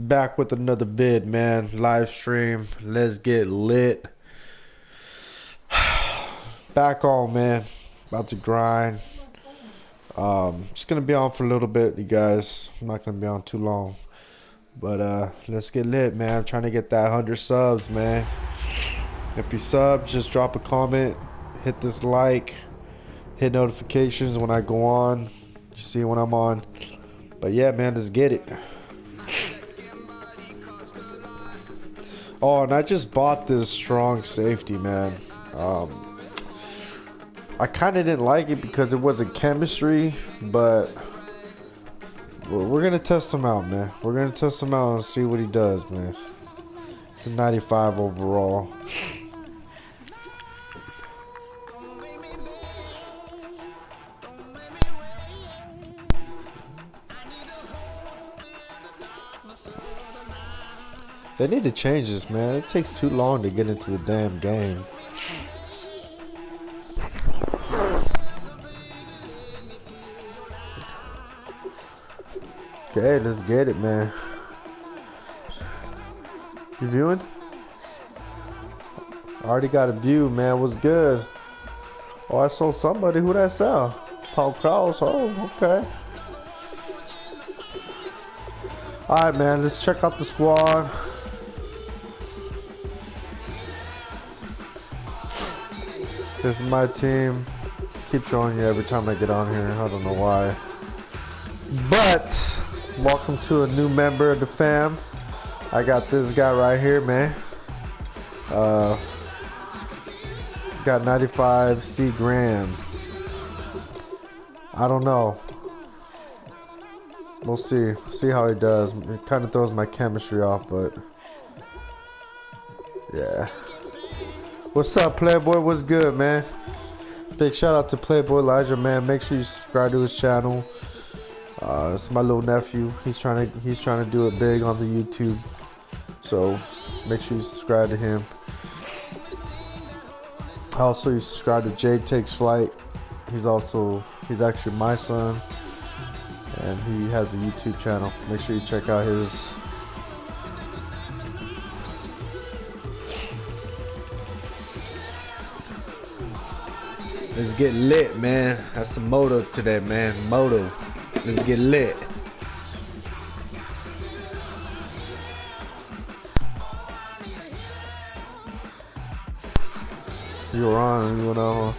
Back with another vid, man. Live stream. Let's get lit. Back on, man. About to grind. Just gonna be on for a little bit, you guys. I'm not gonna be on too long. But let's get lit, man. I'm trying to get that 100 subs, man. If you sub, just drop a comment, hit this like, hit notifications when I go on. You see when I'm on. But yeah, man, let's get it. Oh, and I just bought this strong safety, man. I kind of didn't like it because it wasn't chemistry, but we're gonna test him out, man. We're gonna test him out and see what he does, man. It's a 95 overall. They need to change this, man. It takes too long to get into the damn game. Okay, let's get it, man. You viewing? I already got a view, man. What's good? Oh, I saw somebody. Who that sell? Paul Kraus. Oh, okay. Alright, man. Let's check out the squad. This is my team. Keep showing you every time I get on here. I don't know why. But welcome to a new member of the fam. I got this guy right here, man. Got 95 C Graham. I don't know. We'll see. See how he does. It kind of throws my chemistry off, but yeah. What's up, Playboy? What's good, man? Big shout out to Playboy Elijah, man. Make sure you subscribe to his channel. It's my little nephew. He's trying to do it big on the YouTube. So make sure you subscribe to him. Also, you subscribe to Jade Takes Flight. He's actually my son, and he has a YouTube channel. Make sure you check out his. Let's get lit, man. That's the motto today, man. Motto. Let's get lit. You were on, you went on.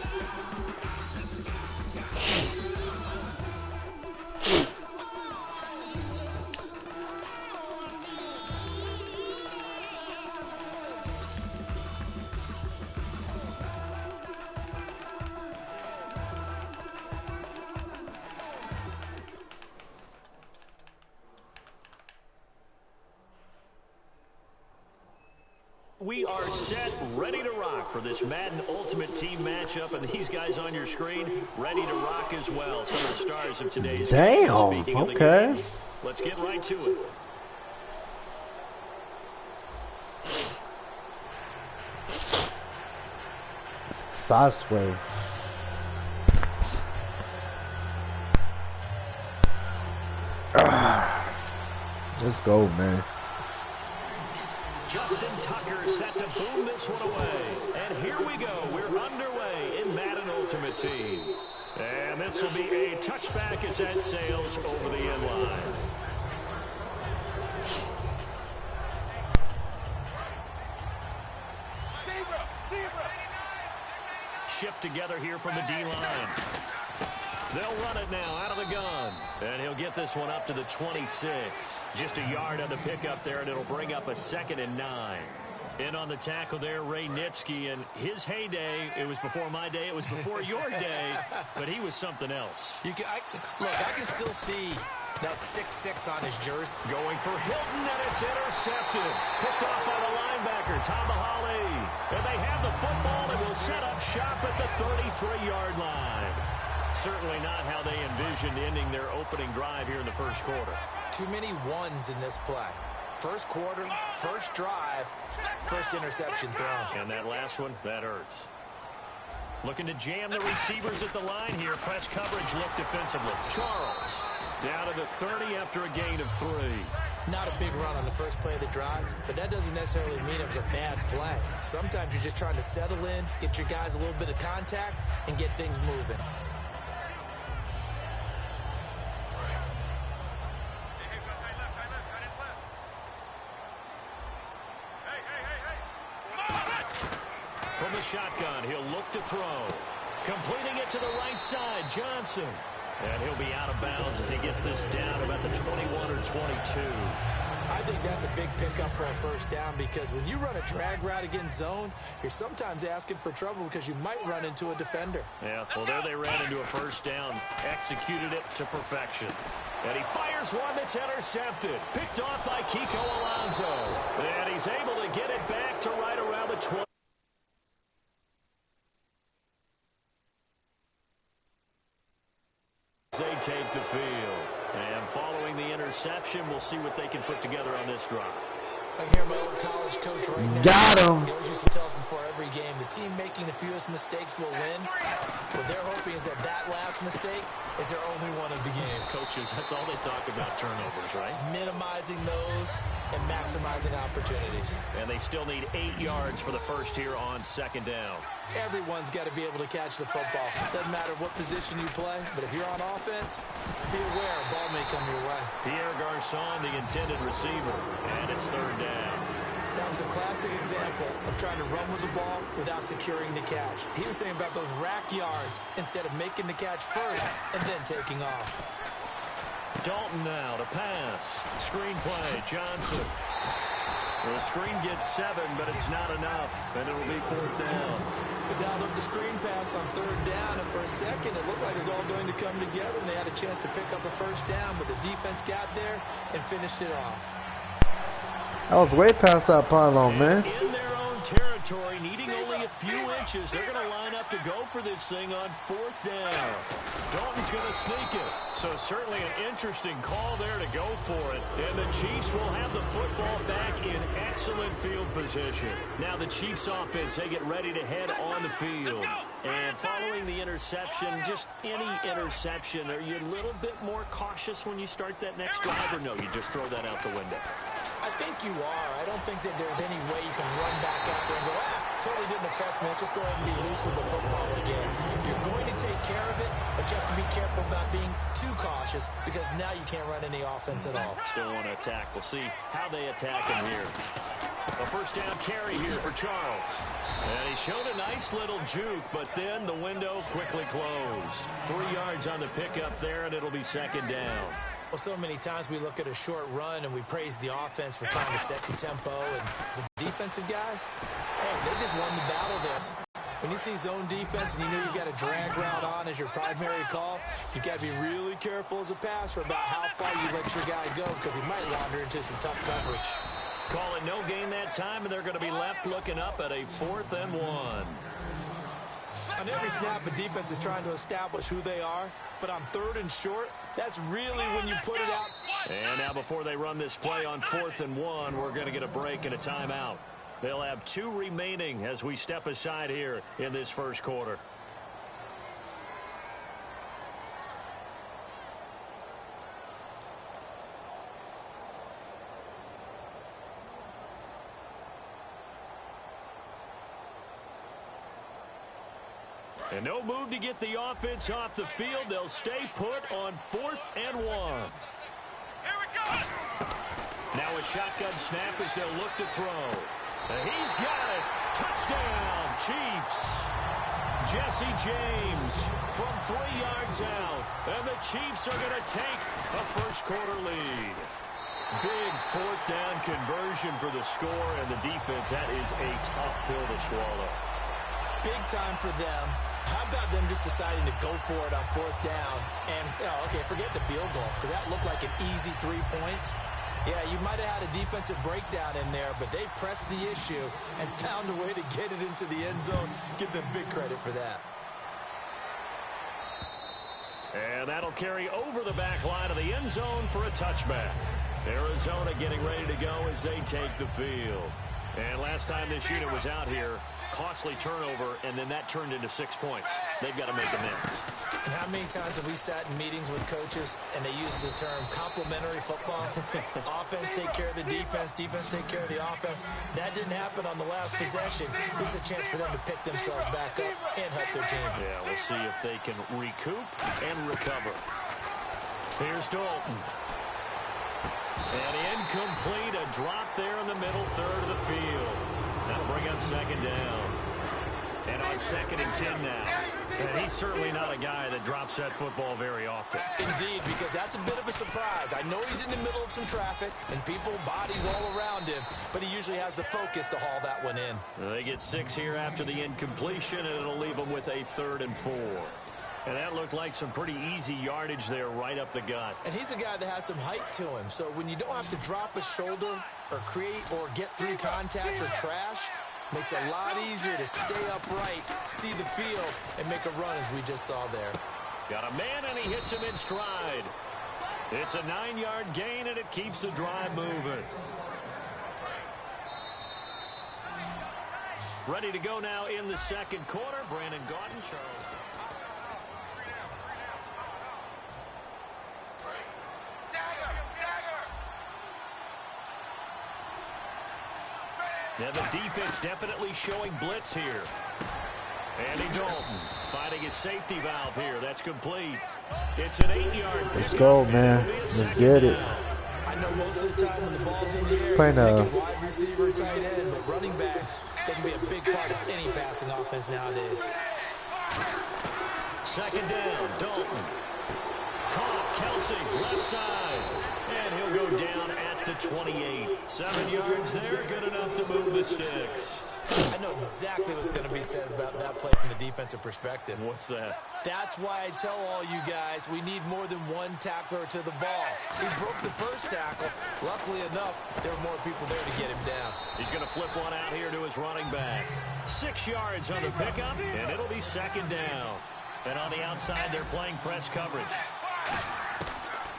We are set, ready to rock for this Madden Ultimate Team matchup, and these guys on your screen ready to rock as well. Some of the stars of today's game. Speaking of the game, let's get right to it. Sasway. Let's go, man. Justin Tucker set to boom this one away. And here we go. We're underway in Madden Ultimate Team. And this will be a touchback as that sails over the end line. Shift together here from the D-line. They'll run it now out of the gun. And he'll get this one up to the 26. Just a yard on the pickup there, and it'll bring up a 2nd and 9. In on the tackle there, Ray Nitsky. And his heyday, it was before my day, it was before your day, but he was something else. Look, I can still see that 6'6" on his jersey. Going for Hilton, and it's intercepted. Picked off by the linebacker, Tamahali. And they have the football, and will set up shop at the 33-yard line. Certainly not how they envisioned ending their opening drive here in the first quarter. Too many ones in this play. First quarter, first drive, first interception thrown. And that last one, that hurts. Looking to jam the receivers at the line here. Press coverage look defensively. Charles down to the 30 after a gain of 3. Not a big run on the first play of the drive, but that doesn't necessarily mean it was a bad play. Sometimes you're just trying to settle in, get your guys a little bit of contact, and get things moving. From the shotgun, he'll look to throw. Completing it to the right side, Johnson. And he'll be out of bounds as he gets this down about the 21 or 22. I think that's a big pickup for a first down because when you run a drag route against zone, you're sometimes asking for trouble because you might run into a defender. Yeah, well, there they ran into a first down, executed it to perfection. And he fires one that's intercepted, picked off by Kiko Alonso. And he's able to get it back to right around the 20. They take the field. And following the interception, we'll see what they can put together on this drive. I hear my old college coach right now. Got him. He always used to tell us before every game, the team making the fewest mistakes will win. What they're hoping is that that last mistake is their only one of the game. Coaches, that's all they talk about, turnovers, right? Minimizing those and maximizing opportunities. And they still need 8 yards for the first here on second down. Everyone's got to be able to catch the football. Doesn't matter what position you play, but if you're on offense, be aware a ball may come your way. Pierre Garçon, the intended receiver, and it's third down. That was a classic example of trying to run with the ball without securing the catch. He was thinking about those rack yards instead of making the catch first and then taking off. Dalton now to pass. Screen play, Johnson. The screen gets 7, but it's not enough, and it'll be fourth down. They dialed up the screen pass on third down, and for a second it looked like it was all going to come together, and they had a chance to pick up a first down, but the defense got there and finished it off. I was way past that pylon, man. In their own territory, needing only a few inches, they're going to line up to go for this thing on fourth down. Dalton's going to sneak it. So certainly an interesting call there to go for it. And the Chiefs will have the football back in excellent field position. Now the Chiefs offense, they get ready to head on the field. And following the interception, just any interception, are you a little bit more cautious when you start that next drive, or no, you just throw that out the window? I think you are. I don't think that there's any way you can run back out there and go, totally didn't affect me. Let's just go ahead and be loose with the football again. You're going to take care of it, but you have to be careful about being too cautious because now you can't run any offense at all. Still want to attack. We'll see how they attack him here. A first down carry here for Charles. And he showed a nice little juke, but then the window quickly closed. 3 yards on the pickup there, and it'll be second down. Well, so many times we look at a short run and we praise the offense for trying to set the tempo, and the defensive guys, hey, they just won the battle there. When you see zone defense and you know you've got a drag route on as your primary call, you've got to be really careful as a passer about how far you let your guy go because he might wander into some tough coverage. Call it no gain that time, and they're going to be left looking up at a 4th and 1. On every snap, a defense is trying to establish who they are, but on 3rd and short, that's really when you put it out. And now before they run this play on 4th and 1, we're going to get a break and a timeout. They'll have 2 remaining as we step aside here in this first quarter. And no move to get the offense off the field. They'll stay put on 4th and 1. Here we go. Now a shotgun snap as they'll look to throw. And he's got it. Touchdown, Chiefs. Jesse James from 3 yards out. And the Chiefs are going to take a first quarter lead. Big 4th down conversion for the score, and the defense, that is a tough pill to swallow. Big time for them. How about them just deciding to go for it on 4th down? And, okay, forget the field goal, because that looked like an easy 3 points. Yeah, you might have had a defensive breakdown in there, but they pressed the issue and found a way to get it into the end zone. Give them big credit for that. And that'll carry over the back line of the end zone for a touchback. Arizona getting ready to go as they take the field. And last time this unit was out here, costly turnover, and then that turned into 6 points. They've got to make amends. And how many times have we sat in meetings with coaches and they use the term complementary football? Offense take care of the defense, defense take care of the offense. That didn't happen on the last possession. This is a chance for them to pick themselves back up and help their team. Yeah, we'll see if they can recoup and recover. Here's Dalton. And incomplete, a drop there in the middle third of the field. That'll bring up second down. And on 2nd and 10 now. And he's certainly not a guy that drops that football very often. Indeed, because that's a bit of a surprise. I know he's in the middle of some traffic and people, bodies all around him, but he usually has the focus to haul that one in. They get 6 here after the incompletion, and it'll leave them with a 3rd and 4. And that looked like some pretty easy yardage there right up the gut. And he's a guy that has some height to him, so when you don't have to drop a shoulder or create or get through contact or trash, makes it a lot easier to stay upright, see the field, and make a run as we just saw there. Got a man, and he hits him in stride. It's a 9-yard gain, and it keeps the drive moving. Ready to go now in the 2nd quarter. Brandon Gaudin, Charles. Yeah, the defense definitely showing blitz here. Andy Dalton finding his safety valve here. That's complete. It's an 8-yard pick. Let's go, man. Let's get it. I know most of the time when the ball's in the air, Playing you're thinking wide receiver, tight end, but running backs, they can be a big part of any passing offense nowadays. 2nd down, Dalton. Caught, Kelsey, left side. And he'll go down at the 28. 7 yards there, good enough to move the sticks. I know exactly what's going to be said about that play from the defensive perspective. What's that? That's why I tell all you guys we need more than one tackler to the ball. He broke the first tackle. Luckily enough, there were more people there to get him down. He's going to flip one out here to his running back. 6 yards on the pickup, and it'll be 2nd down. And on the outside, they're playing press coverage.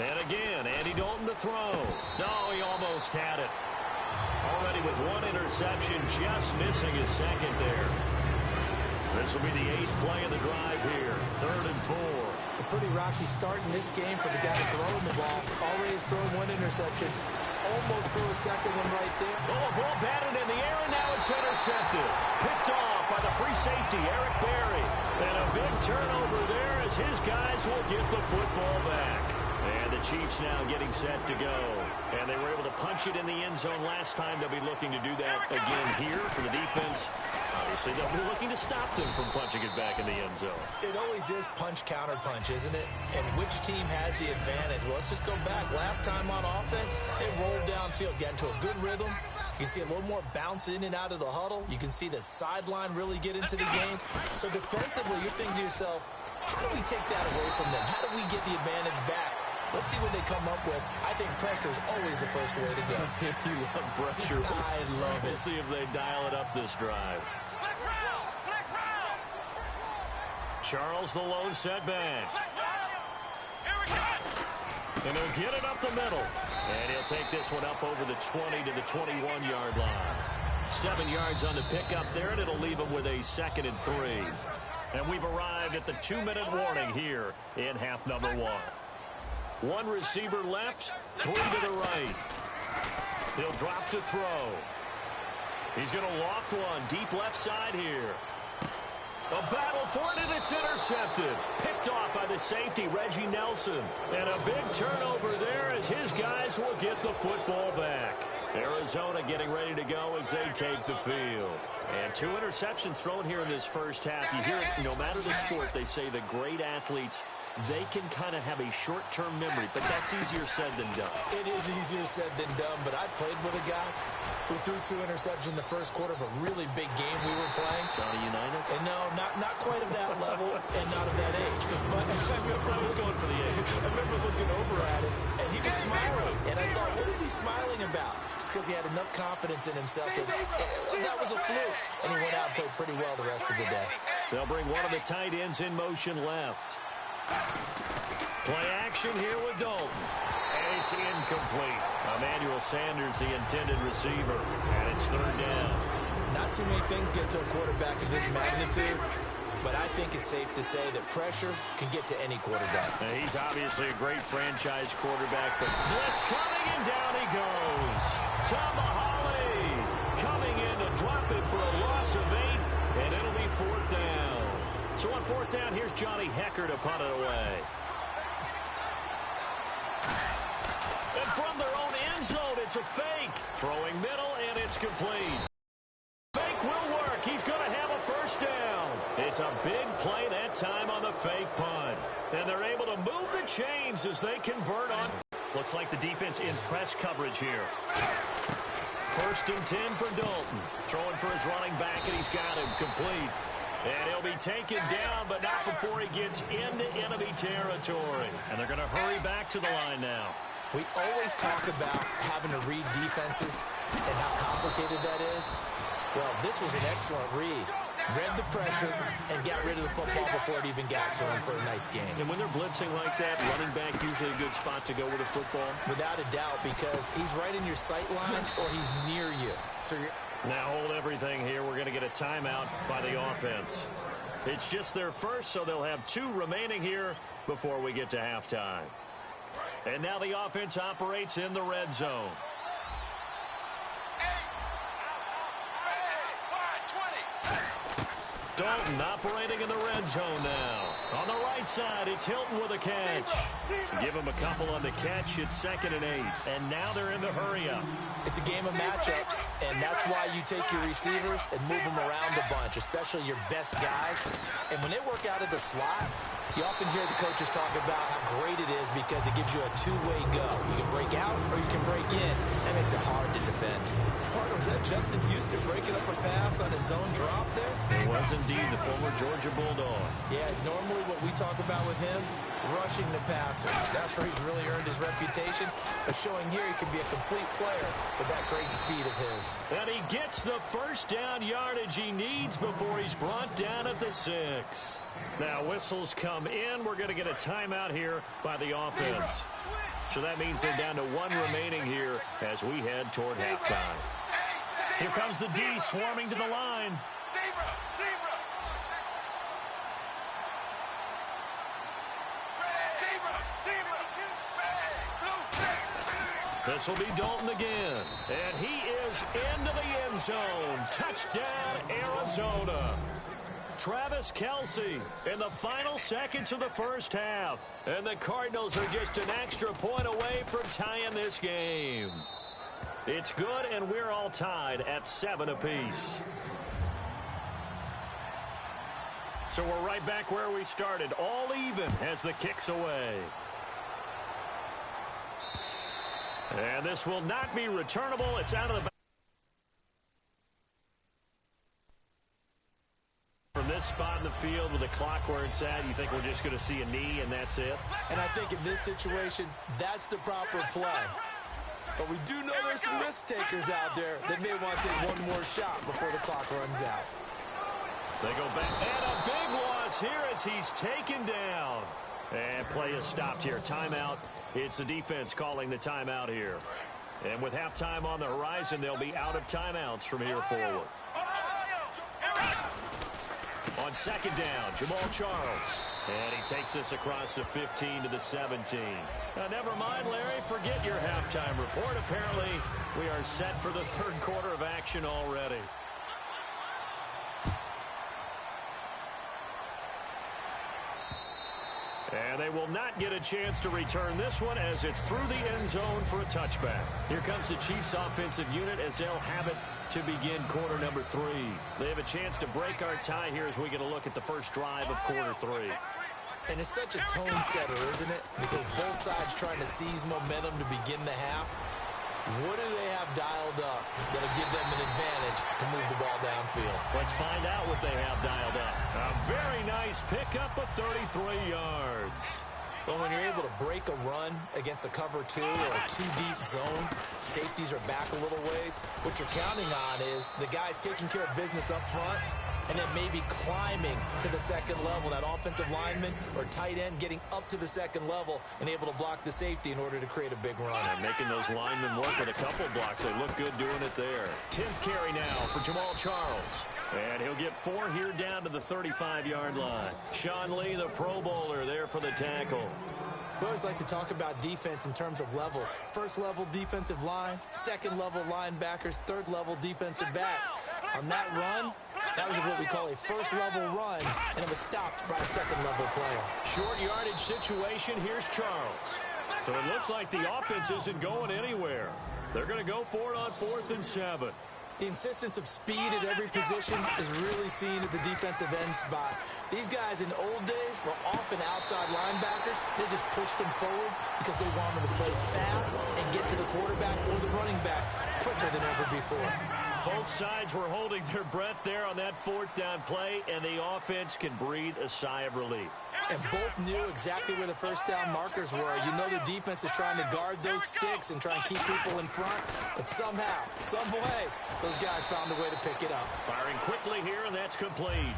And again, Andy Dalton to throw. No, he almost had it. Already with 1 interception, just missing his 2nd there. This will be the 8th play of the drive here. 3rd and 4. A pretty rocky start in this game for the guy throwing the ball. Already has thrown 1 interception. Almost threw a 2nd one right there. Oh, a ball batted in the air, and now it's intercepted. Picked off by the free safety, Eric Berry. And a big turnover there as his guys will get the football back. And the Chiefs now getting set to go. And they were able to punch it in the end zone last time. They'll be looking to do that again here for the defense. Obviously, they'll be looking to stop them from punching it back in the end zone. It always is punch-counter-punch, isn't it? And which team has the advantage? Well, let's just go back. Last time on offense, they rolled downfield, got into a good rhythm. You can see a little more bounce in and out of the huddle. You can see the sideline really get into the game. So defensively, you're thinking to yourself, how do we take that away from them? How do we get the advantage back? Let's see what they come up with. I think pressure is always the first way to go. You love pressure. I love it. We'll see if they dial it up this drive. Charles, the lone setback. And he'll get it up the middle. And he'll take this one up over the 20 to the 21-yard line. 7 yards on the pickup there, and it'll leave him with a 2nd and 3. And we've arrived at the 2-minute warning here in half number 1. 1 receiver left, 3 to the right. He'll drop to throw. He's going to loft one deep left side here. A battle for it, and it's intercepted. Picked off by the safety, Reggie Nelson. And a big turnover there as his guys will get the football back. Arizona getting ready to go as they take the field. And 2 interceptions thrown here in this first half. You hear it, no matter the sport, they say the great athletes, they can kind of have a short-term memory, but that's easier said than done. It is easier said than done, but I played with a guy who threw 2 interceptions in the first quarter of a really big game we were playing. Johnny Unitas? And no, not quite of that level and not of that age. But I was going for the age. I remember looking over at him, and he was smiling. And I thought, what is he smiling about? It's because he had enough confidence in himself that was a fluke. And he went out and played pretty well the rest of the day. They'll bring one of the tight ends in motion left. Play action here with Dalton. And he It's incomplete. Emmanuel Sanders, the intended receiver, and it's third down. Not too many things get to a quarterback of this magnitude, but I think it's safe to say that pressure can get to any quarterback. Now, he's obviously a great franchise quarterback, but blitz coming, and down he goes. Tomahawley coming in to drop it for a loss of 8, and it'll be fourth down. So on fourth down, here's Johnny Hecker to punt it away. And from their own end zone, it's a fake. Throwing middle, and it's complete. Fake will work. He's going to have a first down. It's a big play that time on the fake punt. And they're able to move the chains as they convert on. Looks like the defense in press coverage here. First and 10 for Dalton. Throwing for his running back, and he's got him complete. And he'll be taken down, but not before he gets into enemy territory. And they're going to hurry back to the line now. We always talk about having to read defenses and how complicated that is. Well, this was an excellent read. Read the pressure and got rid of the football before it even got to him for a nice game. And when they're blitzing like that, running back usually a good spot to go with the football. Without a doubt, because he's right in your sight line or he's near you. So you're... Now hold everything here. We're going to get a timeout by the offense. It's just their first, so they'll have 2 remaining here before we get to halftime. And now the offense operates in the red zone. Dalton operating in the red zone now. On the right side, it's Hilton with a catch. Give him a couple on the catch. It's 2nd and 8. And now they're in the hurry-up. It's a game of matchups, and that's why you take your receivers and move them around a bunch, especially your best guys. And when they work out of the slot, you often hear the coaches talk about how great it is because it gives you a two-way go. You can break out or you can break in. That makes it hard to defend. Partner, was that Justin Houston breaking up a pass on his zone drop there? It was indeed the former Georgia Bulldog. Yeah, normally what we talk about with him, rushing the passer. That's where he's really earned his reputation. But showing here he can be a complete player with that great speed of his. And he gets the first down yardage he needs before he's brought down at the 6. Now whistles come in. We're going to get a timeout here by the offense. So that means they're down to 1 remaining here as we head toward halftime. Here comes the D swarming to the line. This will be Dalton again. And he is into the end zone. Touchdown, Arizona. Travis Kelce in the final seconds of the first half. And the Cardinals are just an extra point away from tying this game. It's good, and we're all tied at 7 apiece. So we're right back where we started, all even as the kick's away. And this will not be returnable. It's out of the back. From this spot in the field with the clock where it's at, you think we're just going to see a knee and that's it? And I think in this situation, that's the proper play. But we do know there's some risk takers out there that may want to take one more shot before the clock runs out. They go back. And a big loss here as he's taken down. And play is stopped here. Timeout. It's the defense calling the timeout here. And with halftime on the horizon, they'll be out of timeouts from here forward. On 2nd down, Jamal Charles. And he takes this across the 15 to the 17. Now, never mind, Larry. Forget your halftime report. Apparently, we are set for the 3rd quarter of action already. And they will not get a chance to return this one as it's through the end zone for a touchback. Here comes the Chiefs offensive unit as they'll have it to begin quarter number 3. They have a chance to break our tie here as we get a look at the first drive of quarter 3. And it's such a tone setter, isn't it? Because both sides trying to seize momentum to begin the half. What do they have dialed up that'll give them an advantage to move the ball downfield? Let's find out what they have dialed up. A very nice pickup of 33 yards. Well, when you're able to break a run against a cover 2 or a 2-deep zone, safeties are back a little ways. What you're counting on is the guys taking care of business up front and then maybe climbing to the second level. That offensive lineman or tight end getting up to the second level and able to block the safety in order to create a big run. And making those linemen work with a couple blocks. They look good doing it there. 10th carry now for Jamal Charles. And he'll get 4 here down to the 35-yard line. Sean Lee, the Pro Bowler, there for the tackle. We always like to talk about defense in terms of levels. First level defensive line, second level linebackers, third level defensive backs. On that run, that was what we call a first level run, and it was stopped by a second level player. Short yardage situation. Here's Charles. So it looks like the offense isn't going anywhere. They're going to go for it on 4th and 7. The insistence of speed at every position is really seen at the defensive end spot. These guys in old days were often outside linebackers. They just pushed them forward because they wanted them to play fast and get to the quarterback or the running backs quicker than ever before. Both sides were holding their breath there on that 4th down play, and the offense can breathe a sigh of relief. And both knew exactly where the first down markers were. You know the defense is trying to guard those sticks and try and keep people in front. But somehow, some way, those guys found a way to pick it up. Firing quickly here, and that's complete.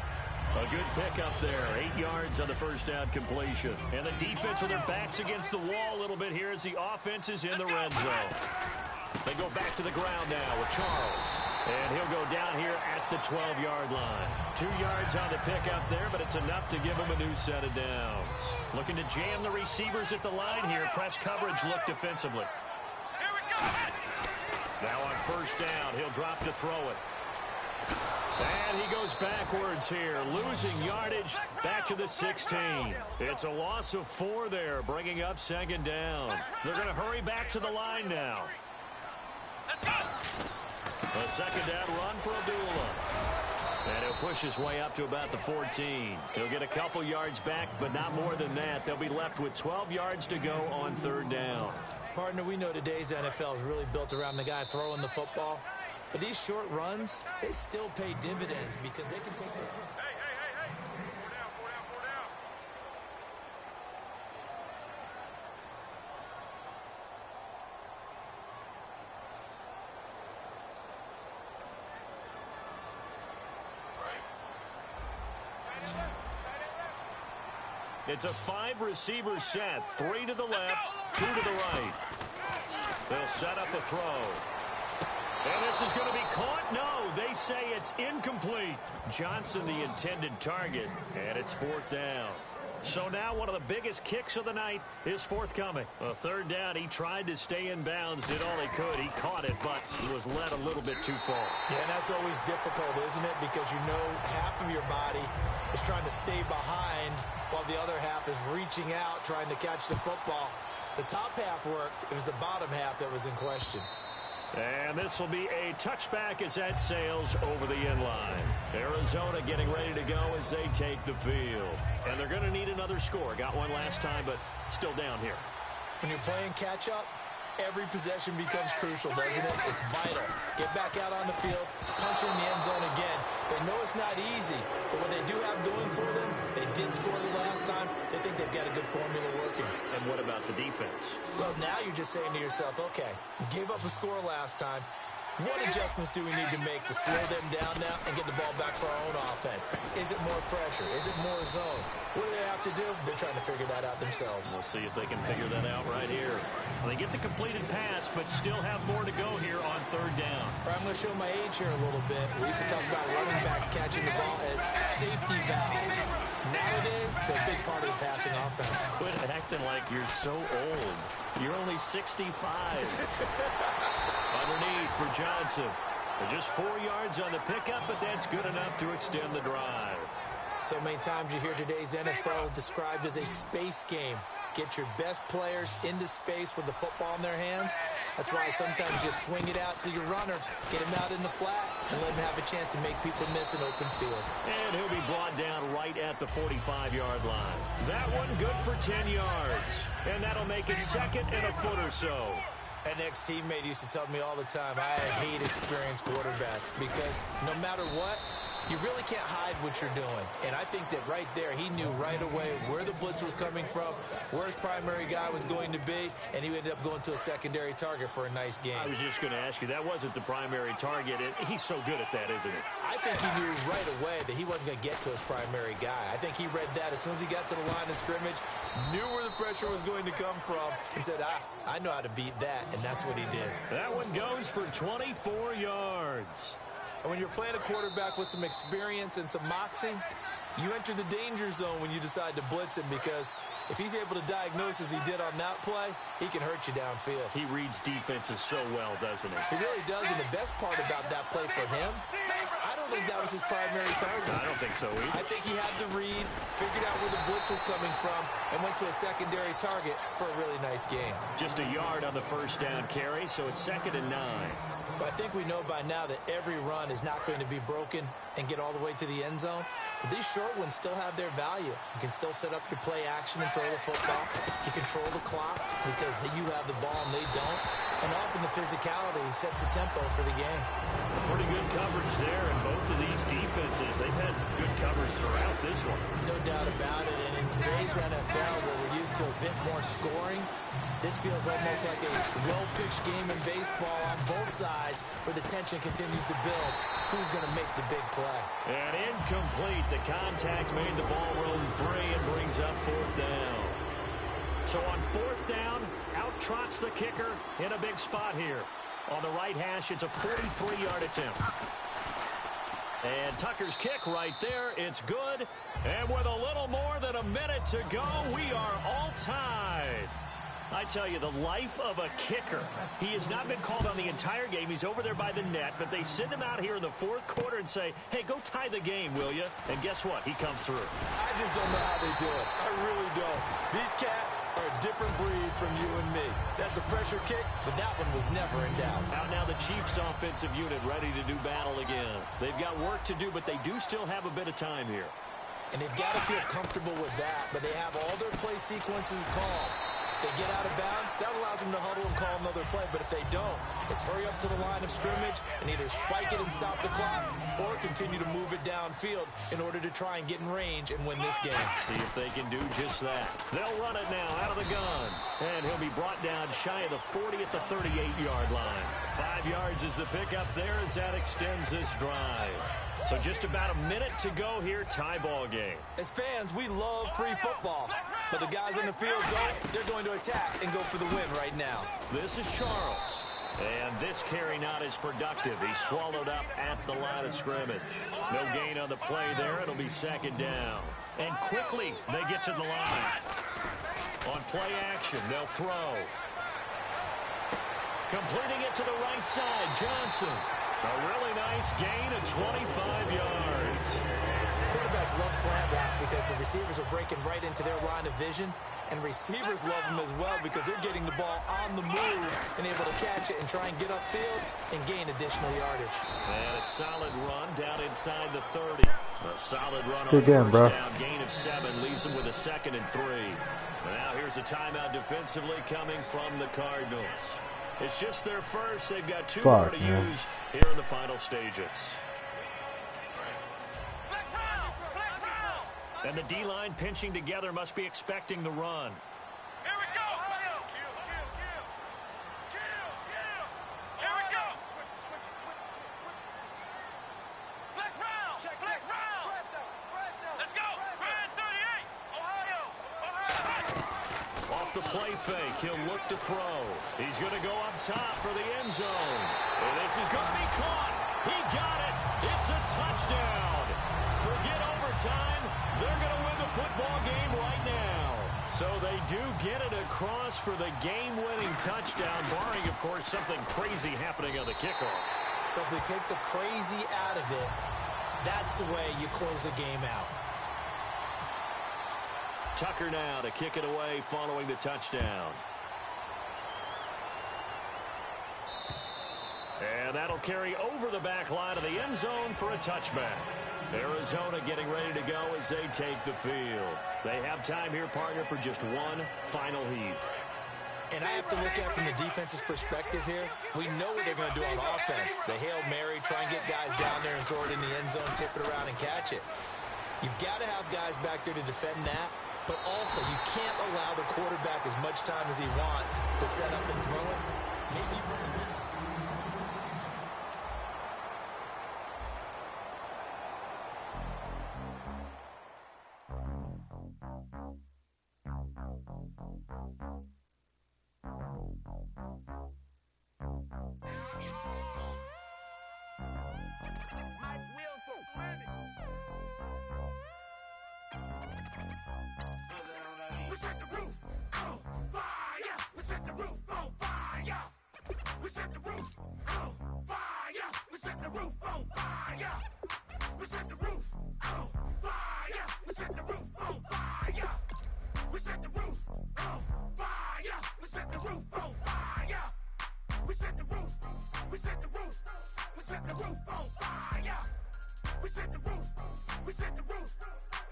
A good pickup there. 8 yards on the first down completion. And the defense with their backs against the wall a little bit here as the offense is in the red zone. They go back to the ground now with Charles. And he'll go down here at the 12-yard line. 2 yards on the pickup there, but it's enough to give him a new set of downs. Looking to jam the receivers at the line here. Press coverage look defensively. Here we go. Now on first down, he'll drop to throw it. And he goes backwards here, losing yardage back to the 16. It's a loss of 4 there, bringing up 2nd down. They're going to hurry back to the line now. Let's go. A 2nd down run for Abdullah. And he'll push his way up to about the 14. He'll get a couple yards back, but not more than that. They'll be left with 12 yards to go on 3rd down. Partner, we know today's NFL is really built around the guy throwing the football. But these short runs, they still pay dividends because they can take their time. Hey. 4 down, 4 down, 4 down. It's a 5-receiver set. 3 to the left, 2 to the right. They'll set up a throw. And this is going to be caught. No, they say it's incomplete. Johnson, the intended target, and it's 4th down. So now one of the biggest kicks of the night is forthcoming. A 3rd down, he tried to stay in bounds, did all he could. He caught it, but he was led a little bit too far. Yeah, and that's always difficult, isn't it? Because you know half of your body is trying to stay behind while the other half is reaching out, trying to catch the football. The top half worked. It was the bottom half that was in question. And this will be a touchback as that sails over the end line. Arizona getting ready to go as they take the field. And they're going to need another score. Got one last time, but still down here. When you're playing catch-up, every possession becomes crucial, doesn't it? It's vital. Get back out on the field, punch in the end zone again. They know it's not easy, but what they do have going for them, they did score the last time. They think they've got a good formula working. And what about the defense? Well, now you're just saying to yourself, okay, we gave up a score last time. What adjustments do we need to make to slow them down now and get the ball back for our own offense? Is it more pressure? Is it more zone? What do they have to do? They're trying to figure that out themselves. We'll see if they can figure that out right here. They get the completed pass, but still have more to go here on 3rd down. All right, I'm going to show my age here a little bit. We used to talk about running backs catching the ball as safety valves. Nowadays, they're a big part of the passing offense. Quit acting like you're so old. You're only 65. Underneath for Johnson. Just 4 yards on the pickup, but that's good enough to extend the drive. So many times you hear today's NFL described as a space game. Get your best players into space with the football in their hands. That's why sometimes you swing it out to your runner, get him out in the flat, and let him have a chance to make people miss an open field. And he'll be brought down right at the 45-yard line. That one good for 10 yards. And that'll make it 2nd and a foot or so. An ex-teammate used to tell me all the time, I hate experienced quarterbacks because no matter what, You really can't hide what you're doing. And I think that right there, he knew right away where the blitz was coming from, where his primary guy was going to be, and he ended up going to a secondary target for a nice game. I was just going to ask you, that wasn't the primary target. He's so good at that, isn't it? I think he knew right away that he wasn't going to get to his primary guy. I think he read that as soon as he got to the line of scrimmage, knew where the pressure was going to come from, and said, I know how to beat that, and that's what he did. That one goes for 24 yards. And when you're playing a quarterback with some experience and some moxie, you enter the danger zone when you decide to blitz him, because if he's able to diagnose as he did on that play, he can hurt you downfield. He reads defenses so well, doesn't he? He really does, and the best part about that play for him, I don't think that was his primary target. I don't think so either. I think he had the read, figured out where the blitz was coming from, and went to a secondary target for a really nice game. Just a yard on the first down carry, so it's 2nd and 9. But I think we know by now that every run is not going to be broken and get all the way to the end zone. But these short ones still have their value. You can still set up your play action and throw the football. You control the clock because you have the ball and they don't. And often the physicality sets the tempo for the game. Pretty good coverage there, and both of these defenses, they've had good coverage throughout this one. No doubt about it. And in today's NFL, where we're used to a bit more scoring, this feels almost like a well-pitched game in baseball on both sides where the tension continues to build. Who's going to make the big play? And incomplete. The contact made the ball roam free and brings up 4th down. So on 4th down, out trots the kicker in a big spot here. On the right hash, it's a 43-yard attempt. And Tucker's kick right there. It's good. And with a little more than a minute to go, we are all tied. I tell you, the life of a kicker. He has not been called on the entire game. He's over there by the net, but they send him out here in the 4th quarter and say, hey, go tie the game, will you? And guess what? He comes through. I just don't know how they do it. I really don't. These cats are a different breed from you and me. That's a pressure kick, but that one was never in doubt. Out now the Chiefs offensive unit ready to do battle again. They've got work to do, but they do still have a bit of time here. And they've got to feel comfortable with that, but they have all their play sequences called. If they get out of bounds, that allows them to huddle and call another play. But if they don't, it's hurry up to the line of scrimmage and either spike it and stop the clock or continue to move it downfield in order to try and get in range and win this game. See if they can do just that. They'll run it now out of the gun. And he'll be brought down shy of the 40 at the 38-yard line. 5 yards is the pickup there as that extends this drive. So just about a minute to go here, tie ball game. As fans, we love free football. But the guys on the field don't. They're going to attack and go for the win right now. This is Charles. And this carry not as productive. He's swallowed up at the line of scrimmage. No gain on the play there. It'll be 2nd down. And quickly they get to the line. On play action, they'll throw. Completing it to the right side, Johnson. A really nice gain of 25 yards. Quarterbacks love slant routes because the receivers are breaking right into their line of vision, and receivers love them as well because they're getting the ball on the move and able to catch it and try and get upfield and gain additional yardage. And a solid run down inside the 30. A solid run on game, first down. Gain of 7 leaves them with a 2nd and 3. Now here's a timeout defensively coming from the Cardinals. It's just their first. They've got 2 more to use here in the final stages. And the D-line pinching together must be expecting the run. Here we go. Here we go. Flex round. Let's go. Grand 38. Ohio. Off the play fake, he'll look to throw. He's going to go up top for the end zone. And this is going to be caught. He got it. It's a touchdown. Forget overtime. They're going to win the football game right now. So they do get it across for the game-winning touchdown, barring, of course, something crazy happening on the kickoff. So if we take the crazy out of it, that's the way you close a game out. Tucker now to kick it away following the touchdown. And that'll carry over the back line of the end zone for a touchback. Arizona getting ready to go as they take the field. They have time here, partner, for just one final heave. And I have to look at it from the defense's perspective here. We know what they're going to do on offense. The Hail Mary, try and get guys down there and throw it in the end zone, tip it around and catch it. You've got to have guys back there to defend that, but also you can't allow the quarterback as much time as he wants to set up and throw it. Maybe bring him in. We set the roof on fire. We set the roof on fire. We set the roof on fire. We set the roof on fire. We set the roof on fire. We set the roof on fire. We set the roof on fire. We set the roof on fire. We set the roof. We set the roof. We set the roof on fire. We set the roof. We set the roof.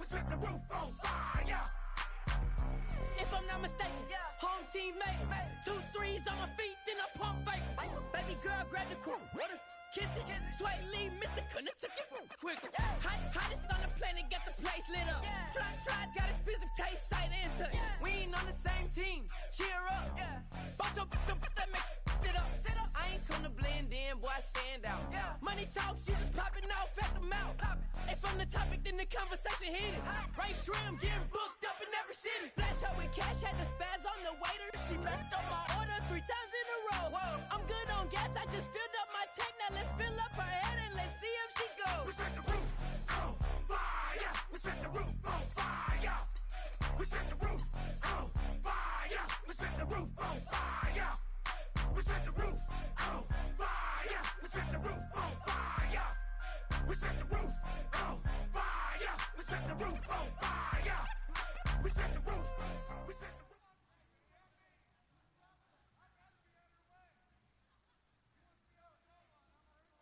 We set the roof on fire. If I'm not mistaken, home team made it. 2 threes on my feet, then I pump fake. Baby girl, grab the crew. Kiss it. Sway Lee, Mr. Couldn't took it quicker. Hottest on the planet, got the place lit up. Fly, got expensive taste, sight and touch. We ain't on the same team. Cheer up. Both up, that make sit up. I ain't come to blend in, boy, I stand out. Money talks, you just popping off at the mouth. If I'm the topic, then the conversation hit it. Right trim, getting booked up in every city. Flash out with cash, had the spaz on the waiter. She messed up my order 3 times in a row. I'm good on gas, I just filled up my tank. Now let's fill up her head and let's see if she goes. We set the roof on fire. We set the roof on fire. We set the roof on fire. We set the roof on fire. We set the roof on fire. We set the roof on fire. We set the roof on fire. We set the roof on fire. We set the roof. We set the roof.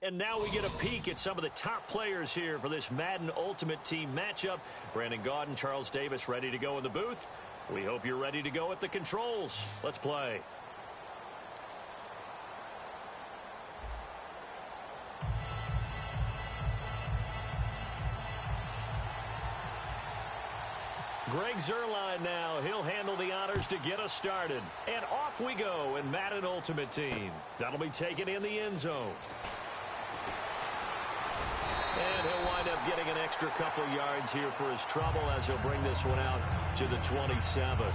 And now we get a peek at some of the top players here for this Madden Ultimate Team matchup. Brandon Gaudin, Charles Davis ready to go in the booth. We hope you're ready to go at the controls. Let's play. Greg Zuerlein now. He'll handle the honors to get us started. And off we go in Madden Ultimate Team. That'll be taken in the end zone. And he'll wind up getting an extra couple yards here for his trouble as he'll bring this one out to the 27.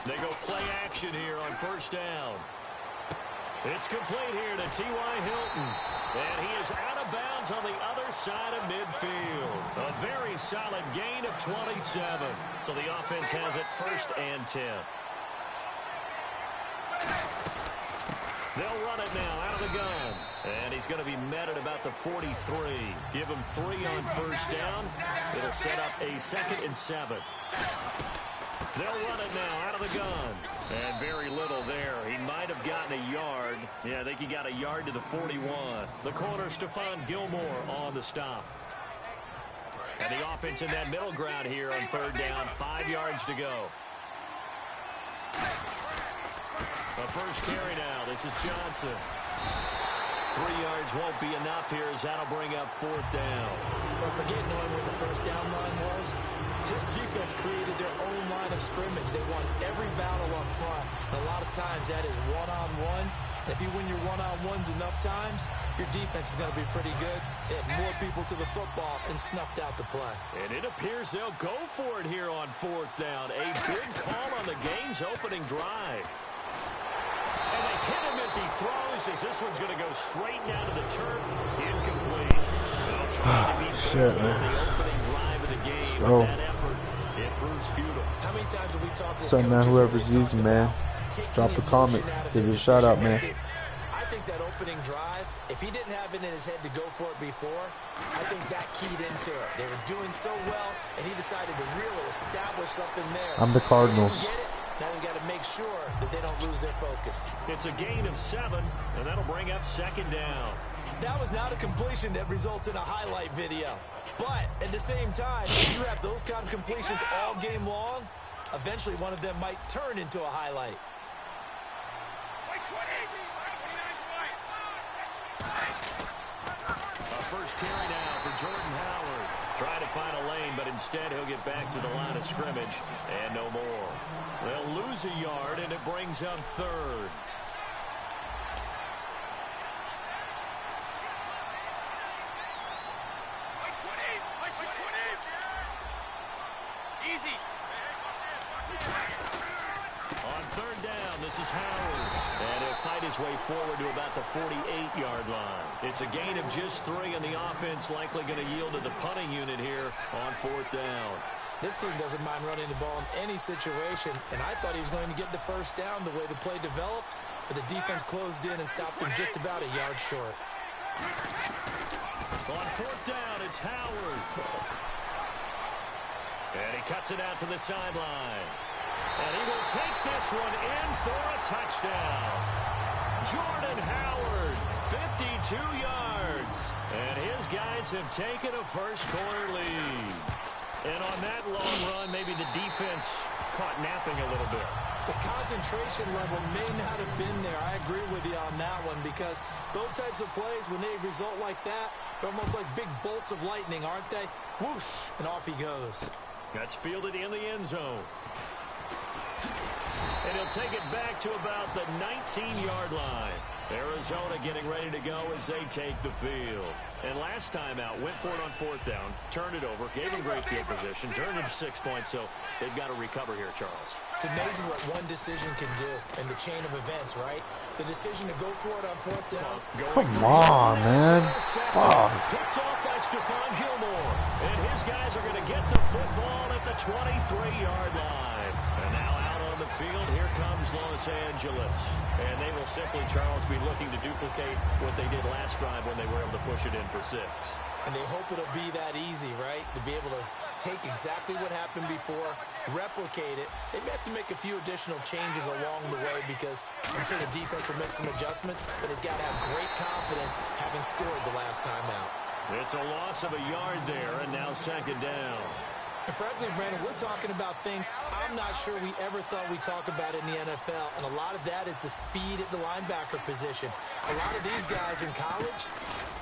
They go play action here on first down. It's complete here to T.Y. Hilton. And he is out of bounds on the other side of midfield. A very solid gain of 27. So the offense has it 1st and 10. They'll run it now out of the gun. And he's going to be met at about the 43. Give him 3 on first down. It'll set up a 2nd and 7. They'll run it now out of the gun. And very little there. He might have gotten a yard. Yeah, I think he got a yard to the 41. The corner, Stephon Gilmore on the stop. And the offense in that middle ground here on 3rd down. 5 yards to go. The first carry now. This is Johnson. 3 yards won't be enough here as that'll bring up 4th down. Don't forget knowing where the first down line was. This defense created their own line of scrimmage. They won every battle up front. And a lot of times that is one-on-one. If you win your one-on-ones enough times, your defense is going to be pretty good. They had more people to the football and snuffed out the play. And it appears they'll go for it here on 4th down. A big call on the game's opening drive. And they hit him as he throws, as this one's going to go straight down to the turf. Incomplete. Well, trying to be better on the opening drive of the game. But that effort, it proves futile. How many times have we talked with So, man, coaches whoever's when we using, talked man, about taking drop the a comment. emotion out of Give the you a shout out, decision man. making? I think that opening drive, if he didn't have it in his head to go for it before, I think that keyed into it. They were doing so well, and he decided to really establish something there. I'm the Cardinals. They didn't get it. Now they've got to make sure that they don't lose their focus. It's a gain of 7, and that'll bring up 2nd down. That was not a completion that results in a highlight video. But at the same time, if you have those kind of completions all game long, eventually one of them might turn into a highlight. A first carry now for Jordan Howard. Trying to find a lane, but instead he'll get back to the line of scrimmage. And no more. They'll lose a yard, and it brings up 3rd. Easy. On 3rd down, this is Howard. And he'll fight his way forward to about the 48-yard line. It's a gain of just 3, and the offense likely going to yield to the punting unit here on 4th down. This team doesn't mind running the ball in any situation, and I thought he was going to get the first down the way the play developed, but the defense closed in and stopped him just about a yard short. On 4th down, it's Howard. And he cuts it out to the sideline. And he will take this one in for a touchdown. Jordan Howard, 52 yards. And his guys have taken a first-quarter lead. And on that long run, maybe the defense caught napping a little bit. The concentration level may not have been there. I agree with you on that one, because those types of plays, when they result like that, they're almost like big bolts of lightning, aren't they? Whoosh, and off he goes. That's fielded in the end zone. And he'll take it back to about the 19-yard line. Arizona getting ready to go as they take the field. And last time out, went for it on 4th down, turned it over, gave him great field position, turned it to 6 points, so they've got to recover here, Charles. It's amazing what one decision can do in the chain of events, right? The decision to go for it on 4th down. Come on, man. Oh. Picked off by Stephon Gilmore. And his guys are going to get the football at the 23-yard line. And now out on the field, here comes Los Angeles. And they will simply, Charles, be looking to duplicate what they did last drive when they were able to push it in for 6. And they hope it'll be that easy, right? To be able to take exactly what happened before, replicate it. They may have to make a few additional changes along the way, because I'm sure the defense will make some adjustments, but they've got to have great confidence having scored the last time out. It's a loss of a yard there, and now 2nd down. And frankly, Brandon, we're talking about things I'm not sure we ever thought we'd talk about in the NFL, and a lot of that is the speed at the linebacker position. A lot of these guys in college,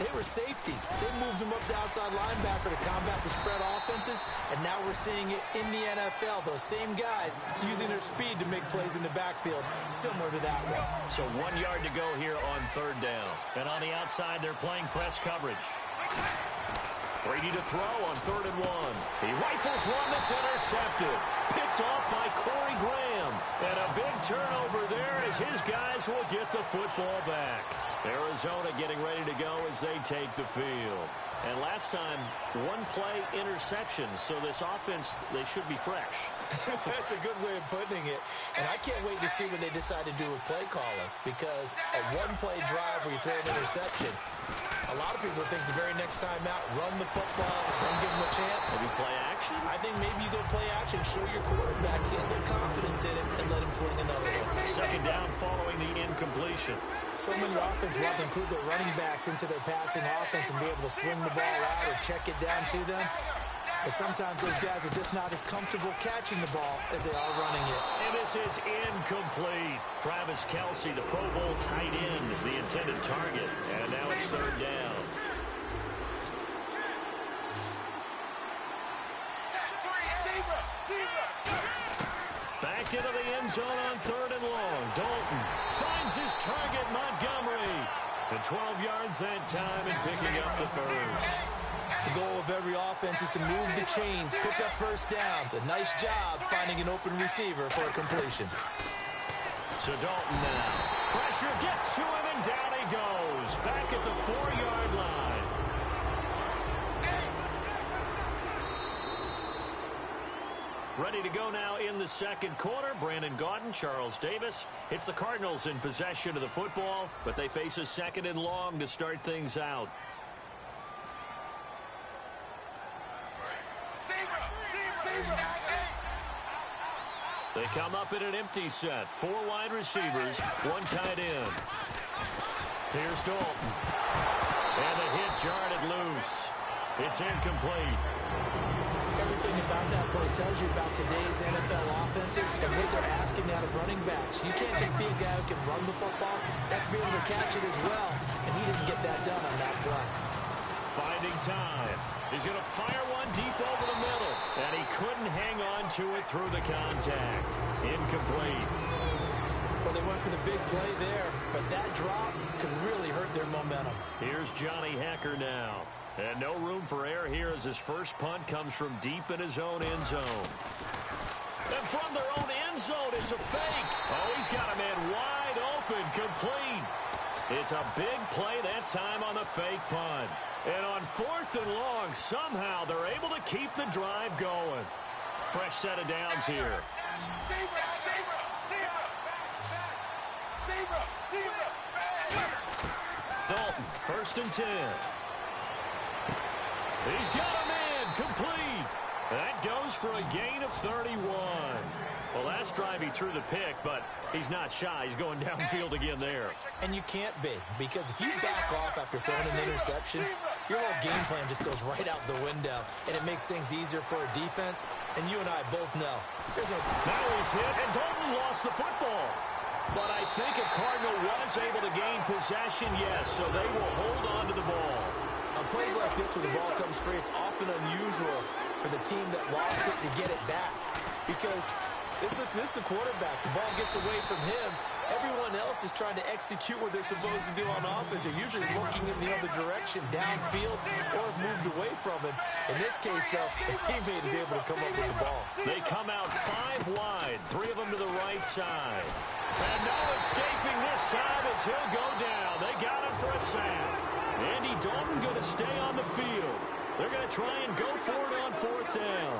they were safeties. They moved them up to outside linebacker to combat the spread offenses, and now we're seeing it in the NFL. Those same guys using their speed to make plays in the backfield, similar to that one. So 1 yard to go here on 3rd down. And on the outside, they're playing press coverage. Brady to throw on 3rd and 1. He rifles one that's intercepted. Picked off by Corey Graham. And a big turnover there as his guys will get the football back. Arizona getting ready to go as they take the field. And last time, 1-play interceptions. So this offense, they should be fresh. That's a good way of putting it. And I can't wait to see what they decide to do with play calling, because a 1-play drive where you throw an interception, a lot of people think the very next time out, run the football, don't give them a chance. Maybe play action? I think maybe you go play action, show your quarterback, get a little confidence in it, and let him fling another one. 2nd down following the incompletion. So many offenses want to include their running backs into their passing offense and be able to swing the ball out or check it down to them. But sometimes those guys are just not as comfortable catching the ball as they are running it. And this is incomplete. Travis Kelce, the Pro Bowl tight end, the intended target. And now it's 3rd down. Back into the end zone on 3rd and long. Dalton finds his target, Montgomery. And 12 yards that time and picking up the first. The goal of every offense is to move the chains, pick up first downs. A nice job finding an open receiver for a completion. So Dalton now. Pressure gets to him, and down he goes. Back at the 4-yard line. Ready to go now in the second quarter. Brandon Gaudin, Charles Davis. It's the Cardinals in possession of the football, but they face a second and long to start things out. They come up in an empty set. 4 wide receivers, 1 tight end. Here's Dalton. And the hit jarred it loose. It's incomplete. Everything about that play tells you about today's NFL offenses and what they're asking out of running backs. You can't just be a guy who can run the football. You have to be able to catch it as well. And he didn't get that done on that play. Finding time. He's going to fire one deep over the middle. And he couldn't hang on to it through the contact. Incomplete. Well, they went for the big play there, but that drop could really hurt their momentum. Here's Johnny Hacker now. And no room for error here as his first punt comes from deep in his own end zone. And from their own end zone, it's a fake. Oh, he's got a man wide open, complete. It's a big play that time on the fake punt. And on 4th and long, somehow they're able to keep the drive going. Fresh set of downs here. Dalton, 1st and 10. He's got a man, complete. That goes for a gain of 31. Well, last drive he threw the pick, but he's not shy. He's going downfield again there. And you can't be, because if you back off after throwing an interception, your whole game plan just goes right out the window, and it makes things easier for a defense. And you and I both know. Now he's hit, and Dalton lost the football. But I think a Cardinal was able to gain possession, yes, so they will hold on to the ball. On plays like this where the ball comes free, it's often unusual for the team that lost it to get it back. Because this is the quarterback. The ball gets away from him. Everyone else is trying to execute what they're supposed to do on offense. They're usually looking in the other direction, downfield, or have moved away from him. In this case, though, a teammate is able to come up with the ball. They come out 5 wide, 3 of them to the right side. And no escaping this time as he'll go down. They got him for a sack. Andy Dalton going to stay on the field. They're going to try and go for it on 4th down.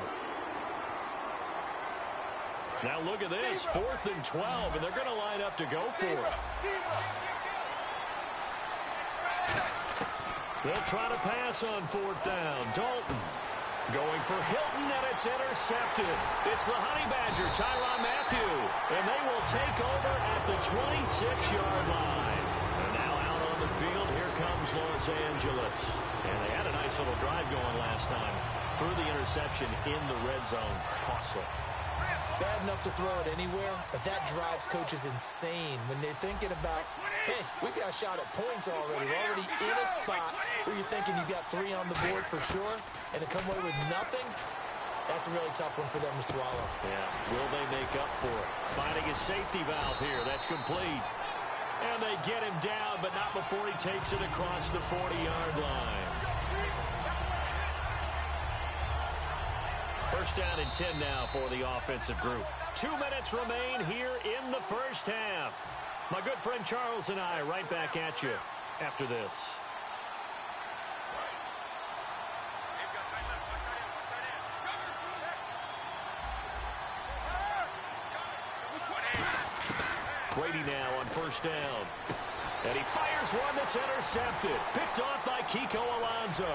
Now look at this, 4th and 12, and they're going to line up to go for it. They'll try to pass on 4th down. Dalton going for Hilton, and it's intercepted. It's the Honey Badger, Tyrann Mathieu, and they will take over at the 26-yard line. And now out on the field, here comes Los Angeles. And they had a nice little drive going last time. Through the interception in the red zone. Costly. Bad enough to throw it anywhere, but that drives coaches insane when they're thinking about, hey, we got a shot at points already. We're already in a spot where you're thinking you got 3 on the board for sure, and to come away with nothing, that's a really tough one for them to swallow. Yeah, will they make up for it? Finding a safety valve here. That's complete. And they get him down, but not before he takes it across the 40-yard line. 1st down and 10 now for the offensive group. 2 minutes remain here in the first half. My good friend Charles and I right back at you after this. Brady now on 1st down. And he fires one that's intercepted. Picked off by Kiko Alonso.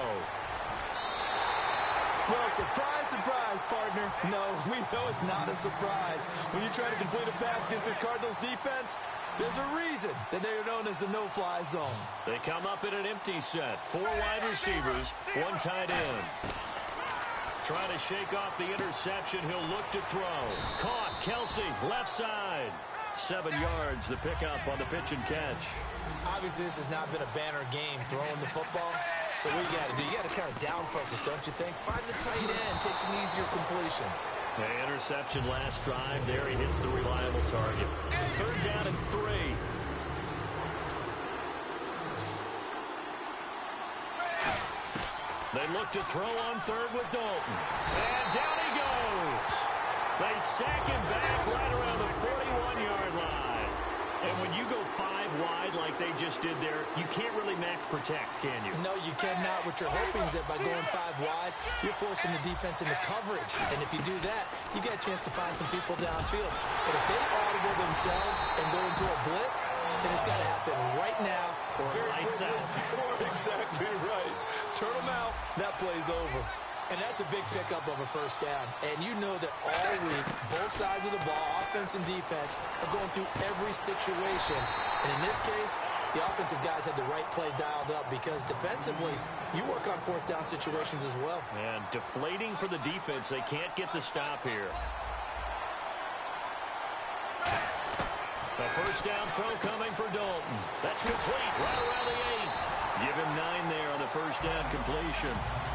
Well, surprise, surprise, partner. No, we know it's not a surprise. When you try to complete a pass against this Cardinals defense, there's a reason that they are known as the no-fly zone. They come up in an empty set. 4 wide receivers, 1 tight end. Trying to shake off the interception. He'll look to throw. Caught. Kelsey, left side. 7 yards, the pickup on the pitch and catch. Obviously, this has not been a banner game throwing the football. So what you got to do, you got to kind of down focus, don't you think? Find the tight end, take some easier completions. The interception last drive. There he hits the reliable target. 3rd down and 3. They look to throw on 3rd with Dalton. And down he goes. They sack him back right around the 41-yard line. And when you go 5 wide like they just did there, you can't really max protect, can you? No, you cannot. What you're hoping is that by going 5 wide, you're forcing the defense into coverage. And if you do that, you get a chance to find some people downfield. But if they audible themselves and go into a blitz, then it's got to happen right now. Or lights out. Exactly right. Turn them out. That play's over. And that's a big pickup of a first down. And you know that all week, both sides of the ball, offense and defense, are going through every situation. And in this case, the offensive guys had the right play dialed up because defensively, you work on fourth down situations as well. And deflating for the defense. They can't get the stop here. The first down throw coming for Dalton. That's complete right around the 8. Give him 9 there on the first down completion.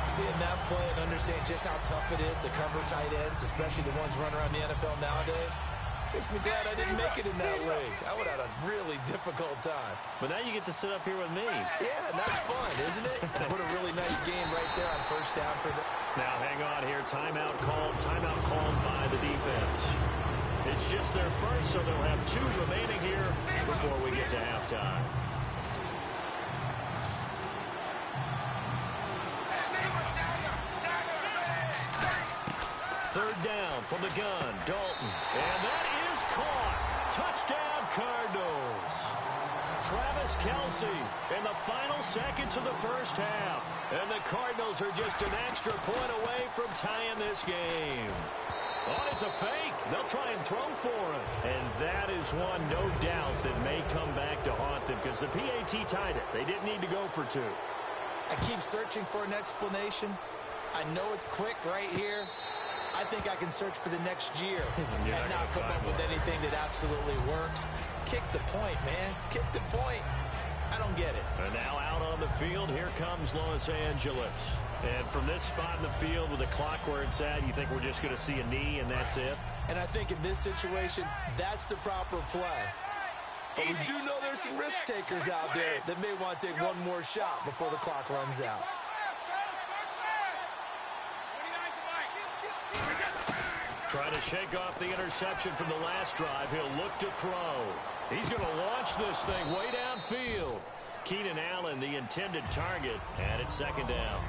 Seeing that play and understand just how tough it is to cover tight ends, especially the ones running around the NFL nowadays, makes me glad I didn't make it in that league. I would have had a really difficult time. But now you get to sit up here with me. Yeah, and that's fun, isn't it? What a really nice game right there on first down for the... Now hang on here. Timeout called by the defense. It's just their first, so they'll have 2 remaining here before we get to halftime. Third down from the gun, Dalton. And that is caught. Touchdown, Cardinals. Travis Kelce in the final seconds of the first half. And the Cardinals are just an extra point away from tying this game. Oh, it's a fake. They'll try and throw for it. And that is one, no doubt, that may come back to haunt them because the PAT tied it. They didn't need to go for 2. I keep searching for an explanation. I know it's quick right here. I think I can search for the next year and not come up with anything that absolutely works. Kick the point, man. Kick the point. I don't get it. And now out on the field, here comes Los Angeles. And from this spot in the field with the clock where it's at, you think we're just going to see a knee and that's it? And I think in this situation, that's the proper play. But we do know there's some risk takers out there that may want to take one more shot before the clock runs out. Trying to shake off the interception from the last drive. He'll look to throw. He's going to launch this thing way downfield. Keenan Allen, the intended target, and it's second down.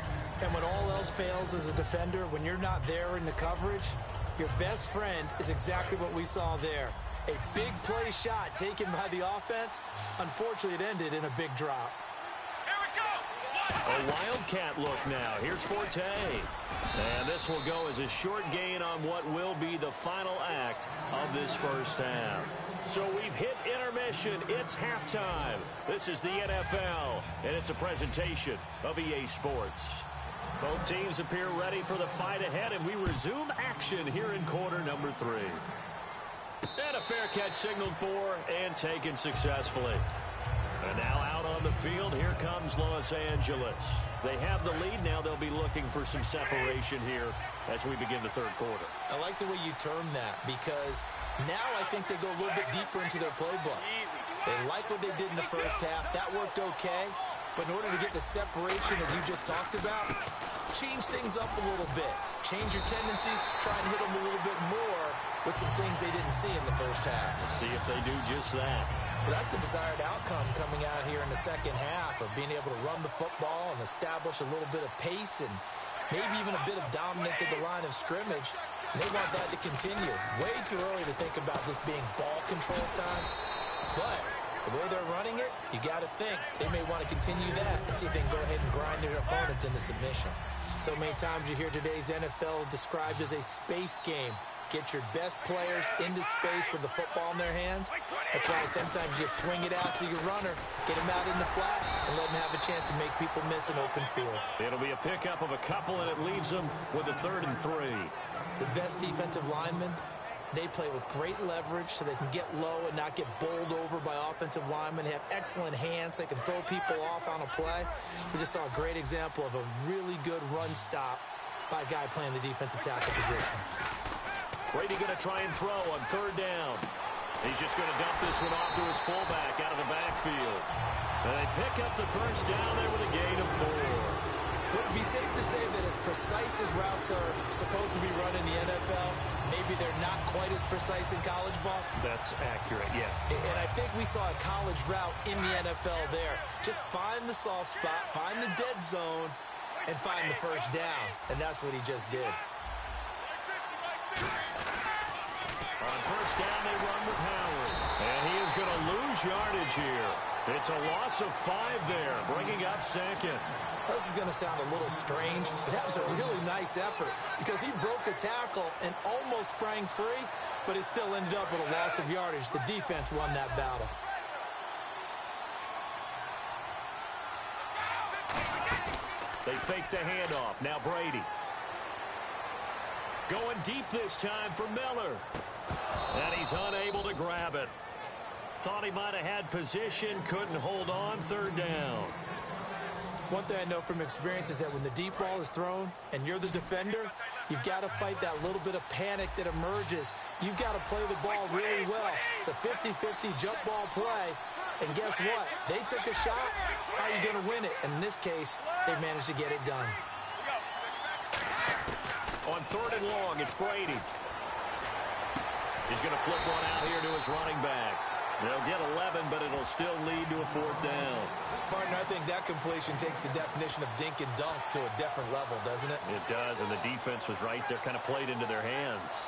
And when all else fails as a defender, when you're not there in the coverage, your best friend is exactly what we saw there. A big play shot taken by the offense. Unfortunately, it ended in a big drop. A wildcat look now. Here's Forte. And this will go as a short gain on what will be the final act of this first half. So we've hit intermission. It's halftime. This is the NFL, and it's a presentation of EA Sports. Both teams appear ready for the fight ahead, and we resume action here in quarter number 3. And a fair catch signaled for and taken successfully. And now out on the field, here comes Los Angeles. They have the lead. Now they'll be looking for some separation here as we begin the third quarter. I like the way you term that because now I think they go a little bit deeper into their playbook. They like what they did in the first half. That worked okay. But in order to get the separation that you just talked about, change things up a little bit. Change your tendencies. Try and hit them a little bit more with some things they didn't see in the first half. Let's see if they do just that. Well, that's the desired outcome coming out here in the second half of being able to run the football and establish a little bit of pace and maybe even a bit of dominance at the line of scrimmage. And they want that to continue. Way too early to think about this being ball control time. But the way they're running it, you got to think they may want to continue that and see if they can go ahead and grind their opponents into submission. So many times you hear today's NFL described as a space game. Get your best players into space with the football in their hands. That's why sometimes you swing it out to your runner, get him out in the flat, and let him have a chance to make people miss an open field. It'll be a pickup of a couple, and it leaves them with a 3rd and 3. The best defensive linemen, they play with great leverage so they can get low and not get bowled over by offensive linemen. They have excellent hands. They can throw people off on a play. We just saw a great example of a really good run stop by a guy playing the defensive tackle position. Brady going to try and throw on 3rd down. He's just going to dump this one off to his fullback out of the backfield. And they pick up the first down there with a gain of 4. Would it be safe to say that as precise as routes are supposed to be run in the NFL, maybe they're not quite as precise in college ball? That's accurate, yeah. And I think we saw a college route in the NFL there. Just find the soft spot, find the dead zone, and find the first down. And that's what he just did. On first down, they run with Howard. And he is going to lose yardage here. It's a loss of 5 there, bringing up second. This is going to sound a little strange, but that was a really nice effort because he broke a tackle and almost sprang free, but it still ended up with a loss of yardage. The defense won that battle. They fake the handoff. Now Brady. Going deep this time for Miller. And he's unable to grab it. Thought he might have had position, couldn't hold on. Third down. One thing I know from experience is that when the deep ball is thrown and you're the defender, you've got to fight that little bit of panic that emerges. You've got to play the ball really well. It's a 50-50 jump ball play. And guess what? They took a shot. How are you going to win it? And in this case, they managed to get it done. On third and long, it's Brady. He's going to flip one out here to his running back. They'll get 11, but it'll still lead to a fourth down. Partner, I think that completion takes the definition of dink and dunk to a different level, doesn't it? It does, and the defense was right there, kind of played into their hands.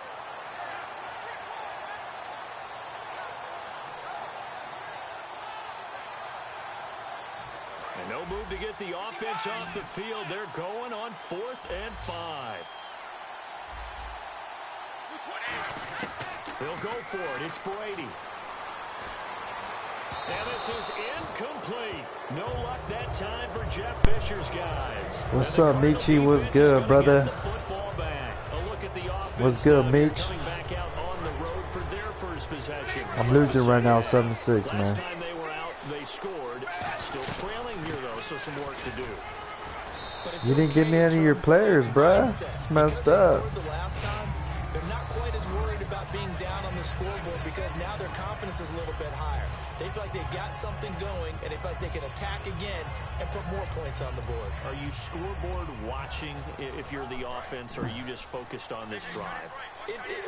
And no move to get the offense off the field. They're going on 4th and 5. They'll go for it. It's Brady. And this is incomplete. No luck that time for Jeff Fisher's guys. What's up, Michi? What's good, brother? What's good, Meech? I'm losing right now, 7-6, man. Last time they were out, they scored. Still trailing here, though, so some work to do. You didn't give me any of your players, bruh. It's messed up. They're not quite as worried about being down on the scoreboard because now their confidence is a little bit higher. They feel like they've got something going, and they feel like they can attack again and put more points on the board. Are you scoreboard watching if you're the offense, or are you just focused on this drive?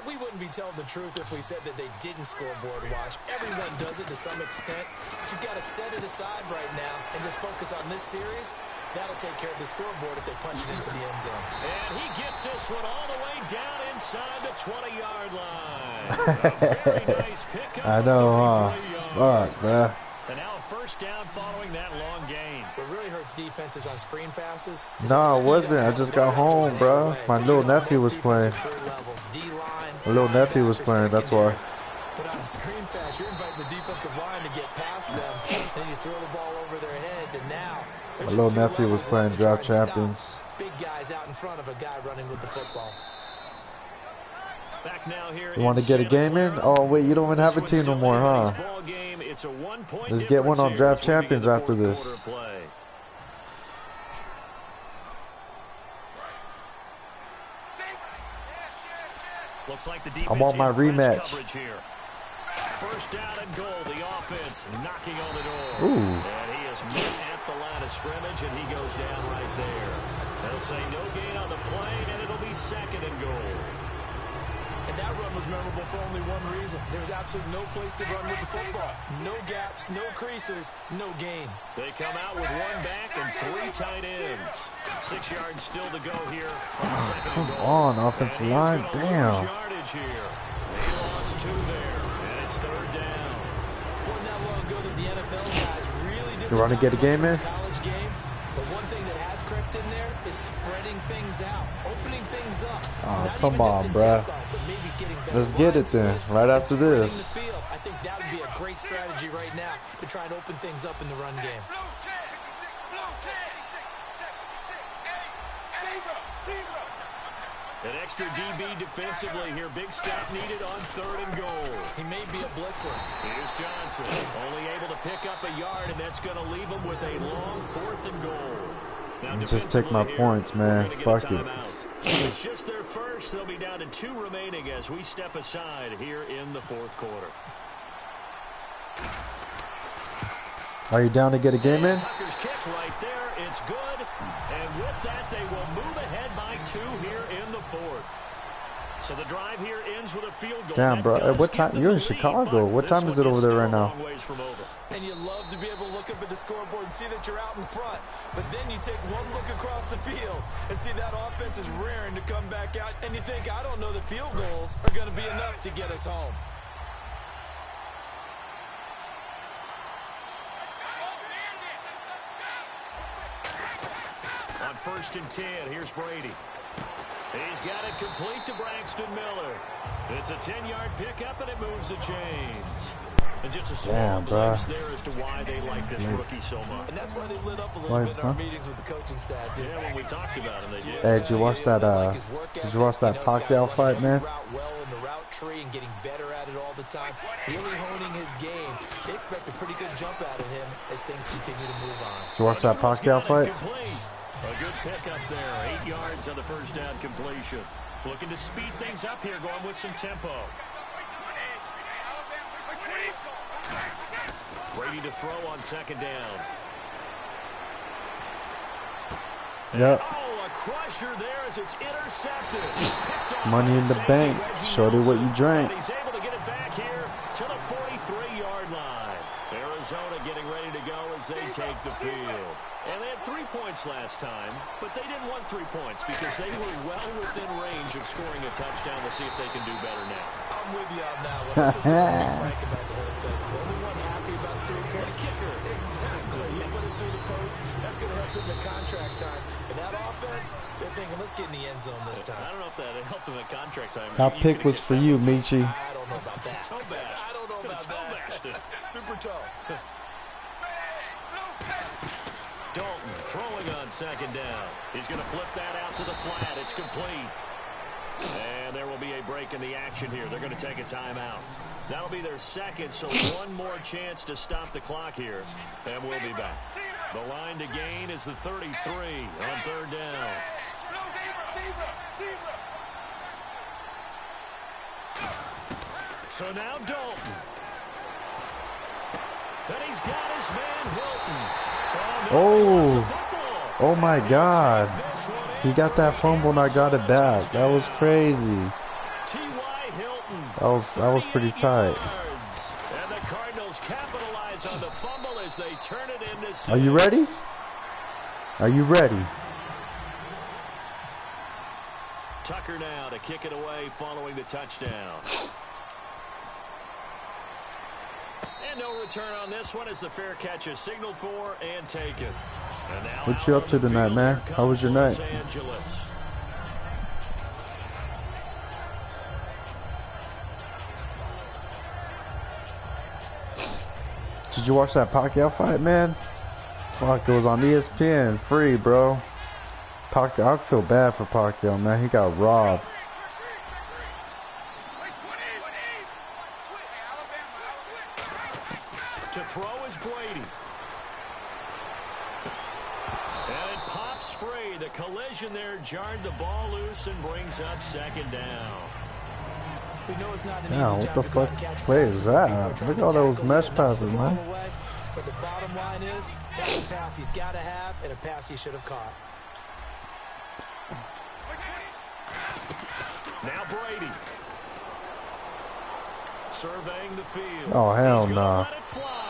We wouldn't be telling the truth if we said that they didn't scoreboard watch. Everyone does it to some extent. But you've got to set it aside right now and just focus on this series. That'll take care of the scoreboard if they punch it into the end zone. And he gets this one all the way down inside the 20-yard line. A very nice pickup. I know, huh? Fuck, man. And now a first down following that long gain. What really hurts defenses on screen passes? No, it wasn't. I just got home, bro. My little nephew was playing. My little nephew was playing, that's why. But on a screen pass, you're inviting the defensive line to get past them. Then you throw the ball over their heads, and now my little nephew was playing Draft Champions. Big guys out in front of a guy running with the football. Back now here. You want to get a game in? Oh, wait, you don't even have a team no more, huh? Let's get one on Draft Champions after this. Looks like the I want my rematch. First down and goal. The offense knocking on the door. Ooh. And he is met at the line of scrimmage, and he goes down right there. They'll say no gain on the play, and it'll be second and goal. And that run was memorable for only one reason. There was absolutely no place to run with the football. No gaps, no creases, no gain. They come out with one back and 3 tight ends. 6 yards still to go here on second and goal. Come on, offensive line. Damn. Yardage here. He lost 2 there, and it's third down. Wasn't that long ago that the NFL guys really did. You want to get a game in? College game, but one thing that has crept in there is spreading things out, opening things up. Oh, come on, bruh. Let's get it then, right after this. I think that would be a great strategy right now to try and open things up in the run game. An extra DB defensively here. Big stop needed on third and goal. He may be a blitzer. Here's Johnson. Only able to pick up a yard, and that's going to leave him with a long 4th and goal. Now, just take my points, man. Fuck it. It's just their first. They'll be down to 2 remaining as we step aside here in the 4th quarter. Are you down to get a game in? Tucker's kick right there. It's good, And with that, they will move ahead by 2 here in the 4th. So the drive here ends with a field goal. Damn, bro. At what time? You're in Chicago. What time is it over there right now? And you love to be able to look up at the scoreboard and see that you're out in front. But then you take one look across the field and see that offense is raring to come back out. And you think, I don't know, the field goals are going to be enough to get us home. On 1st and 10, here's Brady. He's got it complete to Braxton Miller. It's a 10-yard pickup, and it moves the chains. And just a small glimpse there as to why they like this rookie so much. And that's why they lit up a little bit in our meetings with the coaching staff. Yeah, when we talked about him, they did. Hey, did you watch that? Did you watch that Pacquiao fight, man? Well in the route tree and getting better at it all the time, really honing his game. They expect a pretty good jump out of him as things continue to move on. Did you watch that Pacquiao fight? A good pickup there. 8 yards on the first down completion. Looking to speed things up here, going with some tempo. Brady to throw on 2nd down. Yep. Oh, a crusher there as it's intercepted. Money in the bank. Showed it what you drank. He's able to get it back here to the 43-yard line. Arizona getting ready to go as they take the field. And they had 3 points last time, but they didn't want 3 points because they were well within range of scoring a touchdown. We'll see if they can do better now. I'm with you on that one. Let's just be frank about the whole thing. The only one happy about the 3-point kicker. Exactly. He put it through the post. That's going to help him in contract time. And that offense, they're thinking, let's get in the end zone this time. I don't know if that helped him at contract time. That pick was for you, Michi. I don't know about that. Toe bash. I don't know about that. Super toe. Dalton throwing on 2nd down. He's going to flip that out to the flat. It's complete. And there will be a break in the action here. They're going to take a timeout. That'll be their 2nd, so one more chance to stop the clock here. And we'll be back. The line to gain is the 33 on 3rd down. So now Dalton. And he's got his man Hilton. Oh my God. He got that fumble and I got it back. That was crazy. That was pretty tight. And the Cardinals capitalize on the fumble as they turn it into 6. Are you ready? Are you ready? Tucker now to kick it away following the touchdown. And no return on this one as the fair catch is signaled for and taken. And now what you up to tonight, man? How was your night? Did you watch that Pacquiao fight, man? Fuck, it was on ESPN, free, bro. Pacquiao, I feel bad for Pacquiao, man. He got robbed. To throw is Brady. And it pops free. The collision there jarred the ball loose and brings up 2nd down. We know it's not an Yeah, easy what job the to go fuck and catch play passes. is that? Look at all those mesh passes, man. But the bottom line is, that's a pass he's got to have and a pass he should have caught. Now Brady. Surveying the field. Oh, hell no. Let it fly.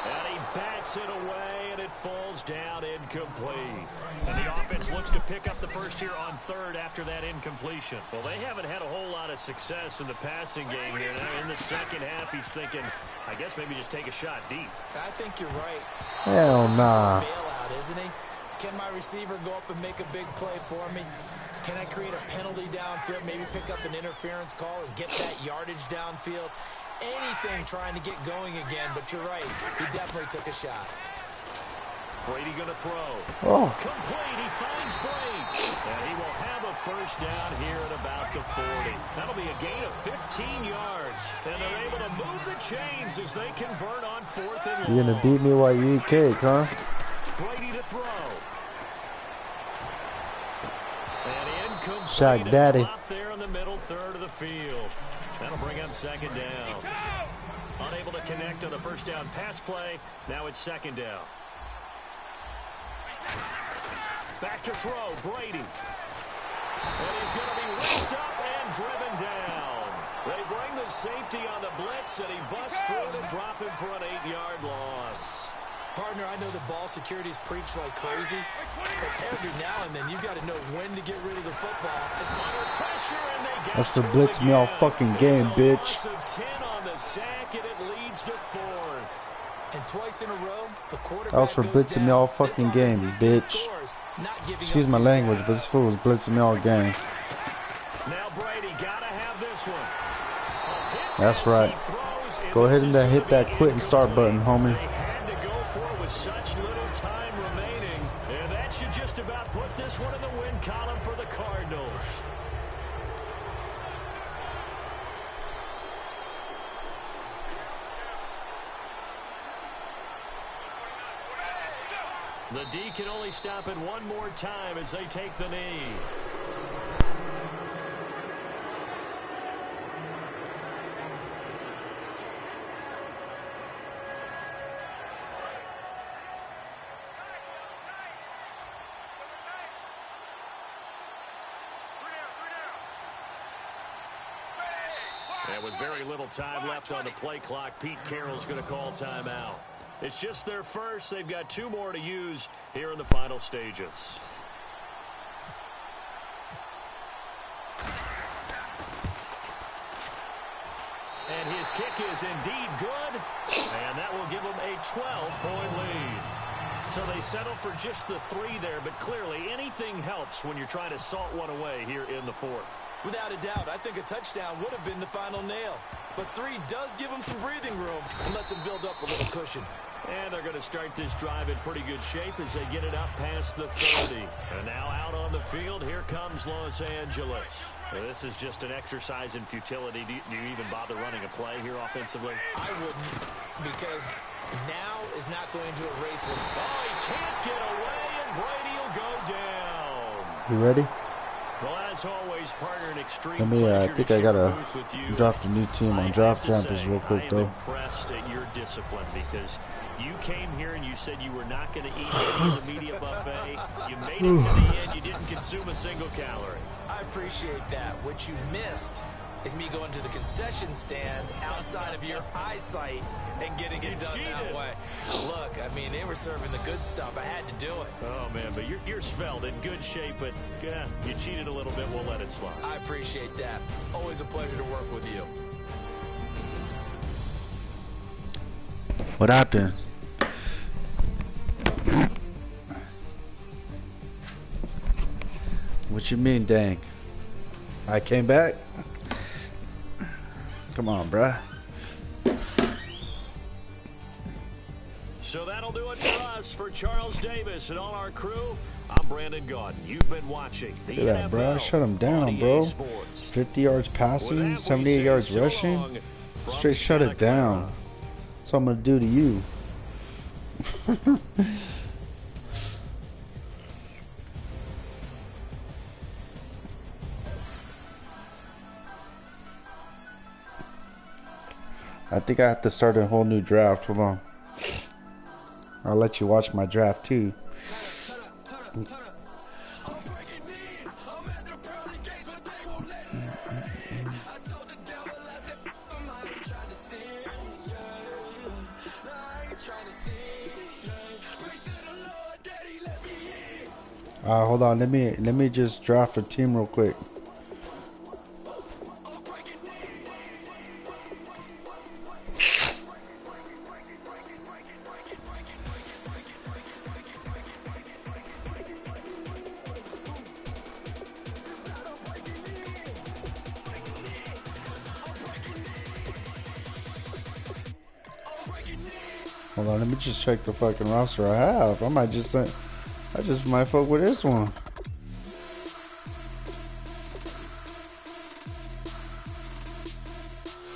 And he bats it away, and it falls down incomplete. And the offense looks to pick up the first here on 3rd after that incompletion. Well, they haven't had a whole lot of success in the passing game here. Now in the 2nd half, he's thinking, I guess maybe just take a shot deep. I think you're right. Hell nah. Bailout, isn't he? Can my receiver go up and make a big play for me? Can I create a penalty downfield, maybe pick up an interference call and get that yardage downfield? Anything trying to get going again, but you're right. He definitely took a shot. Brady going to throw. Oh. Complete. He finds Brady. And he will have a first down here at about the 40. That'll be a gain of 15 yards. And they're able to move the chains as they convert on 4th and long. You're going to beat me while you eat cake, huh? Brady to throw. And incomplete. Shaq Daddy. There in the middle 3rd of the field. That'll bring up 2nd down. Unable to connect on the first down pass play. Now it's 2nd down. Back to throw, Brady. And he's going to be whipped up and driven down. They bring the safety on the blitz, and he busts through to drop him for an 8-yard loss. Partner, I know the ball security's preached like crazy, but every now and then you've got to know when to get rid of the football. Under pressure, and they get That's for to him blitzing me all again. fucking game, It's a bitch. loss of 10 on the sack, and it leads to 4th. And twice in a row, the quarterback That was for goes blitzing me down. all This fucking offense game, needs 2 bitch. scores, not giving Excuse up my 2 language, sacks. but this fool was blitzing me all game. Now Brady got to have this one. A hit That's as right. he throws, and Go this ahead and is gonna hit that be quit and start button, homie. They had to go for it with such little time remaining, and that should just about put this one in the win column for the Cardinals. The D can only stop it one more time as they take the knee. And with very little time left on the play clock, Pete Carroll's going to call timeout. It's just their first. They've got 2 more to use here in the final stages. And his kick is indeed good, and that will give them a 12-point lead. So they settle for just the 3 there, but clearly anything helps when you're trying to salt one away here in the 4th. Without a doubt, I think a touchdown would have been the final nail. But 3 does give them some breathing room and lets them build up a little cushion. And they're going to start this drive in pretty good shape as they get it up past the 30. And now out on the field, here comes Los Angeles. Well, this is just an exercise in futility. Do you even bother running a play here offensively? I wouldn't, because now is not going to erase what's Oh, he can't get away, and Brady will go down. You ready? Well, as always, partner, an extreme Let me, I pleasure think to I share gotta the booth with you. draft a new team I on have Draft to Campus say, real quick, I am though. impressed at your discipline because you came here and you said you were not going to eat any of the media buffet. You made it to the end. You didn't consume a single calorie. I appreciate that. What you missed is me going to the concession stand outside of your eyesight and getting it done that way. Look, I mean, they were serving the good stuff. I had to do it. Oh, man, but you're svelte, in good shape, but yeah, you cheated a little bit. We'll let it slide. I appreciate that. Always a pleasure to work with you. What happened? What you mean, dang? I came back? Come on, bruh. So that'll do it for us. For Charles Davis and all our crew, I'm Brandon Gaudin. You've been watching the Look at that, bro. NFL Shut him down, on bro. EA Sports. 50 yards With passing, that, we 78 say yards so rushing. long from Straight shut Santa it down. Clara. That's what I'm gonna do to you. I think I have to start a whole new draft. Hold on. I'll let you watch my draft too. Hold on. Let me just draft a team real quick. Hold on, let me just check the fucking roster I have. I just might fuck with this one.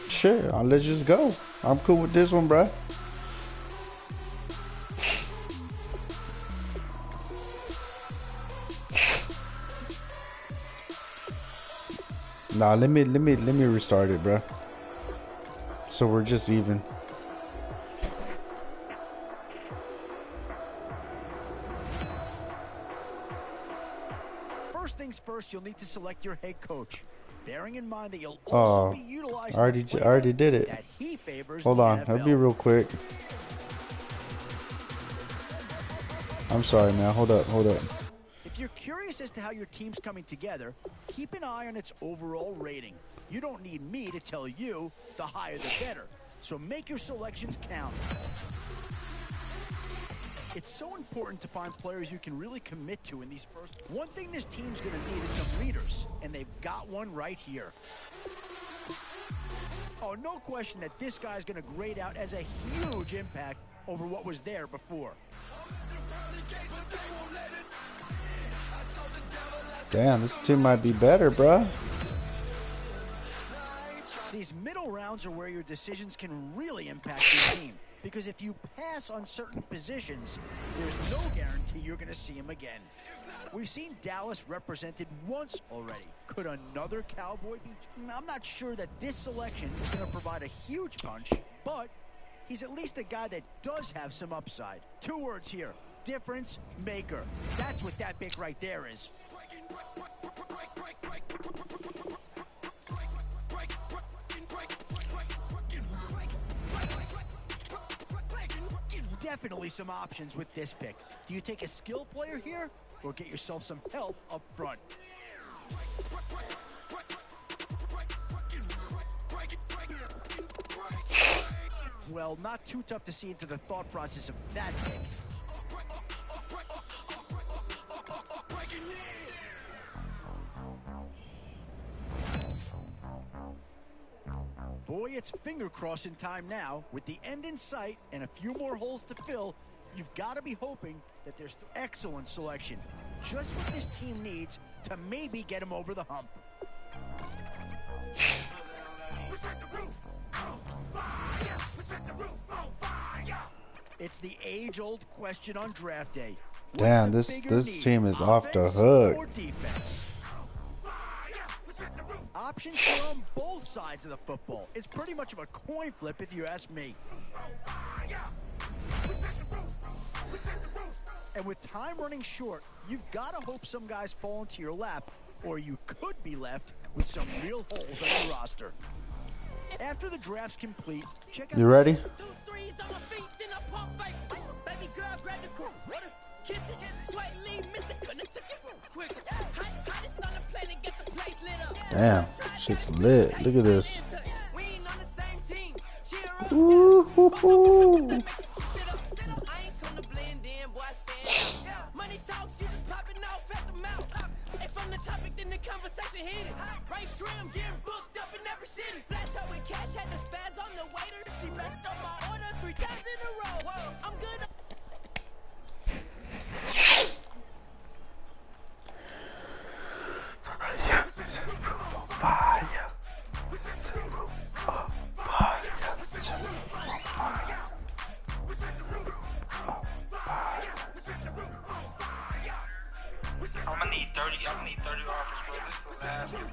Sure, let's just go. I'm cool with this one, bruh. Nah, let me restart it, bruh. So we're just even. first, you'll need to select your head coach, bearing in mind that you'll also be utilizing I the player already did it. that he favors. Hold in the on, I'll NFL. be real quick. I'm sorry, man. Hold up. If you're curious as to how your team's coming together, keep an eye on its overall rating. You don't need me to tell you the higher the better. So make your selections count. It's so important to find players you can really commit to in these first. One thing this team's going to need is some leaders, and they've got one right here. Oh, no question that this guy's going to grade out as a huge impact over what was there before. Damn, this team might be better, bruh. These middle rounds are where your decisions can really impact your team. Because if you pass on certain positions, there's no guarantee you're going to see him again. We've seen Dallas represented once already. Could another Cowboy be? I'm not sure that this selection is going to provide a huge punch, but he's at least a guy that does have some upside. 2 words here: difference maker. That's what that pick right there is. Definitely some options with this pick. Do you take a skill player here or get yourself some help up front? Well, not too tough to see into the thought process of that pick. Boy, it's finger crossing time now. With the end in sight and a few more holes to fill, you've got to be hoping that there's excellent selection. Just what this team needs to maybe get him over the hump. It's the age-old question on draft day. What's Damn, the this bigger need, team is off the offense hook. or defense? Options are on both sides of the football. It's pretty much of a coin flip if you ask me. And with time running short, you've got to hope some guys fall into your lap, or you could be left with some real holes on your roster. After the draft's complete, check out. You ready? 2 3s on my feet, then I pump fake. Baby girl, grab the crew. Kiss it, sweat, leave, Mr. Couldn't took it quick. Hottest on the planet, get the place lit up. Damn, shit's lit. Look at this. We ain't on the same team. Cheer up. Ooh-hoo-hoo. I ain't come to blend in, boy, I stand out. Money talks, you just popping off at the mouth. Hey, from the topic, then the conversation hit it. Right shrimp, getting booked up in every city. Splash out with cash, had the spaz on the waiter. She messed up my order 3 times in a row. I'm good. I'm gonna need 30 offers, bro. This is the last one.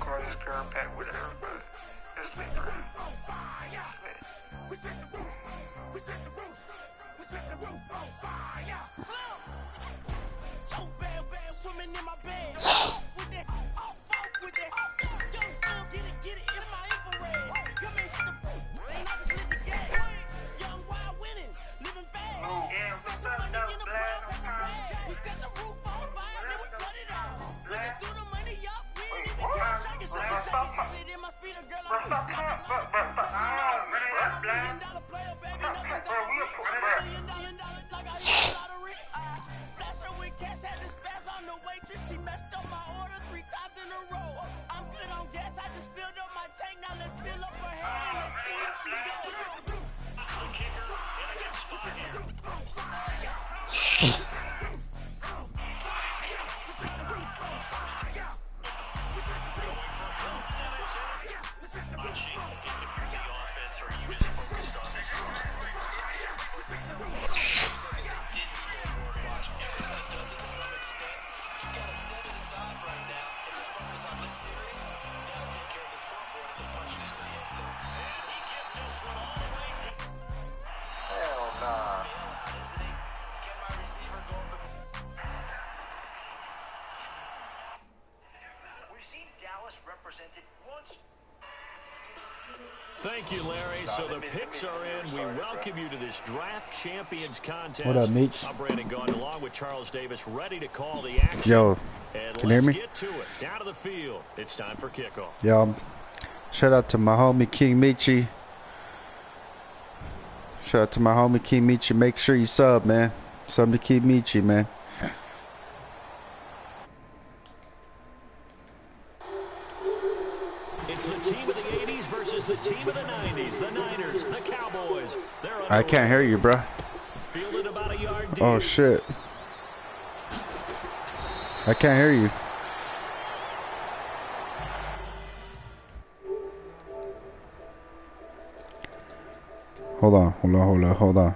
Call this girl back, whatever, but it's lit, bro. It's lit. So bad, swimming in my bed. With that, off with that. Young son, get it in my infrared. Come and hit the and I just lit the gas. Young wild winning, living fast. Yeah, what's up, though, Black? We set the roof on fire, then we cut it off. Looking through the money up, we ain't even cash. Shake it in my speeder, girl. I'm $1 player, baby. Nothing's out of reach. $1 million, like I hit the lottery. Splash her with cash, had the spaz on the waitress. She messed up my order 3 times in a row. I'm good on gas, I just filled up my tank. Now let's fill up her head and let's see if she goes. Hell nah. Thank you, Larry. So the picks are in. We welcome you to this Draft Champions contest. What up, Meech? I'm Brandon Gaudin along with Charles Davis, ready to call the action. Yo, and can you hear let's me? get to it. Down to the field. It's time for kickoff. Yo, shout out to my homie King Michi. Shout out to my homie King Michi. Make sure you sub, man. Sub to King Michi, man. It's the team of the 80s versus the team of the 90s. The Niners, the Cowboys. I can't hear you, bro. Fielded about a yard deep. Oh, shit. I can't hear you. Hold on.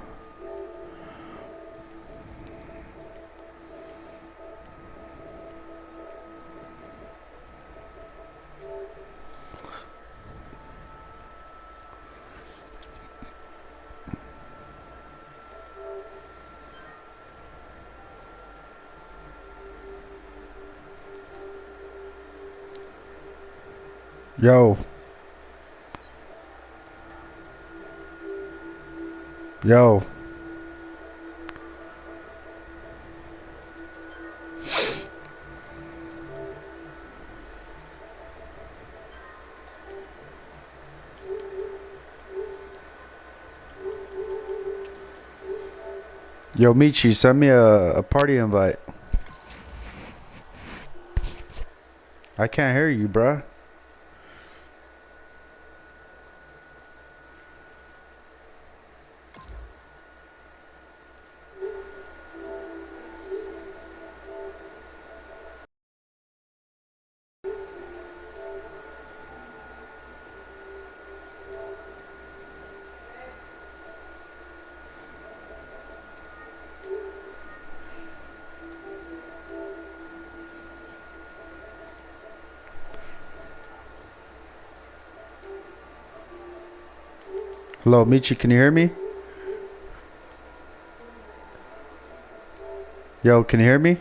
Yo. Yo, Michi, send me a party invite. I can't hear you, bruh. Hello, Michi, can you hear me? Yo, can you hear me?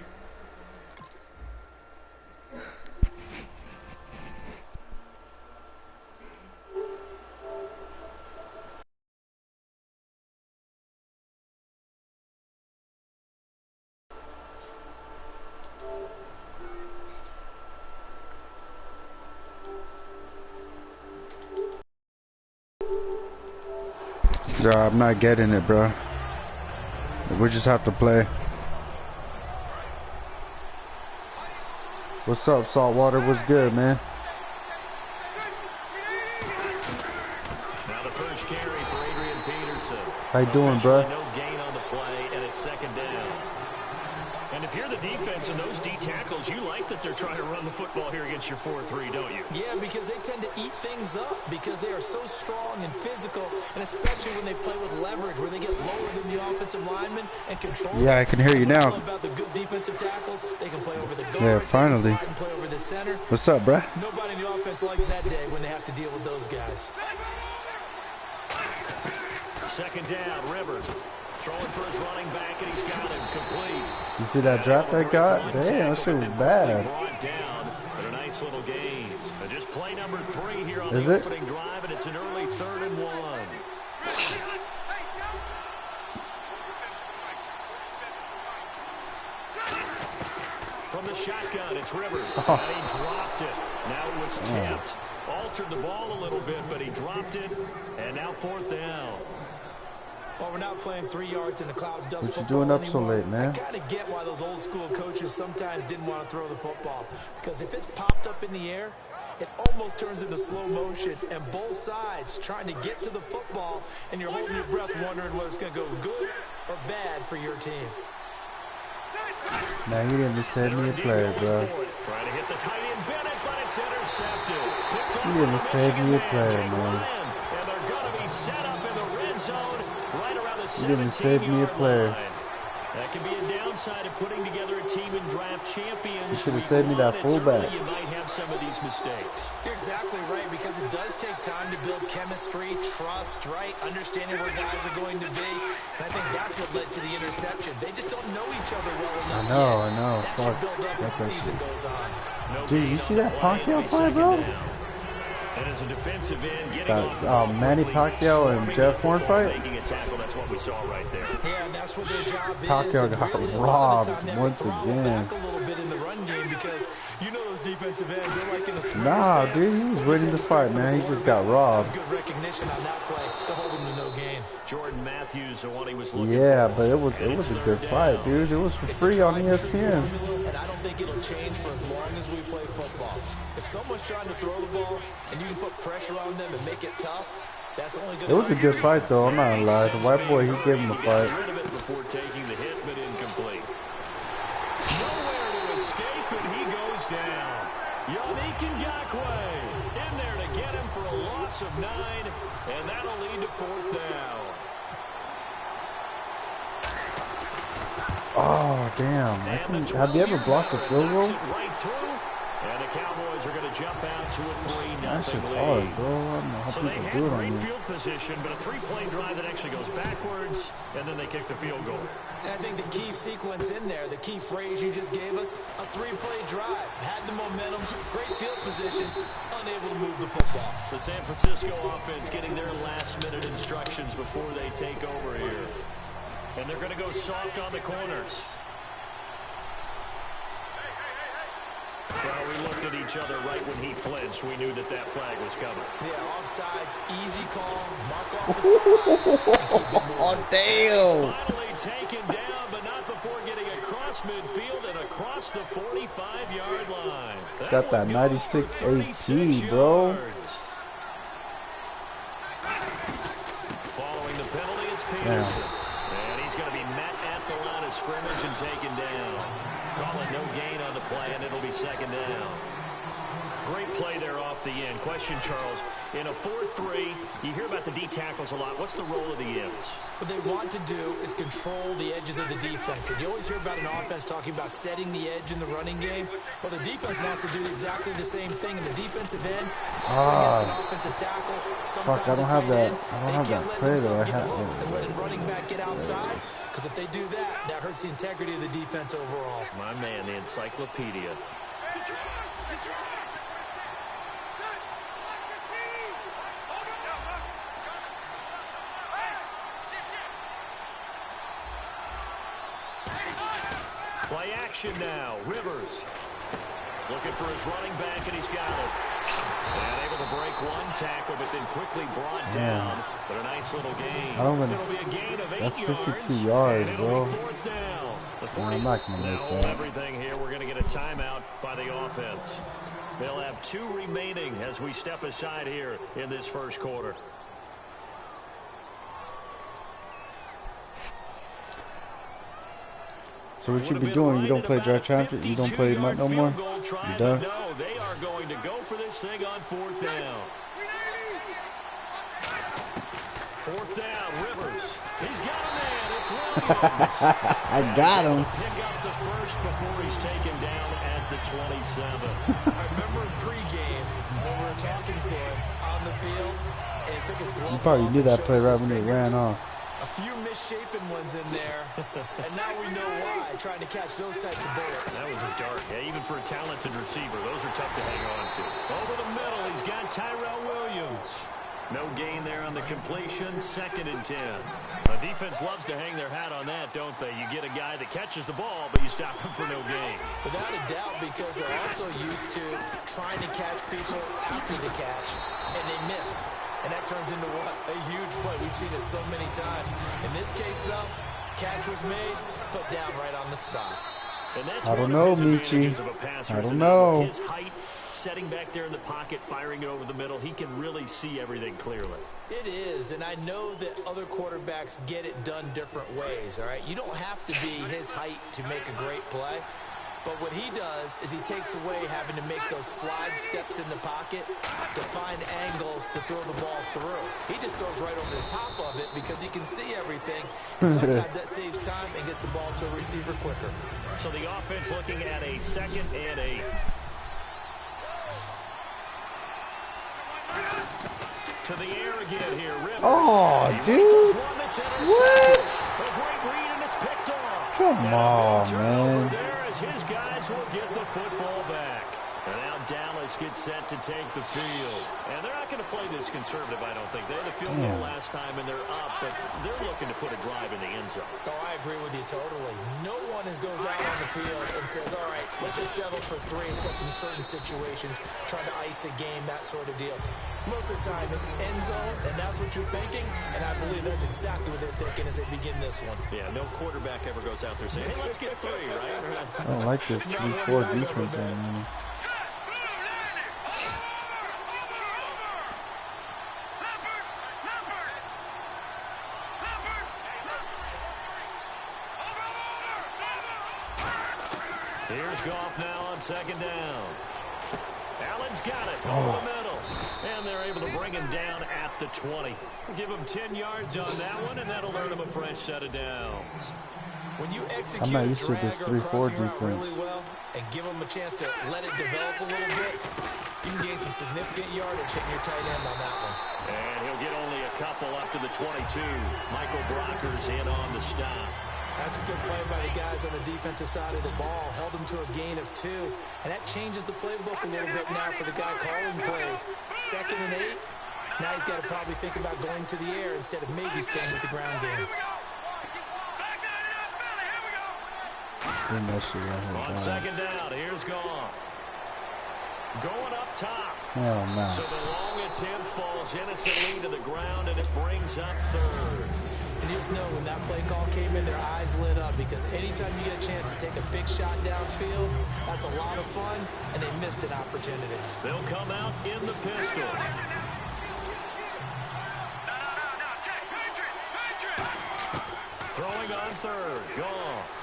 Yeah, I'm not getting it, bro. We just have to play. What's up, Saltwater? What's good, man? Now the first carry for Adrian Peterson. How you doing, bro? No gain on the play, and it's second down. And if you're the defense and those D tackles, you like that they're trying to run the football here against your 4-3, don't you? Yeah, because they tend to eat things up because they are so strong and physical, and especially when they play with leverage where they get lower than the offensive lineman and control. Yeah, I can hear you now. About the good defensive tackles, they can play over the guards, Yeah, finally. they can slide and play over the center. What's up, bruh? Nobody in the offense likes that day when they have to deal with those guys. Second down, Rivers. Throwing for his running back, and he's got him complete. You see that draft I got? Damn, that shit was bad. Brought down, but a nice little gain. Just play number 3 here on Is the it? opening drive, and it's an early 3rd and 1. From the shotgun, it's Rivers. And he dropped it. Now it was tipped. Altered the ball a little bit, but he dropped it. And now 4th down. Well, we're not playing 3 yards in the cloud dust What you football doing up so anymore. late, man? I kind of get why those old school coaches sometimes didn't want to throw the football. Because if it's popped up in the air, it almost turns into slow motion. And both sides trying to get to the football, and you're holding your breath wondering whether it's going to go good or bad for your team. Now you didn't save me a player, bro. Trying to hit the tight end Bennett, but it's intercepted. You didn't save me a player, man. And they're going to be set up in the red zone right around the 17-yard line. You didn't save me a player. That can be a downside of putting together a team in draft champions. You should have saved me that fullback. You might have some of these mistakes. You're exactly right, because it does take time to build chemistry, trust, right? Understanding where guys are going to be. And I think that's what led to the interception. They just don't know each other well enough. I know. That Fuck. should build up as the That season shit. goes on. No Dude, gain you on see the that play. Pacquiao It'll be fight, bro? second down. And as a defensive end, getting That off Manny Pacquiao and Jeff Horn fight. making a tackle, that's what we saw right there. Yeah, and that's what their job is. Pacquiao And got really, a lot of the robbed time they have to once throttle again. back a little bit in the run game because you know those defensive ends, they're like in a square Nah, stance. dude, he was ready to fight, man. He just got robbed. Good recognition on that play to hold him to no gain. Jordan Matthews, the one he was looking Yeah, for. but it was a good fight, dude. It was for free on ESPN. And I don't think it'll change for as long as we play football. If someone's trying to throw the ball and you can put pressure on them and make it tough, that's only going to. It was a good fight, though. I'm not gonna lie. The white boy, he gave him a fight. Got rid of it before taking the hit, but incomplete. Nowhere to escape, and he goes down. Yannick Ngakoue in there to get him for a loss of 9, and that'll lead to 4th down. Oh, damn. Have you ever blocked a field goal? Right through, and the Cowboys are going to jump out to a 3-0 That's just lead. hard, bro. I don't know how So they people had do it on great you. field position, but a 3-play drive that actually goes backwards, and then they kick the field goal. And I think the key sequence in there, the key phrase you just gave us, a 3-play drive. Had the momentum, great field position, unable to move the football. The San Francisco offense getting their last-minute instructions before they take over here. And they're going to go soft on the corners. Well, we looked at each other right when he flinched. We knew that that flag was coming. Yeah, offsides, easy call, mark off the top. Oh, damn. Finally taken down, but not before getting across midfield and across the 45-yard line. Got that one goes for 96 36 AT, bro. yards. Following the penalty, it's Peterson. And he's going to be met at the line of scrimmage and taken down. Calling no gain on the play, and it'll be 2nd down. Great play there off the end. Question, Charles, in a 4-3, you hear about the D tackles a lot. What's the role of the ends? What they want to do is control the edges of the defense. And you always hear about an offense talking about setting the edge in the running game. Well, the defense wants to do exactly the same thing. And the defensive end against an offensive tackle, sometimes Fuck, I don't have that. I don't have that play that I had. and let a running back get outside. Because if they do that, that hurts the integrity of the defense overall. My man, the encyclopedia. Play action now. Rivers looking for his running back, and he's got it. And able to break one tackle, but then quickly brought down. But a nice little gain. I don't even. It'll be a gain of 8 That's yards. 52 yards, and it'll bro. be 4th down. The Nah, I'm not gonna make They'll hold that. everything here. We're going to get a timeout by the offense. They'll have 2 remaining as we step aside here in this first quarter. So what you be doing? You don't play draft champion? You don't play MUT no more? You done? No, they are going to go for this thing on 4th down. 4th down, Rivers. He's got a man. It's Williams. I got him. Pick up the first before he's taken down at the 27. I remember pregame when we were talking to him on the field, and he took his gloves You probably off knew and that showed play us right his when it fingers. ran off. A few misshapen ones in there, and now we know why, trying to catch those types of bullets. That was a dart. Yeah, even for a talented receiver, those are tough to hang on to. Over the middle, he's got Tyrell Williams. No gain there on the completion, 2nd and 10. The defense loves to hang their hat on that, don't they? You get a guy that catches the ball, but you stop him for no gain. Without a doubt, because they're also used to trying to catch people after the catch, and they miss. And that turns into what? A huge play. We've seen it so many times. In this case, though, catch was made, put down right on the spot. And that's I don't one of know, his advantages Michi. of a passer, I don't isn't it? know. His height, setting back there in the pocket, firing it over the middle, he can really see everything clearly. It is, and I know that other quarterbacks get it done different ways, all right? You don't have to be his height to make a great play. But what he does is he takes away having to make those slide steps in the pocket to find angles to throw the ball through. He just throws right over the top of it because he can see everything. And sometimes that saves time and gets the ball to a receiver quicker. So the offense looking at a 2nd and 8. To the air again here, Rivers. Oh, dude. What? A great read, and it's picked off. Come And a on, big turnover man. there as his guys will get the football back. And now Dallas Dallas gets set to take the field. And they're not going to play this conservative, I don't think. They had a field goal last time, and they're up, but they're looking to put a drive in the end zone. Oh, I agree with you totally. No one goes out on the field and says, all right, let's just settle for 3, except in certain situations, trying to ice a game, that sort of deal. Most of the time, it's end zone, and that's what you're thinking, and I believe that's exactly what they're thinking as they begin this one. Yeah, no quarterback ever goes out there saying, hey, let's get 3, right? I don't like this 3-4 defense anymore. Here's Goff now on second down. Allen's got it over the middle. And they're able to bring him down at the 20. Give him 10 yards on that one, and that'll earn him a fresh set of downs. When you execute I'm not used to drag this or 3-4 crossing route defense. really well and give them a chance to let it develop a little bit, you can gain some significant yardage hitting your tight end on that one. And he'll get only a couple up to the 22. Michael Brocker's in on the stop. That's a good play by the guys on the defensive side of the ball. Held them to a gain of 2. And that changes the playbook a little bit now for the guy calling plays. 2nd and 8. Now he's got to probably think about going to the air instead of maybe staying with the ground game. On second down, here's Goff. Going up top. Hell no. So the long attempt falls innocently to the ground, and it brings up 3rd. And you just know when that play call came in, their eyes lit up, because anytime you get a chance to take a big shot downfield, that's a lot of fun, and they missed an opportunity. They'll come out in the pistol. Throwing on 3rd. Goff.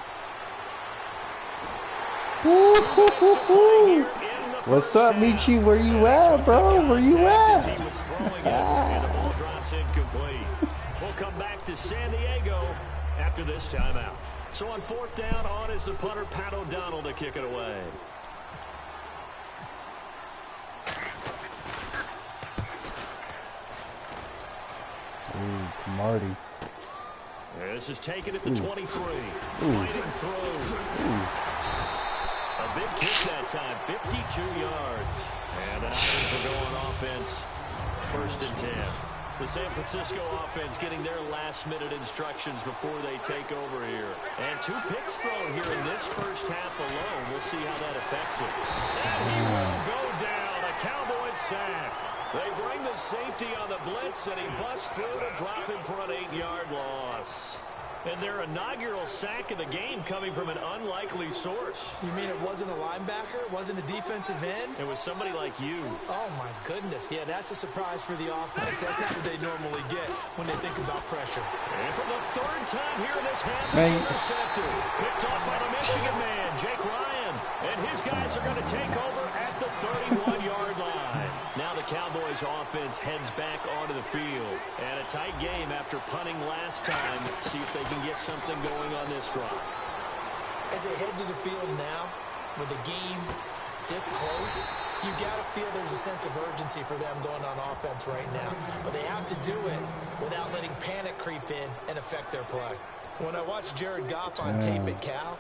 What's up, Michi? Where you at, bro? Where you at? He was throwing it, and the ball drops incomplete. We'll come back to San Diego after this timeout. So on 4th down, on is the punter, Pat O'Donnell, to kick it away. Ooh, Marty. This is taken at the 23. Fighting through. A big kick that time, 52 yards. And the Niners will go on offense, 1st and 10. The San Francisco offense getting their last-minute instructions before they take over here. And 2 picks thrown here in this first half alone. We'll see how that affects it. And he will go down. A Cowboys sack. They bring the safety on the blitz, and he busts through to drop him for an 8-yard loss. And their inaugural sack of the game coming from an unlikely source. You mean it wasn't a linebacker? It wasn't a defensive end? It was somebody like you. Oh, my goodness. Yeah, that's a surprise for the offense. That's not what they normally get when they think about pressure. And for the 3rd time here in this half, it's intercepted. Picked off by the Michigan man, Jake Ryan. And his guys are going to take over at the 31-yard line. Now the Cowboys offense heads back onto the field. And a tight game after punting last time. See if they can get something going on this drive. As they head to the field now, with the game this close, you've got to feel there's a sense of urgency for them going on offense right now. But they have to do it without letting panic creep in and affect their play. When I watched Jared Goff on tape at Cal,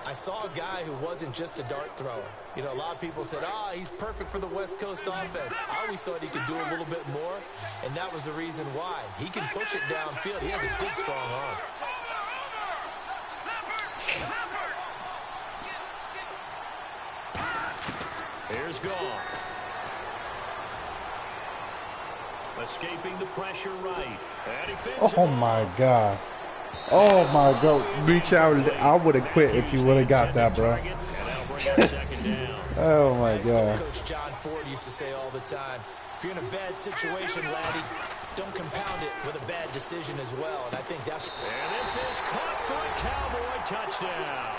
I saw a guy who wasn't just a dart thrower. You know, a lot of people said, he's perfect for the West Coast offense. I always thought he could do a little bit more, and that was the reason why. He can push it downfield. He has a good, strong arm. Here's Goff. Escaping the pressure right. Oh, my God. Oh, my God. Reach out. I would have quit if you would have got that, bro. Oh, my God. Coach John Ford used to say all the time, if you're in a bad situation, laddie, don't compound it with a bad decision as well. And I think that's... And this is caught for a Cowboy touchdown.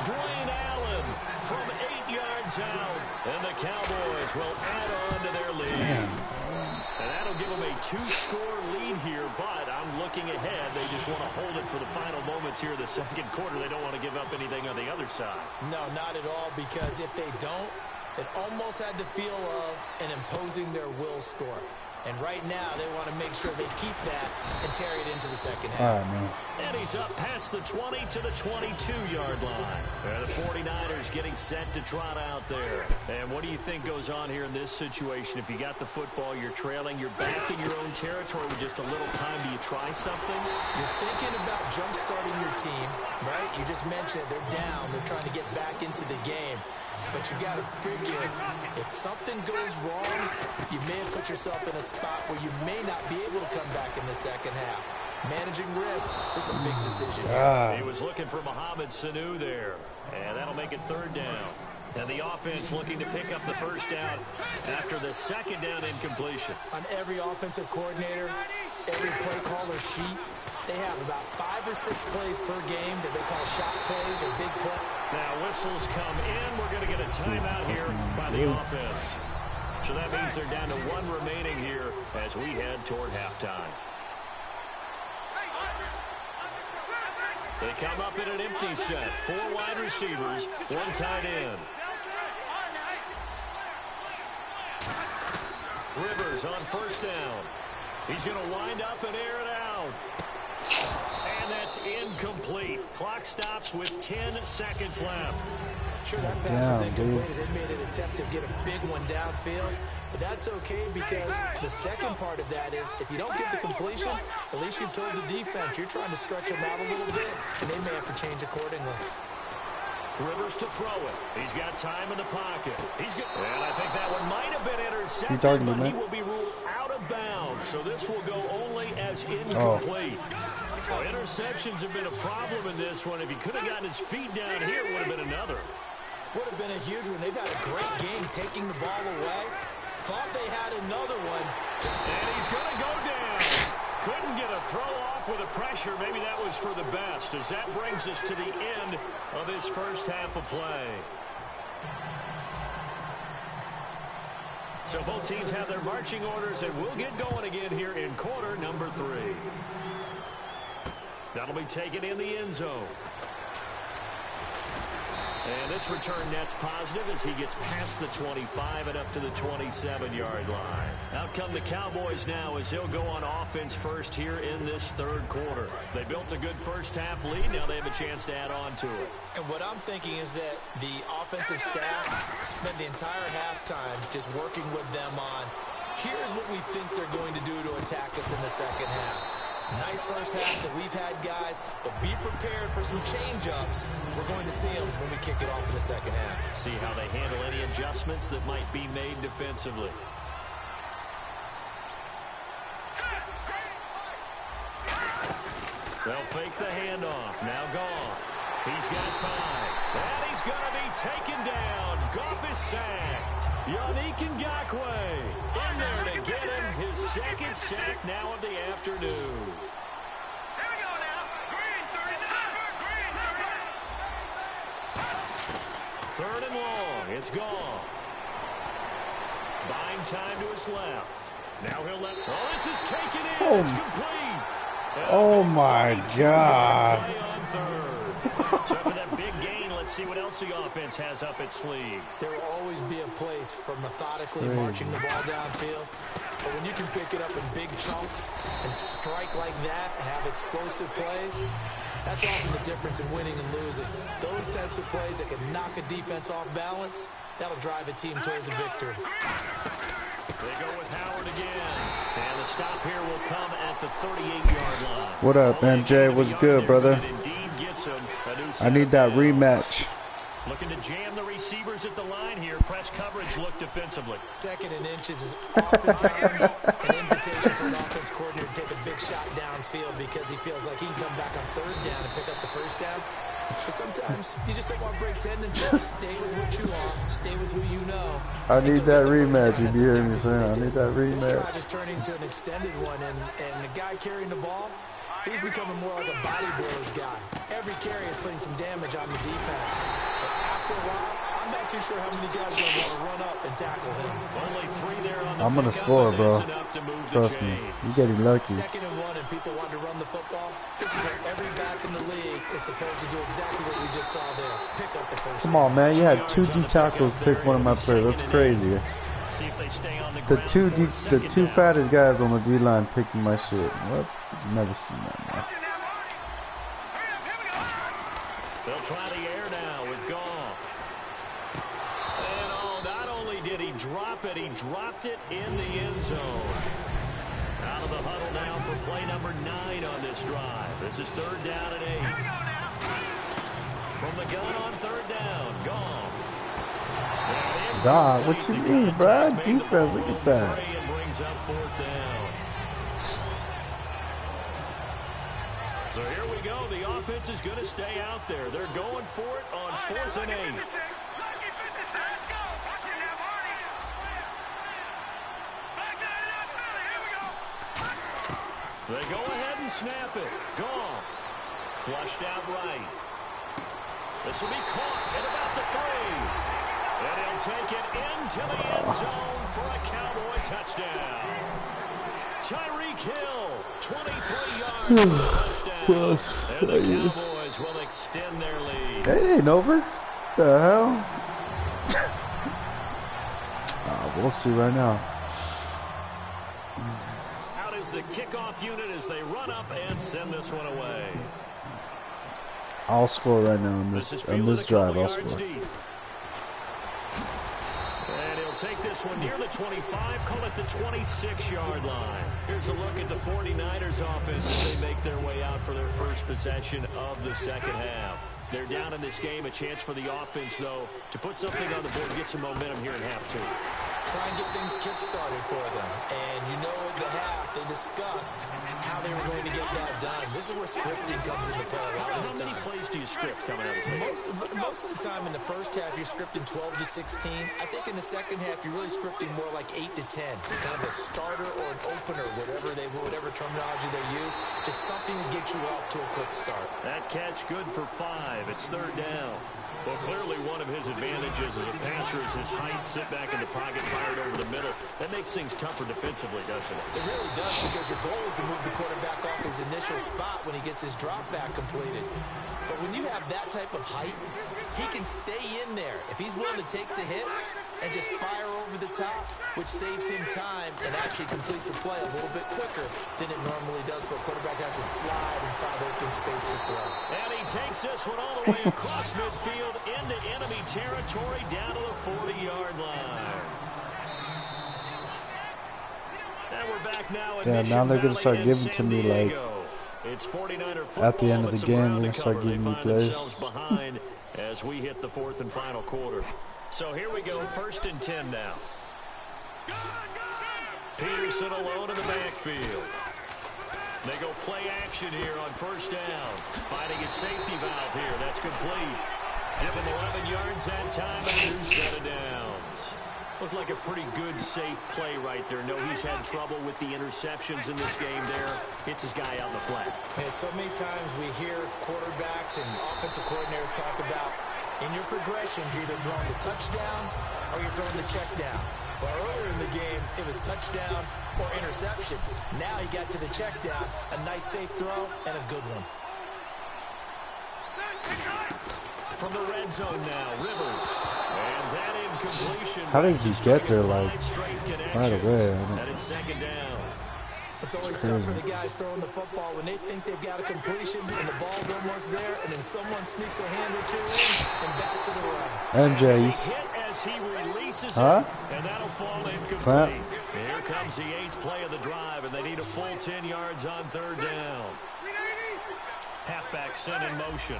Dwayne Allen from 8 yards out. And the Cowboys will add on to their lead. And that'll give them a 2-score lead here, but I'm looking ahead. They just want to hold it for the final moments here in the 2nd quarter. They don't want to give up anything on the other side. No, not at all, because if they don't, it almost had the feel of an imposing their will score. And right now, they want to make sure they keep that and carry it into the second All half. right, man. And he's up past the 20 to the 22-yard line. And the 49ers getting set to trot out there. And what do you think goes on here in this situation? If you got the football, you're trailing, you're back in your own territory with just a little time. Do you try something? You're thinking about jump-starting your team, right? You just mentioned it. They're down. They're trying to get back into the game. But you got to figure, if something goes wrong, you may have put yourself in a spot where you may not be able to come back in the second half. Managing risk is a big decision here. He was looking for Mohamed Sanu there. And that'll make it third down. And the offense looking to pick up the first down after the second down incompletion. On every offensive coordinator, every play caller sheet, they have about 5 or 6 plays per game that they call shot plays or big play. Now whistles come in. We're going to get a timeout here by the offense. So that means they're down to 1 remaining here as we head toward halftime. They come up in an empty set. 4 wide receivers, 1 tight end. Rivers on first down. He's going to wind up and air it out. And that's incomplete. Clock stops with 10 seconds left. Sure, that pass was incomplete as they made an attempt to get a big one downfield. But that's okay because the second part of that is if you don't get the completion, at least you've told the defense you're trying to stretch them out a little bit, and they may have to change accordingly. Rivers to throw it. He's got time in the pocket. He's good. And I think that one might have been intercepted, but he will be ruled out of bounds. So this will go only as incomplete. Well, interceptions have been a problem in this one. If he could have gotten his feet down here, it would have been another. Would have been a huge one. They've had a great game taking the ball away. Thought they had another one. And he's going to go down. Couldn't get a throw off with the pressure. Maybe that was for the best, as that brings us to the end of this first half of play. So both teams have their marching orders, and we'll get going again here in quarter number 3. That'll be taken in the end zone. And this return net's positive as he gets past the 25 and up to the 27-yard line. Out come the Cowboys now as they'll go on offense first here in this third quarter. They built a good first half lead. Now they have a chance to add on to it. And what I'm thinking is that the offensive staff spent the entire halftime just working with them on, here's what we think they're going to do to attack us in the second half. Nice first half that we've had, guys, but be prepared for some change-ups. We're going to see them when we kick it off in the second half. See how they handle any adjustments that might be made defensively. They'll fake the handoff. Now Goff. He's got time. And he's going to be taken down. Goff is sacked. Yannick Ngakoue in there to get him his second sack now of the afternoon. Here we go now. Green, 39. Third and long. It's Goff. Buying time to his left. Now he'll let... Oh, this is taken in. It's complete. Oh, my God. Play on third. So after that big gain, let's see what else the offense has up its sleeve. There will always be a place for methodically marching the ball downfield. But when you can pick it up in big chunks and strike like that, have explosive plays, that's often the difference in winning and losing. Those types of plays that can knock a defense off balance, that'll drive a team towards a victory. They go with Howard again. And the stop here will come at the 38-yard line. What up, MJ? What's good, brother? I need that rematch. Looking to jam the receivers at the line here. Press coverage look defensively. Second and inches is oftentimes an invitation for an offense coordinator to take a big shot downfield because he feels like he can come back on third down and pick up the first down. But sometimes you just don't want to break tendencies. Stay with what you are. Stay with who you know. I need that rematch, if you hear me saying. I need that The rematch. drive is turning into an extended one, and the guy carrying the ball, he's becoming more like a body blows guy. Every carry is putting some damage on the defense. So after a while, I'm not too sure how many guys are going to want to run up and tackle him. Only 3 there on the I'm going to pickup, score, but bro. that's enough to move the Trust me. chains. You're getting lucky. Second and 1 and people want to run the football. This is where every back in the league is supposed to do exactly what we just saw there. Pick up the first Come on, man. You had 2 D tackles pick one of my players. That's crazy. See if they stay on the The ground. the two fattest guys on the D line picking my shit. What? Never seen that, man. They'll try the air now with Goff. And not only did he drop it, he dropped it in the end zone. Out of the huddle now for play number 9 on this drive. This is 3rd down and 8. From the gun on 3rd down, Goff. Dog, what you mean, bro? Defense, look at that. And brings up 4th down. So here we go. The offense is going to stay out there. They're going for it on 4th and 8. They go ahead and snap it. Goff. Flushed out right. This will be caught at about the 3. And he'll take it into the end zone for a Cowboy touchdown. Tyreek Hill, 23 yards for the touchdown. And the Cowboys will extend their lead. It ain't over. The hell? We'll see right now. Out is the kickoff unit as they run up and send this one away. I'll score right now on this drive. I'll score. Deep. And he'll take this one near the 25, call it the 26-yard line. Here's a look at the 49ers offense as they make their way out for their first possession of the second half. They're down in this game. A chance for the offense, though, to put something on the board, get some momentum here in half 2. Try and get things kick-started for them. And you know at the half, they discussed how they were going to get that done. This is where scripting comes into play a lot of the time. How many plays do you script coming out of this? Most of the time in the first half, you're scripting 12 to 16. I think in the second half, you're really scripting more like 8 to 10. Kind of a starter or an opener, whatever terminology they use. Just something to get you off to a quick start. That catch good for 5. It's 3rd down. Well, clearly one of his advantages as a passer is his height, sit back in the pocket, fired over the middle. That makes things tougher defensively, doesn't it? It really does, because your goal is to move the quarterback off his initial spot when he gets his drop back completed. But when you have that type of height, he can stay in there. If he's willing to take the hits and just fire over the top, which saves him time and actually completes a play a little bit quicker than it normally does for a quarterback has to slide and find open space to throw. And he takes this one all the way across midfield into enemy territory down to the 40-yard line. And we're back now. Damn, now they're going to start giving to me like it's 49er football, at the end of the game. They're going to start giving me plays. Behind as we hit the 4th and final quarter. So here we go, 1st and 10 now. Peterson alone in the backfield. They go play action here on 1st down. Finding a safety valve here. That's complete. Give him 11 yards that time and a new set of downs. Looked like a pretty good, safe play right there. No, he's had trouble with the interceptions in this game there. Hits his guy out in the flat. Man, so many times we hear quarterbacks and offensive coordinators talk about in your progressions, you're either throwing the touchdown or you're throwing the check down. Well, earlier in the game, it was touchdown or interception. Now he got to the check down, a nice safe throw, and a good one. From the red zone now, Rivers. And that incompletion. How does he get there, like, right away? And it's 2nd down. It's always tough for the guys throwing the football when they think they've got a completion and the ball's almost there, and then someone sneaks a hand or two in and bats it away. MJ's. As he releases huh? it, and that'll fall incomplete. Clap. Here comes the 8th play of the drive, and they need a full 10 yards on 3rd down. Halfback sent in motion.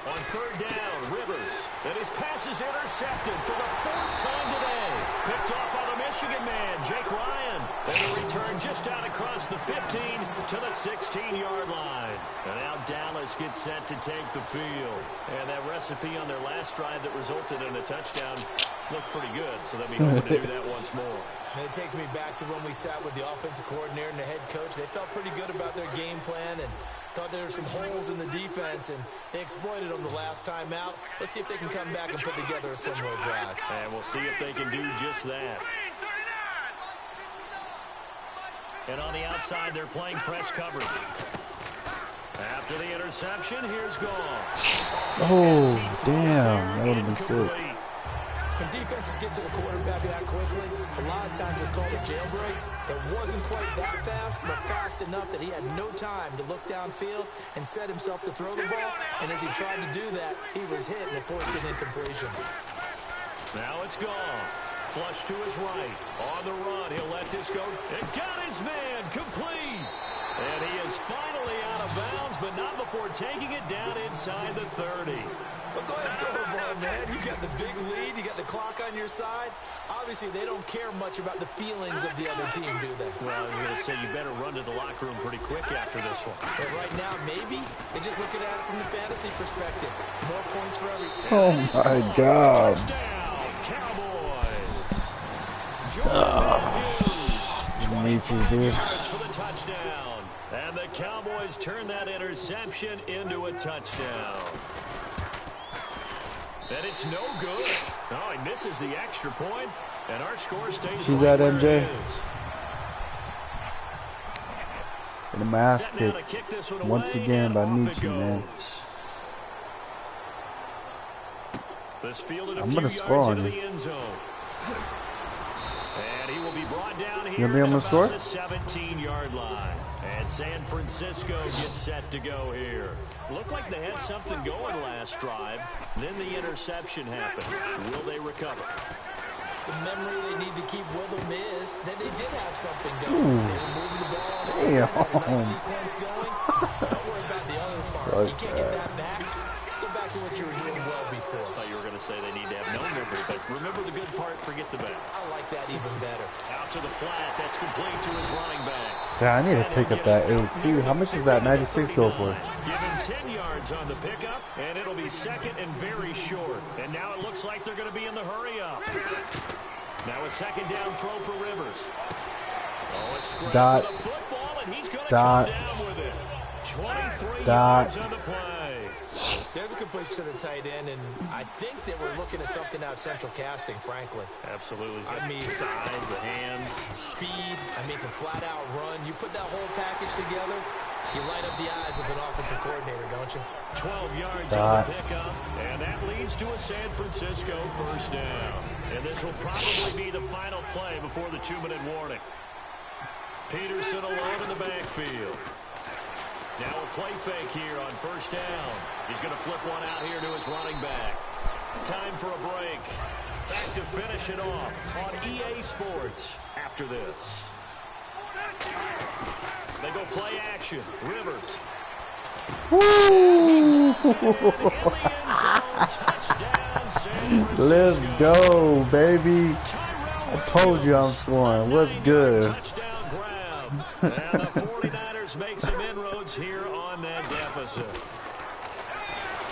On 3rd down, Rivers. And his pass is intercepted for the 4th time today. Picked off by the Michigan man, Jake Ryan. And a return just out across the 15 to the 16-yard line. And now Dallas gets set to take the field. And that recipe on their last drive that resulted in a touchdown looked pretty good. So they'll be hoping to do that once more. And it takes me back to when we sat with the offensive coordinator and the head coach. They felt pretty good about their game plan and thought there were some holes in the defense, and they exploited them the last time out. Let's see if they can come back and put together a similar drive. And we'll see if they can do just that. And on the outside, they're playing press coverage. After the interception, here's Gall. Oh, damn. That would have been sick. When defenses get to the quarterback that quickly, a lot of times it's called a jailbreak. It wasn't quite that fast, but fast enough that he had no time to look downfield and set himself to throw the ball. And as he tried to do that, he was hit and it forced an incompletion. Now it's Gall. Flush to his right. On the run, he'll let this go. And got his man complete. And he is finally out of bounds, but not before taking it down inside the 30. Well, go ahead and throw the ball, man. You got the big lead. You got the clock on your side. Obviously, they don't care much about the feelings of the other team, do they? Well, I was going to say, you better run to the locker room pretty quick after this one. But right now, maybe. They're just looking at it from the fantasy perspective. More points for every... Oh, my God. Touchdown, Cowboys. Jordan Matthews, Me too, dude. yards for the touchdown. And the Cowboys turn that interception into a touchdown. And it's no good. Oh, he misses the extra point, and our score stays See right that, where MJ? it is. And a mask Set now kick to kick this one once away, again and by off it Michi, man. goes. This fielded a I'm few gonna score yards on into you. the end zone. And he will be brought down You here gonna be on at the about score? the 17-yard line. And San Francisco gets set to go here. Looked like they had something going last drive. Then the interception happened. Will they recover? The memory they need to keep with them is that they did have something going. They were moving the ball. Damn. Had a nice sequence going. Don't worry about the other part. You can't get that back. Let's go back to what you were doing well before. I thought you were going to say they need to have no memory, but remember the good part, forget the bad. I like that even better. Out to the flat, that's complete to his running back. Yeah, I need to pick up that AP. How much does that 96 go for? Give him 10 yards on the pickup, and it'll be second and very short. And now it looks like they're going to be in the hurry up. Now a second down throw for Rivers. Oh, it's scrambled Dot. for the football, and he's going to Dot. come down with it. 23 Dot. yards on the play. There's a completion to the tight end, and I think they were looking at something out of central casting, frankly. Absolutely. I mean, size, the hands. Speed, I mean, can flat out run. You put that whole package together, you light up the eyes of an offensive coordinator, don't you? 12 yards on the pickup, and that leads to a San Francisco first down. And this will probably be the final play before the 2-minute warning. Peterson alone in the backfield. Now a play fake here on first down. He's going to flip one out here to his running back. Time for a break. Back to finish it off on EA Sports after this. They go play action. Rivers. Let's go, baby. I told you I'm scoring. What's good? Touchdown grab. And the 49ers make some inroads here on that deficit.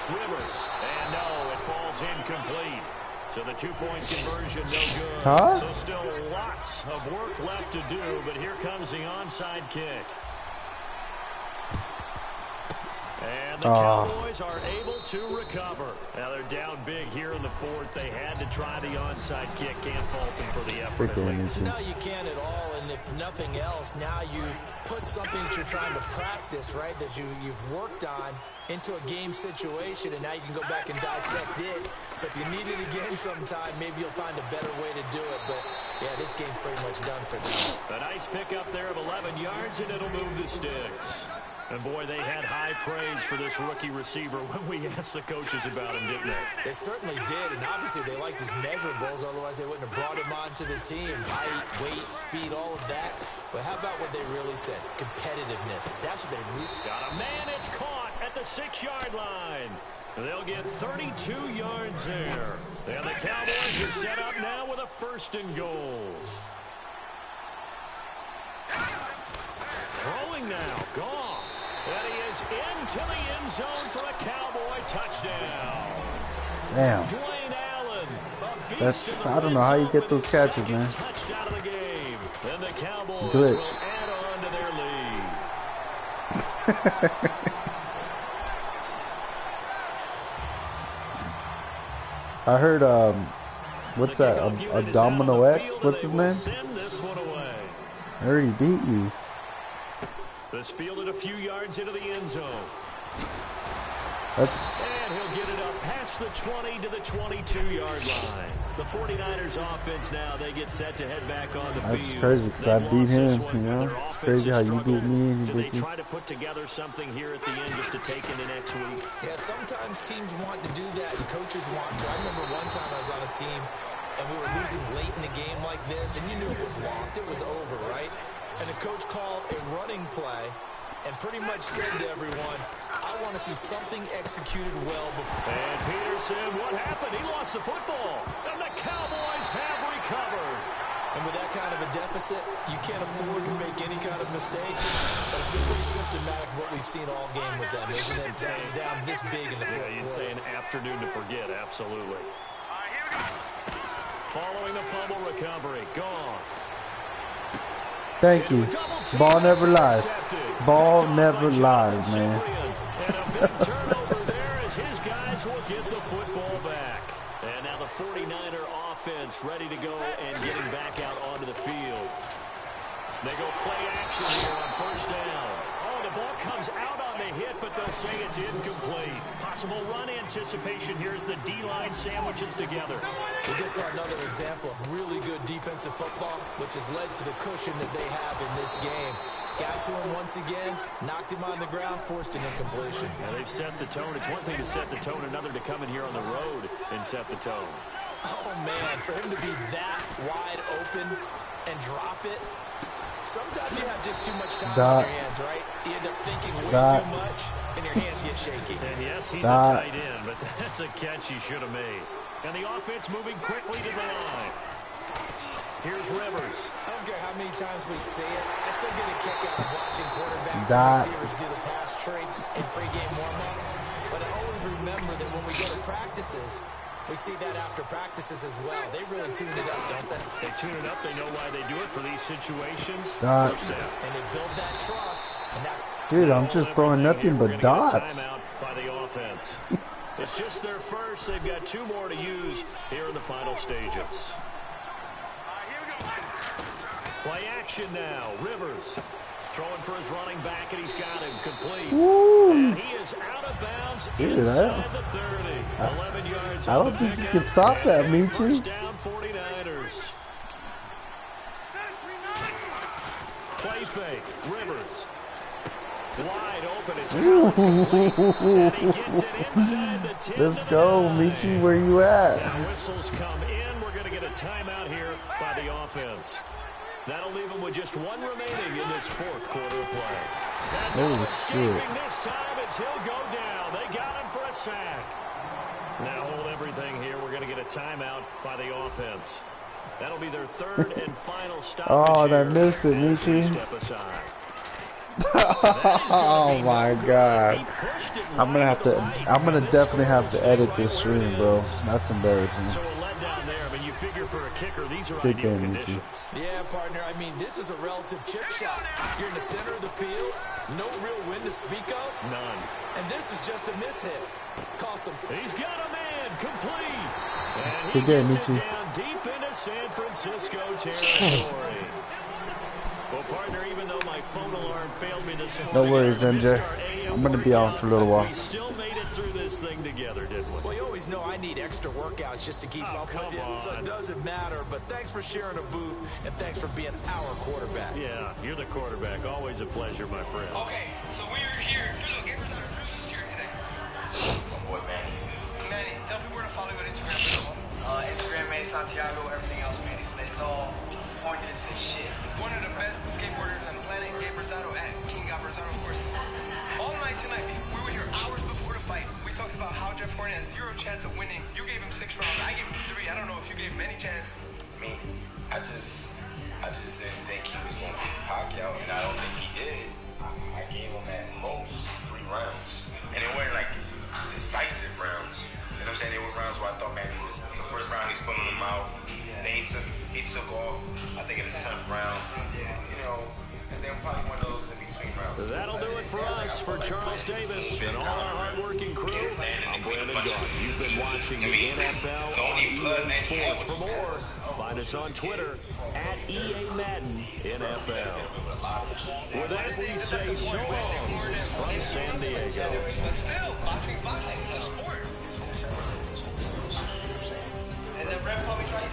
Rivers. And no, it falls incomplete. So the 2-point conversion no good. Huh? So still lots of work left to do, but here comes the onside kick. And the Cowboys are able to recover. Now they're down big here in the fourth. They had to try the onside kick. Can't fault them for the effort. No, you can't at all. And if nothing else, now you've put something that you're trying to practice, right, that you've worked on into a game situation, and now you can go back and dissect it. So if you need it again sometime, maybe you'll find a better way to do it. But, yeah, this game's pretty much done for them. A nice pickup there of 11 yards, and it'll move the sticks. And, boy, they had high praise for this rookie receiver when we asked the coaches about him, didn't they? They certainly did, and obviously they liked his measurables, otherwise they wouldn't have brought him onto the team. Height, weight, speed, all of that. But how about what they really said? Competitiveness. That's what they root. Got a man, it's caught at the 6-yard line. They'll get 32 yards there. And the Cowboys are set up now with a 1st and goal. Throwing now, Goff. And he is into the end zone for a Cowboy touchdown. Damn. Dwayne Allen. That's, I don't know how you get those catches, man. Touchdown of the game. And the Cowboys Glitch. will add on to their lead. I heard, what's that? A Domino X? What's his name? I heard he beat you. This fielded a few yards into the end zone. That's And he'll get it up past the 20 to the 22-yard line. The 49ers offense now, they get set to head back on the field. That's crazy because I beat him, you know. It's crazy how you beat me and Do you they beat you. try to put together something here at the end just to take into next week? Yeah, sometimes teams want to do that and coaches want to. I remember one time I was on a team and we were losing late in the game like this, and you knew it was lost. It was over, right? And the coach called a running play and pretty much said to everyone, I want to see something executed well before. And Peterson, what happened? He lost the football. And the Cowboys have recovered. And with that kind of a deficit, you can't afford to make any kind of mistake. But it's been pretty symptomatic of what we've seen all game with them, isn't it? Down this big in the fourth You'd say an afternoon to forget, absolutely. Following the fumble recovery, Goff. Thank you. Ball never lies. Ball never lies, man. And a big turnover there as his guys will get the football back. And now the 49er offense ready to go and getting back out onto the field. They go play action here on first down. Oh, the ball comes out on the hit, but they'll say it's incomplete. Possible run anticipation here as the D-line sandwiches together. We just saw another example of really good defensive football, which has led to the cushion that they have in this game. Got to him once again, knocked him on the ground, forced an incompletion. Now they've set the tone. It's one thing to set the tone, another to come in here on the road and set the tone. Oh, man, for him to be that wide open and drop it, sometimes you have just too much time on your hands, right? You end up thinking way too much, and your hands get shaky. And yes, he's a tight end, but that's a catch he should have made. And the offense moving quickly to the line. Here's Rivers. I don't care how many times we say it, I still get a kick out of watching quarterbacks and receivers do the pass trade in pregame warm-up. But I always remember that when we go to practices, we see that after practices as well. They really tune it up, don't they? They tune it up. They know why they do it for these situations. Dot. And they build that trust. And that's Dude, I'm just throwing nothing but dots. Timeout by the offense. It's just their first. They've got two more to use here in the final stages. Play action now. Rivers throwing for his running back, and he's got him complete. Woo. And he is out of bounds inside the 30. 11 yards. I don't think you can stop that, Michi. First down, 49ers. Play fake. Rivers. Wide open. It's and he gets it inside the 10. Let's go, Michi. Where you at? Now whistles come in. We're going to get a timeout here by the offense. That'll leave him with just one remaining in this fourth quarter of play. And escaping this time as he'll go down. They got him for a sack. Now hold everything here. We're going to get a timeout by the offense. That'll be their third and final stop. Oh, I missed it, Michi. Step aside. Oh my God. I'm gonna definitely have to edit this stream, bro. That's embarrassing. So a letdown there, but you figure for a kicker, these are Big ideal game, conditions. Yeah, partner, I mean, this is a relative chip shot. You're in the center of the field, no real wind to speak of. None. And this is just a mishit. Cost him. He's got a man complete. And he Good game, gets it Michi. down deep into San Francisco territory. Well, partner, even though my phone alarm failed me this morning, No worries, MJ. I'm gonna be off for a little while. we still made it through this thing together, didn't we? Well, you always know I need extra workouts just to keep up with you, so it doesn't matter. But thanks for sharing a booth, and thanks for being our quarterback. Yeah, you're the quarterback. Always a pleasure, my friend. Okay, so we're here. Look, Gabriel's out of Cruz here today. My boy Manny. Manny, tell people where to follow you on Instagram. Instagram, Manny Santiago, everything else, Manny. It's all pointed to the shit. One of the best skateboarders on the planet, Gabe Rosado, and King Gabe Rosado, of course. All night tonight, we were here hours before the fight. We talked about how Jeff Horn has 0 chance of winning. You gave him 6 rounds. I gave him 3. I don't know if you gave him any chance. Me, I just didn't think he was going to beat Pacquiao, and I don't think he did. I gave him at most 3 rounds, and they weren't like decisive rounds. You know what I'm saying? They were rounds where I thought, man, the first round he's pulling him out. Then he took off. I think in the 10th round, you know, and then probably one of those in between rounds. That'll do it for us. For Charles Davis and all our hardworking crew, I'm Brandon Garth. You've been watching the NFL on EA Sports. For more, find Find us on Twitter at EA Madden NFL. With that, we say so long from San Diego. But still, boxing's boxing. It's a sport. And the ref probably tried.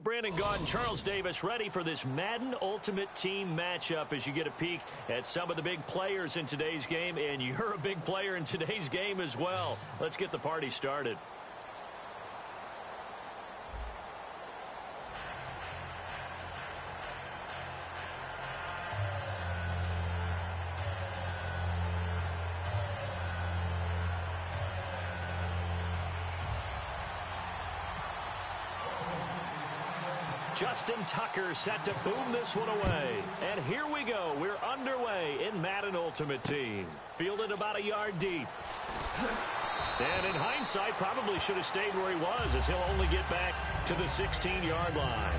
Brandon Gaudin, Charles Davis ready for this Madden Ultimate Team matchup as you get a peek at some of the big players in today's game, and you're a big player in today's game as well. Let's get the party started. Justin Tucker set to boom this one away. And here we go. We're underway in Madden Ultimate Team. Fielded about a yard deep. And in hindsight, probably should have stayed where he was, as he'll only get back to the 16-yard line.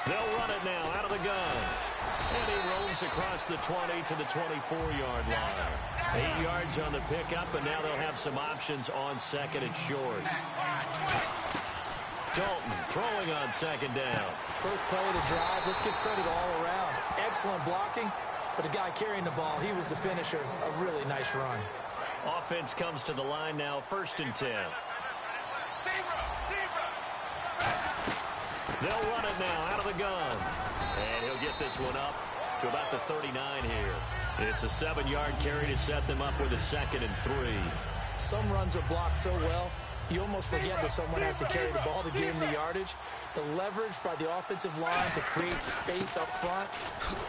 They'll run it now out of the gun. And he roams across the 20 to the 24-yard line. 8 yards on the pickup, and now they'll have some options on second and short. Dalton throwing on second down. First play of the drive. Let's give credit all around. Excellent blocking, but the guy carrying the ball, he was the finisher. A really nice run. Offense comes to the line now, 1st and 10. They'll run it now out of the gun. And he'll get this one up to about the 39 here. It's a 7-yard carry to set them up with a 2nd and 3. Some runs are blocked so well, you almost forget that someone has to carry the ball to gain the yardage. The leverage by the offensive line to create space up front,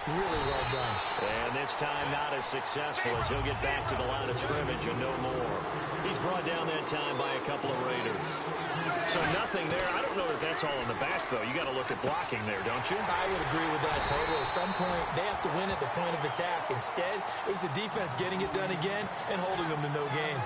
really well done. And this time not as successful, as he'll get back to the line of scrimmage and no more. He's brought down that time by a couple of Raiders. So nothing there. I don't know that that's all in the back, though. You got to look at blocking there, don't you? I would agree with that totally. At some point, they have to win at the point of attack. Instead, it was the defense getting it done again and holding them to no gain.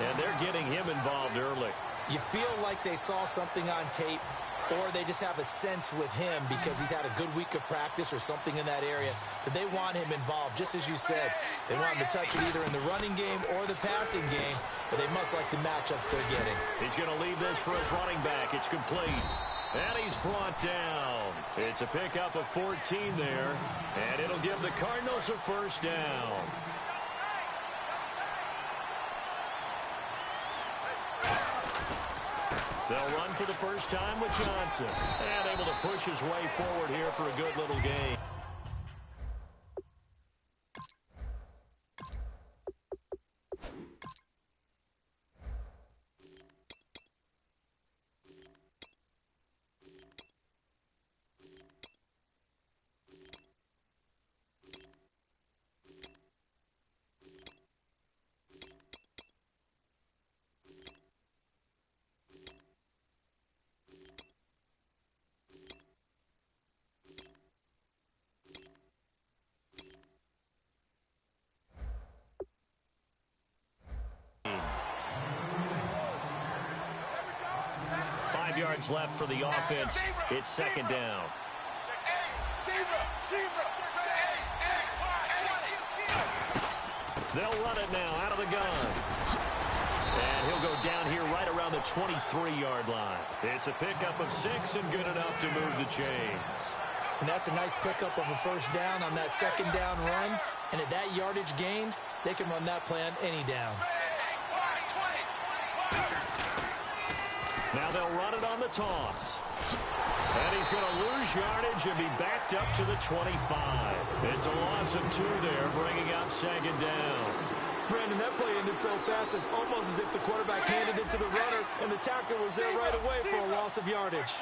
And they're getting him involved early. You feel like they saw something on tape, or they just have a sense with him because he's had a good week of practice or something in that area, that they want him involved. Just as you said, they want him to touch it either in the running game or the passing game, but they must like the matchups they're getting. He's going to leave this for his running back. It's complete. And he's brought down. It's a pickup of 14 there, and it'll give the Cardinals a first down. They'll run for the first time with Johnson. And able to push his way forward here for a good little gain. Yards left for the offense. It's second down. They'll run it now out of the gun. And he'll go down here right around the 23-yard line. It's a pickup of 6 and good enough to move the chains. And that's a nice pickup of a first down on that second down run. And at that yardage gained, they can run that play on any down. Now they'll run it on the toss. And he's going to lose yardage and be backed up to the 25. It's a loss of 2 there, bringing up second down. Brandon, that play ended so fast, it's almost as if the quarterback handed it to the runner, and the tackler was there right away for a loss of yardage.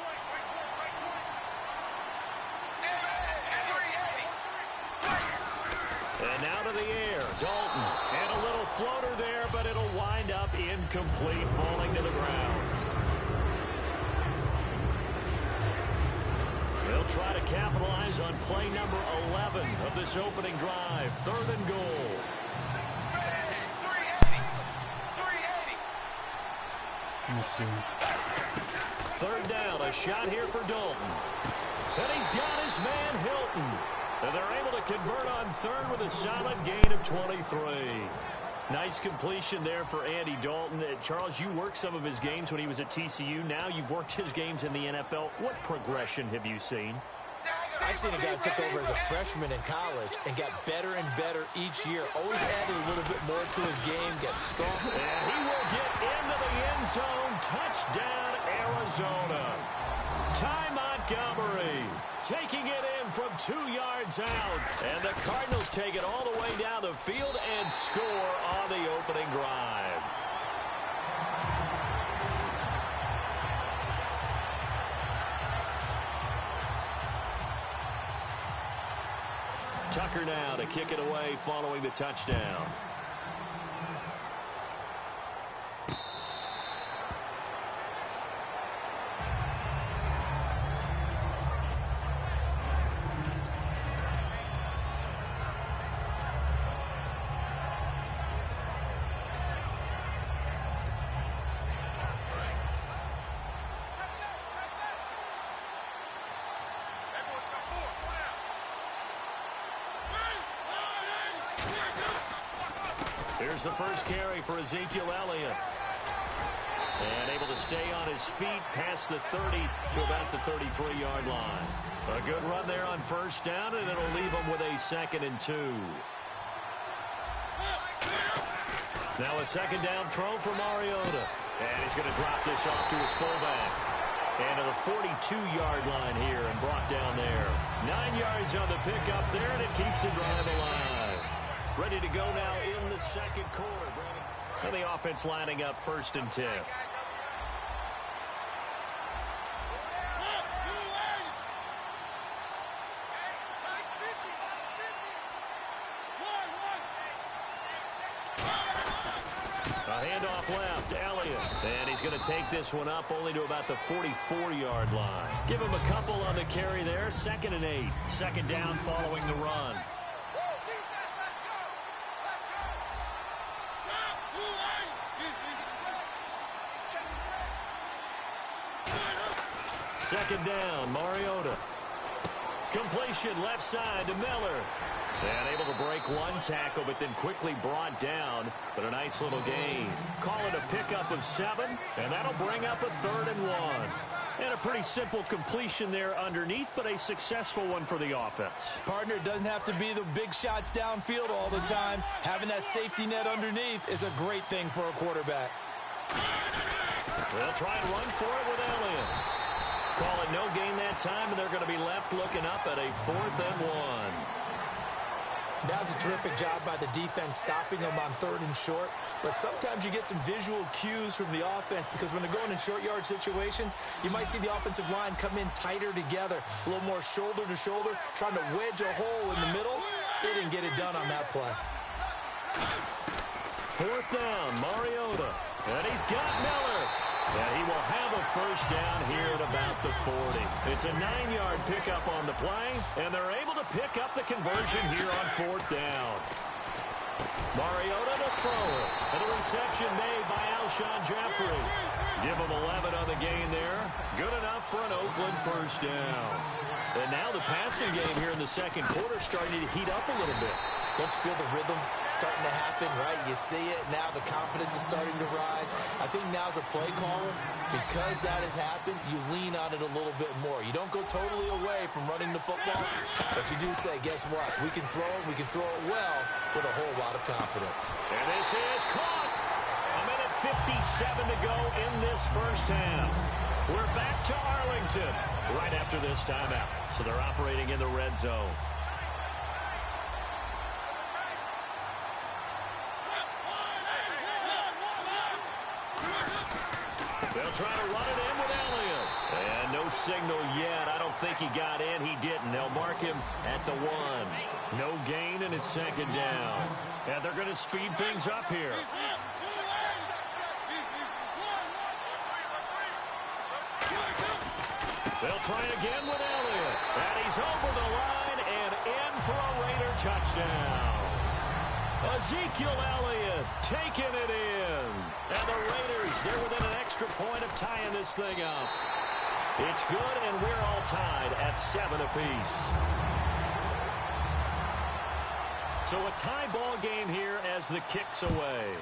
And now to the air, Dalton. And a little floater there, but it'll wind up incomplete, falling to the ground. They'll try to capitalize on play number 11 of this opening drive. 3rd and goal. Let me see. 3rd down, a shot here for Dalton. And he's got his man Hilton. And they're able to convert on 3rd with a solid gain of 23. Nice completion there for Andy Dalton. Charles, you worked some of his games when he was at TCU. Now you've worked his games in the NFL. What progression have you seen? I've seen a guy who took over as a freshman in college and got better and better each year. Always added a little bit more to his game, got stronger. And he will get into the end zone. Touchdown, Arizona. Ty Montgomery taking it in from 2 yards out. And the Cardinals take it all the way down the field and score on the opening drive. Tucker now to kick it away following the touchdown. Here's the first carry for Ezekiel Elliott. And able to stay on his feet past the 30 to about the 33-yard line. A good run there on first down, and it'll leave him with a 2nd and 2. Now a second down throw for Mariota. And he's going to drop this off to his fullback. And to the 42-yard line here and brought down there. 9 yards on the pickup there, and it keeps the drive alive. Ready to go now in the second quarter, Brandon. And the offense lining up 1st and 10. A handoff left, Elliott. And he's going to take this one up only to about the 44-yard line. Give him a couple on the carry there. 2nd and 8. Second down following the run. Second down, Mariota. Completion left side to Miller. And able to break one tackle, but then quickly brought down. But a nice little gain. Call it a pickup of 7, and that'll bring up a 3rd and 1. And a pretty simple completion there underneath, but a successful one for the offense. Partner, doesn't have to be the big shots downfield all the time. Having that safety net underneath is a great thing for a quarterback. They'll try and run for it with Elliott. Call it no gain that time, and they're going to be left looking up at a 4th and 1. That was a terrific job by the defense stopping them on 3rd and short. But sometimes you get some visual cues from the offense because when they're going in short yard situations, you might see the offensive line come in tighter together, a little more shoulder to shoulder, trying to wedge a hole in the middle. They didn't get it done on that play. 4th down, Mariota. And he's got Miller. And he will have a 1st down here at about the 40. It's a 9-yard pickup on the play, and they're able to pick up the conversion here on 4th down. Mariota to throw it. And a reception made by Alshon Jeffrey. Give him 11 on the gain there. Good enough for an Oakland 1st down. And now the passing game here in the 2nd quarter starting to heat up a little bit. Don't you feel the rhythm starting to happen, right? You see it. Now the confidence is starting to rise. I think now as a play caller, because that has happened, you lean on it a little bit more. You don't go totally away from running the football, but you do say, guess what? We can throw it. We can throw it well with a whole lot of confidence. And this is caught. 1:57 to go in this 1st half. We're back to Arlington right after this timeout. So they're operating in the red zone. They'll try to run it in with Elliott. And no signal yet. I don't think he got in. He didn't. They'll mark him at the 1. No gain, and it's 2nd down. And they're going to speed things up here. They'll try again with Elliott. And he's over the line and in for a Raider touchdown. Ezekiel Elliott taking it in. And the Raiders, they're within an extra point of tying this thing up. It's good, and we're all tied at 7 apiece. So a tie ball game here as the kick's away.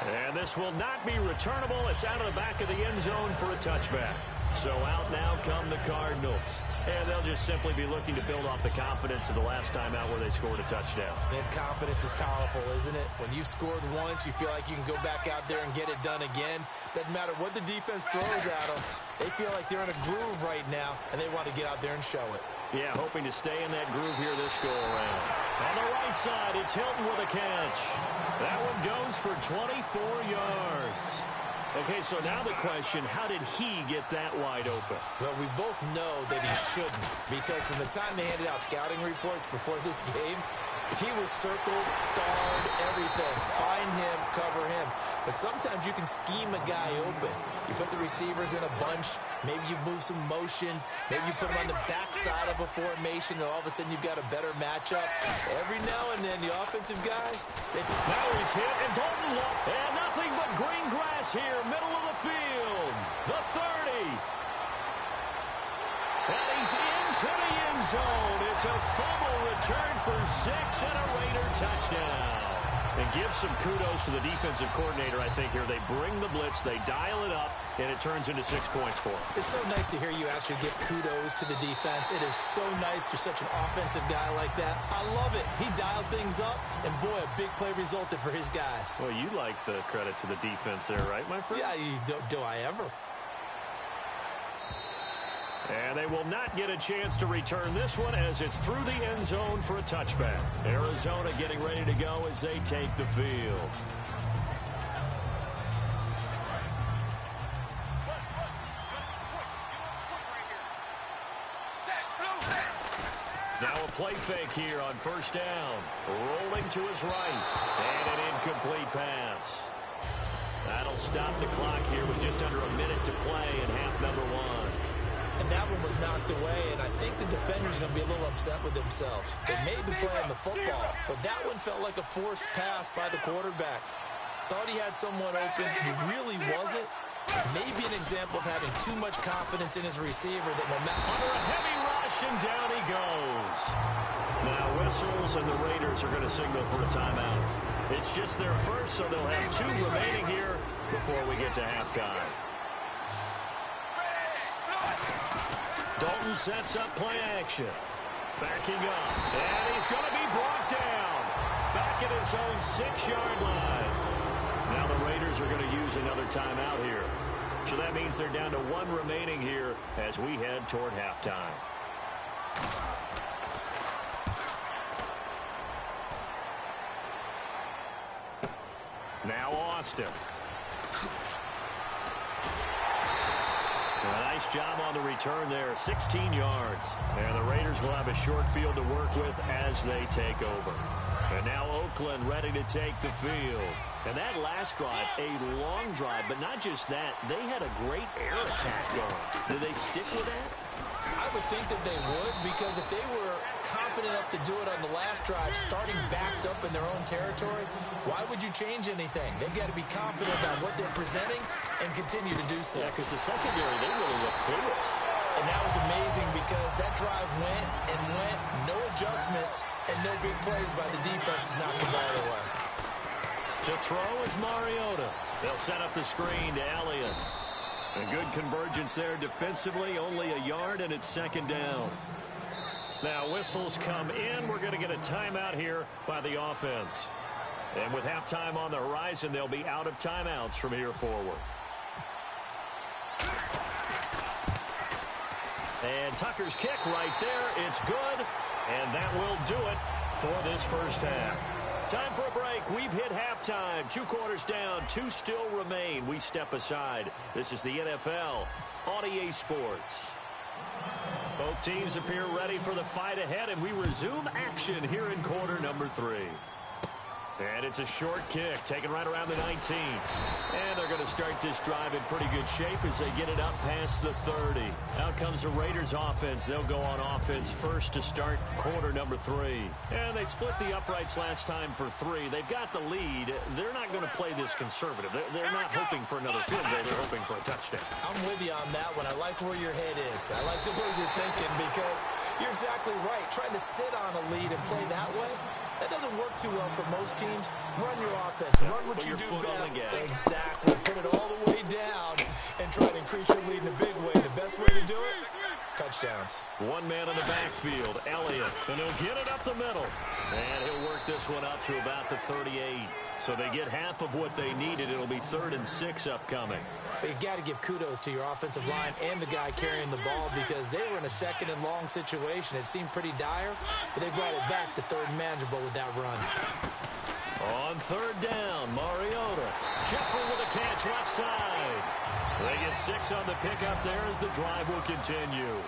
And this will not be returnable. It's out of the back of the end zone for a touchback. So out now come the Cardinals. And they'll just simply be looking to build off the confidence of the last time out where they scored a touchdown. And confidence is powerful, isn't it? When you've scored once, you feel like you can go back out there and get it done again. Doesn't matter what the defense throws at them. They feel like they're in a groove right now, and they want to get out there and show it. Yeah, hoping to stay in that groove here this go-around. On the right side, it's Hilton with a catch. That one goes for 24 yards. Okay, so now the question, how did he get that wide open? Well, we both know that he shouldn't, because from the time they handed out scouting reports before this game, he was circled, starred, everything. Find him, cover him. But sometimes you can scheme a guy open. You put the receivers in a bunch. Maybe you move some motion. Maybe you put them on the backside of a formation, and all of a sudden you've got a better matchup. Every now and then, the offensive guys... Now he's hit, and Dalton looked. And nothing but green grass here, middle of the field. The 30. And he's into the end zone. It's a fumble return for 6 and a Raider touchdown. And give some kudos to the defensive coordinator, I think, here. They bring the blitz, they dial it up, and it turns into 6 points for them. It's so nice to hear you actually give kudos to the defense. It is so nice you're such an offensive guy like that. I love it. He dialed things up, and boy, a big play resulted for his guys. Well, you like the credit to the defense there, right, my friend? Yeah, do I ever? And they will not get a chance to return this one as it's through the end zone for a touchback. Arizona getting ready to go as they take the field. Now a play fake here on 1st down. Rolling to his right. And an incomplete pass. That'll stop the clock here with just under a minute to play in half number 1. And that one was knocked away, and I think the defender's going to be a little upset with themselves. They made the play on the football, but that one felt like a forced pass by the quarterback. Thought he had someone open. He really wasn't. Maybe an example of having too much confidence in his receiver that no matter... Under a heavy rush, and down he goes. Now whistles, and the Raiders are going to signal for a timeout. It's just their first, so they'll have 2 remaining here before we get to halftime. Dalton sets up play action. Backing up. And he's going to be brought down. Back at his own 6-yard line. use another timeout here. So that means they're down to 1 remaining here as we head toward halftime. Now Austin. A nice job on the return there, 16 yards. And the Raiders will have a short field to work with as they take over. And now Oakland ready to take the field. And that last drive, a long drive, but not just that, they had a great air attack going. Do they stick with that? I would think that they would, because if they were competent enough to do it on the last drive, starting backed up in their own territory, why would you change anything? They've got to be confident about what they're presenting and continue to do so. Yeah, because the secondary, they really look clueless. And that was amazing because that drive went and went, no adjustments, and no big plays by the defense to knock the ball away. To throw is Mariota. They'll set up the screen to Elliott. A good convergence there defensively, only a yard, and it's second down. Now whistles come in. We're going to get a timeout here by the offense. And with halftime on the horizon, they'll be out of timeouts from here forward. And Tucker's kick right there. It's good. And that will do it for this first half. Time for a break. We've hit halftime. 2 quarters down. 2 still remain. We step aside. This is the NFL on EA Sports. Both teams appear ready for the fight ahead, and we resume action here in quarter number 3. And it's a short kick, taken right around the 19. And they're going to start this drive in pretty good shape as they get it up past the 30. Out comes the Raiders offense. They'll go on offense first to start quarter number 3. And they split the uprights last time for 3. They've got the lead. They're not going to play this conservative. They're not hoping for another field goal. They're hoping for a touchdown. I'm with you on that one. I like where your head is. I like the way you're thinking because you're exactly right. Trying to sit on a lead and play that way, that doesn't work too well for most teams. Run your offense. Run what you do best. Exactly. Put it all the way down and try to increase your lead in a big way. The best way to do it, touchdowns. 1 man in the backfield, Elliott. And he'll get it up the middle. And he'll work this one up to about the 38. So they get half of what they needed. It'll be 3rd and 6 upcoming. But you got to give kudos to your offensive line and the guy carrying the ball because they were in a 2nd and long situation. It seemed pretty dire, but they brought it back to 3rd and manageable with that run. On 3rd down, Mariota. Jeffrey with a catch left side. They get 6 on the pickup there as the drive will continue.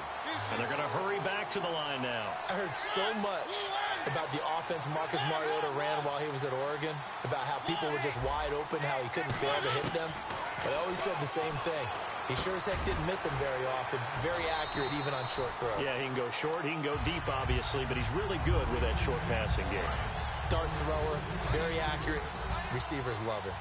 And they're going to hurry back to the line now. I heard so much about the offense Marcus Mariota ran while he was at Oregon, about how people were just wide open, how he couldn't fail to hit them. But I always said the same thing. He sure as heck didn't miss them very often. Very accurate even on short throws. Yeah, he can go short. He can go deep, obviously, but he's really good with that short passing game. Dart thrower, very accurate. Receivers love him.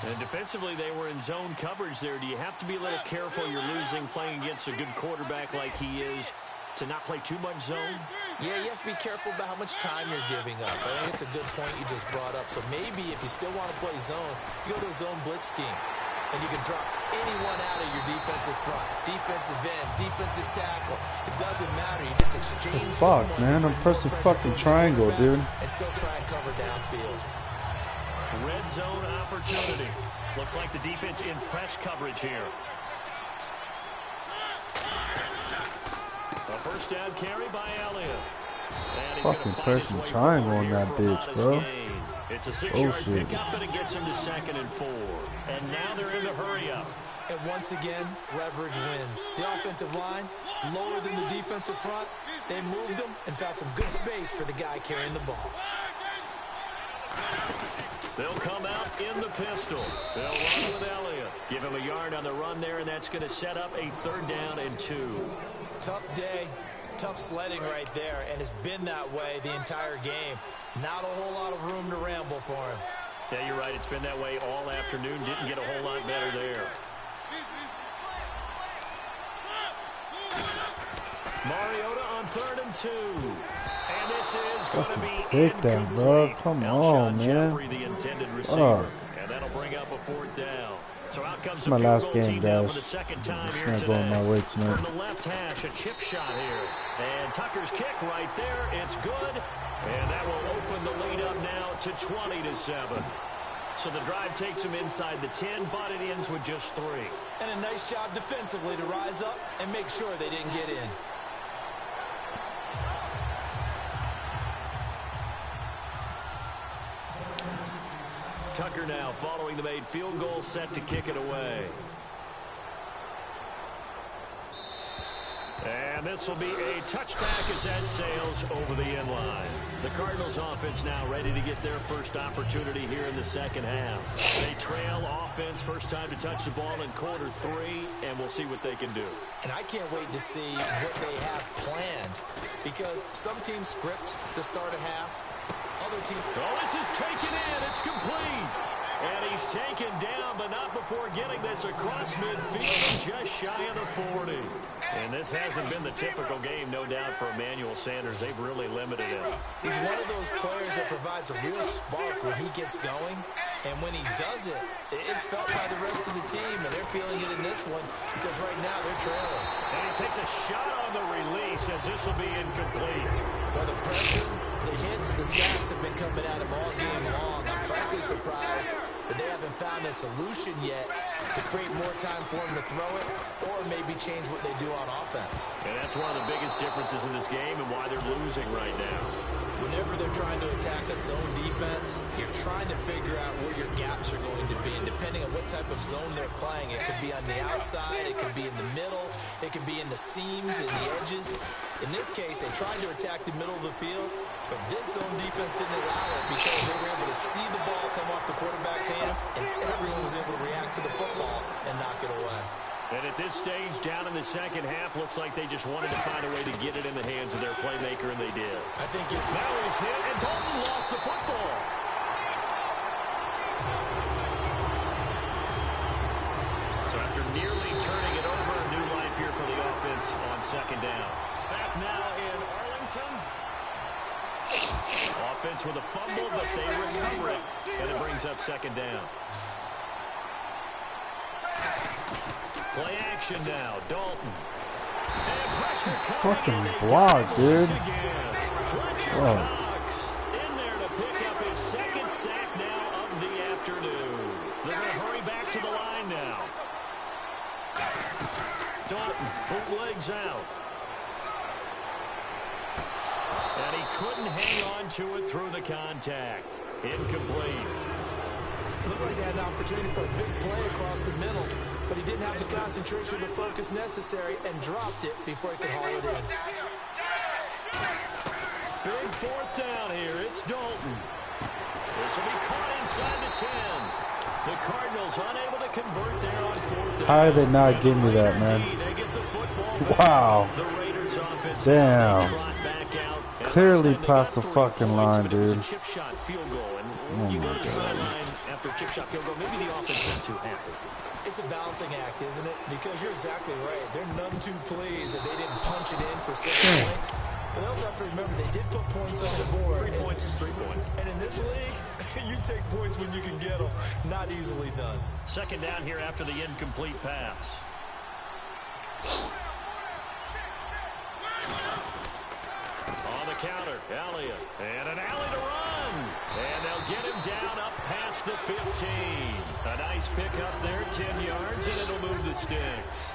And defensively, they were in zone coverage there. Do you have to be a little careful? You're losing, playing against a good quarterback like he is, to not play too much zone? Yeah, you have to be careful about how much time you're giving up. I think it's a good point you just brought up. So maybe if you still want to play zone, you go to a zone blitz scheme. And you can drop anyone out of your defensive front. Defensive end, defensive tackle. It doesn't matter. You just exchange. Fuck, man. I'm pressing fucking triangle, dude. And still try and cover downfield. Red zone opportunity. Looks like the defense in press coverage here. A first down carry by Elliott. Fucking pressing triangle on that bitch, bro. It's a 6-yard pickup, but it gets him to 2nd and 4. And now they're in the hurry up. And once again, leverage wins. The offensive line, lower than the defensive front. They moved them and found some good space for the guy carrying the ball. They'll come out in the pistol. They'll run with Elliott. Give him a yard on the run there, and that's going to set up a 3rd down and 2. Tough day. Tough sledding right there, and it's been that way the entire game. Not a whole lot of room to ramble for him. Yeah, you're right. It's been that way all afternoon. Didn't get a whole lot better there. Mariota on 3rd and 2. And this is going to be Take that, bro. Come on, man. Jeffrey, the intended receiver. And that'll bring up a 4th down. So out comes my last game, guys. For the 2nd time here not going my way tonight. From the left hash, a chip shot here. And Tucker's kick right there. It's good. And that will open the lead up now to 20-7. So the drive takes him inside the 10, but it ends with just 3. And a nice job defensively to rise up and make sure they didn't get in. Tucker now following the made field goal, set to kick it away. And this will be a touchback as that sails over the end line. The Cardinals offense now ready to get their first opportunity here in the second half. They trail offense, first time to touch the ball in quarter 3, and we'll see what they can do. And I can't wait to see what they have planned, because some teams script to start a half. Other teams... Oh, this is taken in. It's complete. And he's taken down, but not before getting this across midfield, just shy of the 40. And this hasn't been the typical game, no doubt, for Emmanuel Sanders. They've really limited him. He's one of those players that provides a real spark when he gets going. And when he does it, it's felt by the rest of the team, and they're feeling it in this one because right now they're trailing. And he takes a shot on the release as this will be incomplete. Well, the pressure, the hits, the sacks have been coming at him all game long. I'm frankly surprised that they haven't found a solution yet to create more time for him to throw it or maybe change what they do on offense. And that's one of the biggest differences in this game and why they're losing right now. Whenever they're trying to attack a zone defense, you're trying to figure out where your gaps are going to be. And depending on what type of zone they're playing, it could be on the outside, it could be in the middle, it could be in the seams and the edges. In this case, they tried to attack the middle of the field, but this zone defense didn't allow it because they were able to see the ball come off the quarterback's hands, and everyone was able to react to the football and knock it away. And at this stage, down in the second half, looks like they just wanted to find a way to get it in the hands of their playmaker, and they did. I think now he's hit, and Dalton lost the football. So after nearly turning it over, a new life here for the offense on second down. Back now in Arlington. Offense with a fumble, but they recover it, and it brings up second down. Play action now, Dalton. And pressure fucking block, dude. Fletcher Cox in there to pick up his second sack now of the afternoon. They're going to hurry back to the line now. Dalton, bootlegs out. And he couldn't hang on to it through the contact. Incomplete. Looked like he had an opportunity for a big play across the middle, but he didn't have the concentration or the focus necessary and dropped it before he could haul it in. Big fourth down here. It's Dalton. This will be caught inside the 10. The Cardinals unable to convert there on fourth down. How did they not give me that, man? They get the football back. Wow. The Raiders offense damn. back out. Clearly past the fucking line, It was dude. a chip shot field goal. And Oh you go my to the God. sideline after a chip shot field goal, maybe the offense not too happy. It's a balancing act, isn't it? Because you're exactly right. They're none too pleased that they didn't punch it in for 6 points. But they also have to remember they did put points on the board. 3 points is 3 points. And in this league, you take points when you can get them. Not easily done. Second down here after the incomplete pass. On the counter, Elliott. And an alley to run. And they'll get him down up past the 15. A nice pickup there, 10 yards, and it'll move the sticks.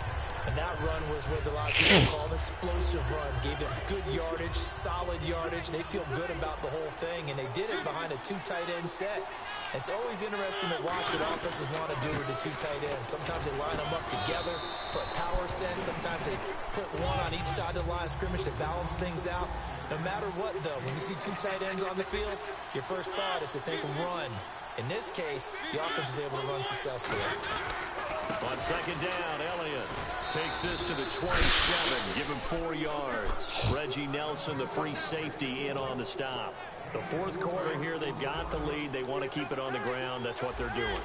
And that run was what a lot of people call an explosive run. Gave them good yardage, solid yardage. They feel good about the whole thing, and they did it behind a 2 tight end set. It's always interesting to watch what offenses want to do with the 2 tight ends. Sometimes they line them up together for a power set. Sometimes they put one on each side of the line of scrimmage to balance things out. No matter what, though, when you see 2 tight ends on the field, your first thought is to think run. In this case, the offense was able to run successfully. On second down, Elliott takes this to the 27, give him 4 yards. Reggie Nelson, the free safety, in on the stop. The fourth quarter here, they've got the lead. They want to keep it on the ground. That's what they're doing.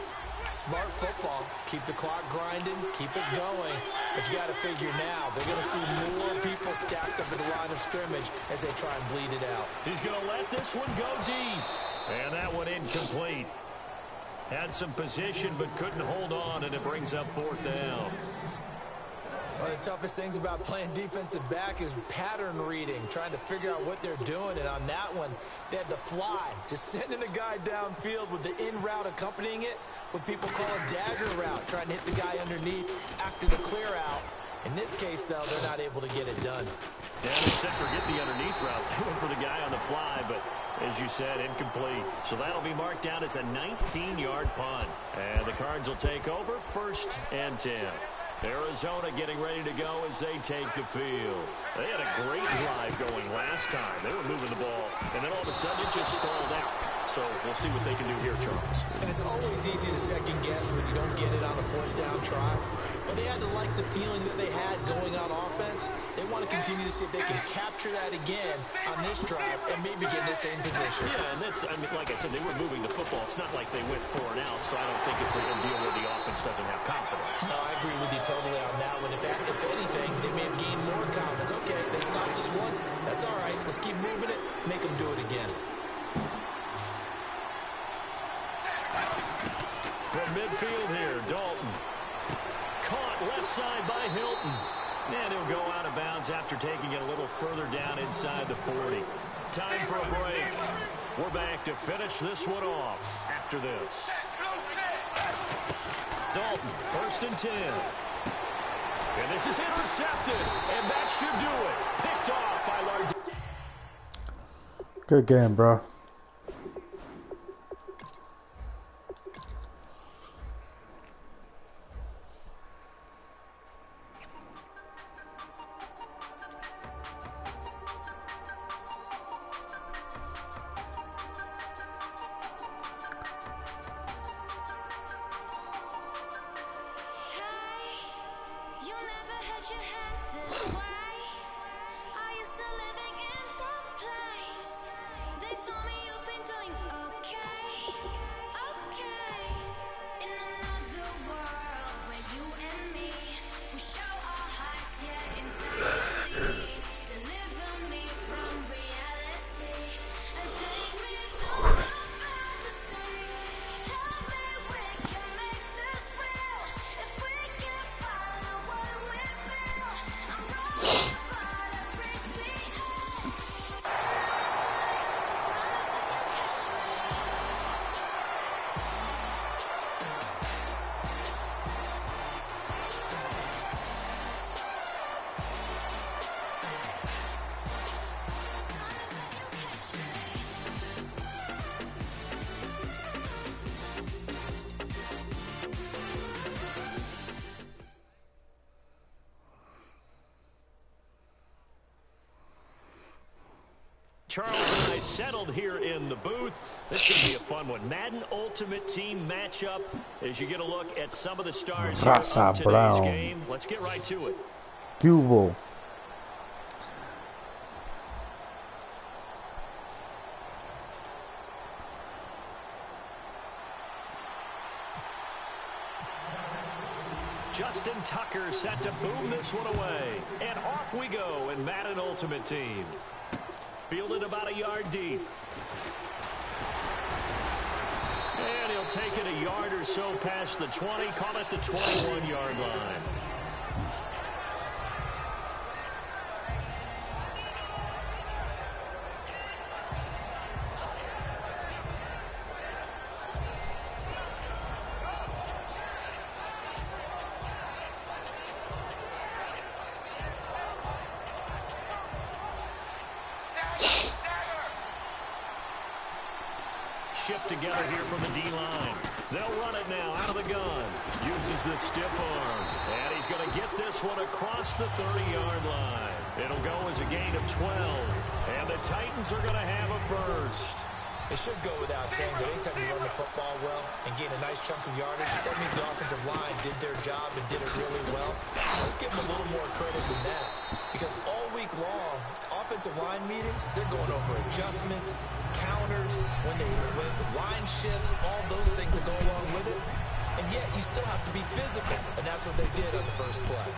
Smart football. Keep the clock grinding. Keep it going. But you got to figure now, they're going to see more people stacked up at the line of scrimmage as they try and bleed it out. He's going to let this one go deep. And that one incomplete. Had some position but couldn't hold on, and it brings up fourth down. One of the toughest things about playing defensive back is pattern reading, trying to figure out what they're doing. And on that one, they had the fly, just sending a guy downfield with the in route accompanying it, what people call a dagger route, trying to hit the guy underneath after the clear out. In this case, though, they're not able to get it done. Yeah, they said forget the underneath route. They went for the guy on the fly, but as you said, incomplete. So that'll be marked down as a 19-yard punt. And the Cards will take over 1st and 10. Arizona getting ready to go as they take the field. They had a great drive going last time. They were moving the ball, and then all of a sudden it just stalled out. So we'll see what they can do here, Charles. And it's always easy to second guess when you don't get it on a 4th down try. But they had to like the feeling that they had going on offense. They want to continue to see if they can capture that again on this drive and maybe get in the same position. Yeah, and that's, I mean, like I said, they were moving the football. It's not like they went 4 and out, so I don't think it's a deal where the offense doesn't have confidence. No, I agree with you totally on that one. If anything, they may have gained more confidence. Okay, they stopped us once. That's all right. Let's keep moving it. Make them do it again. From midfield here, Dalton. Caught left side by Hilton. And he'll go out of bounds after taking it a little further down inside the 40. Time for a break. We're back to finish this one off after this. Dalton, 1st and 10. And this is intercepted. And that should do it. Picked off by Large. Good game, bro. Charles and I settled here in the booth. This should be a fun one. Madden Ultimate Team matchup as you get a look at some of the stars here of today's game. Let's get right to it. Duval. Justin Tucker set to boom this one away. And off we go in Madden Ultimate Team. Fielded about a yard deep. And he'll take it a yard or so past the 20. Call it the 21-yard line. Together here from the D-line. They'll run it now out of the gun. Uses the stiff arm. And he's going to get this one across the 30-yard line. It'll go as a gain of 12. And the Titans are going to have a first. It should go without saying that anytime you run the football well and gain a nice chunk of yardage, that means the offensive line did their job and did it really well. Let's give them a little more credit than that. Because all week long, offensive line meetings, they're going over adjustments, counters, when line shifts, all those things that go along with it. And yet, you still have to be physical. And that's what they did on the first play.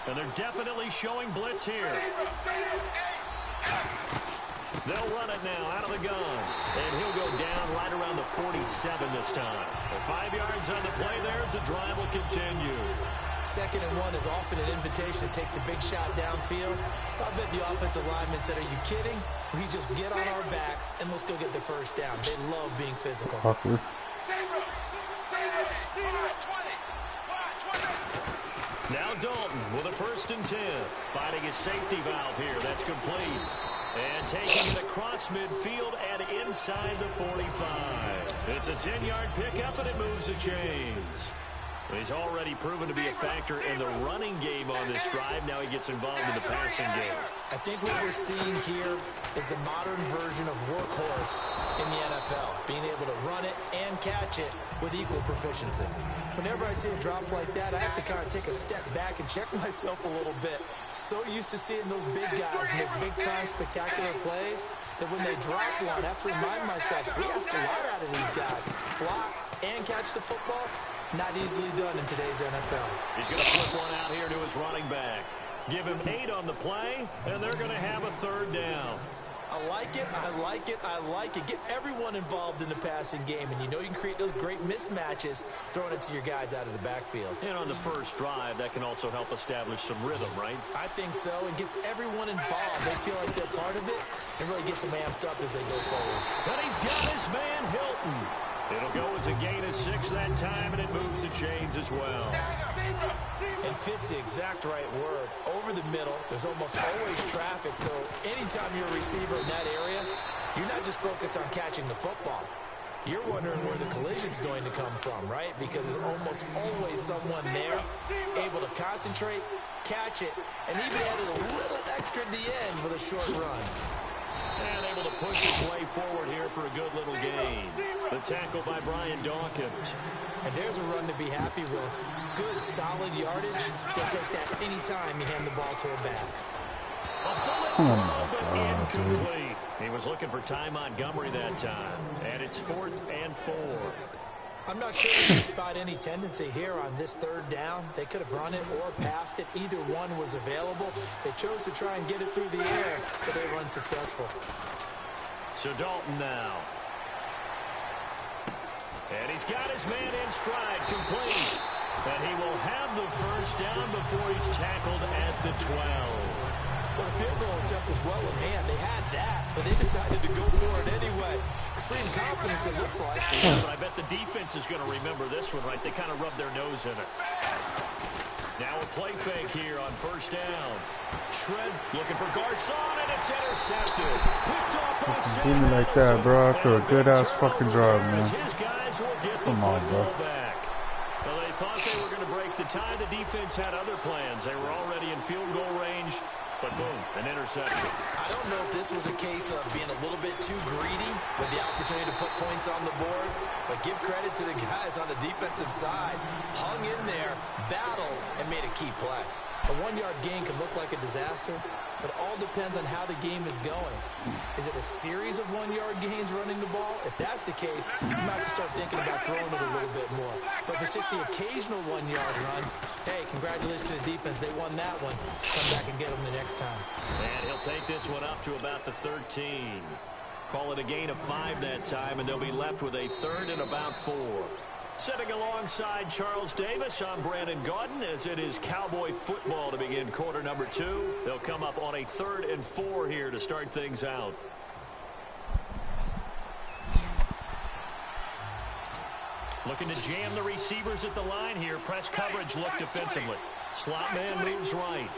And they're definitely showing blitz here. They'll run it now out of the gun. And he'll go down right around the 47 this time. 5 yards on the play there as the drive will continue. 2nd and 1 is often an invitation to take the big shot downfield. I bet the offensive lineman said, are you kidding? We just get on our backs and let's go get the first down. They love being physical. Now Dalton with a 1st and 10. Finding his safety valve here. That's complete. And taking it across midfield and inside the 45. It's a 10-yard pickup, and it moves the chains. He's already proven to be a factor in the running game on this drive. Now he gets involved in the passing game. I think what we're seeing here is the modern version of workhorse in the NFL, being able to run it and catch it with equal proficiency. Whenever I see a drop like that, I have to kind of take a step back and check myself a little bit. So used to seeing those big guys make big-time spectacular plays that when they drop one, I have to remind myself, we ask a lot out of these guys. Block and catch the football, not easily done in today's NFL. He's going to flip one out here to his running back. Give him 8 on the play, and they're going to have a 3rd down. I like it, I like it, I like it. Get everyone involved in the passing game, and you know you can create those great mismatches throwing it to your guys out of the backfield. And on the first drive, that can also help establish some rhythm, right? I think so, and gets everyone involved. They feel like they're part of it, and really gets them amped up as they go forward. And he's got his man, Hilton. It'll go as a gain of 6 that time, and it moves the chains as well. And fits the exact right word. Over the middle, there's almost always traffic, so anytime you're a receiver in that area, you're not just focused on catching the football. You're wondering where the collision's going to come from, right? Because there's almost always someone there able to concentrate, catch it, and even add a little extra at the end with a short run. And able to push his way forward here for a good little gain. The tackle by Brian Dawkins. And there's a run to be happy with. Good, solid yardage. He'll take that anytime you hand the ball to a back. Oh my God, incomplete. He was looking for Ty Montgomery that time. And it's 4th and 4. I'm not sure they can spot any tendency here on this 3rd down. They could have run it or passed it. Either one was available. They chose to try and get it through the air, but they were unsuccessful. So Dalton now. And he's got his man in stride, complete. And he will have the first down before he's tackled at the 12. Well, the field goal attempt was well in hand. They had that, but they decided to go for it anyway. Extreme confidence, it looks like. Yeah, but I bet the defense is going to remember this one, right? They kind of rubbed their nose in it. Now a play fake here on 1st down. Shreds looking for Garcon, and it's intercepted. Picked off by do me like that, bro. After a good-ass fucking drive, man. His guys will get the football back. Well, they thought they were going to break the tie. The defense had other plans. They were already in field goal range, but boom, an interception. I don't know if this was a case of being a little bit too greedy with the opportunity to put points on the board, but give credit to the guys on the defensive side. Hung in there, battled, and made a key play. A 1-yard gain can look like a disaster, but it all depends on how the game is going. Is it a series of 1-yard gains running the ball? If that's the case, you might have to start thinking about throwing it a little bit more. But if it's just the occasional 1-yard run, hey, congratulations to the defense. They won that one. Come back and get them the next time. And he'll take this one up to about the 13. Call it a gain of 5 that time, and they'll be left with a 3rd and about 4. Sitting alongside Charles Davis, I'm Brandon Gaudin, as it is Cowboy football to begin quarter number 2. They'll come up on a 3rd and 4 here to start things out. Looking to jam the receivers at the line here. Press coverage look defensively. Slot man moves right.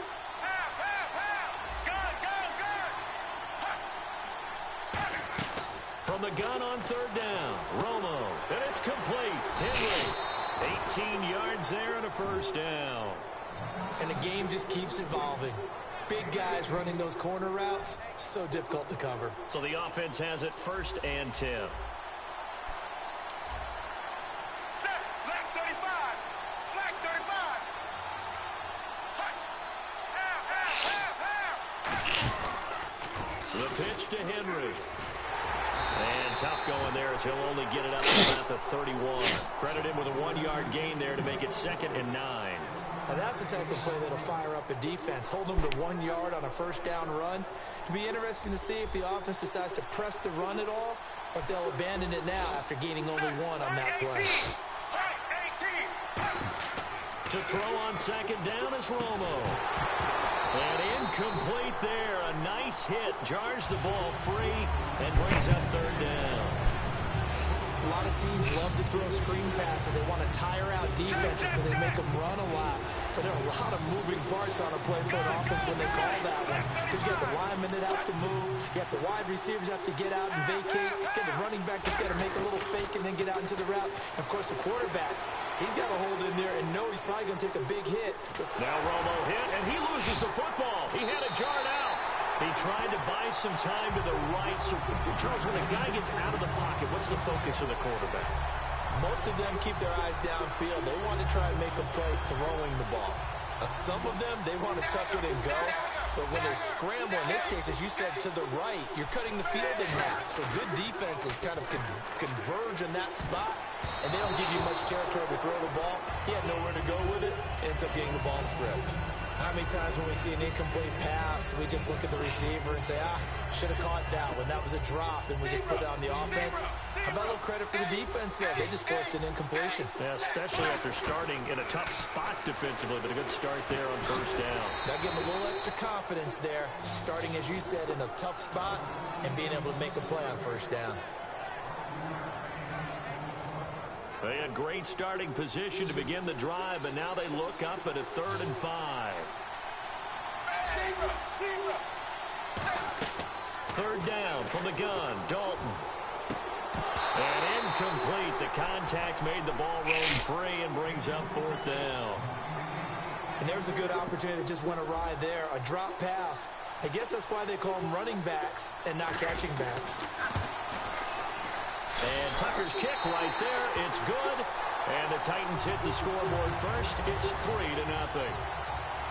From the gun on 3rd down, Romo, and it's complete. Henry, 18 yards there and a 1st down. And the game just keeps evolving. Big guys running those corner routes, so difficult to cover. So the offense has it 1st and 10. Set, black 35, black 35. Half. The pitch to Henry. And tough going there as he'll only get it up to about the 31. Credit him with a 1-yard gain there to make it 2nd and 9. Now that's the type of play that'll fire up a defense. Hold them to 1 yard on a 1st down run. It'll be interesting to see if the offense decides to press the run at all, or if they'll abandon it now after gaining only 1 on that play. To throw on second down is Romo. And incomplete there. A nice hit. Jars the ball free and brings up third down. A lot of teams love to throw screen passes. They want to tire out defenses because they make them run a lot. But there are a lot of moving parts on a play for an offense when they call that one. Because you got the linemen that have to move. You have the wide receivers have to get out and vacate. Get the running back just got to make a little fake and then get out into the route. And of course, the quarterback, he's got to hold in there and know he's probably going to take a big hit. Now Romo hit, and he loses the football. He had it jarred out. He tried to buy some time to the right. So, Charles, when a guy gets out of the pocket, what's the focus of the quarterback? Most of them keep their eyes downfield. They want to try and make a play throwing the ball. Some of them, they want to tuck it and go. But when they scramble, in this case, as you said, to the right, you're cutting the field in half. So good defenses kind of converge in that spot, and they don't give you much territory to throw the ball. He had nowhere to go with it. Ends up getting the ball stripped. How many times when we see an incomplete pass, we just look at the receiver and say, should have caught that one. That was a drop, and we just put it on the offense. How about a little credit for the defense there? They just forced an incompletion. Yeah, especially after starting in a tough spot defensively, but a good start there on first down. That gave them a little extra confidence there, starting, as you said, in a tough spot and being able to make a play on first down. They had great starting position to begin the drive, but now they look up at a 3rd and 5. 3rd down from the gun, Dalton. And incomplete. The contact made the ball roam free and brings up 4th down. And there's a good opportunity that just went awry there. A drop pass. I guess that's why they call them running backs and not catching backs. And Tucker's kick right there. It's good. And the Titans hit the scoreboard first. It's 3-0.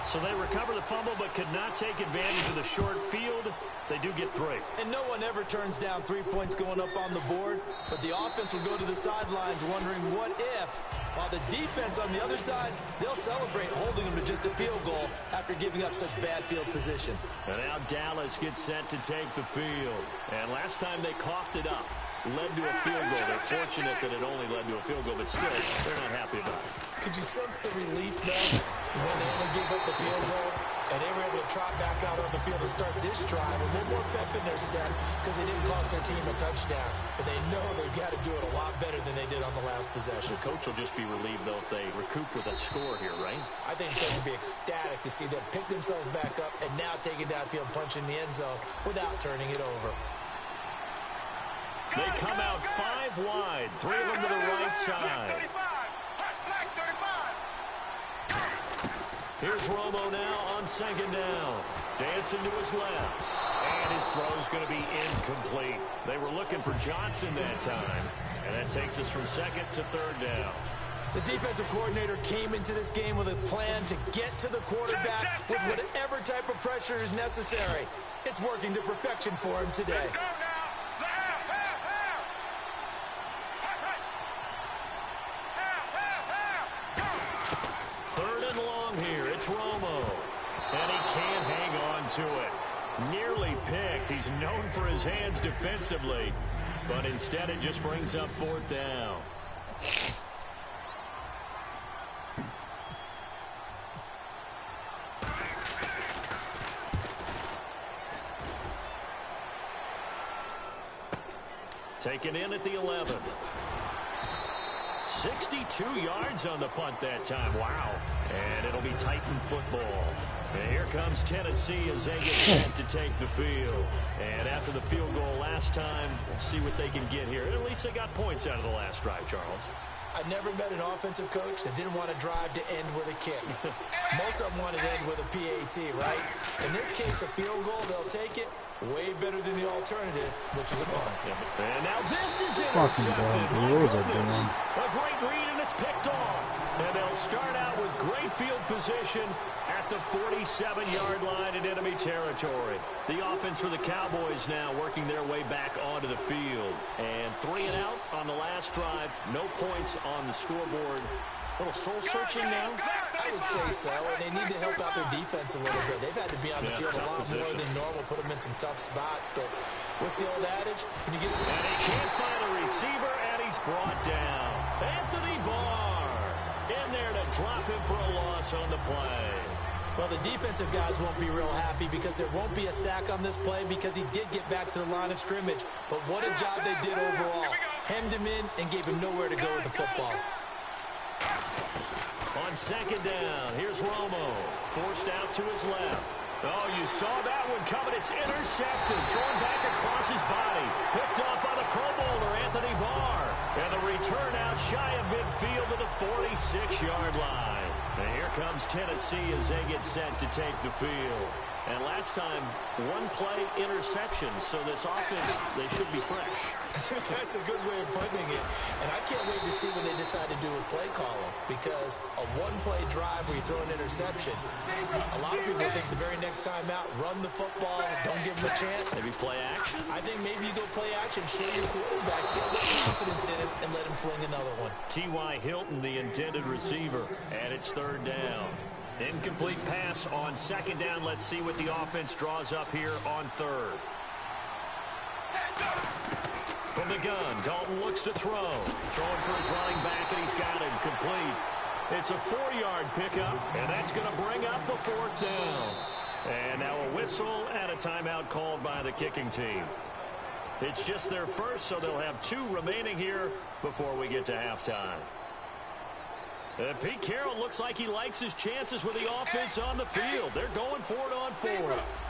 So they recover the fumble but could not take advantage of the short field. They do get 3. And no one ever turns down 3 points going up on the board. But the offense will go to the sidelines wondering what if. While the defense on the other side, they'll celebrate holding them to just a field goal after giving up such bad field position. And now Dallas gets set to take the field. And last time they coughed it up. Led to a field goal. They're fortunate that it only led to a field goal, but still, they're not happy about it. Could you sense the relief, though, when they only gave up the field goal and they were able to trot back out on the field to start this drive? A little more pep in their step because they didn't cost their team a touchdown. But they know they've got to do it a lot better than they did on the last possession. The coach will just be relieved, though, if they recoup with a score here, right? I think the coach will be ecstatic to see them pick themselves back up and now take it downfield, punch in the end zone without turning it over. They come out 5 wide, 3 of them to the right side. Here's Romo now on 2nd down. Dancing to his left. And his throw's going to be incomplete. They were looking for Johnson that time. And that takes us from 2nd to 3rd down. The defensive coordinator came into this game with a plan to get to the quarterback with whatever type of pressure is necessary. It's working to perfection for him today. 3rd and long here. It's Romo. And he can't hang on to it. Nearly picked. He's known for his hands defensively. But instead it just brings up 4th down. Taken in at the 11th. 62 yards on the punt that time. Wow. And it'll be Titan football. And here comes Tennessee as they get set to take the field. And after the field goal last time, we'll see what they can get here. At least they got points out of the last drive, Charles. I never met an offensive coach that didn't want to drive to end with a kick. Most of them want to end with a PAT, right? In this case, a field goal, they'll take it. Way better than the alternative, which is a punt. And now this is intercepted. A great read, and it's picked off. And they'll start out with great field position at the 47-yard line in enemy territory. The offense for the Cowboys now working their way back onto the field. And 3 and out on the last drive. No points on the scoreboard. A little soul-searching now? I would say so, and they need to help out their defense a little bit. They've had to be on the field a lot more than normal, put them in some tough spots. But what's the old adage? When you get and he can't find a receiver, and he's brought down. Anthony Barr in there to drop him for a loss on the play. Well, the defensive guys won't be real happy because there won't be a sack on this play because he did get back to the line of scrimmage. But what a job they did overall. Hemmed him in and gave him nowhere to go with the football. On second down, here's Romo. Forced out to his left. Oh, you saw that one coming. It's intercepted. Thrown back across his body. Picked off by the Pro Bowler, Anthony Barr. And the return out shy of midfield to the 46-yard line. And here comes Tennessee as they get set to take the field. And last time, one play interception. So this offense, they should be fresh. That's a good way of putting it. And I can't wait to see what they decide to do with play calling. Because a one-play drive where you throw an interception, a lot of people think the very next time out, run the football, don't give them a chance. Maybe play action? I think maybe you go play action, show your quarterback, get a little confidence in it, and let him fling another one. T.Y. Hilton, the intended receiver, and it's third down. Incomplete pass on second down. Let's see what the offense draws up here on third. From the gun, Dalton looks to throw. Throwing for his running back, and he's got him complete. It's a 4-yard pickup, and that's going to bring up the fourth down. And now a whistle and a timeout called by the kicking team. It's just their first, so they'll have 2 remaining here before we get to halftime. Pete Carroll looks like he likes his chances with the offense on the field. They're going for it on 4.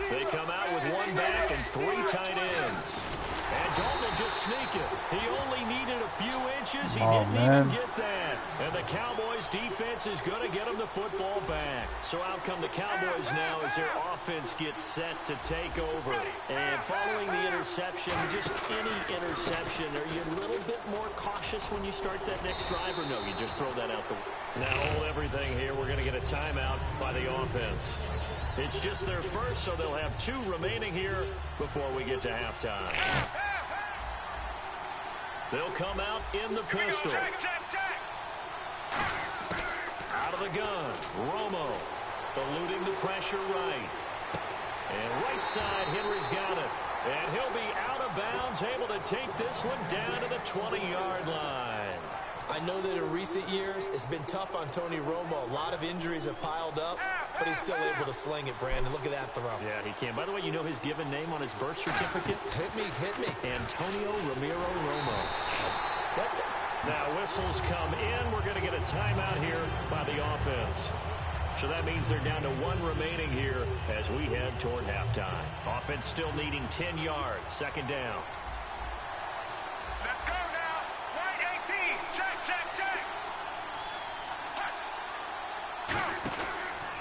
They come out with 1 back and 3 tight ends. And Dalton will just sneak it. He only needed a few inches. He didn't even get that. And the Cowboys defense is going to get him the football back. So out come the Cowboys now as their offense gets set to take over. And following the interception, just any interception, are you a little bit more cautious when you start that next drive, or no, you just throw that out the window? Now hold everything here. We're going to get a timeout by the offense. It's just their first, so they'll have 2 remaining here before we get to halftime. They'll come out in the pistol. Out of the gun, Romo eluding the pressure right. And right side, Henry's got it. And he'll be out of bounds, able to take this one down to the 20-yard line. I know that in recent years, it's been tough on Tony Romo. A lot of injuries have piled up, but he's still able to sling it, Brandon. Look at that throw. Yeah, he can. By the way, you know his given name on his birth certificate? Hit me. Antonio Ramiro Romo. Now whistles come in. We're going to get a timeout here by the offense. So that means they're down to 1 remaining here as we head toward halftime. Offense still needing 10 yards. Second down. Let's go now. Line 18. Check.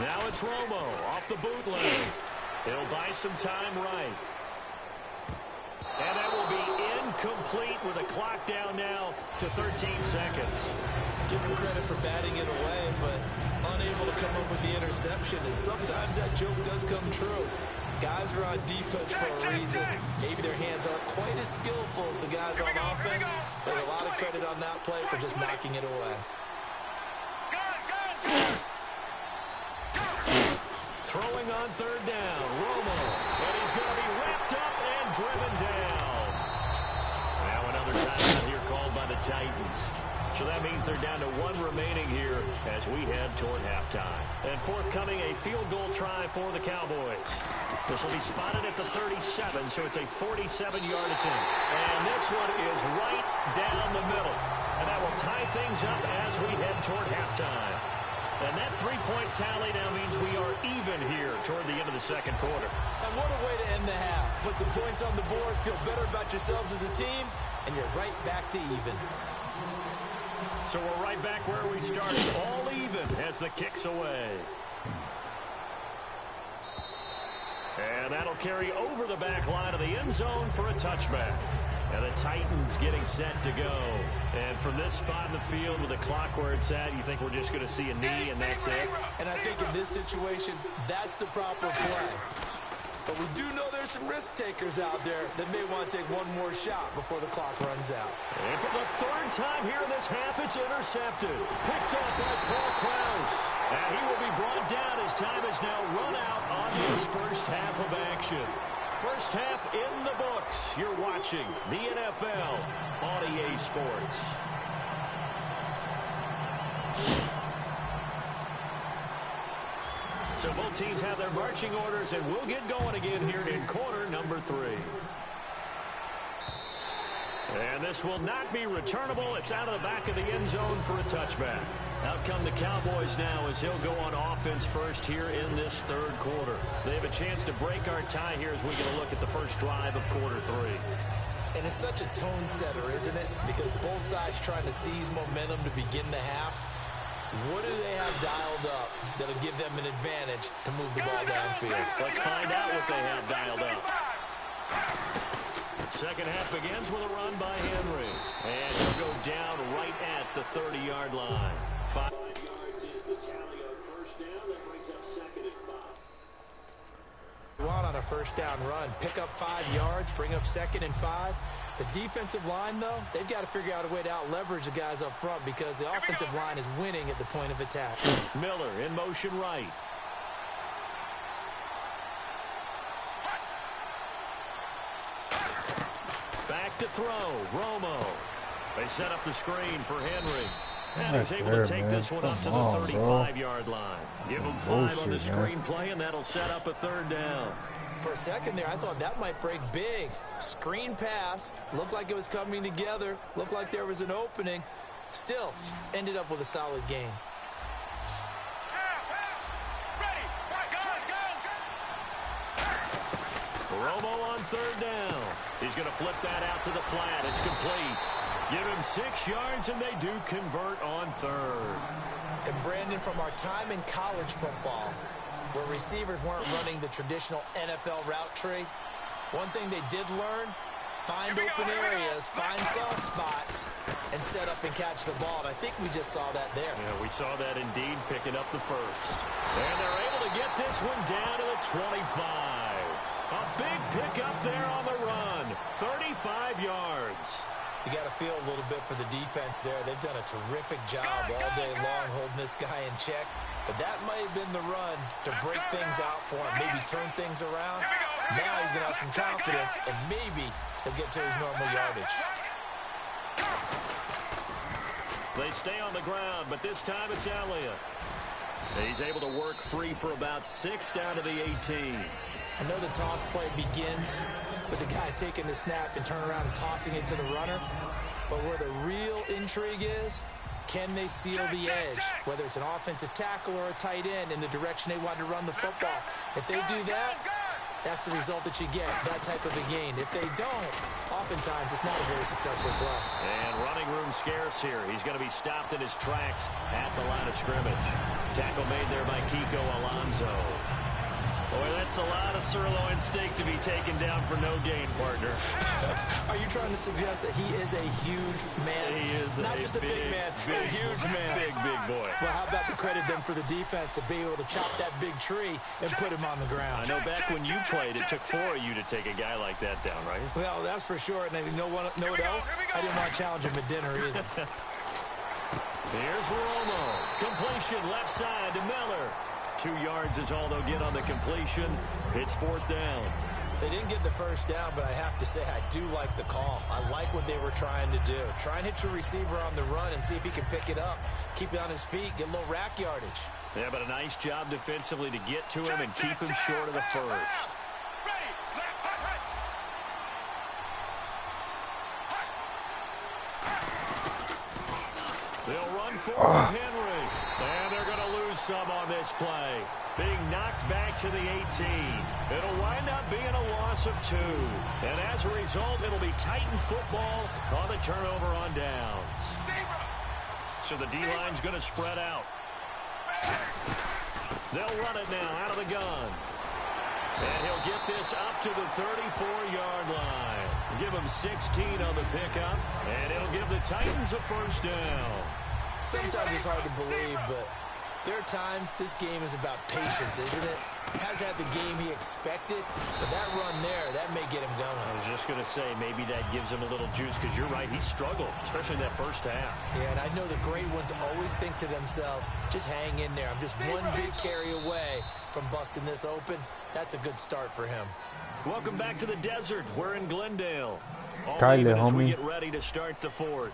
Now it's Romo off the bootleg. He'll buy some time right. And that will be incomplete with a clock down now to 13 seconds. Give him credit for batting it away, but unable to come up with the interception. And sometimes that joke does come true. Guys are on defense for a reason. Maybe their hands aren't quite as skillful as the guys on offense, but a lot of credit on that play for just knocking it away. Throwing on third down, Romo, and he's going to be wrapped up and driven down. Now another timeout here called by the Titans. So that means they're down to 1 remaining here as we head toward halftime. And forthcoming, a field goal try for the Cowboys. This will be spotted at the 37, so it's a 47-yard attempt. And this one is right down the middle. And that will tie things up as we head toward halftime. And that 3-point tally now means we are even here toward the end of the second quarter. And what a way to end the half. Put some points on the board, feel better about yourselves as a team, and you're right back to even. So we're right back where we started, all even as the kick's away. And that'll carry over the back line of the end zone for a touchback. And the Titans getting set to go. And from this spot in the field with the clock where it's at, you think we're just going to see a knee and that's it? And I think in this situation, that's the proper play. But we do know there's some risk takers out there that may want to take one more shot before the clock runs out. And for the 3rd time here in this half, it's intercepted. Picked off by Paul Krause. And he will be brought down as time is now run out on this first half of action. First half in the books. You're watching the NFL on EA Sports. So both teams have their marching orders, and we'll get going again here in quarter number 3. And this will not be returnable. It's out of the back of the end zone for a touchback. Out come the Cowboys now as he'll go on offense first here in this third quarter. They have a chance to break our tie here as we get a look at the first drive of quarter 3. And it's such a tone setter, isn't it? Because both sides trying to seize momentum to begin the half. What do they have dialed up that'll give them an advantage to move the ball downfield? Let's find out what they have dialed up. Second half begins with a run by Henry. And he'll go down right at the 30-yard line. 5 yards is the tally on first down. That brings up second and 5. On a first down run, pick up 5 yards, bring up second and 5. The defensive line, though, they've got to figure out a way to out-leverage the guys up front because the offensive line is winning at the point of attack. Miller in motion right. Back to throw, Romo. They set up the screen for Henry. And he's able to take this one up to the 35-yard line. Give him 5 on the screen play, and that'll set up a third down. For a second there, I thought that might break big. Screen pass. Looked like it was coming together. Looked like there was an opening. Still, ended up with a solid game. Romo on third down. He's going to flip that out to the flat. It's complete. Give him 6 yards, and they do convert on third. And Brandon, from our time in college football, where receivers weren't running the traditional NFL route tree, one thing they did learn, find open areas, find soft spots, and set up and catch the ball. And I think we just saw that there. Yeah, we saw that indeed, picking up the first. And they're able to get this one down to the 25. A big pickup there on the run. 35 yards. You got to feel a little bit for the defense there. They've done a terrific job all day long holding this guy in check. But that might have been the run to break things out for him, maybe turn things around. Now he's going to have some confidence, and maybe he'll get to his normal yardage. They stay on the ground, but this time it's Elliott. He's able to work free for about 6 down to the 18. I know the toss play begins with the guy taking the snap and turning around and tossing it to the runner. But where the real intrigue is, can they seal the edge, whether it's an offensive tackle or a tight end, in the direction they want to run the football? If they do that, that's the result that you get, that type of a gain. If they don't, oftentimes it's not a very successful play. And running room scarce here. He's going to be stopped in his tracks at the line of scrimmage. Tackle made there by Kiko Alonso. Boy, that's a lot of sirloin steak to be taken down for no gain, partner. Are you trying to suggest that he is a huge man? He is not just a big man, a huge man. Big boy. Well, how about the credit then for the defense to be able to chop that big tree and put him on the ground? I know back when you played, it took 4 of you to take a guy like that down, right? Well, that's for sure. And you know what else? I didn't want to challenge him at dinner either. Here's Romo. Completion left side to Miller. 2 yards is all they'll get on the completion. It's 4th down. They didn't get the first down, but I have to say I do like the call. I like what they were trying to do. Try and hit your receiver on the run and see if he can pick it up. Keep it on his feet, get a little rack yardage. Yeah, but a nice job defensively to get to him and keep him short of the first. They'll run forward Henry. And they're going to lose some on this play. Being knocked back to the 18. It'll wind up being a loss of 2. And as a result, it'll be Titan football on the turnover on downs. So the D-line's going to spread out. They'll run it now out of the gun. And he'll get this up to the 34-yard line. Give him 16 on the pickup, and it'll give the Titans a first down. Sometimes it's hard to believe, but there are times this game is about patience, isn't it? Has had the game he expected, but that run there, that may get him going. I was just going to say, maybe that gives him a little juice, because you're right, he struggled, especially in that first half. Yeah, and I know the great ones always think to themselves, just hang in there. I'm just one big carry away from busting this open. That's a good start for him. Welcome back to the desert. We're in Glendale. All Kyle, even as we homie. get ready to start the 4th.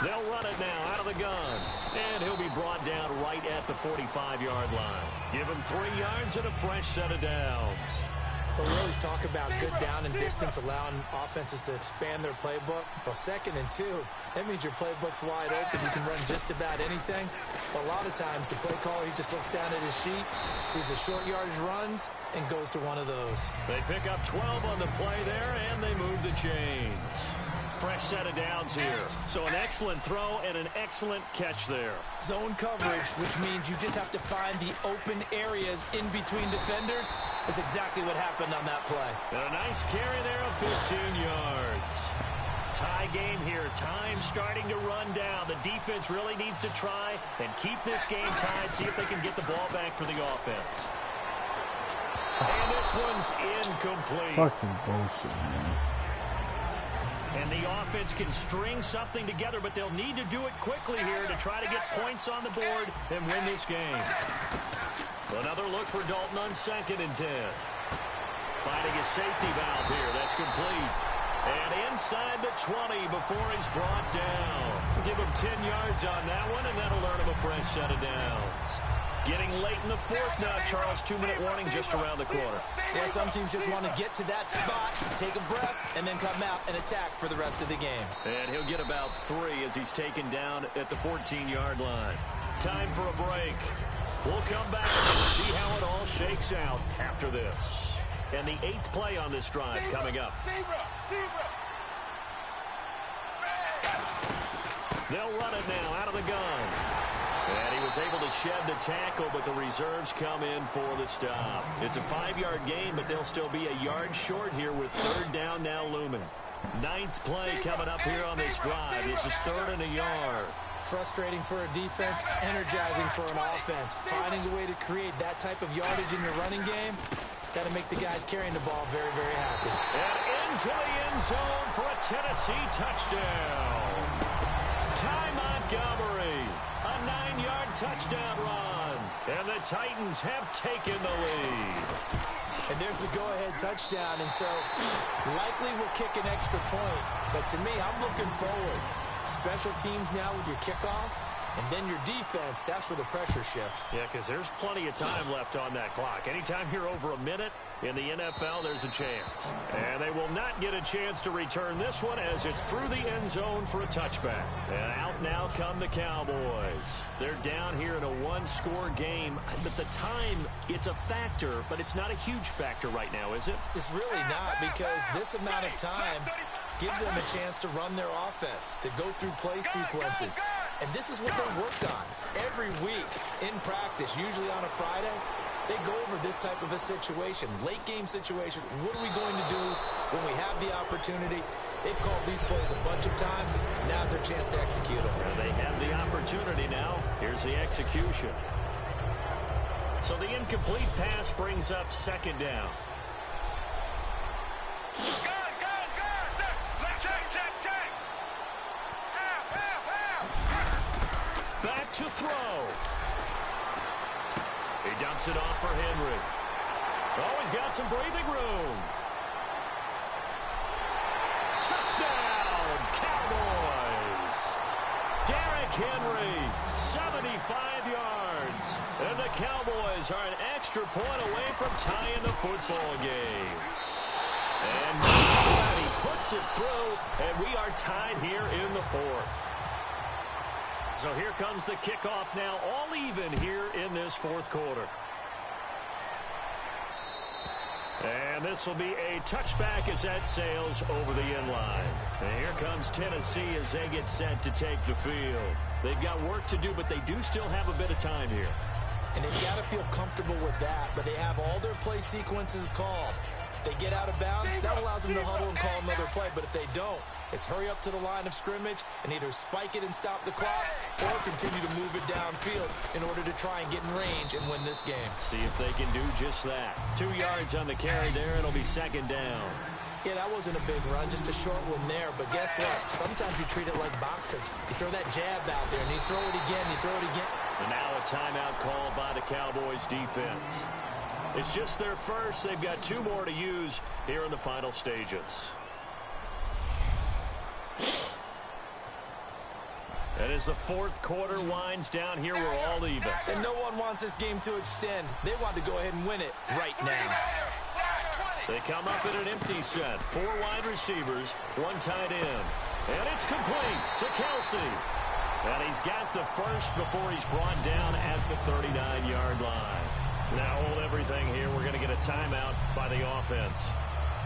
They'll run it now out of the gun. And he'll be brought down right at the 45-yard line. Give him 3 yards and a fresh set of downs. Well, we always talk about good down and distance, allowing offenses to expand their playbook. Well, 2nd and 2, that means your playbook's wide open. You can run just about anything. But a lot of times, the play caller, he just looks down at his sheet, sees the short yardage runs, and goes to one of those. They pick up 12 on the play there, and they move the chains. Fresh set of downs here. So an excellent throw and an excellent catch there. Zone coverage, which means you just have to find the open areas in between defenders. That's exactly what happened on that play. And a nice carry there of 15 yards. Tie game here. Time starting to run down. The defense really needs to try and keep this game tied, see if they can get the ball back for the offense. And this one's incomplete. Fucking bullshit, man. And the offense can string something together, but they'll need to do it quickly here to try to get points on the board and win this game. Another look for Dalton on 2nd and 10. Finding a safety valve here. That's complete. And inside the 20 before he's brought down. Give him 10 yards on that one, and that'll earn him a fresh set of downs. Getting late in the 4th now, Charles. 2-minute warning just around the corner. Yeah, some teams just want to get to that spot, take a breath, and then come out and attack for the rest of the game. And he'll get about 3 as he's taken down at the 14-yard line. Time for a break. We'll come back and see how it all shakes out after this. And the 8th play on this drive coming up. They'll run it now out of the gun. And he was able to shed the tackle, but the reserves come in for the stop. It's a 5-yard gain, but they'll still be a yard short here with 3rd down now looming. 9th play coming up here on this drive. This is 3rd and a yard. Frustrating for a defense, energizing for an offense. Finding a way to create that type of yardage in your running game, got to make the guys carrying the ball very, very happy. And into the end zone for a Tennessee touchdown. Ty Montgomery, a 9-yard touchdown run. And the Titans have taken the lead. And there's the go-ahead touchdown, and so likely will kick an extra point. But to me, I'm looking forward. Special teams now with your kickoff, and then your defense, that's where the pressure shifts. Yeah, because there's plenty of time left on that clock. Anytime you're over a minute in the NFL, there's a chance. And they will not get a chance to return this one as it's through the end zone for a touchback. And out now come the Cowboys. They're down here in a 1-score game. But the time, it's a factor, but it's not a huge factor right now, is it? It's really not, because this amount of time gives them a chance to run their offense, to go through play sequences. And this is what they work on every week in practice, usually on a Friday. They go over this type of a situation, late game situation. What are we going to do when we have the opportunity? They've called these plays a bunch of times. Now's their chance to execute them. And they have the opportunity now. Here's the execution. So the incomplete pass brings up 2nd down. Back to throw. He dumps it off for Henry. Oh, he's got some breathing room. Touchdown, Cowboys. Derrick Henry, 75 yards. And the Cowboys are an extra point away from tying the football game. And he puts it through, and we are tied here in the 4th. So here comes the kickoff now, all even here in this 4th quarter. And this will be a touchback as that sails over the end line. And here comes Tennessee as they get set to take the field. They've got work to do, but they do still have a bit of time here. And they've got to feel comfortable with that, but they have all their play sequences called. If they get out of bounds, that allows them to huddle and call another play. But if they don't, it's hurry up to the line of scrimmage and either spike it and stop the clock or continue to move it downfield in order to try and get in range and win this game. See if they can do just that. 2 yards on the carry there. It'll be 2nd down. Yeah, that wasn't a big run, just a short one there. But guess what? Sometimes you treat it like boxing. You throw that jab out there, and you throw it again, you throw it again. And now a timeout called by the Cowboys defense. It's just their first. They've got 2 more to use here in the final stages. And as the fourth quarter winds down here, we're all even. And no one wants this game to extend. They want to go ahead and win it right now. They come up in an empty set. 4 wide receivers, 1 tight end. And it's complete to Kelsey. And he's got the first before he's brought down at the 39-yard line. Now hold everything here. We're going to get a timeout by the offense.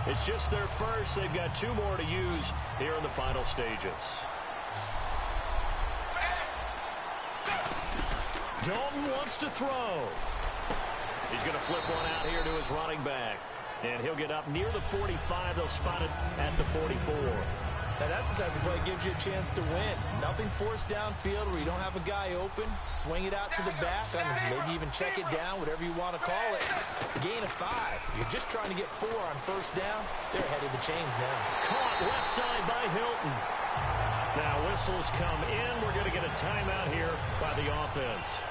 It's just their first. They've got 2 more to use here in the final stages. Dalton wants to throw. He's going to flip one out here to his running back. And he'll get up near the 45. They'll spot it at the 44. Now that's the type of play that gives you a chance to win. Nothing forced downfield where you don't have a guy open. Swing it out to the back, and maybe even check it down, whatever you want to call it. Gain of 5. You're just trying to get 4 on first down. They're ahead of the chains now. Caught left side by Hilton. Now whistles come in. We're going to get a timeout here by the offense.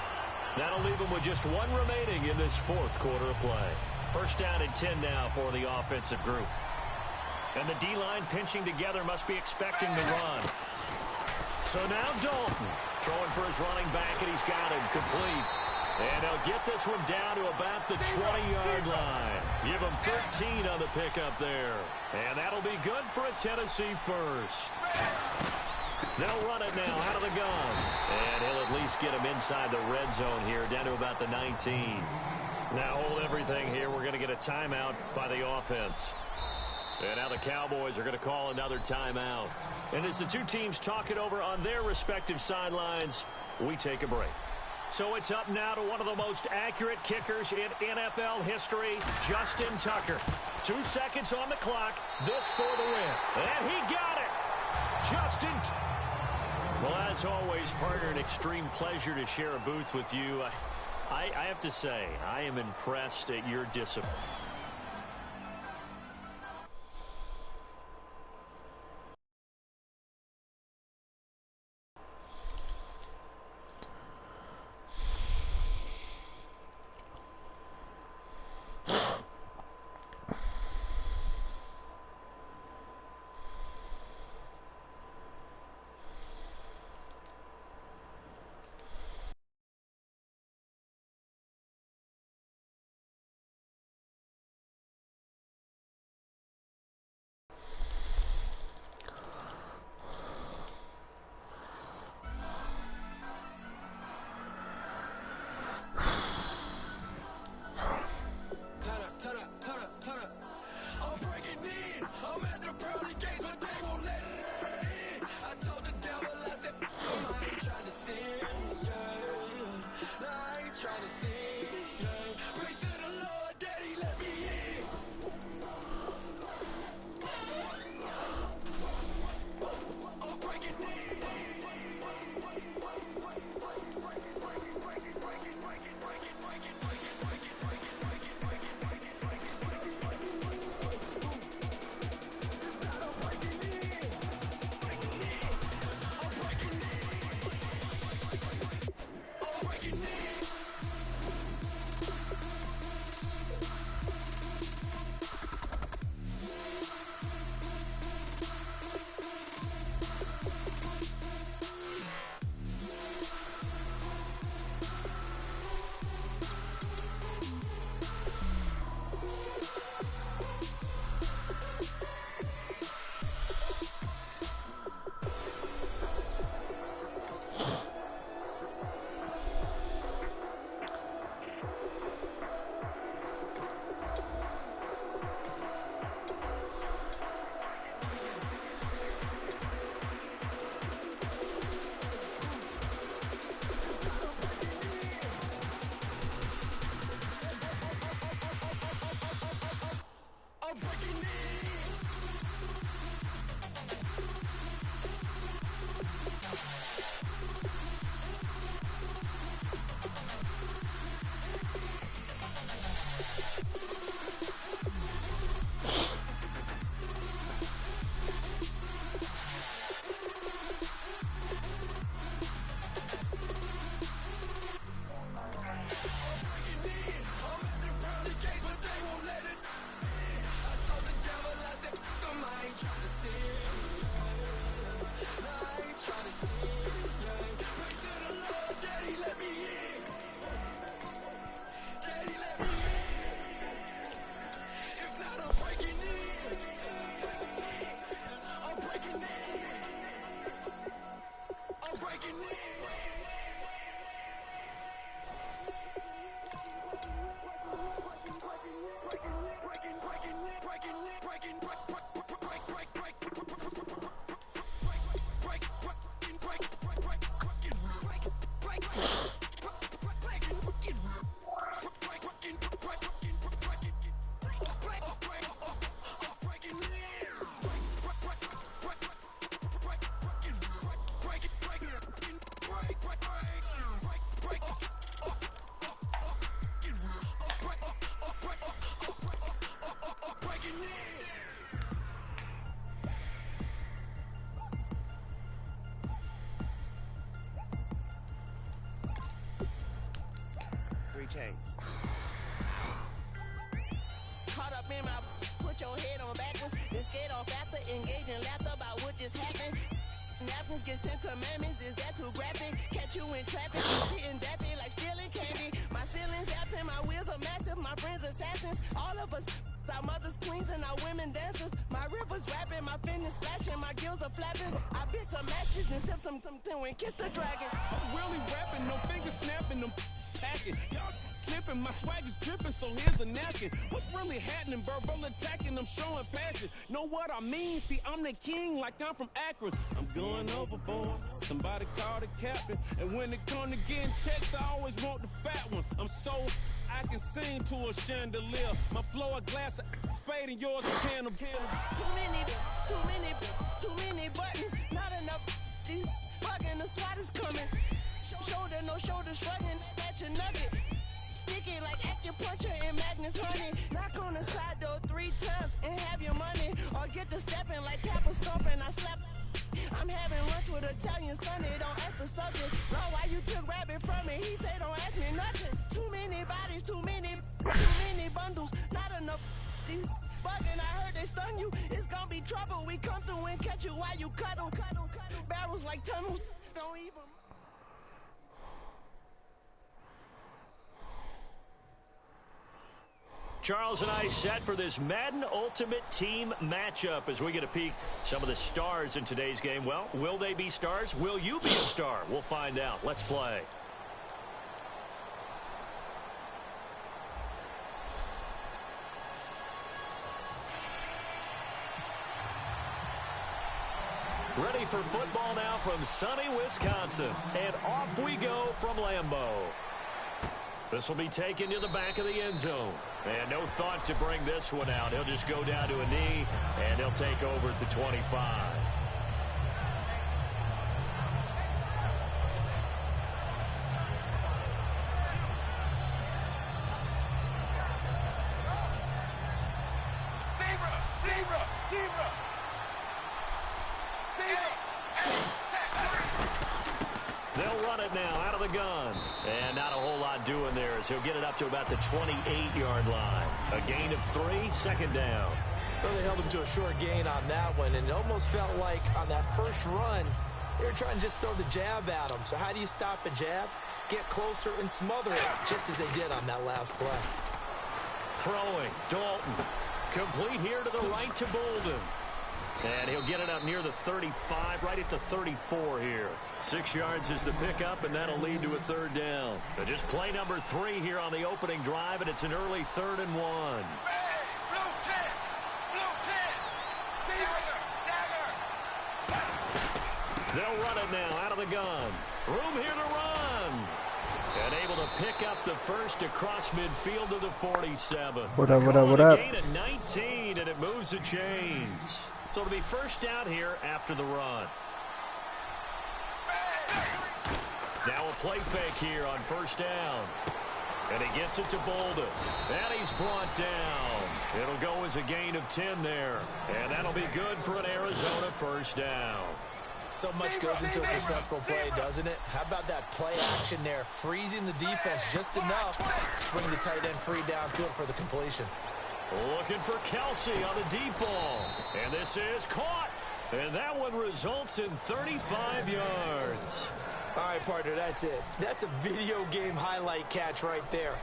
That'll leave them with just 1 remaining in this fourth quarter of play. First down and 10 now for the offensive group. And the D-line pinching together must be expecting the run. So now Dalton throwing for his running back, and he's got him complete. And they'll get this one down to about the 20-yard line. Give him 13 on the pickup there. And that'll be good for a Tennessee first. They'll run it now out of the gun. And he'll at least get him inside the red zone here, down to about the 19. Now hold everything here. We're going to get a timeout by the offense. And now the Cowboys are going to call another timeout. And as the 2 teams talk it over on their respective sidelines, we take a break. So it's up now to one of the most accurate kickers in NFL history, Justin Tucker. 2 seconds on the clock. This for the win. And he got it. Justin. Well, as always, partner, an extreme pleasure to share a booth with you. I have to say, I am impressed at your discipline. Three chains. Caught up in my, put your head on backwards, then skate off after engaging, laughed about what just happened. Napkins get sent to mammies, is that too graphic? Catch you in traffic, you sitting dappy like stealing candy. My ceiling's absent, my wheels are massive, my friends assassins. All of us, our mothers queens and our women dancers. My rivers rapping, my fingers splashing, my gills are flapping. I bit some matches, then sip something and kiss the dragon. I'm really rapping, no fingers snapping, them packing. Y'all slipping, my swag is dripping, so here's a napkin. What's really happening? Verbal attacking, I'm showing passion. Know what I mean? See, I'm the king like I'm from Akron. I'm going overboard, somebody call the captain. And when it come to getting checks, I always want the fat ones. I'm so I can sing to a chandelier. My flow a glass of spade and yours a can of candle. Too many buttons, not enough. These fucking the SWAT is coming. Shoulder, no shoulder shrugging at your nugget. Sticky like acupuncture and Magnus honey. Knock on the side door 3 times and have your money. Or get to stepping like Kappa stomping. I slap. I'm having lunch with Italian Sonny. Don't ask the subject. Bro, why you took rabbit from me? He say don't ask me nothing. Too many bodies, too many bundles. Not enough. These bugging, I heard they stun you. It's gonna be trouble. We come through and catch you while you cuddle. Barrels like tunnels. Don't even. Charles and I set for this Madden Ultimate Team matchup as we get a peek some of the stars in today's game. Well, will they be stars? Will you be a star? We'll find out. Let's play. Ready for football now from sunny Wisconsin. And off we go from Lambeau. This will be taken to the back of the end zone. And no thought to bring this one out. He'll just go down to a knee, and he'll take over at the 25. They'll run it now out of the gun. And not a whole lot doing there as he'll get it up to about the 28-yard line. A gain of 3, second down. Well, they held him to a short gain on that one, and it almost felt like on that first run, they were trying to just throw the jab at him. So how do you stop a jab? Get closer and smother it, just as they did on that last play. Throwing, Dalton. Complete here to the right to Bolden. And he'll get it up near the 35, right at the 34 here. 6 yards is the pickup, and that'll lead to a third down. But just play number 3 here on the opening drive, and it's an early 3rd and 1. They'll run it now out of the gun. Room here to run. And able to pick up the first across midfield to the 47. What up? Gain of 19, and it moves the chains. So it'll be first down here after the run. Now a play fake here on first down. And he gets it to Bolden. And he's brought down. It'll go as a gain of 10 there. And that'll be good for an Arizona first down. So much goes into a successful play, doesn't it? How about that play action there? Freezing the defense just enough to bring the tight end free downfield for the completion. Looking for Kelsey on the deep ball. And this is caught. And that one results in 35 yards. All right, partner, that's it. That's a video game highlight catch right there.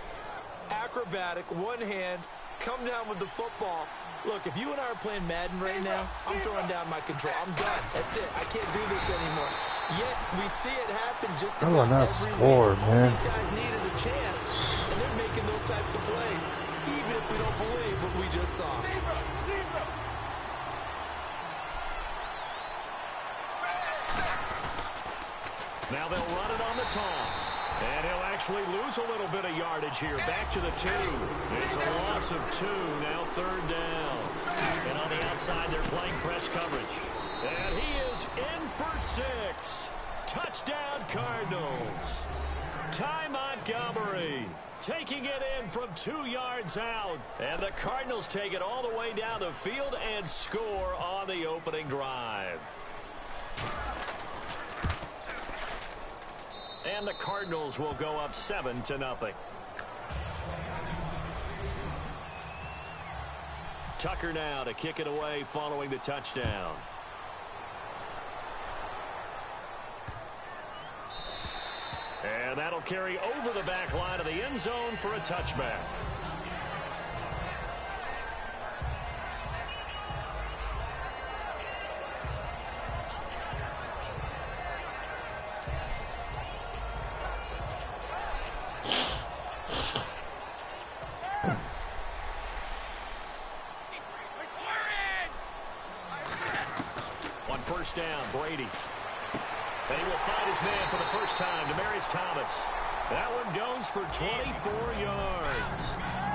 Acrobatic, one hand, come down with the football. Look, if you and I are playing Madden right now, I'm throwing down my control. I'm done. That's it. I can't do this anymore. Yet, we see it happen just about every score, week. man. All these guys need is a chance, and they're making those types of plays, even if we don't believe what we just saw. Now they'll run it on the toss. And he'll actually lose a little bit of yardage here. Back to the 2. It's a loss of 2. Now third down. And on the outside, they're playing press coverage. And he is in for 6. Touchdown, Cardinals. Ty Montgomery taking it in from 2 yards out. And the Cardinals take it all the way down the field and score on the opening drive. And the Cardinals will go up 7-0. Tucker now to kick it away following the touchdown. And that'll carry over the back line of the end zone for a touchback. On first down, Brady. And he will find his man for the first time, Demaryius Thomas. That one goes for 24 yards.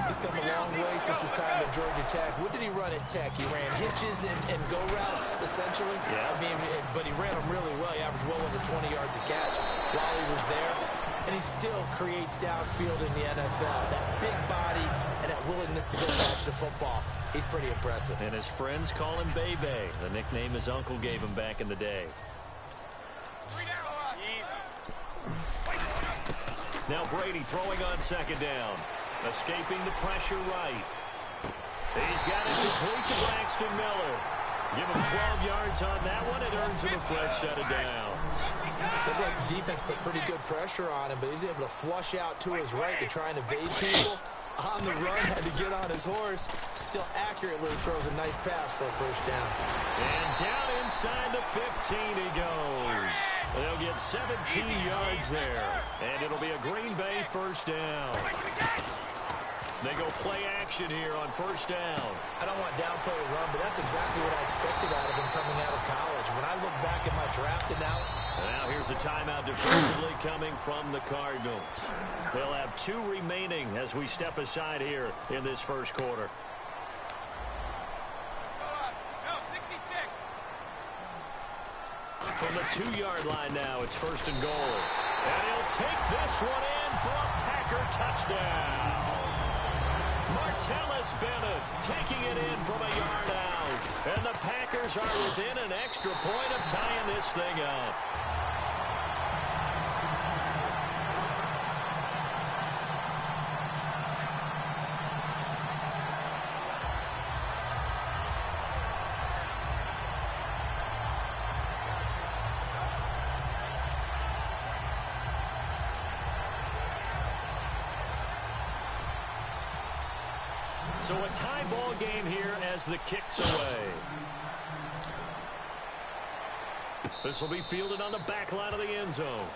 He's come a long way since his time at Georgia Tech. What did he run at Tech? He ran hitches and go routes, essentially. Yeah. I mean, but he ran them really well. He averaged well over 20 yards a catch while he was there. And he still creates downfield in the NFL. That big body and that willingness to go catch the football. He's pretty impressive. And his friends call him Bebe, the nickname his uncle gave him back in the day. Now Brady throwing on second down. Escaping the pressure right. He's got it complete to Braxton Miller. Give him 12 yards on that one. It earns him a fresh set of downs. The defense put pretty good pressure on him, but he's able to flush out to his right to try and evade people. On the run, had to get on his horse. Still accurately throws a nice pass for a first down. And down inside the 15 he goes. They'll get 17 yards there. And it'll be a Green Bay first down. They go play action here on first down. I don't want downplay a run, but that's exactly what I expected out of him coming out of college. When I look back at my draft and now here's a timeout defensively coming from the Cardinals. They'll have 2 remaining as we step aside here in this first quarter. From the 2-yard line now, it's first and goal. And he'll take this one in for a Packer touchdown. Martellus Bennett taking it in from a yard out. And the Packers are within an extra point of tying this thing up. So a tie ball game here as the kick's away. This will be fielded on the back line of the end zone.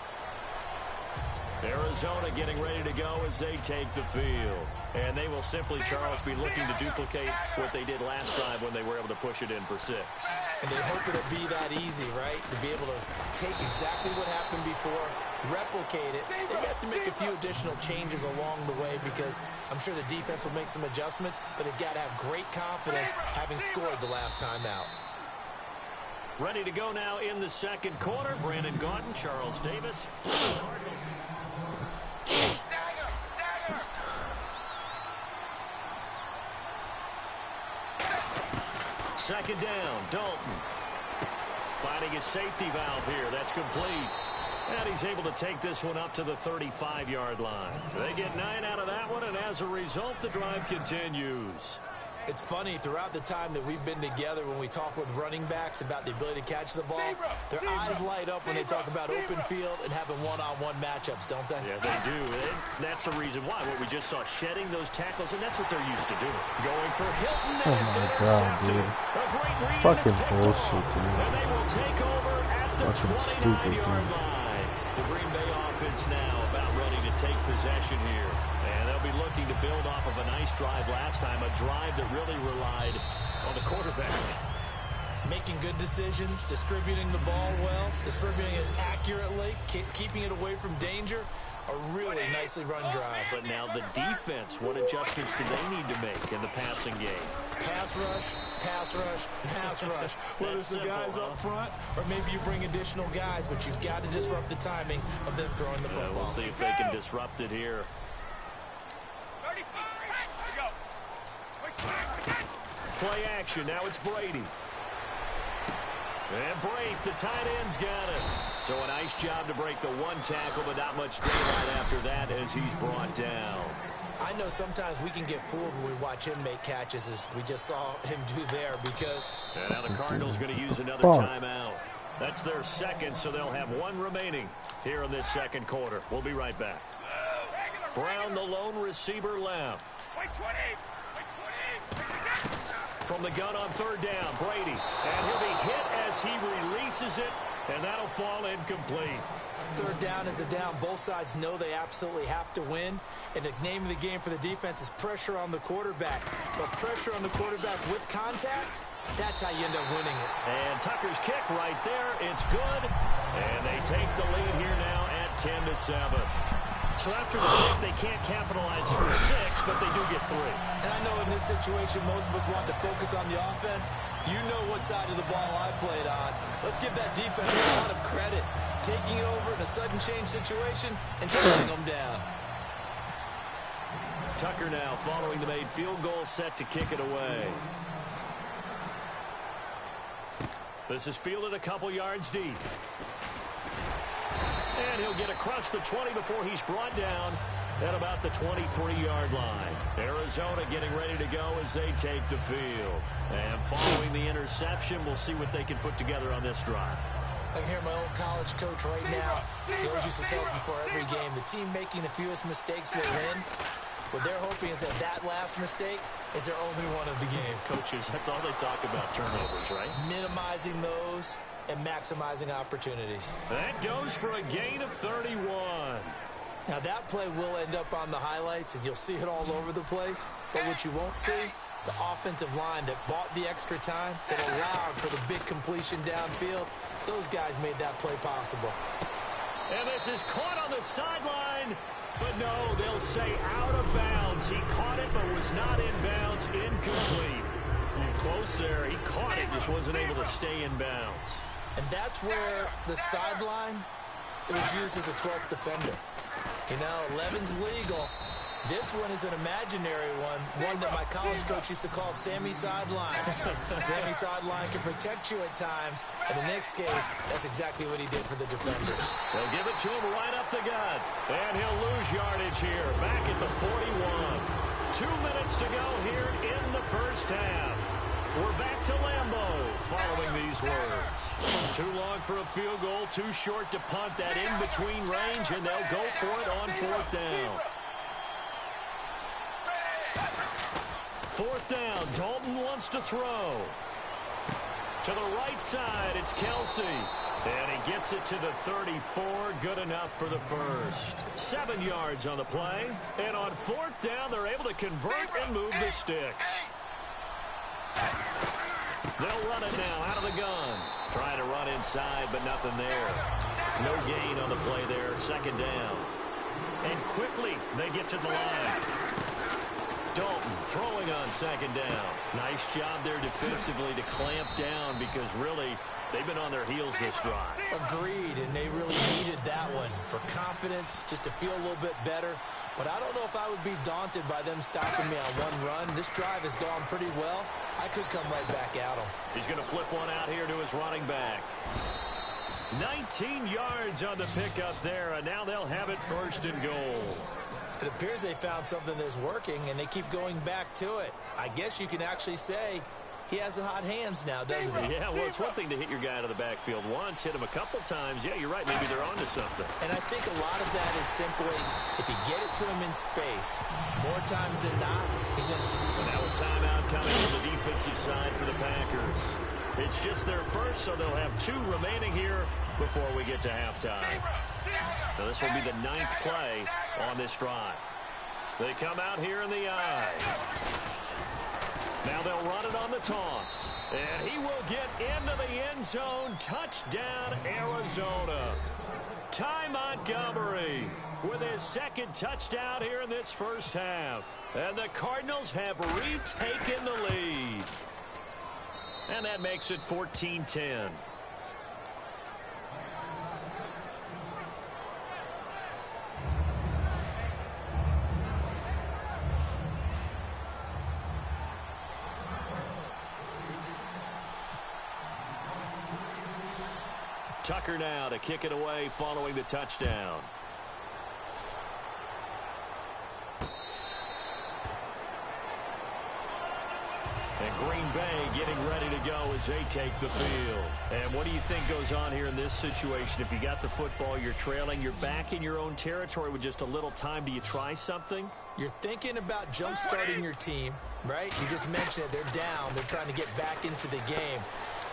Arizona getting ready to go as they take the field. And they will simply, Charles, be looking to duplicate what they did last drive when they were able to push it in for 6. And they hope it'll be that easy, right? To be able to take exactly what happened before, replicate it. They have to make a few additional changes along the way because I'm sure the defense will make some adjustments, but they've got to have great confidence having scored the last time out. Ready to go now in the second quarter. Brandon Gaudin, Charles Davis. Cardinals. Second down, Dalton. Finding his safety valve here. That's complete. And he's able to take this one up to the 35-yard line. They get 9 out of that one, and as a result, the drive continues. It's funny, throughout the time that we've been together, when we talk with running backs about the ability to catch the ball, their eyes light up when they talk about open field and having one-on-one matchups, don't they? Yeah, they do. And that's the reason why. What we just saw, shedding those tackles, and that's what they're used to doing. Going for Hilton, and it's intercepted. A great read. Fucking bullshit, dude. And they will take over at the Fucking stupid, 29-yard dude. line. The Green Bay offense now about ready to take possession here. And they'll be looking to build off of a nice drive last time, a drive that really relied on the quarterback. Making good decisions, distributing the ball well, distributing it accurately, keeping it away from danger. A really nicely run drive. But now the defense, what adjustments do they need to make in the passing game? pass rush, pass rush, pass rush. Whether it's the guys up front or maybe you bring additional guys, but you've got to disrupt the timing of them throwing the football. We'll see if they can disrupt it here. Play action. Now it's Brady. And break, the tight end's got it. So a nice job to break the one tackle, but not much daylight after that as he's brought down. I know sometimes we can get fooled when we watch him make catches, as we just saw him do there, because... And now the Cardinals going to use another timeout. That's their second, so they'll have one remaining here in this second quarter. We'll be right back. Brown, the lone receiver left. From the gun on third down, Brady. And he'll be hit as he releases it, and that'll fall incomplete. Third down is a down. Both sides know they absolutely have to win. And the name of the game for the defense is pressure on the quarterback. But pressure on the quarterback with contact, that's how you end up winning it. And Tucker's kick right there. It's good. And they take the lead here now at 10-7. So after the kick, they can't capitalize for 6, but they do get 3. And I know in this situation, most of us want to focus on the offense. You know what side of the ball I played on. Let's give that defense a lot of credit. Taking it over in a sudden change situation and shutting them down. Tucker now following the made field goal, set to kick it away. This is fielded a couple yards deep. And he'll get across the 20 before he's brought down at about the 23-yard line. Arizona getting ready to go as they take the field. And following the interception, we'll see what they can put together on this drive. I can hear my old college coach right now. He always used to tell us before every game, the team making the fewest mistakes will win. What they're hoping is that that last mistake is their only one of the game. Coaches, that's all they talk about, turnovers, right? Minimizing those and maximizing opportunities. That goes for a gain of 31. Now that play will end up on the highlights, and you'll see it all over the place. But what you won't see, the offensive line that bought the extra time, that allowed for the big completion downfield, those guys made that play possible. And this is caught on the sideline. But no, they'll say out of bounds. He caught it, but was not in bounds. Incomplete. Close there. He caught it, just wasn't able to stay in bounds. And that's where the sideline, it was used as a 12th defender. You know, 11's legal. This one is an imaginary one that my college coach used to call Sammy Sideline. Sammy Sideline can protect you at times, and in this case, that's exactly what he did for the defenders. They'll give it to him right up the gut, and he'll lose yardage here, back at the 41. 2 minutes to go here in the first half. We're back to Lambeau following these words. Too long for a field goal, too short to punt that in-between range, and they'll go for it on fourth down. Fourth down, Dalton wants to throw. To the right side, it's Kelsey. And he gets it to the 34, good enough for the first. 7 yards on the play. And on fourth down, they're able to convert and move the sticks. They'll run it now out of the gun. Trying to run inside, but nothing there. No gain on the play there, second down. And quickly, they get to the line. Dalton throwing on second down. Nice job there defensively to clamp down, because really they've been on their heels this drive. Agreed, and they really needed that one for confidence, just to feel a little bit better. But I don't know if I would be daunted by them stopping me on one run. This drive has gone pretty well. I could come right back at him. He's going to flip one out here to his running back. 19 yards on the pickup there, and now they'll have it first and goal. It appears they found something that's working, and they keep going back to it. I guess you can actually say he has the hot hands now, doesn't he? Yeah, well, it's one thing to hit your guy out of the backfield once, hit him a couple times. Yeah, you're right. Maybe they're onto something. And I think a lot of that is simply if you get it to him in space, more times than not, he's in. Well, now a timeout coming on the defensive side for the Packers. It's just their first, so they'll have 2 remaining here before we get to halftime. So this will be the 9th play on this drive. They come out here in the eye. Now they'll run it on the toss. And he will get into the end zone. Touchdown, Arizona. Ty Montgomery with his second touchdown here in this first half. And the Cardinals have retaken the lead. And that makes it 14-10. Tucker now to kick it away following the touchdown. And Green Bay getting ready to go as they take the field. And what do you think goes on here in this situation? If you got the football, you're trailing, you're back in your own territory with just a little time. Do you try something? You're thinking about jump-starting your team, right? You just mentioned it. They're down. They're trying to get back into the game.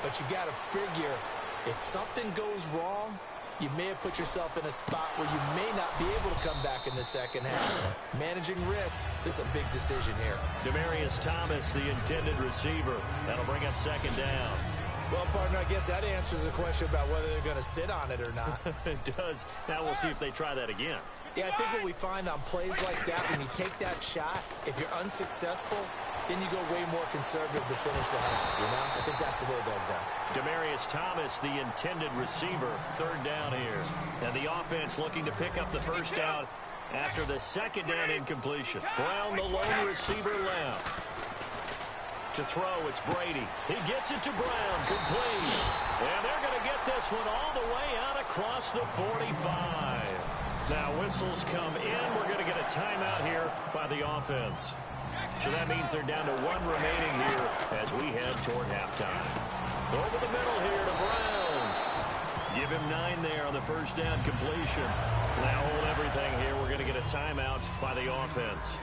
But you got to figure, if something goes wrong, you may have put yourself in a spot where you may not be able to come back in the second half. Managing risk, this is a big decision here. Demaryius Thomas, the intended receiver. That'll bring up second down. Well, partner, I guess that answers the question about whether they're going to sit on it or not. It does. Now we'll see if they try that again. Yeah, I think what we find on plays like that, when you take that shot, if you're unsuccessful, then you go way more conservative to finish the half, you know? I think that's the way they'll go. Demaryius Thomas, the intended receiver, third down here. And the offense looking to pick up the first down after the second down incompletion. Brown, the lone receiver left. To throw, it's Brady. He gets it to Brown, complete. And they're going to get this one all the way out across the 45. Now whistles come in. We're going to get a timeout here by the offense. So that means they're down to one remaining here as we head toward halftime. Over the middle here to Brown. Give him 9 there on the first down completion. Now hold everything here. We're going to get a timeout by the offense.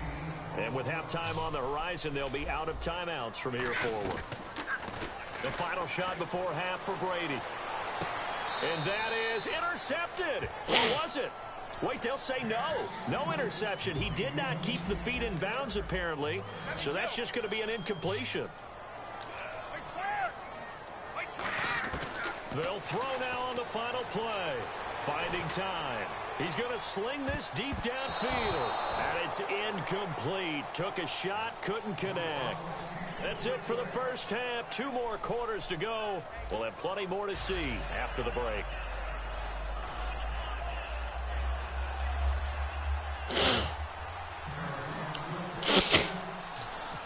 And with halftime on the horizon, they'll be out of timeouts from here forward. The final shot before half for Brady. And that is intercepted. Or was it? Wait, they'll say no. No interception. He did not keep the feet in bounds, apparently. So that's just going to be an incompletion. They'll throw now on the final play. Finding time. He's going to sling this deep downfield. And it's incomplete. Took a shot, couldn't connect. That's it for the first half. 2 more quarters to go. We'll have plenty more to see after the break.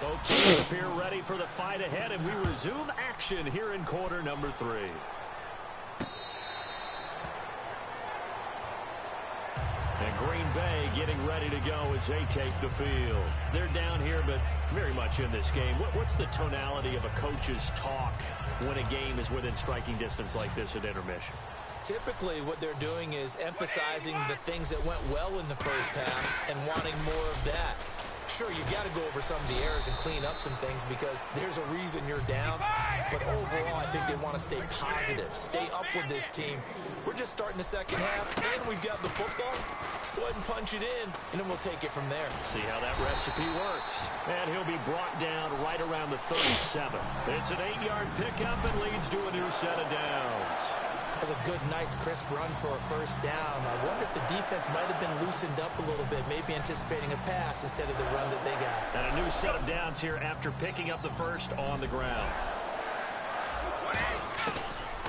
Both teams appear ready for the fight ahead, and we resume action here in quarter number 3. And Green Bay getting ready to go as they take the field. They're down here, but very much in this game. What's the tonality of a coach's talk when a game is within striking distance like this at intermission? Typically, what they're doing is emphasizing the things that went well in the first half and wanting more of that. Sure, you've got to go over some of the errors and clean up some things because there's a reason you're down. But overall, I think they want to stay positive, stay up with this team. We're just starting the second half, and we've got the football. Let's go ahead and punch it in, and then we'll take it from there. See how that recipe works. And he'll be brought down right around the 37. It's an 8-yard pickup and leads to a new set of downs. That's a good, nice, crisp run for a first down. I wonder if the defense might have been loosened up a little bit, maybe anticipating a pass instead of the run that they got. And a new set of downs here after picking up the first on the ground.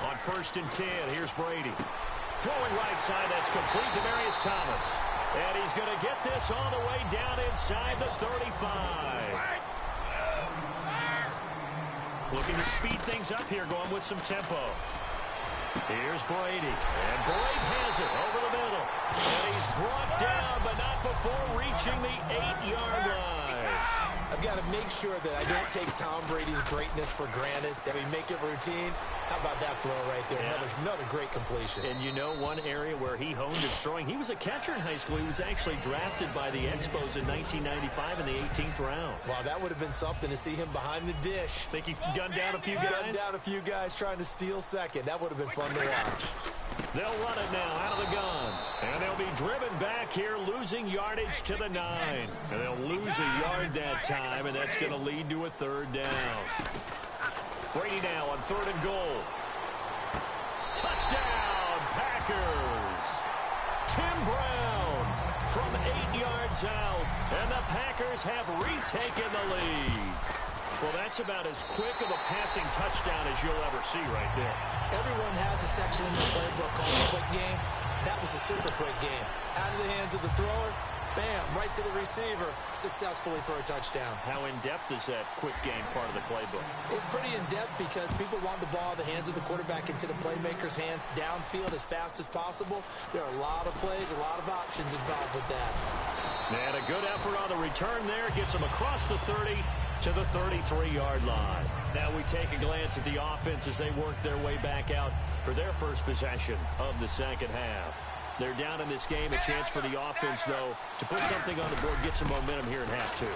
On 1st and 10, here's Brady. Throwing right side, that's complete to Demaryius Thomas. And he's going to get this all the way down inside the 35. Looking to speed things up here, going with some tempo. Here's Brady, and Brady has it over the middle. And he's brought down, but not before reaching the 8-yard line. I've got to make sure that I don't take Tom Brady's greatness for granted, that we make it routine. How about that throw right there? Yeah. Another great completion. And you know one area where he honed his throwing, he was a catcher in high school. He was actually drafted by the Expos in 1995 in the 18th round. Wow, that would have been something to see him behind the dish. Think he gunned down a few guys? Gunned down a few guys trying to steal second. That would have been fun to watch. They'll run it now out of the gun. And they'll be driven back here, losing yardage to the 9. And they'll lose a yard that time, and that's going to lead to a 3rd down. Brady now on 3rd and goal. Touchdown, Packers. Tim Brown from 8 yards out, and the Packers have retaken the lead. Well, that's about as quick of a passing touchdown as you'll ever see right there. Everyone has a section in the playbook called the quick game. That was a super quick game. Out of the hands of the thrower, bam, right to the receiver, successfully for a touchdown. How in-depth is that quick game part of the playbook? It's pretty in-depth because people want the ball in the hands of the quarterback into the playmaker's hands downfield as fast as possible. There are a lot of plays, a lot of options involved with that. And a good effort on the return there. Gets them across the 30 to the 33-yard line. Now we take a glance at the offense as they work their way back out for their first possession of the second half. They're down in this game. A chance for the offense, though, to put something on the board, get some momentum here in half 2.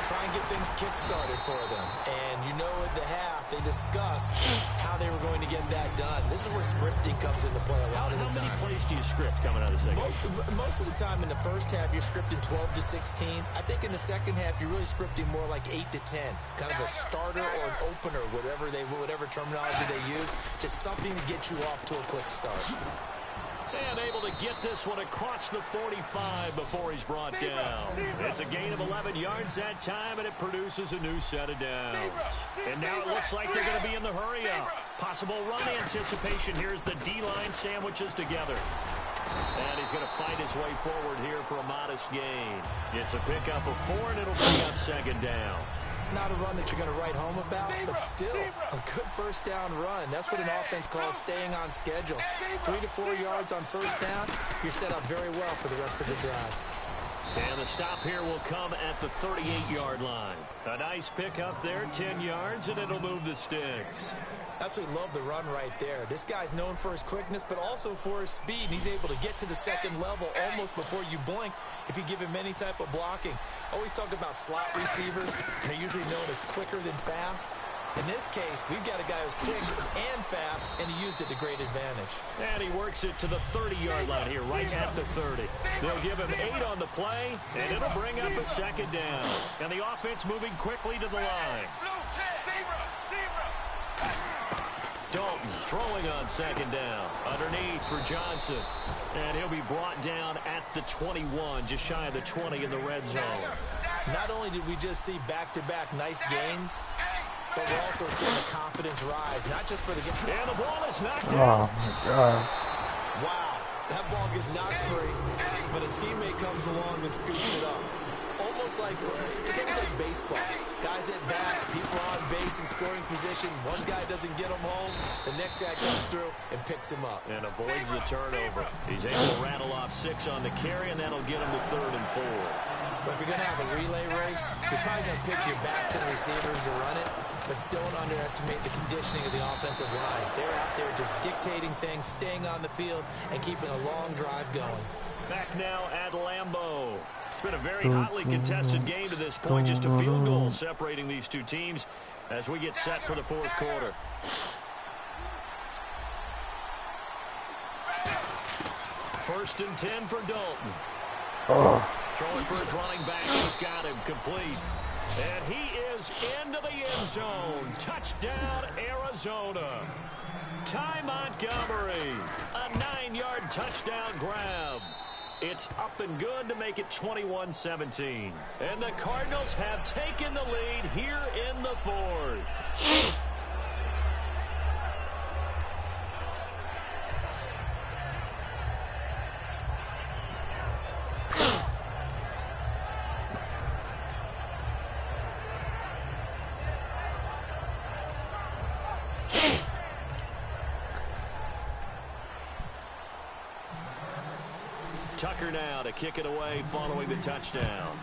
Try and get things kick-started for them. And you know at the half, they discussed how they were going to get that done. This is where scripting comes into play a lot of the time. How many plays do you script coming out of the second half? Most of the time in the first half, you're scripting 12 to 16. I think in the second half, you're really scripting more like 8 to 10. Kind of a starter or an opener, whatever terminology they use. Just something to get you off to a quick start. And able to get this one across the 45 before he's brought down. It's a gain of 11 yards that time, and it produces a new set of downs. And now it looks like they're going to be in the hurry-up. Possible run anticipation here as the D-line sandwiches together. And he's going to fight his way forward here for a modest gain. It's a pickup of 4, and it'll bring up 2nd down. Not a run that you're going to write home about, but still a good first down run. That's what an offense calls staying on schedule. 3 to 4 yards on first down, you're set up very well for the rest of the drive. And the stop here will come at the 38-yard line. A nice pickup there, 10 yards, and it'll move the sticks. Absolutely love the run right there. This guy's known for his quickness, but also for his speed. And he's able to get to the second level almost before you blink if you give him any type of blocking. Always talk about slot receivers, and they're usually known as quicker than fast. In this case, we've got a guy who's quick and fast, and he used it to great advantage. And he works it to the 30-yard line here, right at the 30. They'll give him 8 on the play, and it'll bring up a 2nd down. And the offense moving quickly to the line. Dalton throwing on 2nd down. Underneath for Johnson. And he'll be brought down at the 21, just shy of the 20 in the red zone. Not only did we just see back-to-back nice gains, but we're also seeing the confidence rise, not just for the game. And the ball is knocked down. Oh, my God. Wow, that ball gets knocked free, but a teammate comes along and scoops it up. It's almost like baseball. Guys at bat, people on base in scoring position. One guy doesn't get him home. The next guy comes through and picks him up. And avoids the turnover. He's able to rattle off 6 on the carry, and that'll get him to 3rd and 4. But if you're going to have a relay race, you're probably going to pick your backs and receivers to run it. But don't underestimate the conditioning of the offensive line. They're out there just dictating things, staying on the field, and keeping a long drive going. Back now at Lambeau. It's been a very hotly contested game to this point. Just a field goal separating these two teams as we get set for the 4th quarter. First and 10 for Dalton. Throwing for his running back. He's got him complete. And he is into the end zone. Touchdown, Arizona. Ty Montgomery. A 9-yard touchdown grab. It's up and good to make it 21-17. And the Cardinals have taken the lead here in the 4th. Tucker now to kick it away following the touchdown.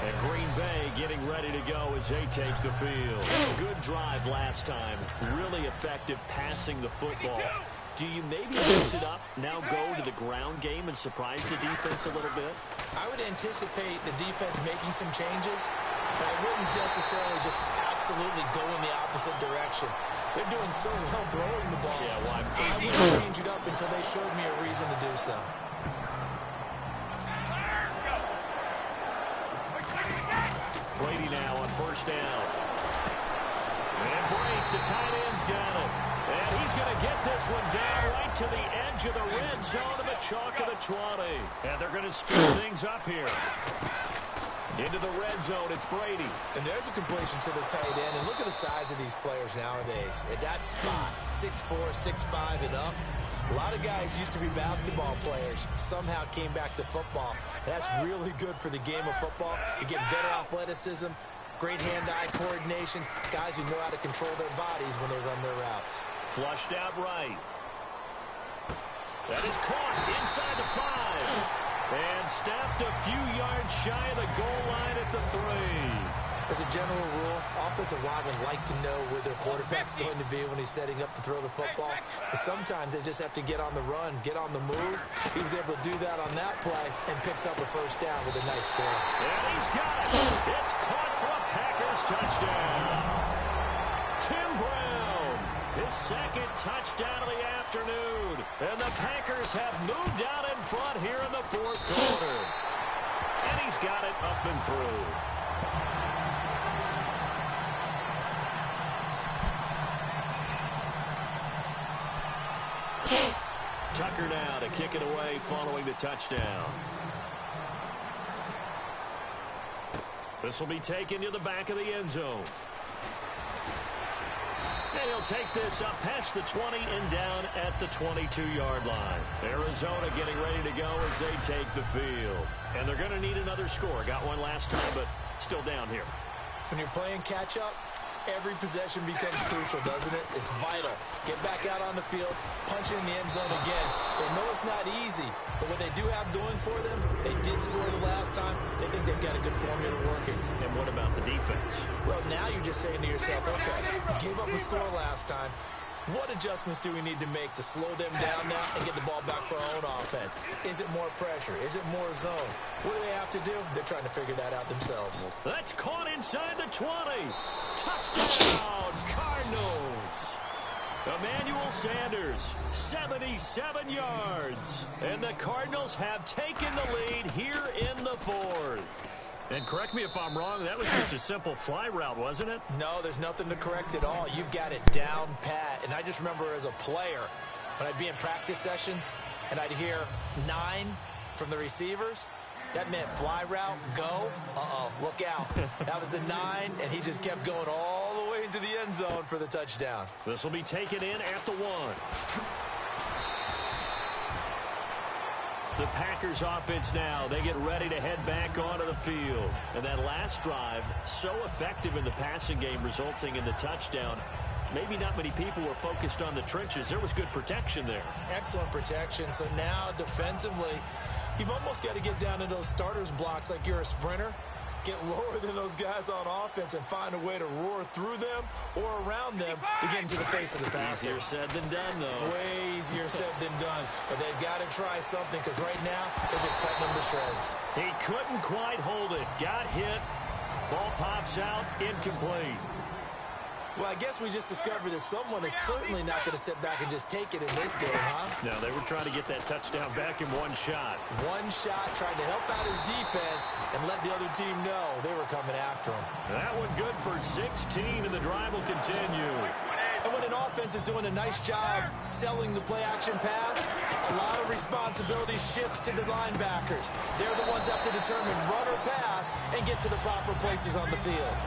And Green Bay getting ready to go as they take the field. Good drive last time. Really effective passing the football. Do you maybe mix it up, now go to the ground game and surprise the defense a little bit? I would anticipate the defense making some changes. I wouldn't necessarily just absolutely go in the opposite direction. They're doing so well throwing the ball. Yeah, why? I wouldn't change it up until they showed me a reason to do so. Brady now on first down. And break, the tight end's got it. And he's going to get this one down right to the edge of the red zone of the chalk of the 20. And they're going to speed things up here. Into the red zone, it's Brady. And there's a completion to the tight end. And look at the size of these players nowadays. At that spot, 6'4", 6'5", and up. A lot of guys used to be basketball players, somehow came back to football. That's really good for the game of football. You get better athleticism, great hand-eye coordination, guys who know how to control their bodies when they run their routes. Flushed out right. That is caught inside the 5. And snapped a few yards shy of the goal line at the 3. As a general rule, offensive linemen like to know where their quarterback's going to be when he's setting up to throw the football. But sometimes they just have to get on the run, get on the move. He was able to do that on that play and picks up a first down with a nice throw. And he's got it. It's caught for a Packers touchdown. Tim Brown, his second touchdown of the afternoon. And the Packers have moved out in front here in the fourth quarter. And he's got it up and through. Tucker now to kick it away following the touchdown. This will be taken to the back of the end zone. And he'll take this up past the 20 and down at the 22-yard line. Arizona getting ready to go as they take the field. And they're going to need another score. Got one last time, but still down here. When you're playing catch-up, every possession becomes crucial, doesn't it? It's vital. Get back out on the field, punch it in the end zone again. They know it's not easy, but what they do have going for them, they did score the last time. They think they've got a good formula working. And what about the defense? Well, now you're just saying to yourself, okay, gave up a score last time. What adjustments do we need to make to slow them down now and get the ball back for our own offense? Is it more pressure? Is it more zone? What do they have to do? They're trying to figure that out themselves. That's caught inside the 20. Touchdown, Cardinals. Emmanuel Sanders, 77 yards. And the Cardinals have taken the lead here in the fourth. And correct me if I'm wrong, that was just a simple fly route, wasn't it? No, there's nothing to correct at all. You've got it down pat. And I just remember as a player, when I'd be in practice sessions and I'd hear 9 from the receivers, that meant fly route, go, look out. That was the 9, and he just kept going all the way into the end zone for the touchdown. This will be taken in at the 1. The Packers offense now, they get ready to head back onto the field. And that last drive, so effective in the passing game, resulting in the touchdown. Maybe not many people were focused on the trenches. There was good protection there. Excellent protection. So now defensively, you've almost got to get down into those starters blocks like you're a sprinter. Get lower than those guys on offense and find a way to roar through them or around them to get into the face of the passer. Easier said than done, though. Way easier said than done. But they've got to try something because right now they're just cutting them to shreds. He couldn't quite hold it. Got hit. Ball pops out. Incomplete. Well, I guess we just discovered that someone is certainly not going to sit back and just take it in this game, huh? No, they were trying to get that touchdown back in one shot. One shot, trying to help out his defense and let the other team know they were coming after him. That one good for 16, and the drive will continue. And when an offense is doing a nice job selling the play-action pass, a lot of responsibility shifts to the linebackers. They're the ones that have to determine run or pass and get to the proper places on the field.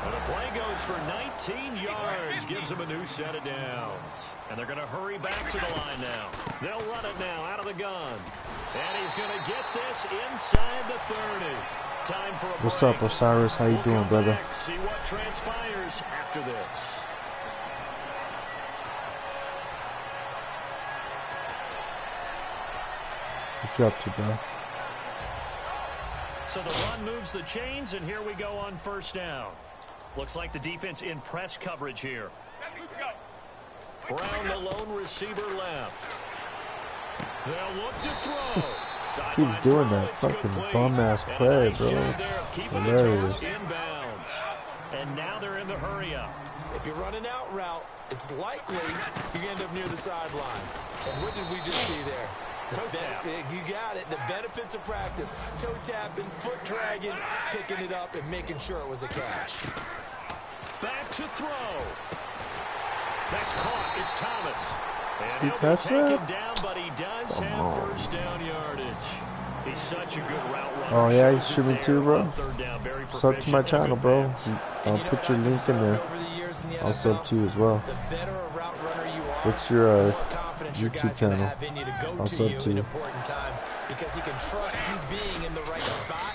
And the play goes for 19 yards, gives them a new set of downs. And they're going to hurry back to the line now. They'll run it now out of the gun. And he's going to get this inside the 30. Time for a break. What's up, Osiris? How you doing, brother? See what transpires after this. What you up to, bro? So the run moves the chains, and here we go on first down. Looks like the defense in press coverage here. Brown, the lone receiver left. They'll look to throw. Keeps doing that fucking bum-ass play, bro. Hilarious. Inbounds. And now they're in the hurry-up. If you're running out route, it's likely you end up near the sideline. And what did we just see there? Toe tap. You got it. The benefits of practice. Toe tapping, foot dragging, picking it up, and making sure it was a catch. Back to throw. That's caught. It's Thomas. And He he'll be touched taken that? down, but he does have first down yardage. He's such a good route runner. Oh yeah, he's Shows it streaming there too, bro. on third down. Very Sub to my proficient channel, and bro. good pass. I'll put your link in there. I'll sub to you as well. The better a route runner you are, What's your the more confidence your YouTube guy's gonna channel? have in you to go I'll to sub you to in you. important times because he can trust you being in the right spot,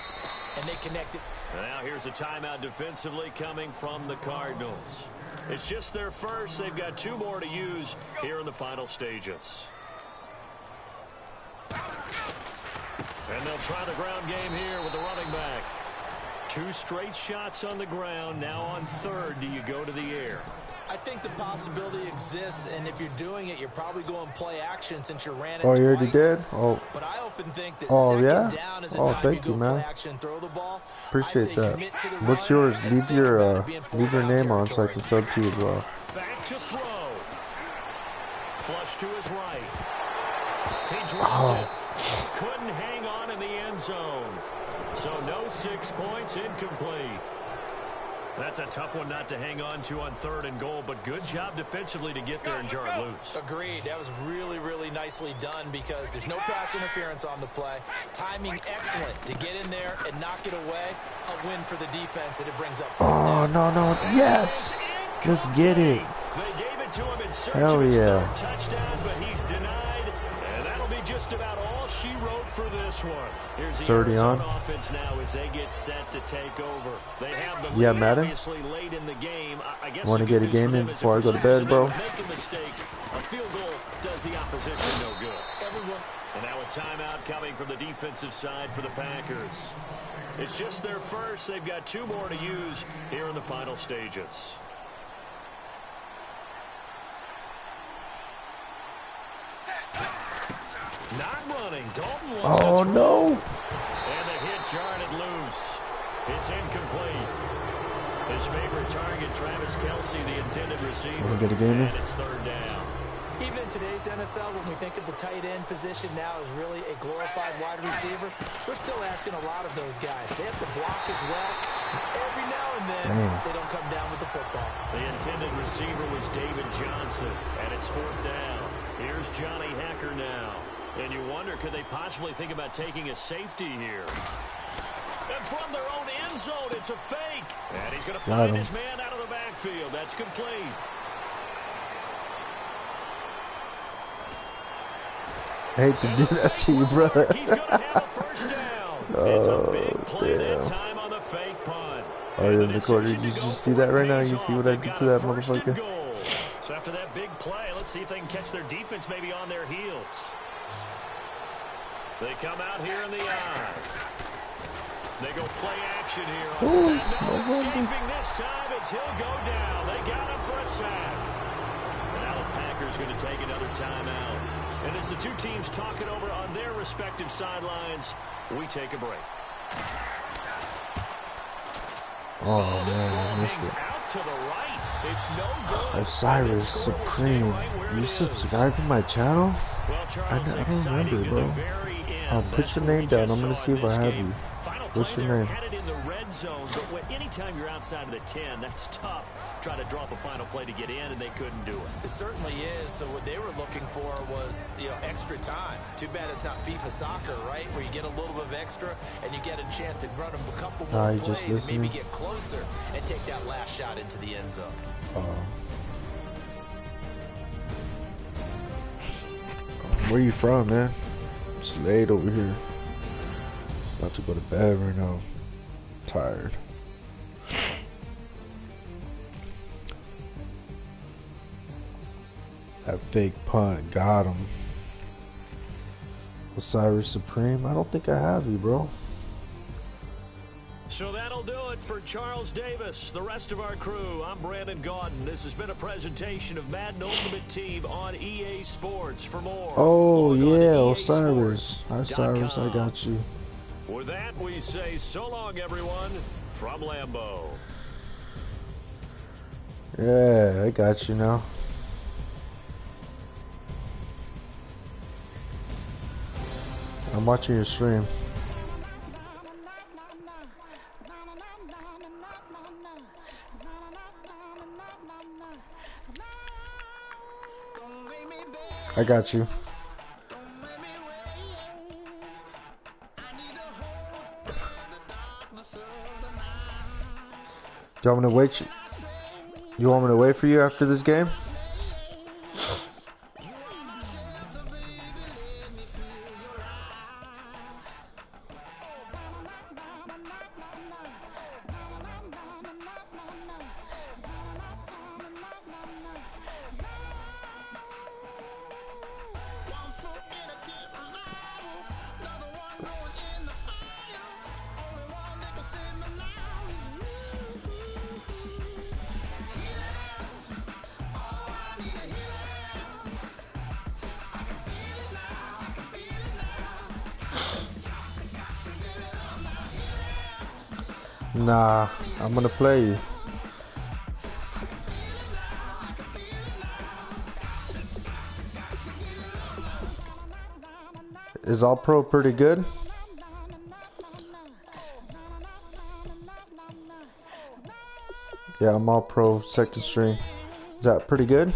and they connect it. Now here's a timeout defensively coming from the Cardinals. It's just their first. They've got 2 more to use here in the final stages. And they'll try the ground game here with the running back. 2 straight shots on the ground. Now on third, do you go to the air? I think the possibility exists, and if you're doing it, you're probably going play action since you ran it Oh, you already twice. did? Oh, But I often think that Oh, second yeah? down is a Oh, time thank you you, go man. play action and throw the ball. appreciate I say that. commit to the What's run yours? and Leave think your about it being leave your four-down name on so I territory. can sub to you as well. Back to throw. Flush to his right. He dropped Oh. it. Couldn't hang on in the end zone. So no 6 points, incomplete. That's a tough one not to hang on to on third and goal, but good job defensively to get there and jar it loose. Agreed. That was really, really nicely done because there's no pass interference on the play. Timing excellent to get in there and knock it away. A win for the defense, and it brings up. Oh no no! Yes, let's get it. They gave it to him in search Hell of his yeah. third touchdown, but he's denied, and that'll be just about all she wrote for this one. Here's the It's already Arizona on. offense now as they get set to take over. They have the Yeah, lead, Madden? obviously late in the game. I guess Want to the get good a news game for in them is before I if go for to some bed, reason bro? they make a mistake, a field goal does the opposition no good. Everyone. And now a timeout coming from the defensive side for the Packers. It's just their first. They've got 2 more to use here in the final stages. Not running. Dalton wants Oh to throw. no! And the hit jarred it loose. It's incomplete. His favorite target, Travis Kelce, the intended receiver. Wanna get a game in? And it's third down. Even in today's NFL, when we think of the tight end position now as really a glorified wide receiver, we're still asking a lot of those guys. They have to block as well. And every now and then, they don't come down with the football. The intended receiver was David Johnson, and it's fourth down. Here's Johnny Hacker now. And you wonder, could they possibly think about taking a safety here? And from their own end zone, it's a fake. And he's going to Got find him. his man out of the backfield. That's complete. I hate to do that to you, brother. He's going to have a first down. It's a big play that time on the fake punt. Oh, you're in the corner. Did you see that right now? You see what I did to that motherfucker? So after that big play, let's see if they can catch their defense maybe on their heels. They come out here in the eye. They go play action here. Ooh, And no no escaping this time as he'll go down. They got him for a sack. And now the Packers going to take another timeout. And as the 2 teams talk it over on their respective sidelines, we take a break. Oh This man, ball I missed hangs it. out to the right. It's no good. Osiris And the score will stay Supreme. right where You it is. subscribe to my channel? Well, Charles, I don't exciting remember, to bro. the very end. I'll put That's your what we name down. just I'm gonna saw see in if I this have game. you. Final What's play your there, name? headed in the red zone, but anytime you're outside of the 10, that's tough. Try to drop a final play to get in, and they couldn't do it. It certainly is. So what they were looking for was, extra time. Too bad it's not FIFA soccer, right? Where you get a little bit of extra and you get a chance to run a couple more you just plays and maybe listening? get closer and take that last shot into the end zone. Where you from, man? It's late over here. About to go to bed right now. Tired. That fake punt got him. Osiris Supreme? I don't think I have you, bro. So that'll do it for Charles Davis, the rest of our crew. I'm Brandon Gaudin. This has been a presentation of Madden Ultimate Team on EA Sports. For more, Oh log on to yeah, Osiris. EASports.com. Osiris, I got you. With that, we say so long, everyone, from Lambeau. Yeah, I got you now. I'm watching your stream. I got you. Do you want me to wait? You want me to wait for you after this game? Nah, I'm gonna play you. Is All Pro pretty good? Yeah, I'm All Pro second string. Is that pretty good?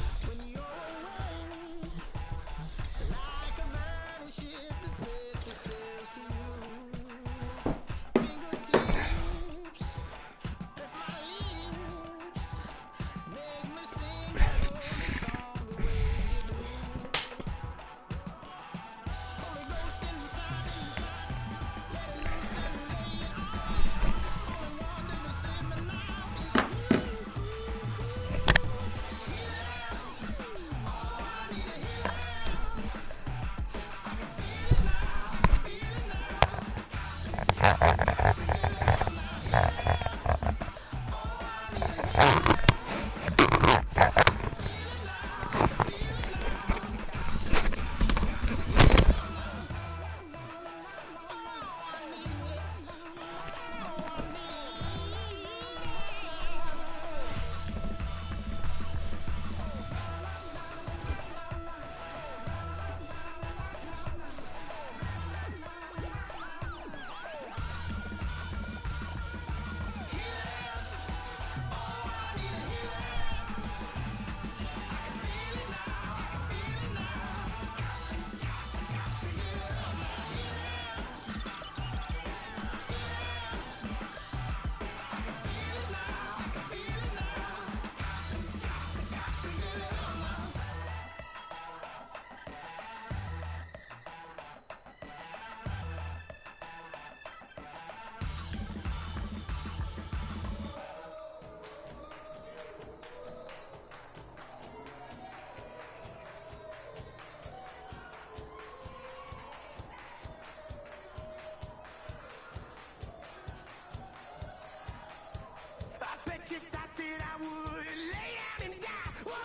You thought that I would lay down and die. Whoa,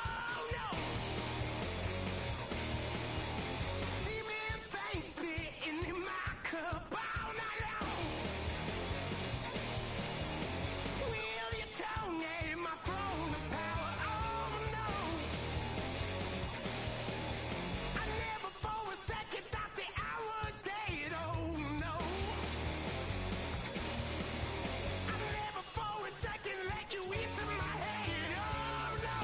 no. Demon fangs spitting in my cup all night long. Wheel your tongue at my throne of power. Oh, no. I never for a second thought that I was dead. Oh, no. I never for a second let you into my head. Oh, no.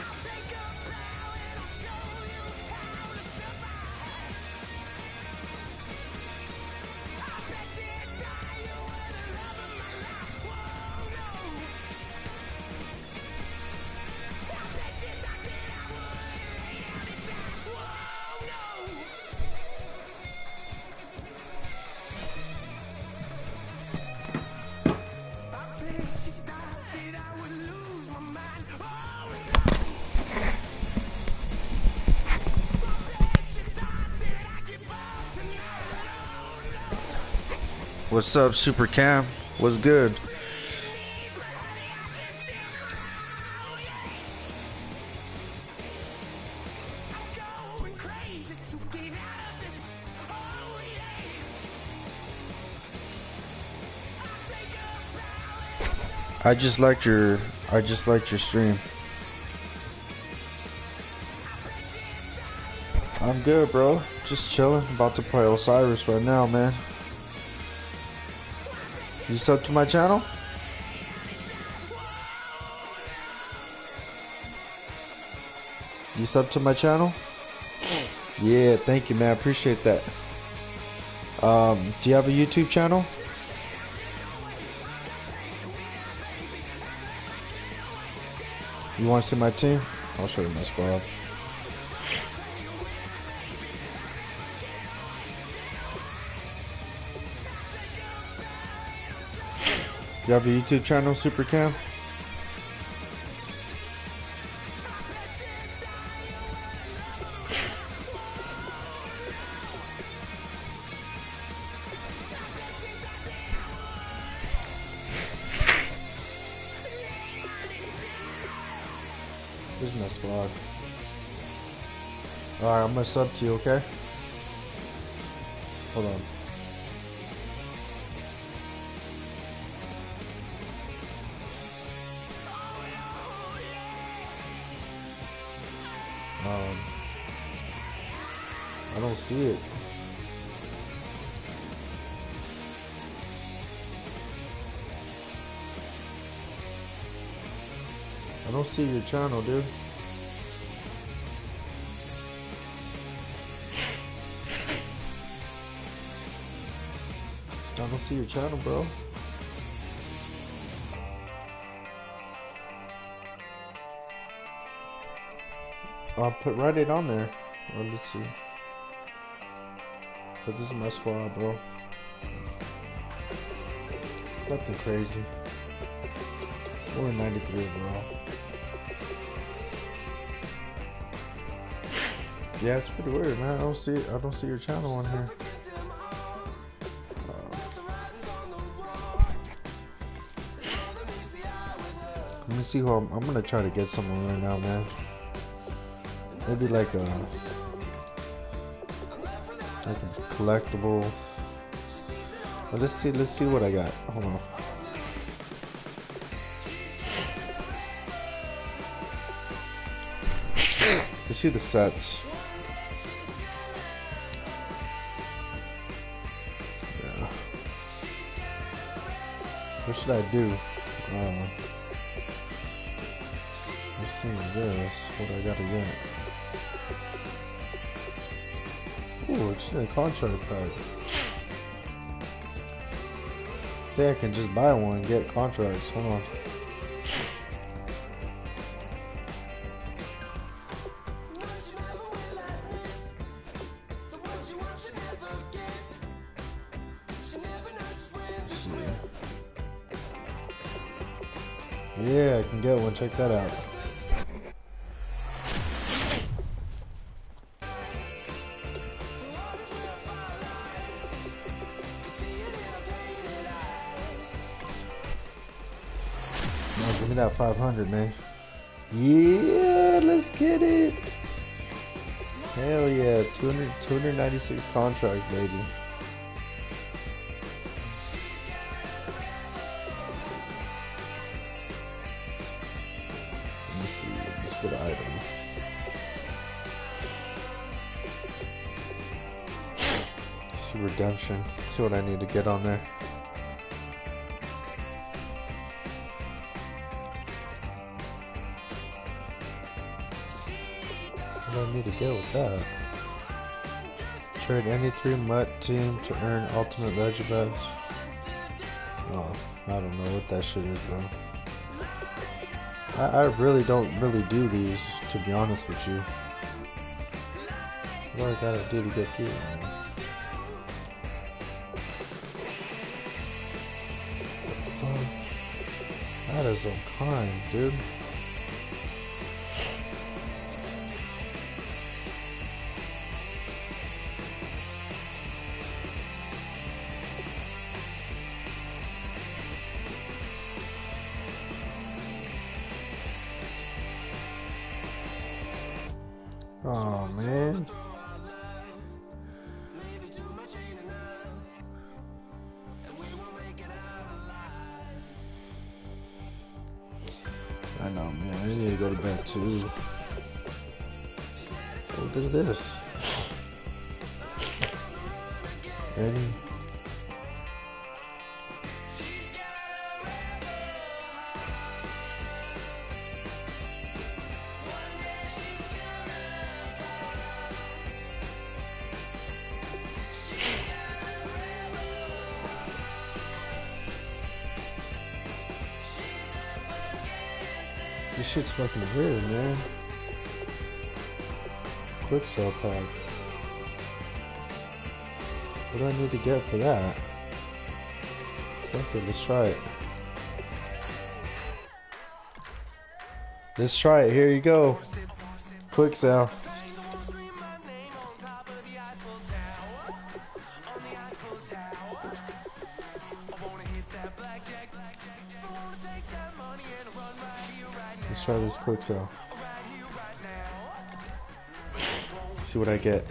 I'll take a bow and I'll show you how to survive. I bet you die, you were the love of my life. Whoa, no. I bet you thought that I would lay down and die. Whoa, no. I bet you thought that I would lose my mind. Oh, no. I bet you thought that I'd give up tonight. Oh, no. What's up, Super Cam? What's good? Going crazy to get out of this. Oh, yeah. I'll take a bow and I'll show I just liked your stream. I'm good, bro. Just chilling. About to play Osiris right now, man. You sub to my channel? You sub to my channel? Yeah, thank you, man. Appreciate that. Do you have a YouTube channel? You want to see my team? I'll show you my squad. You have a YouTube channel, Supercam? This is my squad. Alright, I'm gonna sub to you, okay? Hold on. I don't see it. I don't see your channel, dude. I don't see your channel, bro. I'll write it on there. Oh, let's see. But this is my squad, bro. Nothing crazy. 493 overall. Yeah, it's pretty weird, man. I don't see your channel on here. Let me see who I'm gonna try to get someone right now, man. Maybe like a collectible. Well, let's see what I got. Hold on. Let's see the sets. Yeah. What should I do? Let's see this. What I gotta get. Ooh, it's in a contract pack. I think I can just buy one and get contracts. Hold on. Yeah, I can get one. Check that out. Now give me that 500, man. Yeah, let's get it. Hell yeah, 296 contracts, baby. Good item. See redemption. See what I need to get on there. What do I need to get with that? Trade any 3 MUT team to earn ultimate legend badge. Oh, I don't know what that shit is, bro. I really don't do these, to be honest with you. What do I gotta do to get through it, man? That is all kinds, dude. Oh man. I know, man. I need to go to bed too. Oh, look at this. Ready? This shit's fucking weird, man. Quick sell pack. What do I need to get for that? Okay, let's try it. Let's try it. Here you go. Quick sell. Let's try this quick sell. See what I get.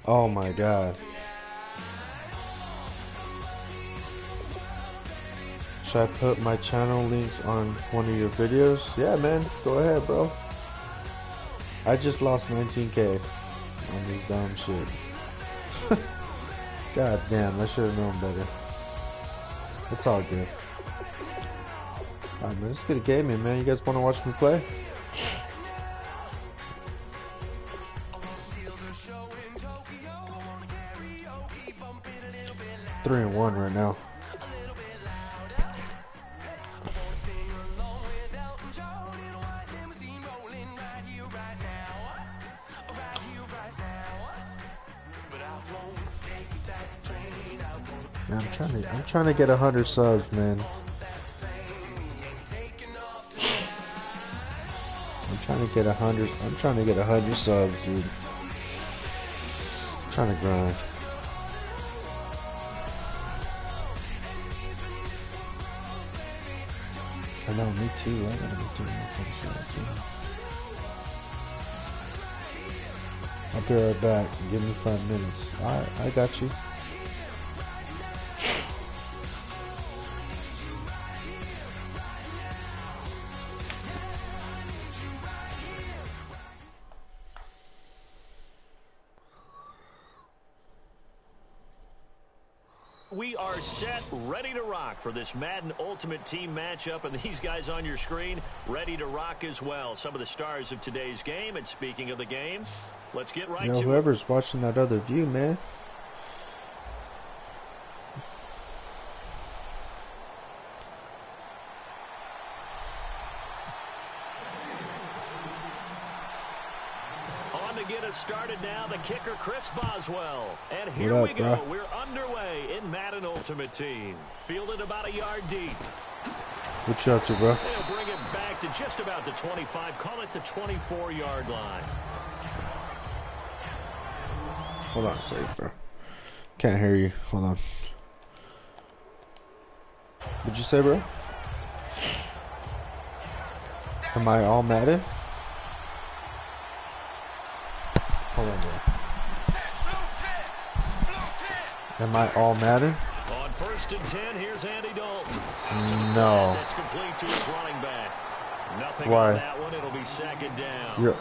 Oh my god. Should I put my channel links on one of your videos? Yeah, man. Go ahead, bro. I just lost 19K on this dumb shit. God damn, I should have known better. It's all good. Alright, man, this is good gaming, man. You guys want to watch me play? Three and one right now. Man, I'm trying to get 100 subs, man. I'm trying to get 100 subs, dude. I'm trying to grind. I know, me too. I gotta be doing my fucking shit too. I'll be right back. Give me 5 minutes. Alright, I got you. We are set, ready to rock for this Madden Ultimate Team matchup, and these guys on your screen ready to rock as well. Some of the stars of today's game, and speaking of the game, let's get right to it. Whoever's watching that other view, man. Get us started now, the kicker Chris Boswell, and here we go. Bro? We're underway in Madden Ultimate Team, fielded about a yard deep. What you up to, bro? They'll bring it back to just about the 25, call it the 24-yard line. Hold on a second, bro. Can't hear you. Hold on. What'd you say, bro? Am I all Madden? Hold on, bro. Am I all Madden? On 1st and 10, here's Andy Dalton. No. That's complete to his running back. Nothing Why? on that one. It'll be second down.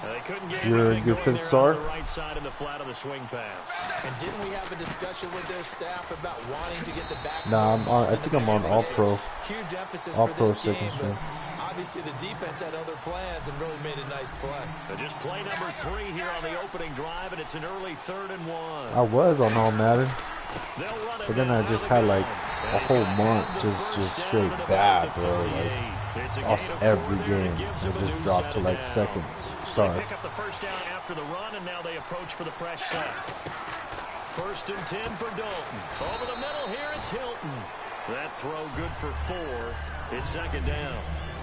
They couldn't get you're anything going fifth there star? on the right side of the flat of the swing pass. And didn't we have a discussion with their staff about wanting to get the backs? Nah, I think I'm on All Pro. Huge emphasis All for Pro this game, second but string. obviously the defense had other plans and really made a nice play. Just play number 3 here on the opening drive, and it's an early 3rd and 1. I was on all Madden, but then I just had like a whole month just straight bad, bro. Like lost every game. I just dropped to like second star. Pick up the first down after the run, and now they approach for the fresh set. 1st and 10 for Dalton. Over the middle here, it's Hilton. That throw good for 4. It's second down.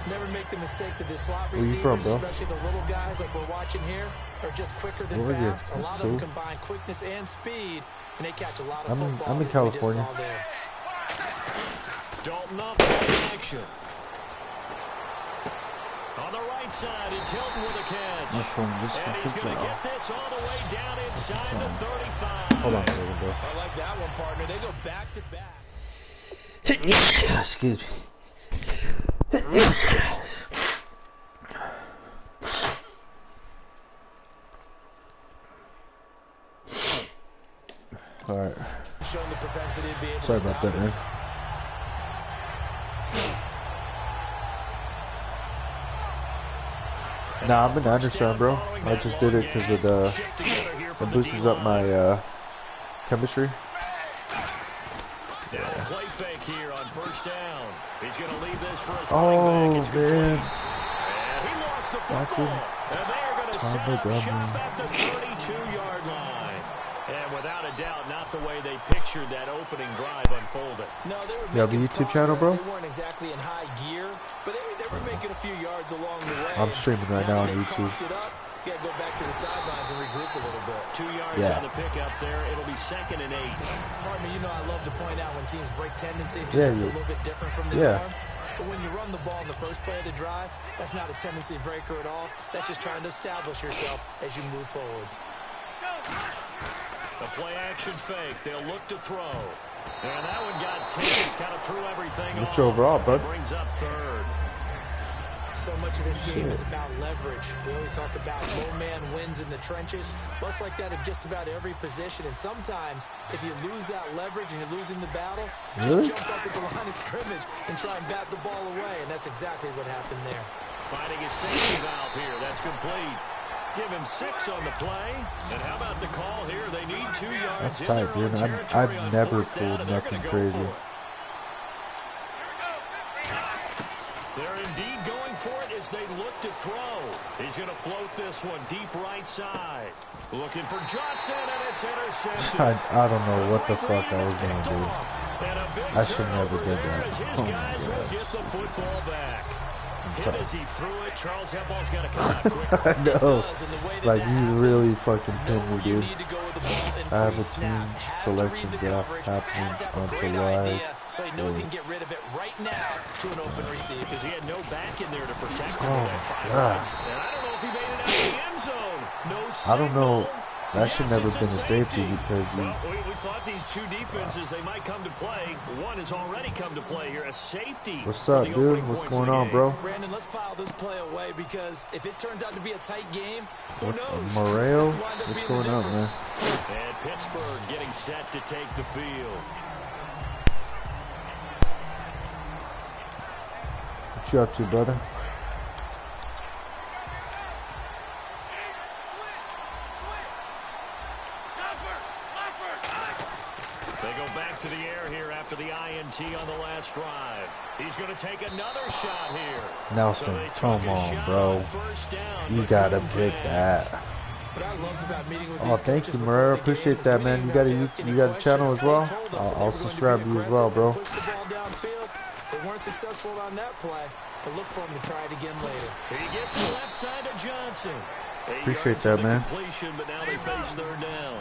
Never make the mistake that the slot Where you receivers, from, bro? especially the little guys like we're watching here, are just quicker than Where are you? fast. A lot of them combine quickness and speed, and they catch a lot of footballs. I'm in as we California. just saw there. Dalton up in action. On the right side, it's Hilton with a catch. And he's going to get this all the way down inside the 35. Hold on a second, bro. I like that one, partner. They go back to back. Excuse me. Alright. Sorry about that, man. Nah, I'm an understand, bro. I just did it because of it boosts up my chemistry. Yeah. Play fake here on first down. He's going to leave this for his running back. Man. And he lost the football. And they are going to set up shop at the 32-yard line. And without a doubt, not the way they pictured that opening drive unfolded. No, they were you have a YouTube channel, bro? They weren't exactly in high gear, but they were making a few yards along the way. I'm streaming right now on YouTube. You gotta go back to the sidelines and regroup a little bit. 2 yards on the pickup there. It'll be 2nd and 8. Pardon me, you know I love to point out when teams break tendency, do something a little bit different from the norm. But when you run the ball in the first play of the drive, that's not a tendency breaker at all. That's just trying to establish yourself as you move forward. The play action fake. They'll look to throw. And that one got tickets, kind of threw everything off. What's your overall, bud? Brings up 3rd. So much of this game is about leverage. We always talk about low man wins in the trenches. Well, it's like that in just about every position. And sometimes, if you lose that leverage and you're losing the battle, just jump up at the line of scrimmage and try and bat the ball away. And that's exactly what happened there. Finding a safety valve here. That's complete. Give him 6 on the play. And how about the call here? They need 2 yards. That's tight, dude. I've never pulled nothing crazy. They're indeed going for it as they look to throw. He's going to float this one deep right side. Looking for Johnson, and it's intercepted. I don't know what the fuck I was going to do. I should never did that. His guys will get the football back. As he threw it, Charles Hempball's got to come out quicker. I know. Like, you really fucking pinned me, dude. I have a team selection gap happening on July. So he knows he can get rid of it right now to an open receiver. Because he had no back in there to protect him. Oh, God. And I don't know if he made it out of the end zone. No signal. I don't know. That should never been a safety because we thought these two defenses, they might come to play. One has already come to play here, a safety. What's up, dude? What's going on, bro? Brandon, let's file this play away because if it turns out to be a tight game, who knows? Moreo? What's going on, man? And Pittsburgh getting set to take the field. What you up to, brother? They go back to the air here after the INT on the last drive. He's going to take another shot here. Nelson, come on, bro. You got to pick that. Oh, thank you, Morero. Appreciate that, man. You got a channel as well? I'll subscribe to you as well, bro. They weren't successful on that play, but look for him to try it again later. He gets the left side to Johnson. Appreciate that, man. Completion, but now they face 3rd down.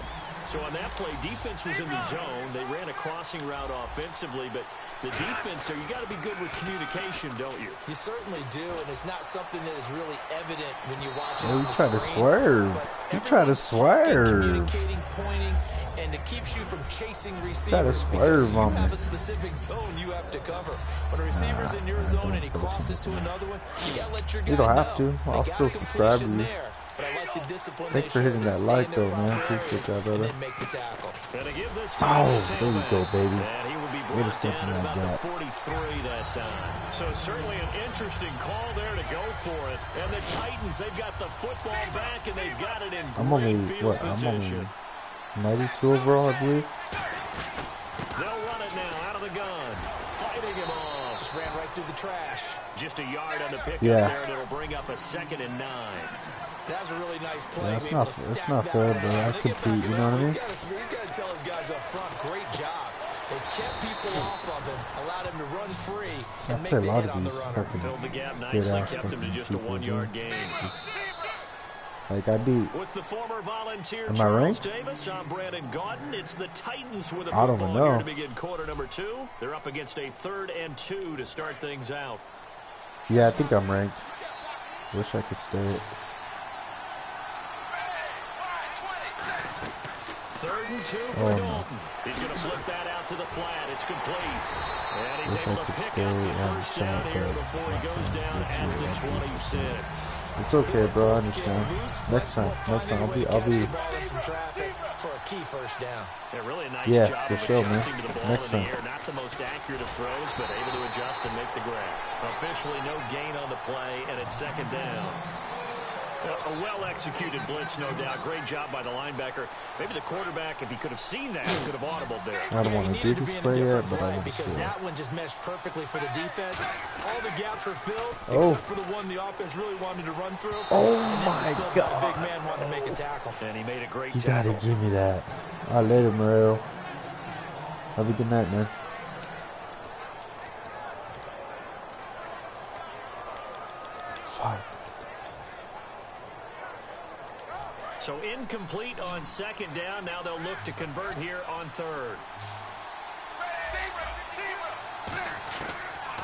So on that play, defense was in the zone. They ran a crossing route offensively, but the defense there, you got to be good with communication, don't you? You certainly do, and it's not something that is really evident when you watch it. Oh, you try to swerve. You try to swerve. Communicating, pointing, and it keeps you from chasing receivers. Try to swerve on me. You have a specific zone you have to cover. When a receiver's in your zone and he crosses to another one, you got to let your guy know. You don't have to. I'll still subscribe to you. But I like the discipline. Thanks for hitting that like, though, man. Appreciate that, brother. Oh, there you go, baby. Way to step in that gap. 43 that time. So certainly an interesting call there to go for it. And the Titans, they've got the football back, and they've got it in great field position. I'm only 92 overall, I believe. They'll run it now out of the gun. Fighting him off. Just ran right through the trash. Just a yard on the pickup there, and it'll bring up a 2nd and 9. That was a really nice play. Yeah, it's not fair, but I compete, you know what I mean? He's got to tell his guys up front, great job. They kept people off of him, allowed him to run free, and make the hit on the runner. Filled the gap nicely, kept him to just a 1-yard gain. Like I beat. With the former Volunteer Am I ranked? Davis, I'm Brandon Gaudin. It's the Titans with a I don't football know. here to begin quarter number 2. They're up against a 3rd and 2 to start things out. Yeah, I think I'm ranked. Wish I could stay. 3rd and 2 for Dalton. He's going to flip that out to the flat. It's complete. And he's able to pick up the first down here before he goes down at the 26. It's okay, bro. I understand. Next time, I'll be. For a key first down. Yeah, really a nice Yeah, job for of sure, adjusting man. to the ball Next in the time. air. Not the most accurate of throws, but able to adjust and make the grab. Officially no gain on the play, and it's 2nd down. A well-executed blitz, no doubt. Great job by the linebacker. Maybe the quarterback, if he could have seen that, could have audibled there. I don't want to do this play yet, but I want to because see it. that one just meshed perfectly for the defense. All the gaps were filled, Oh. except for the one the offense really wanted to run through. Oh And that was my filled by a big God. man wanting to make a tackle. And he made a great You gotta tackle. give me that. All right, later, Morel. Have a good night, man. Fuck. So incomplete on 2nd down. Now they'll look to convert here on 3rd.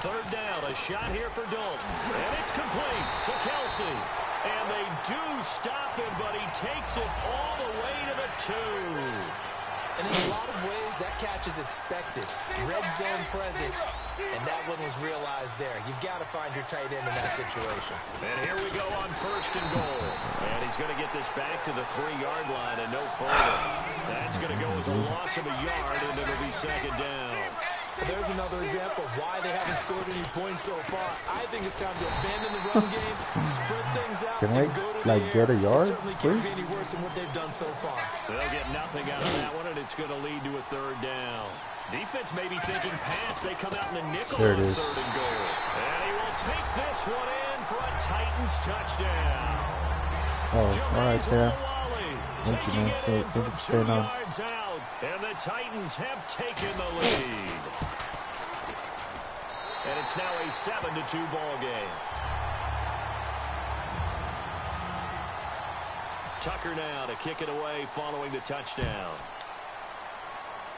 3rd down, a shot here for Dalton. And it's complete to Kelsey. And they do stop him, but he takes it all the way to the 2. And in a lot of ways, that catch is expected. Red zone presence, and that one was realized there. You've got to find your tight end in that situation. And here we go on 1st and goal. And he's going to get this back to the 3-yard line and no further. That's going to go as a loss of a yard, and it'll be 2nd down. There's another example of why they haven't scored any points so far. I think it's time to abandon the run game, spread things out, Can I, and go to like, the get a air. yard, It certainly can't please? be any worse than what they've done so far. They'll get nothing out of that one, and it's going to lead to a 3rd down. Defense may be thinking pass. They come out in the nickel There it on is. 3rd and goal. And he will take this one in for a Titans touchdown. Oh, all right, Sam. Thank you, Taking man. it in Thank you from for 2 staying on. yards out, and the Titans have taken the lead. And it's now a 7-2 ball game. Tucker now to kick it away following the touchdown.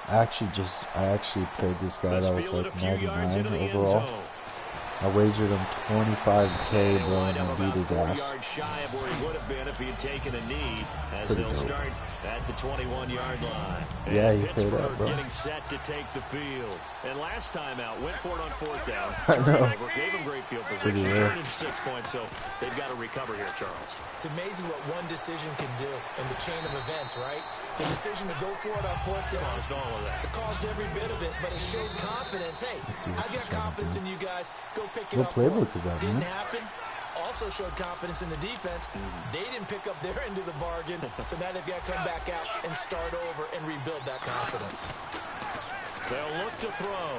I actually played this guy Let's that was field it a like few yards into 99 the end overall. zone. I wagered him 25K, bro, Wind and up I beat about his 4 ass. yards shy of where he would have been if he had taken a knee, as Pretty they'll dope. start at the 21-yard line. Yeah, And you played that, Pittsburgh bro. getting set to take the field. And last time out, went for it on 4th down. I Turned know. it over, gave him great field Pretty position. rare. Turned it 6 points, so they've got to recover here, Charles. It's amazing what one decision can do in the chain of events, right? The decision to go for it on 4th down. Caused all of that. It caused every bit of it, but it showed confidence. Hey, I've got confidence in you guys. Go pick it What up. for playbook it. is that, Didn't man? happen. Also showed confidence in the defense. They didn't pick up their end of the bargain, so now they've got to come back out and start over and rebuild that confidence. They'll look to throw.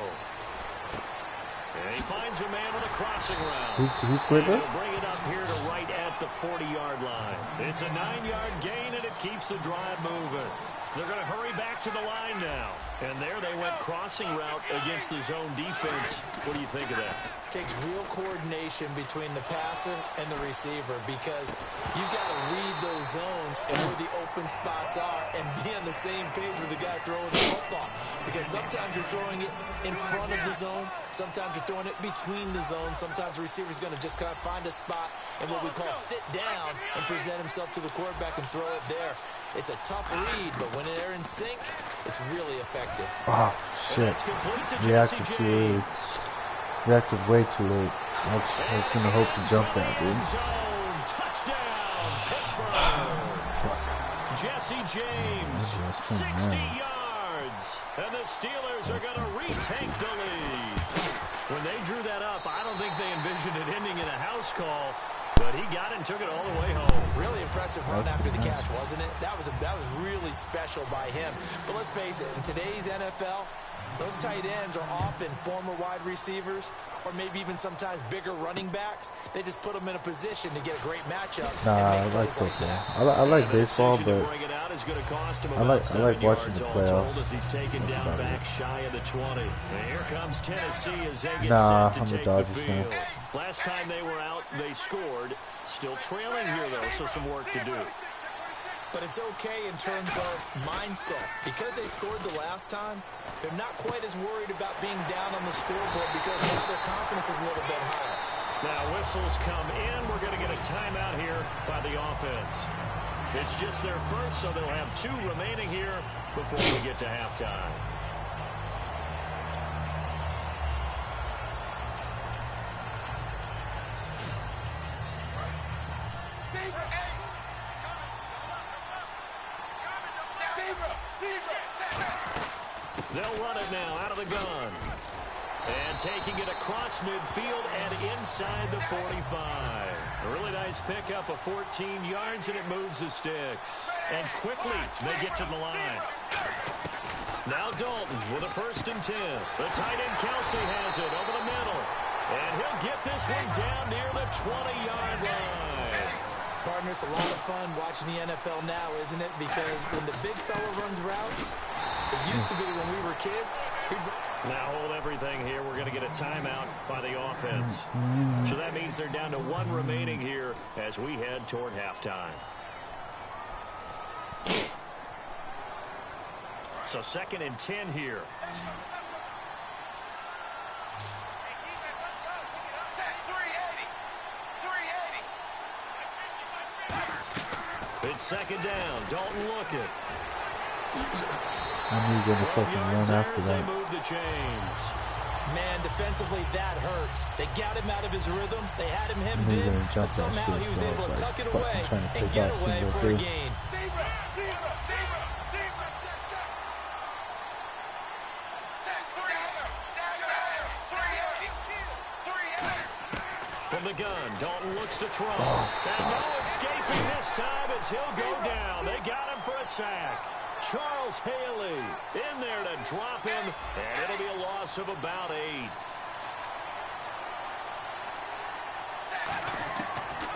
And he finds a man on a crossing route. Who's playbook? He'll bring it up here to right at the 40-yard line. It's a 9-yard gain, and it keeps the drive moving. They're going to hurry back to the line now. And there they went crossing route against the zone defense. What do you think of that? Takes real coordination between the passer and the receiver, because you've got to read those zones and where the open spots are and be on the same page with the guy throwing the football. Because sometimes you're throwing it in front of the zone. Sometimes you're throwing it between the zones. Sometimes the receiver's going to just kind of find a spot and what we call sit down and present himself to the quarterback and throw it there. It's a tough read, but when they're in sync, it's really effective. Oh, shit. Reacted too early. Reacted way too late. I was going to hope to jump that, dude. Touchdown, Pittsburgh. Jesse James, 60 yards. And the Steelers are going to retake the lead. When they drew that up, I don't think they envisioned it ending in a house call. But he got it and took it all the way home. Really impressive run after the catch, wasn't it? That was really special by him. But let's face it, in today's NFL, those tight ends are often former wide receivers or maybe even sometimes bigger running backs. They just put them in a position to get a great matchup. Nah, I like football. I like baseball, but I like watching the playoffs. As he's taken down back shy of the 20. And here comes Tennessee as they get Nah, set I'm to a take Dodgers the fan. field. Last time they were out, they scored. Still trailing here, though, so some work to do. But it's okay in terms of mindset. Because they scored the last time, they're not quite as worried about being down on the scoreboard because now their confidence is a little bit higher. Now whistles come in. We're going to get a timeout here by the offense. It's just their first, so they'll have 2 remaining here before we get to halftime. They'll run it now out of the gun. And taking it across midfield and inside the 45. A really nice pickup of 14 yards, and it moves the sticks. And quickly, they get to the line. Now Dalton with a 1st and 10. The tight end Kelsey has it over the middle. And he'll get this one down near the 20-yard line. Partner, it's a lot of fun watching the NFL now, isn't it? Because when the big fella runs routes, it used to be when we were kids. Now hold everything here. We're going to get a timeout by the offense. So that means they're down to 1 remaining here as we head toward halftime. So 2nd and 10 here. It's 2nd down. Dalton looking. I knew he was going to fucking run after They that. move the chains. Man, defensively, that hurts. They got him out of his rhythm. They had him hemmed He was in, gonna jump but somehow that he shit, was so I able to was tuck like, it fucking away trying to and take get out away single for a dude. gain. From the gun, Dalton looks to throw. And no escaping this time as he'll go down. They got him for a sack. Charles Haley in there to drop him, and it'll be a loss of about 8.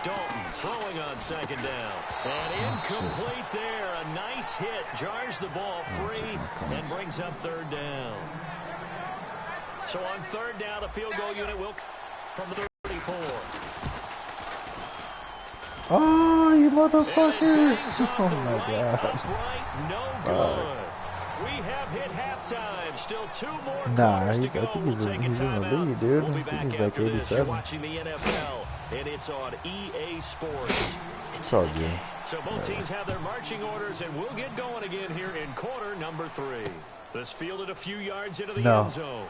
Dalton throwing on 2nd down. And incomplete there. A nice hit. Jars the ball free and brings up 3rd down. So on 3rd down, the field goal unit will from the 34. Oh, you motherfucker! Oh my god. Upright, no good. We have hit halftime. Still 2 more Nah, quarters to I go. think We'll he's take a in the timeout. lead, dude. We'll be I think back he's like after this. You're 87. watching the NFL, and it's on EA Sports. It's all good. So both teams have their marching orders, and we'll get going again here in quarter number 3. This fielded a few yards into the end zone.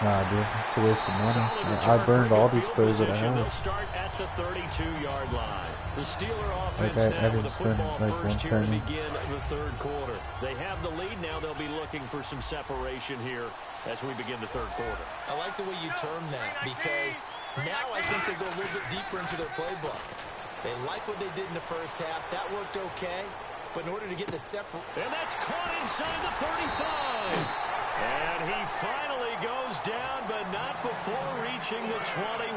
Nah, dude, it's a waste of money. I burned all these players that I They'll have. start at the 32-yard line. The Steeler offense Like, I now with didn't the football spend, like, first here to 1 penny. begin the 3rd quarter. They have the lead now. They'll be looking for some separation here as we begin the 3rd quarter. I like the way you term that because now I think they go a little bit deeper into their playbook. They like what they did in the first half. That worked okay. But in order to get the And that's caught inside the 35. And he finally goes down, but not before reaching the 21.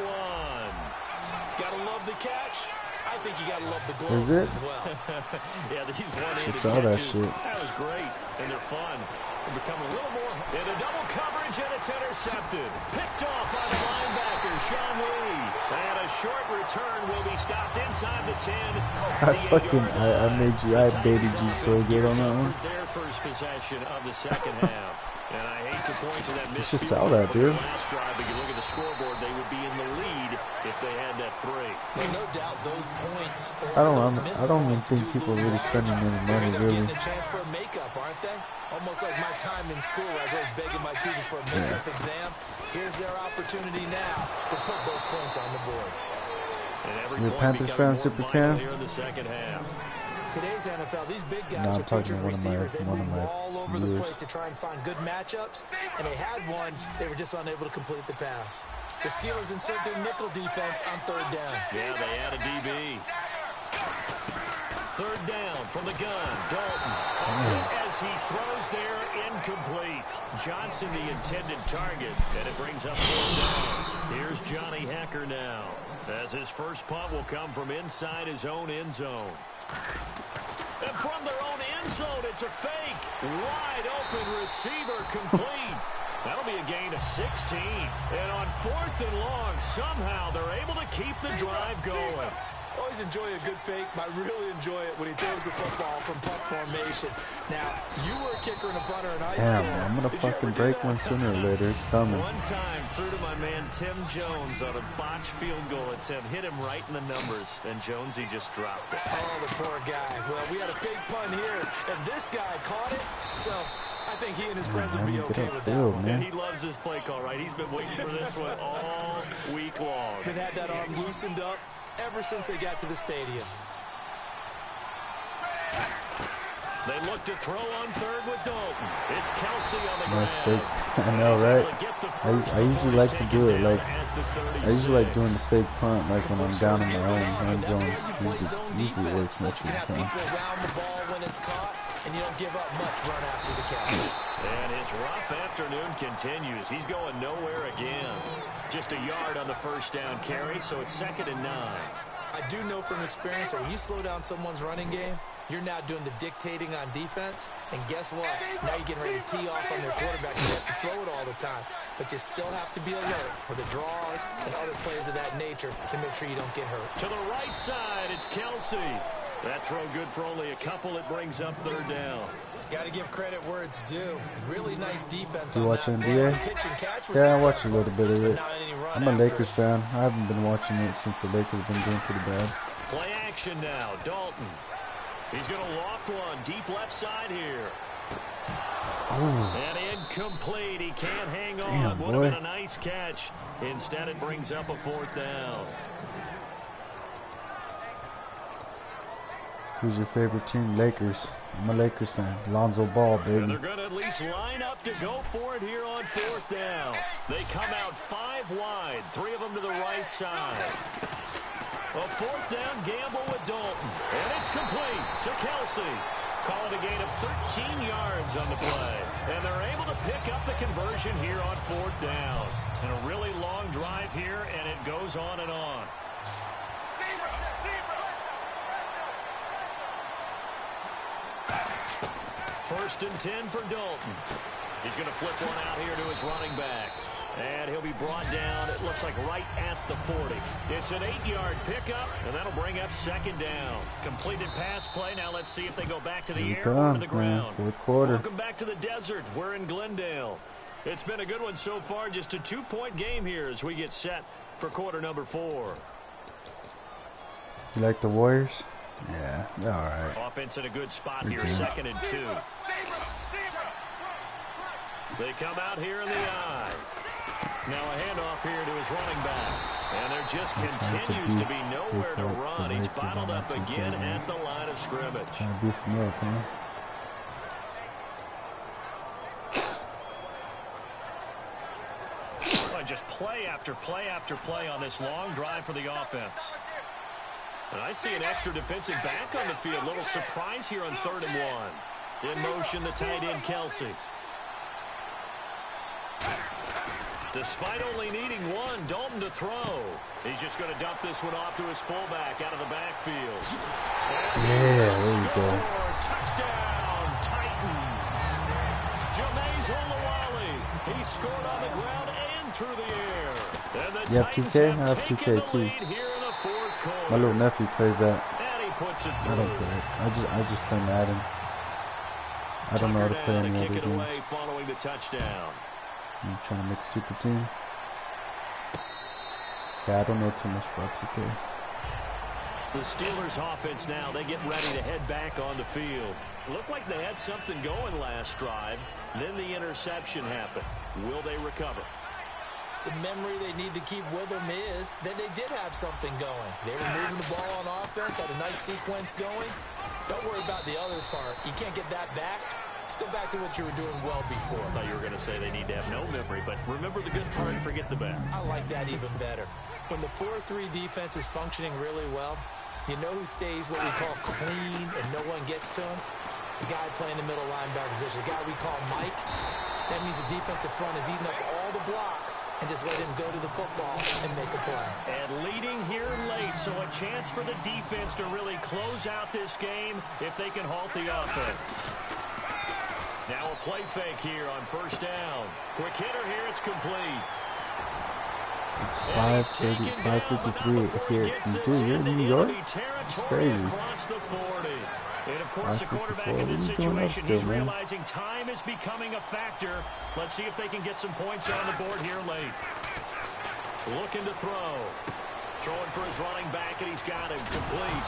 Gotta love the catch. I think you gotta love the Is gloves it? as well. Yeah, these one-handed saw that catches, shit. that was great, and they're fun. They become a little more in a double coverage, and it's intercepted. Picked off by the linebacker, Sean Lee. And a short return will be stopped inside the 10. I made you, I baited you so good on that one. Their first possession of the 2nd half. And I hate to point to that missed just field saw goal that, from their dude. last drive, but you look at the scoreboard, they would be in the lead if they had that 3. But no doubt those points. I don't even think people are really spending any money, really. Getting a chance for a makeup, aren't they? Almost like my time in school as I was begging my teachers for a makeup exam. Here's their opportunity now to put those points on the board. And every You're a point Panthers becoming fan, more Super vital Cam? here in the 2nd half. Today's NFL, these big guys No, I'm are talking featured to receivers. They one of move my all over viewers. the place to try and find good matchups, and they had one. They were just unable to complete the pass. The Steelers insert their nickel defense on 3rd down. Yeah, they add a DB. 3rd down from the gun. Dalton. As he throws there, incomplete. Johnson, the intended target, and it brings up 4th down. Here's Johnny Hecker now, as his first punt will come from inside his own end zone. And from their own end zone, it's a fake. Wide open receiver complete. That'll be a gain of 16. And on 4th and long, somehow they're able to keep the drive going. Always enjoy a good fake, but I really enjoy it when he throws the football from punt formation. Now, you were a kicker and a punter in high school. Damn, I'm gonna fucking break one sooner or later. It's coming. One time through to my man Tim Jones on a botched field goal attempt. Hit him right in the numbers, and Jonesy just dropped it. Oh, the poor guy. Well, we had a big punt here, and this guy caught it, so I think he and his friends will be okay with that one. And he loves his play call, right? He's been waiting for this one all week long. Been had that arm loosened up ever since they got to the stadium. They look to throw on third with Dalton. It's Kelsey on the ground. I know, right? I usually like to do it. Like, I usually like doing the fake punt, like when I'm down in my own end zone. Usually works most of the time. People around the ball when it's caught, and you don't give up much run after the catch. And his rough afternoon continues. He's going nowhere again. Just a yard on the first down carry, so it's 2nd and 9. I do know from experience that when you slow down someone's running game, you're now doing the dictating on defense, and guess what? Now you're getting ready to tee off on their quarterback. You have to throw it all the time, but you still have to be alert for the draws and other plays of that nature to make sure you don't get hurt. To the right side, it's Kelsey. That throw good for only a couple. It brings up 3rd down. Got to give credit where it's due. Really nice defense. You watch NBA? Yeah, I watch a little bit of it. I'm a Lakers fan. I haven't been watching it since the Lakers have been doing pretty bad. Play action now. Dalton. He's going to loft one. Deep left side here. And incomplete. He can't hang on. Would have been a nice catch. Instead, it brings up a 4th down. Who's your favorite team? Lakers. I'm a Lakers fan. Lonzo Ball, baby. And they're going to at least line up to go for it here on 4th down. They come out 5 wide. 3 of them to the right side. A 4th down gamble with Dalton. And it's complete to Kelsey. Call it a gain of 13 yards on the play. And they're able to pick up the conversion here on 4th down. And a really long drive here, and it goes on and on. 1st and 10 for Dalton. He's going to flip one out here to his running back. And he'll be brought down, it looks like right at the 40. It's an 8-yard pickup, and that'll bring up 2nd down. Completed pass play. Now let's see if they go back to the air or to the ground. 4th quarter. Welcome back to the desert. We're in Glendale. It's been a good one so far. Just a 2-point game here as we get set for quarter number 4. You like the Warriors? Yeah, they're all right. Offense in a good spot here, 2nd and 2. They come out here in the eye. Now a handoff here to his running back. And there just continues to be nowhere to run. He's bottled up again at the line of scrimmage. Just play after play after play on this long drive for the offense. And I see an extra defensive back on the field. Little surprise here on 3rd and 1. In motion, the tight end, Kelsey. Despite only needing one, Dalton to throw. He's just going to dump this one off to his fullback out of the backfield. Yeah, there you go. Touchdown, Titans. Jameis Olawale. He scored on the ground and through the air. And the you have 2K? I have 2K too. My little nephew plays that. And he puts it through. I don't play it. I just play Madden. I don't know how to play any other game. Following the touchdown. I'm trying to make a super team. Yeah, I don't know too much about 2K. The Steelers offense now, they get ready to head back on the field. Looked like they had something going last drive. Then the interception happened. Will they recover? The memory they need to keep with them is that they did have something going. They were moving the ball on offense, had a nice sequence going. Don't worry about the other part. You can't get that back. Let's go back to what you were doing well before. I thought you were going to say they need to have no memory, but remember the good part and forget the bad. I like that even better. When the 4-3 defense is functioning really well, you know who stays what we call clean and no one gets to him? The guy playing the middle linebacker position, the guy we call Mike. That means the defensive front is eating up all the blocks and just let him go to the football and make a play. And leading here late, so a chance for the defense to really close out this game if they can halt the offense. Now a play fake here on 1st down. Quick hitter here, it's complete. It's 5:30, 5:53 here. And dude, you're in New York? It's crazy. And of course, the quarterback in this situation, he's realizing time is becoming a factor. Let's see if they can get some points on the board here late. Looking to throw. Throwing for his running back, and he's got him complete.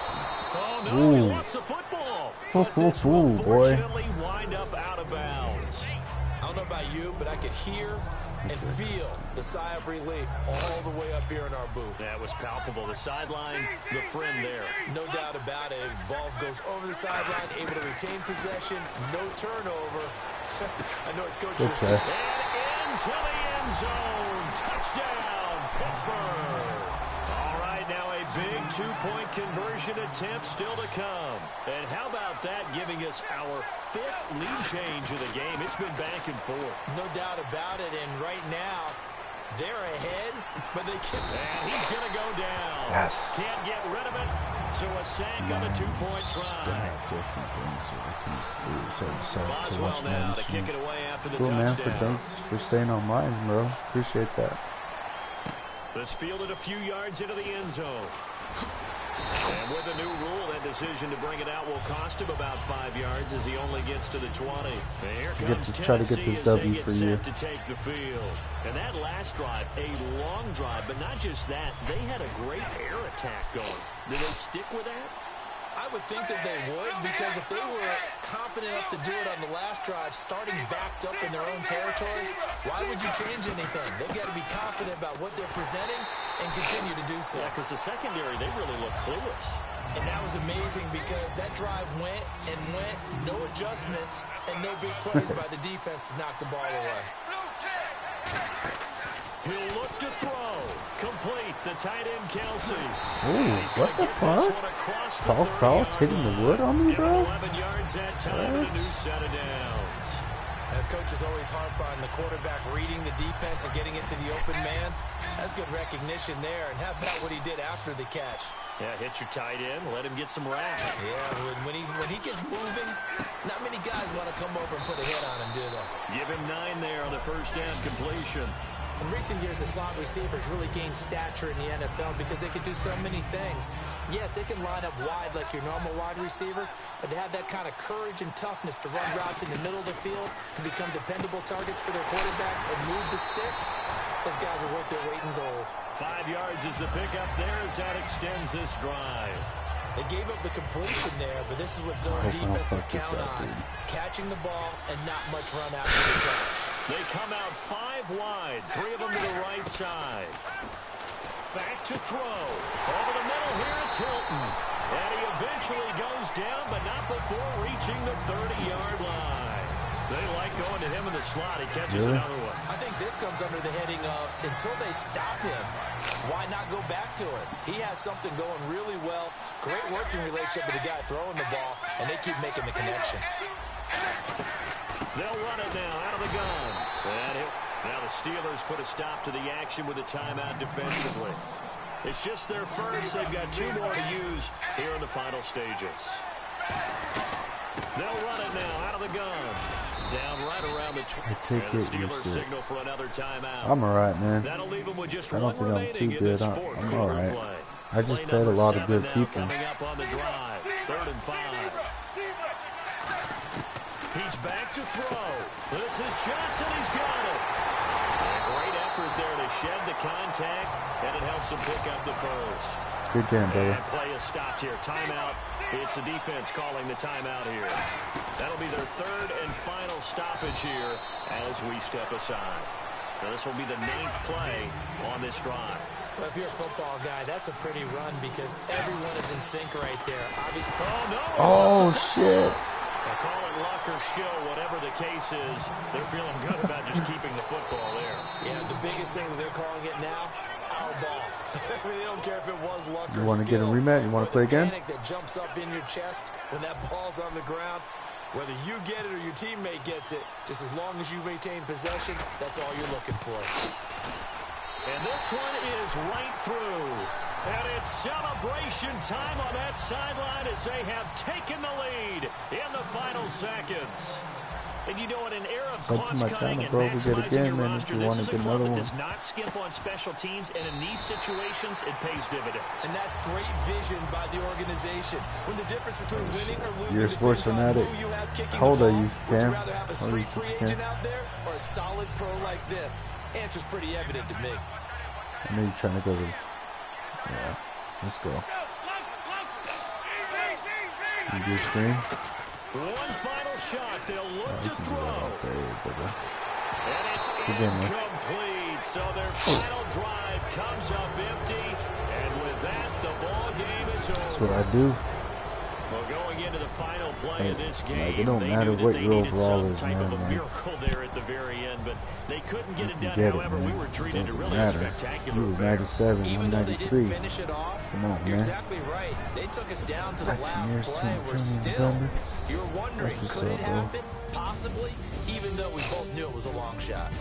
Oh, no, he lost the football. But this will unfortunately wind up out of bounds. I don't know about you, but I could hear and feel the sigh of relief all the way up here in our booth. That was palpable. The sideline, the friend there. No doubt about it. Ball goes over the sideline, able to retain possession, no turnover. I know his coach is... And into the end zone. Touchdown, Pittsburgh. All right, now a big two-point conversion attempt still to come. And how about that, giving us our 5th lead change of the game? It's been back and forth. No doubt about it, and right now, they're ahead, but they can't. And he's going to go down. Yes. Can't get rid of it, so a sack on the two-point try. Boswell now to kick it away after the touchdown. Thanks for staying online, bro. Appreciate that. This fielded a few yards into the end zone. And with the new rule, that decision to bring it out will cost him about 5 yards as he only gets to the 20. And here comes try to get this W for you. To take the field. And that last drive, a long drive, but not just that, they had a great air attack going. Did they stick with that? I would think that they would, because if they were confident enough to do it on the last drive, starting backed up in their own territory, why would you change anything? They've got to be confident about what they're presenting and continue to do so. Yeah, because the secondary, they really look clueless. And that was amazing because that drive went and went, no adjustments, and no big plays by the defense to knock the ball away. He'll look to throw. Complete. The tight end, Kelsey. Ooh, what the fuck? Paul Cross hitting the wood on me, bro? 11 yards that time and a new set of downs. And coaches always harp on the quarterback reading the defense and getting into the open man. That's good recognition there. And how about what he did after the catch? Yeah, hit your tight end. Let him get some rap. Yeah, when he gets moving, not many guys want to come over and put a hit on him, do they? Give him 9 there on the first down completion. In recent years, the slot receivers really gained stature in the NFL because they could do so many things. Yes, they can line up wide like your normal wide receiver, but to have that kind of courage and toughness to run routes in the middle of the field and become dependable targets for their quarterbacks and move the sticks, those guys are worth their weight in gold. 5 yards is the pickup there as that extends this drive. They gave up the completion there, but this is what zone defenses count on. Catching the ball and not much run after the catch. They come out 5 wide, 3 of them to the right side. Back to throw. Over the middle here, it's Hilton. And he eventually goes down, but not before reaching the 30-yard line. They like going to him in the slot. He catches another one. I think this comes under the heading of, until they stop him, why not go back to it? He has something going really well. Great working relationship with the guy throwing the ball, and they keep making the connection. They'll run it now out of the gun. Now the Steelers put a stop to the action with a timeout defensively. It's just their first. They've got 2 more to use here in the final stages. They'll run it now out of the gun. Down right around the 20. And the Steelers signal for another timeout. I'm alright, man. That'll leave them with just I don't think I'm too good. I'm alright. Play. I just played a lot of good people. Coming up on the drive. 3rd and 5. He's back to throw. This is Johnson. He's got it. A great effort there to shed the contact, and it helps him pick up the first. Good game, brother. And play is stopped here. Timeout. It's the defense calling the timeout here. That'll be their 3rd and final stoppage here as we step aside. Now this will be the 9th play on this drive. Well, if you're a football guy, that's a pretty run because everyone is in sync right there. Obviously. Oh, no. Oh, shit. Call it luck or skill, whatever the case is, they're feeling good about just keeping the football there. Yeah, the biggest thing that they're calling it now, our ball. They don't care if it was luck or skill. You want to get a rematch? You want to play again? That jumps up in your chest when that ball's on the ground. Whether you get it or your teammate gets it, just as long as you maintain possession, that's all you're looking for. And this one is right through. And it's celebration time on that sideline as they have taken the lead in the final seconds. And you know, in an era of Sub to my cost-cutting channel, and bro. We get maximizing your again, man. roster, If you this want is to a get club another that one. does not skimp on special teams, and in these situations, it pays dividends. And that's great vision by the organization. When the difference between winning or losing You're a sports depends on fanatic. who you have kicking How old the are ball, you, would you Cam? rather have a How old are you, street free Cam? agent out there or a solid pro like this? Answer's pretty evident to me. I know you're trying to go to. Yeah, let's go. You do a screen? One final shot. They'll look to You can do that throw. all day, brother. And it's Good game, man. incomplete. So their final drive comes up empty. And with that, the ball game is That's over. what I do. Well, going into the final play Hey, of this game, like, it don't they matter knew that what they your needed overall some is, type man, of a like, miracle there at the very end, but they couldn't get it done. Get it, However, man. we were treated to Doesn't really a matter. spectacular You was affair. 97, Even though they 193. didn't finish it off, Come on, you're man. exactly right. They took us down to the 19 last years, play. 20, We're 20 still, November. you're wondering, That's what's could it up, bro. happen? Possibly, even though we both knew it was a long shot.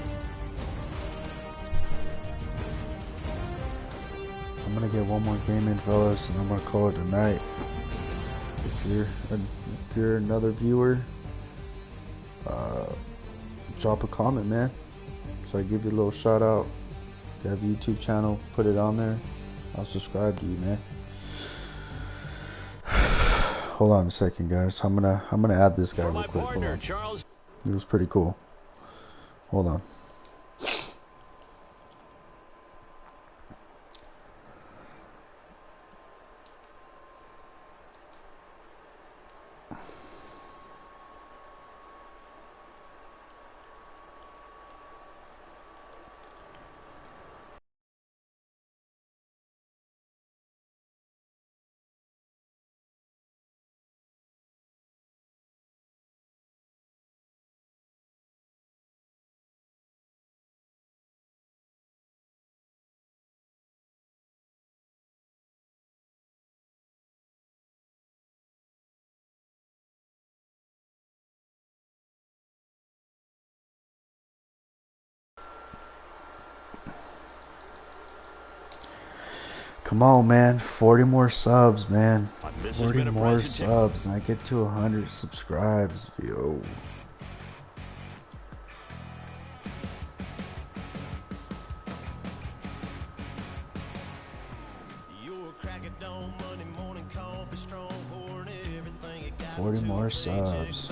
I'm gonna get one more game in, fellas, and I'm gonna call it a night. If you're another viewer, drop a comment, man. So I give you a little shout out. If you have a YouTube channel, put it on there. I'll subscribe to you, man. Hold on a second, guys. I'm gonna add this guy For real my quick. Hold partner, on. Charles. It was pretty cool. Hold on. Come on, man. 40 more subs, man. This has 40 been a more presentation. subs, and I get to 100 subscribes. Yo. You're cracking down Monday morning coffee, strong pouring everything you got. 40 more subs.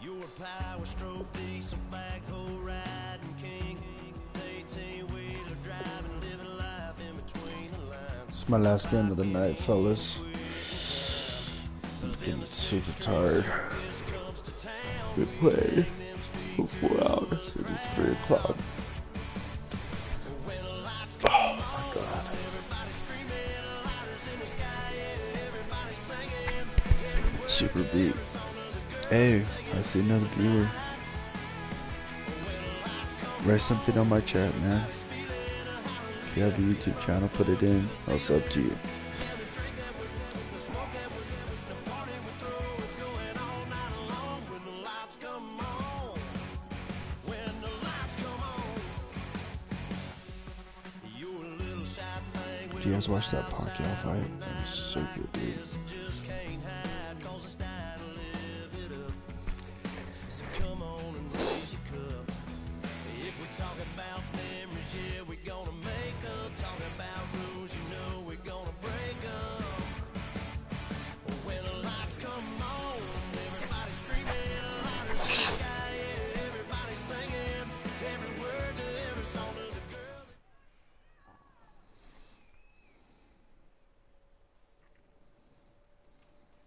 You're a power stroke, diesel backhoe riding king. 18-wheeler driving, living life in between the lines. It's my last game of the night, fellas. I'm getting super tired. We played for 4 hours. It is 3 o'clock. Oh my god. Super beat. Hey, I see another viewer. Write something on my chat, man. If you have a YouTube channel, put it in. I'll sub to you. Do you guys watch that Pacquiao fight? That was so good, dude.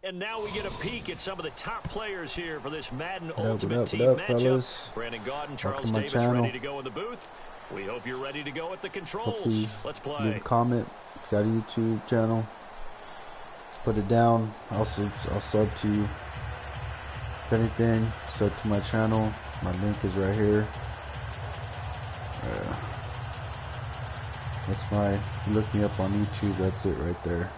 And now we get a peek at some of the top players here for this Madden What up, Ultimate what up, Team what up, matchup. fellas? Brandon Gaudin, Welcome Charles to my Davis channel. ready to go in the booth. We hope you're ready to go at the controls. Hopefully Let's leave play. a comment. If you got a YouTube channel, put it down. I'll sub to you. If anything, sub to my channel. My link is right here. That's my, if you look me up on YouTube, that's it right there.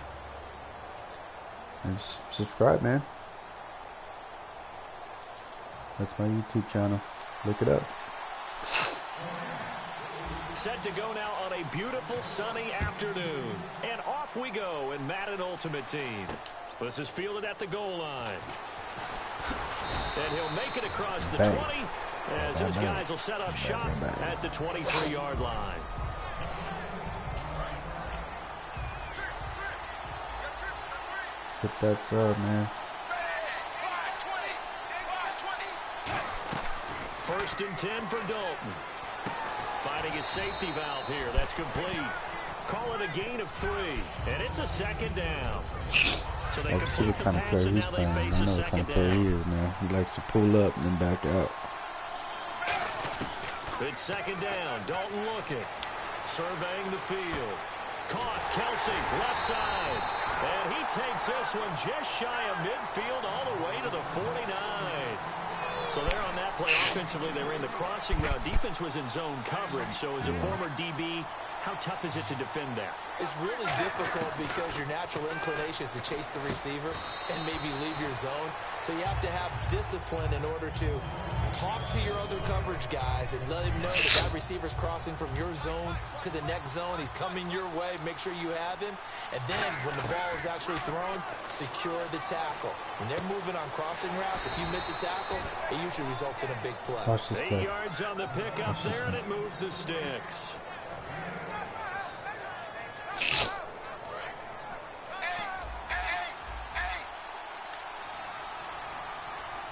And just subscribe, man. That's my YouTube channel. Look it up. Set to go now on a beautiful sunny afternoon. And off we go in Madden Ultimate Team. This is fielded at the goal line. And he'll make it across the 20 as those guys will set up shop at the 23-yard line. Hit that sub, man. First and 10 for Dalton. Finding his safety valve here. That's complete. Call it a gain of 3. And it's a second down. So they I can see what kind of player he's playing. I know what kind of player he is now. He likes to pull up and then back out. It's second down. Dalton looking. Surveying the field. Caught. Kelsey, left side. And he takes this one just shy of midfield all the way to the 49. So there on that play, offensively, they ran the crossing route. Defense was in zone coverage. So as a former DB, how tough is it to defend that? It's really difficult because your natural inclination is to chase the receiver and maybe leave your zone. So you have to have discipline in order to talk to your other coverage guys and let him know that that receiver's crossing from your zone to the next zone. He's coming your way. Make sure you have him. And then when the ball is actually thrown, secure the tackle. When they're moving on crossing routes, if you miss a tackle, it usually results in a big play. 8 yards on the pickup there, and it moves the sticks.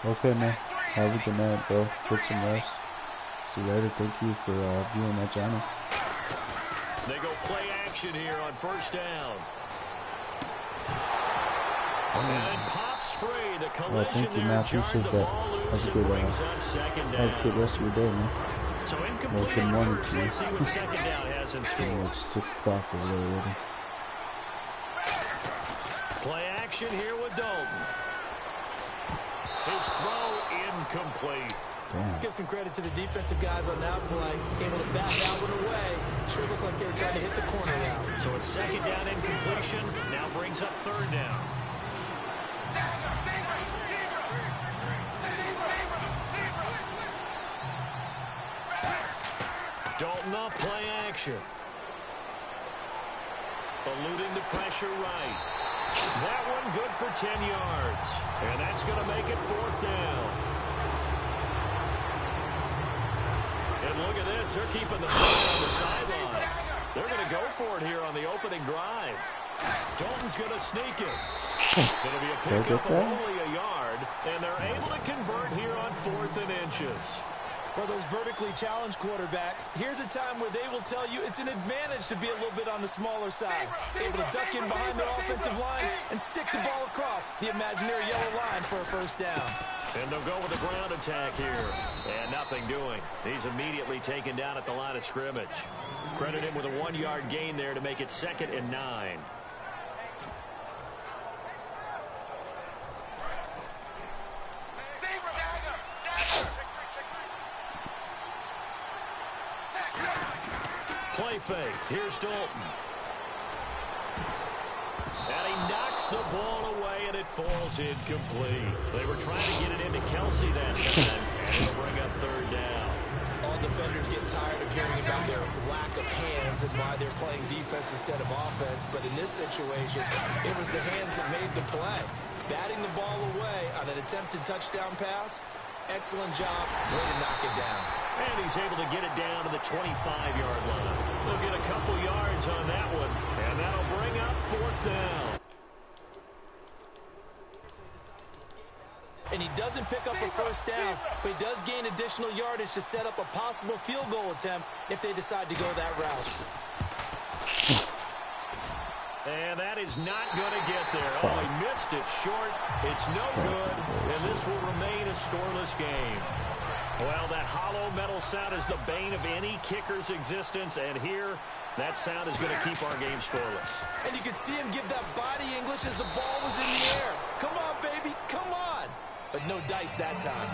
Okay, man. Have a good night, bro. Get some rest. See you later. Thank you for viewing my channel. They go play action here on first down. And pops free. The collision there jarred the ball loose and brings up second down. Have a good rest of your day, man. So incomplete good morning first. to you. Let's see what second down has in store. It's 6 o'clock over there already. Play action here with Dalton. His throw incomplete. Damn. Let's give some credit to the defensive guys on that play. Able to back that one away. Sure looked like they were trying to hit the corner route. So a second down incompletion now brings up third down. Dalton off play action. Eluding the pressure right. That one good for 10 yards. And that's going to make it fourth down. And look at this. They're keeping the player on the sideline. They're going to go for it here on the opening drive. Dalton's going to sneak it. It'll be a pickup of only a yard. And they're able to convert here on 4th and inches. For those vertically challenged quarterbacks, here's a time where they will tell you it's an advantage to be a little bit on the smaller side. Able to duck in behind their offensive line and stick the ball across the imaginary yellow line for a first down. And they'll go with a ground attack here. And nothing doing. He's immediately taken down at the line of scrimmage. Credit him with a 1-yard gain there to make it 2nd and 9. Play fake. Here's Dalton. And he knocks the ball away, and it falls incomplete. They were trying to get it into Kelsey that time, and it'll bring up third down. All defenders get tired of hearing about their lack of hands and why they're playing defense instead of offense. But in this situation, it was the hands that made the play. Batting the ball away on an attempted touchdown pass. Excellent job. Way to knock it down. And he's able to get it down to the 25-yard line. They'll get a couple yards on that one, and that'll bring up fourth down. And he doesn't pick up a first down, but he does gain additional yardage to set up a possible field goal attempt if they decide to go that route. And that is not going to get there. Oh, he missed it short. It's no good, and this will remain a scoreless game. Well, that hollow metal sound is the bane of any kicker's existence, and here, that sound is going to keep our game scoreless. And you could see him give that body English as the ball was in the air. Come on, baby, come on. But no dice that time.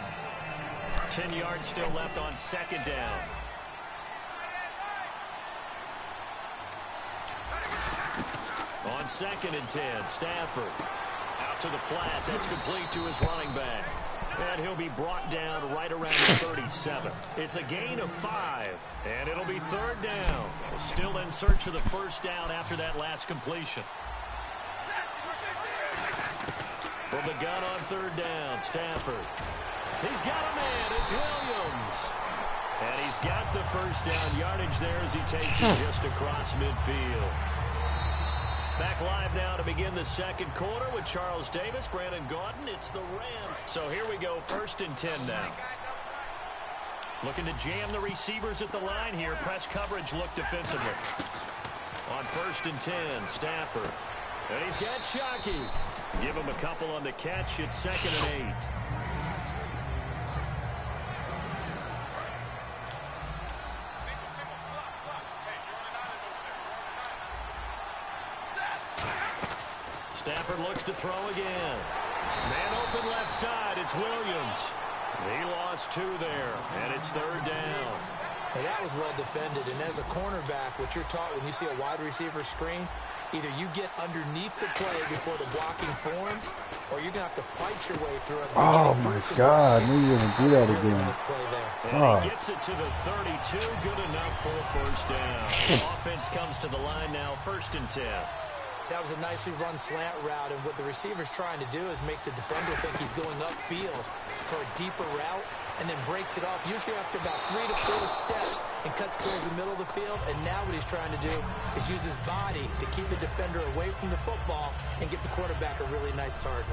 10 yards still left on second down. On 2nd and 10, Stafford out to the flat. That's complete to his running back. And he'll be brought down right around the 37. It's a gain of 5, and it'll be third down. Still in search of the first down after that last completion. From the gun on third down, Stafford. He's got a man. It's Williams. And he's got the first down yardage there as he takes it just across midfield. Back live now to begin the second quarter with Charles Davis, Brandon Gaudin. It's the Rams. So here we go, 1st and 10 now. Looking to jam the receivers at the line here. Press coverage look defensively. On 1st and 10, Stafford. And he's got Shockey. Give him a couple on the catch. It's 2nd and 8. Stafford looks to throw again. Man open left side. It's Williams. He lost 2 there, and it's 3rd down. And that was well defended. And as a cornerback, what you're taught when you see a wide receiver screen, either you get underneath the play before the blocking forms, or you're going to have to fight your way through it. Oh, my God. I knew you were going to do that again. And he gets it to the 32. Good enough for a first down. Offense comes to the line now, 1st and 10. That was a nicely run slant route, and what the receiver's trying to do is make the defender think he's going upfield for a deeper route, and then breaks it off, usually after about 3 to 4 steps, and cuts towards the middle of the field. And now what he's trying to do is use his body to keep the defender away from the football and get the quarterback a really nice target.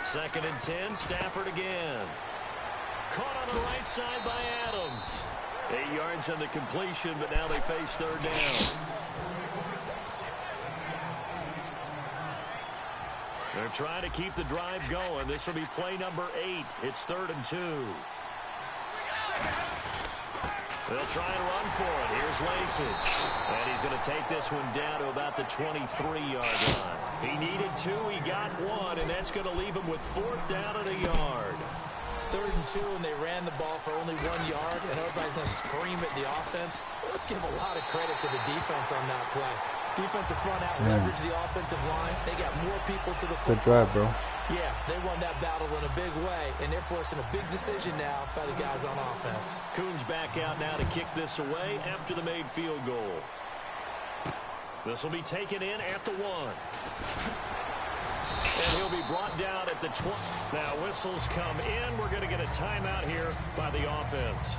Second and 10, Stafford again. Caught on the right side by Adams. 8 yards on the completion, but now they face 3rd down. They're trying to keep the drive going. This will be play number 8. It's 3rd and 2. They'll try and run for it. Here's Lacy. And he's going to take this one down to about the 23-yard line. He needed 2. He got 1, and that's going to leave him with 4th down and a yard. 3rd and 2, and they ran the ball for only 1 yard, and everybody's going to scream at the offense. Let's give a lot of credit to the defense on that play. Defensive front out leveraged the offensive line. They got more people to the football. Good drive, bro. Yeah, they won that battle in a big way, and they're forcing a big decision now by the guys on offense. Coons back out now to kick this away after the made field goal. This will be taken in at the 1. And he'll be brought down at the 20. Now whistles come in. We're going to get a timeout here by the offense.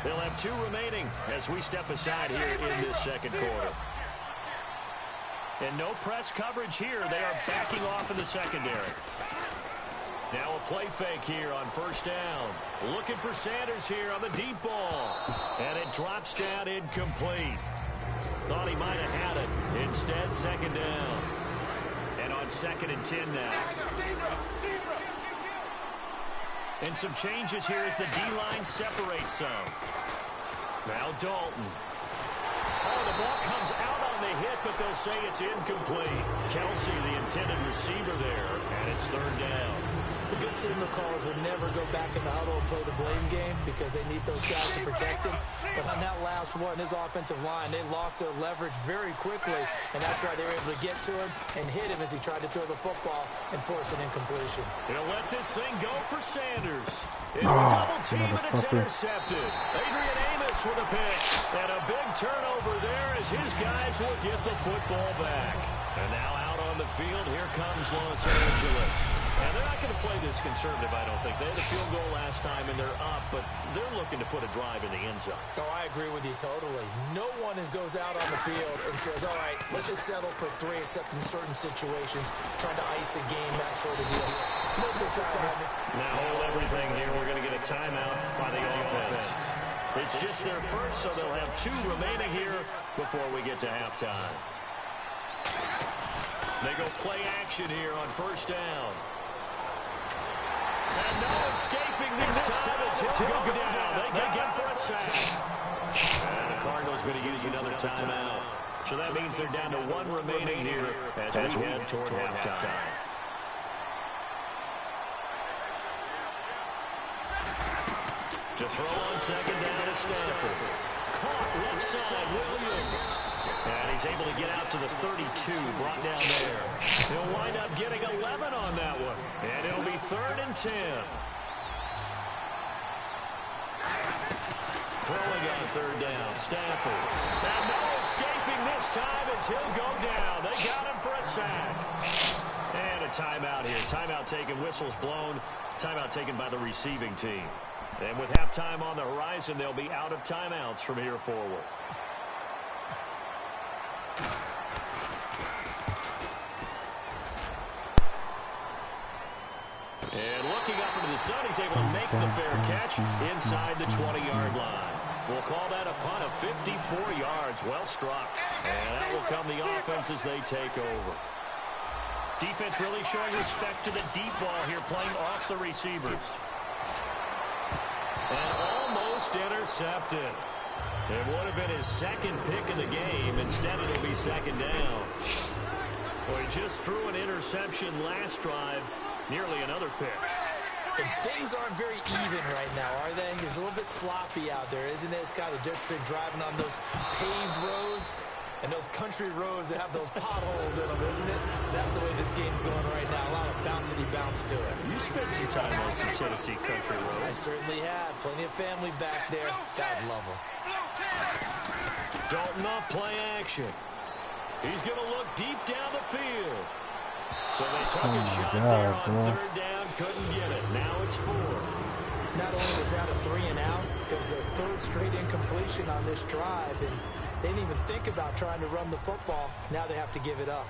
They'll have 2 remaining as we step aside here in this second quarter. And no press coverage here. They are backing off in the secondary. Now a play fake here on 1st down. Looking for Sanders here on the deep ball. And it drops down incomplete. Thought he might have had it. Instead, 2nd down. And on 2nd and 10 now. And some changes here as the D-line separates some. Now Dalton. Oh, the ball comes out on the hit, but they'll say it's incomplete. Kelsey, the intended receiver there, and it's 3rd down. The good signal callers would never go back in the huddle and play the blame game because they need those guys to protect him. But on that last one, his offensive line, they lost their leverage very quickly, and that's why they were able to get to him and hit him as he tried to throw the football and force an incompletion. He'll let this thing go for Sanders. Double team, and it's intercepted. Adrian Amos with a pick. And a big turnover there as his guys will get the football back. And now out on the field, here comes Los Angeles. And they're not going to play this conservative, I don't think. They had a field goal last time, and they're up, but they're looking to put a drive in the end zone. Oh, I agree with you totally. No one goes out on the field and says, all right, let's just settle for 3, except in certain situations, trying to ice a game, that sort of deal. Most of the time, now hold everything here. We're going to get a timeout by the offense. It's just their first, so they'll have 2 remaining here before we get to halftime. They go play action here on 1st down. And no escaping this time as he'll go down. They can get for a sack. And the Cardinals going to use another timeout. So that means they're down to 1 remaining here as we head toward halftime. To throw on 2nd down is Stafford. Caught left side, Williams. And he's able to get out to the 32, brought down there. He'll wind up getting 11 on that one. And it'll be 3rd and 10. throwing on third down. Stafford. And no escaping this time as he'll go down. They got him for a sack. And a timeout here. Timeout taken, whistles blown. Timeout taken by the receiving team. And with halftime on the horizon, they'll be out of timeouts from here forward. And looking up into the sun, he's able to make the fair catch inside the 20-yard line. We'll call that a punt of 54 yards. Well struck. And that will come the offense as they take over. Defense really showing respect to the deep ball here, playing off the receivers. And almost intercepted. It would have been his second pick in the game. Instead, it'll be second down. Well, he just threw an interception last drive. Nearly another pick. And things aren't very even right now, are they? It's a little bit sloppy out there, isn't it? It's kind of different driving on those paved roads and those country roads that have those potholes in them, isn't it? So that's the way this game's going right now. A lot of bouncy bounce to it. You spent some time on some Tennessee country roads. I certainly have. Plenty of family back there. God love them. Dalton off play action. He's going to look deep down the field. So they took a shot there on third down, couldn't get it. Now it's 4. Not only was that a 3 and out, it was their third straight incompletion on this drive, and they didn't even think about trying to run the football. Now they have to give it up.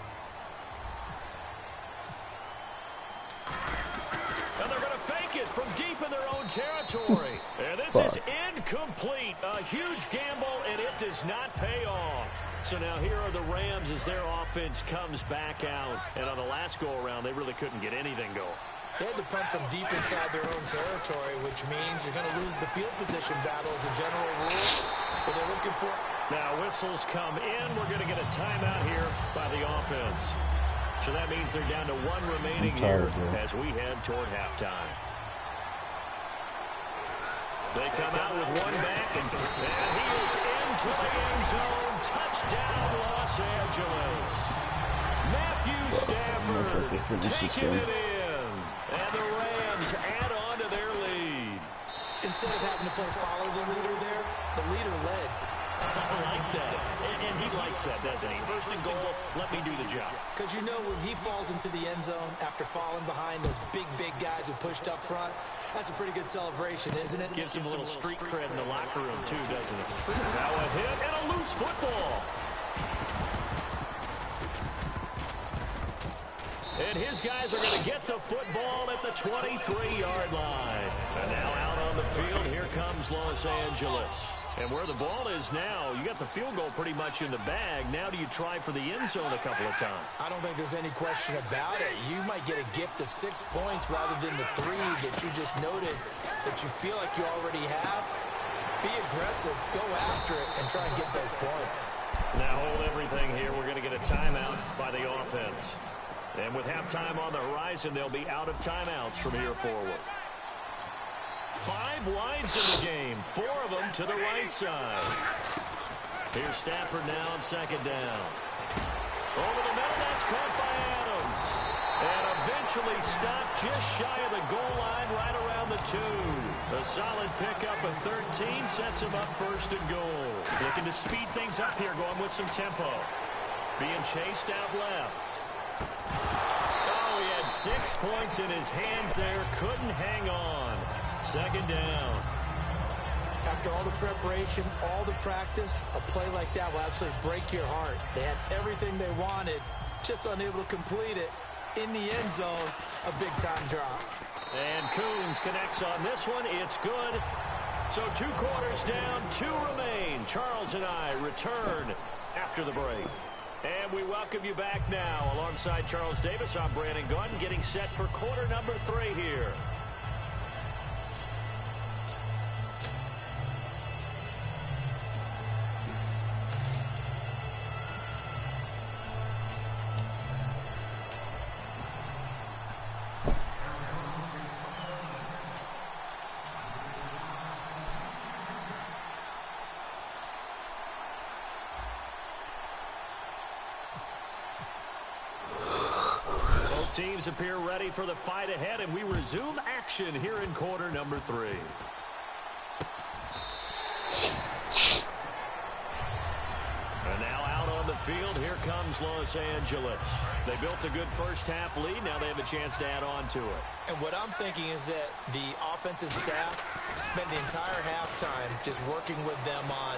And they're going to fake it from deep in their own territory. And this is incomplete. A huge gamble, and it does not pay off. So now here are the Rams as their offense comes back out. And on the last go-around, they really couldn't get anything going. They had to punt from deep inside their own territory, which means you're going to lose the field position battle as a general rule. But they're looking for... Now whistles come in. We're going to get a timeout here by the offense. So that means they're down to 1 remaining here as we head toward halftime. They come out with 1 back, and he is into the end zone. Touchdown, Los Angeles. Matthew Stafford taking it in. And the Rams add on to their lead. Instead of having to play follow the leader there, the leader led. I like that. And he likes that, doesn't he? First and goal, let me do the job. Because you know when he falls into the end zone after falling behind those big guys who pushed up front, that's a pretty good celebration, isn't it? Gives him a little street cred in the locker room, too, doesn't it? Now a hit and a loose football. And his guys are going to get the football at the 23-yard line. And now out on the field, here comes Los Angeles. And where the ball is now, you got the field goal pretty much in the bag. Now do you try for the end zone a couple of times? I don't think there's any question about it. You might get a gift of 6 points rather than the 3 that you just noted that you feel like you already have. Be aggressive, go after it, and try and get those points. Now hold everything here. We're going to get a timeout by the offense. And with halftime on the horizon, they'll be out of timeouts from here forward. 5 wides in the game, 4 of them to the right side. Here's Stafford now on second down. Over the middle, that's caught by Adams. And eventually stopped just shy of the goal line right around the 2. A solid pickup of 13 sets him up first and goal. Looking to speed things up here, going with some tempo. Being chased out left. Oh, he had 6 points in his hands there. Couldn't hang on. Second down. After all the preparation, all the practice, a play like that will absolutely break your heart. They had everything they wanted, just unable to complete it. In the end zone, a big-time drop. And Coons connects on this one. It's good. So 2 quarters down, 2 remain. Charles and I return after the break. And we welcome you back now. Alongside Charles Davis, I'm Brandon Gunn, getting set for quarter number 3 here. Teams appear ready for the fight ahead, and we resume action here in quarter number 3. field. Here comes Los Angeles. They built a good first-half lead. Now they have a chance to add on to it. And what I'm thinking is that the offensive staff spent the entire halftime just working with them on,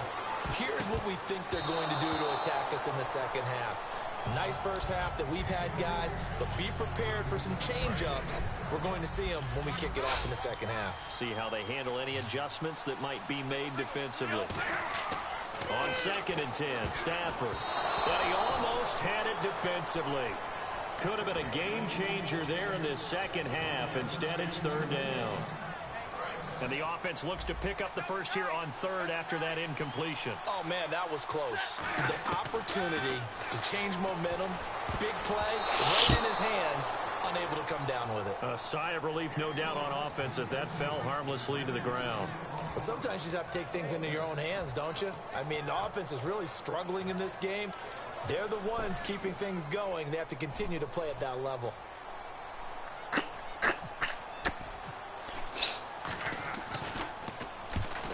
here's what we think they're going to do to attack us in the second half. Nice first half that we've had, guys, but be prepared for some change-ups. We're going to see them when we kick it off in the second half. See how they handle any adjustments that might be made defensively. On 2nd and 10, Stafford. But he almost had it defensively. Could have been a game changer there in this second half. Instead, it's 3rd down. And the offense looks to pick up the first here on 3rd after that incompletion. Oh, man, that was close. The opportunity to change momentum, big play, right in his hands, unable to come down with it. A sigh of relief, no doubt, on offense that that fell harmlessly to the ground. Well, sometimes you just have to take things into your own hands, don't you? I mean, the offense is really struggling in this game. They're the ones keeping things going. They have to continue to play at that level.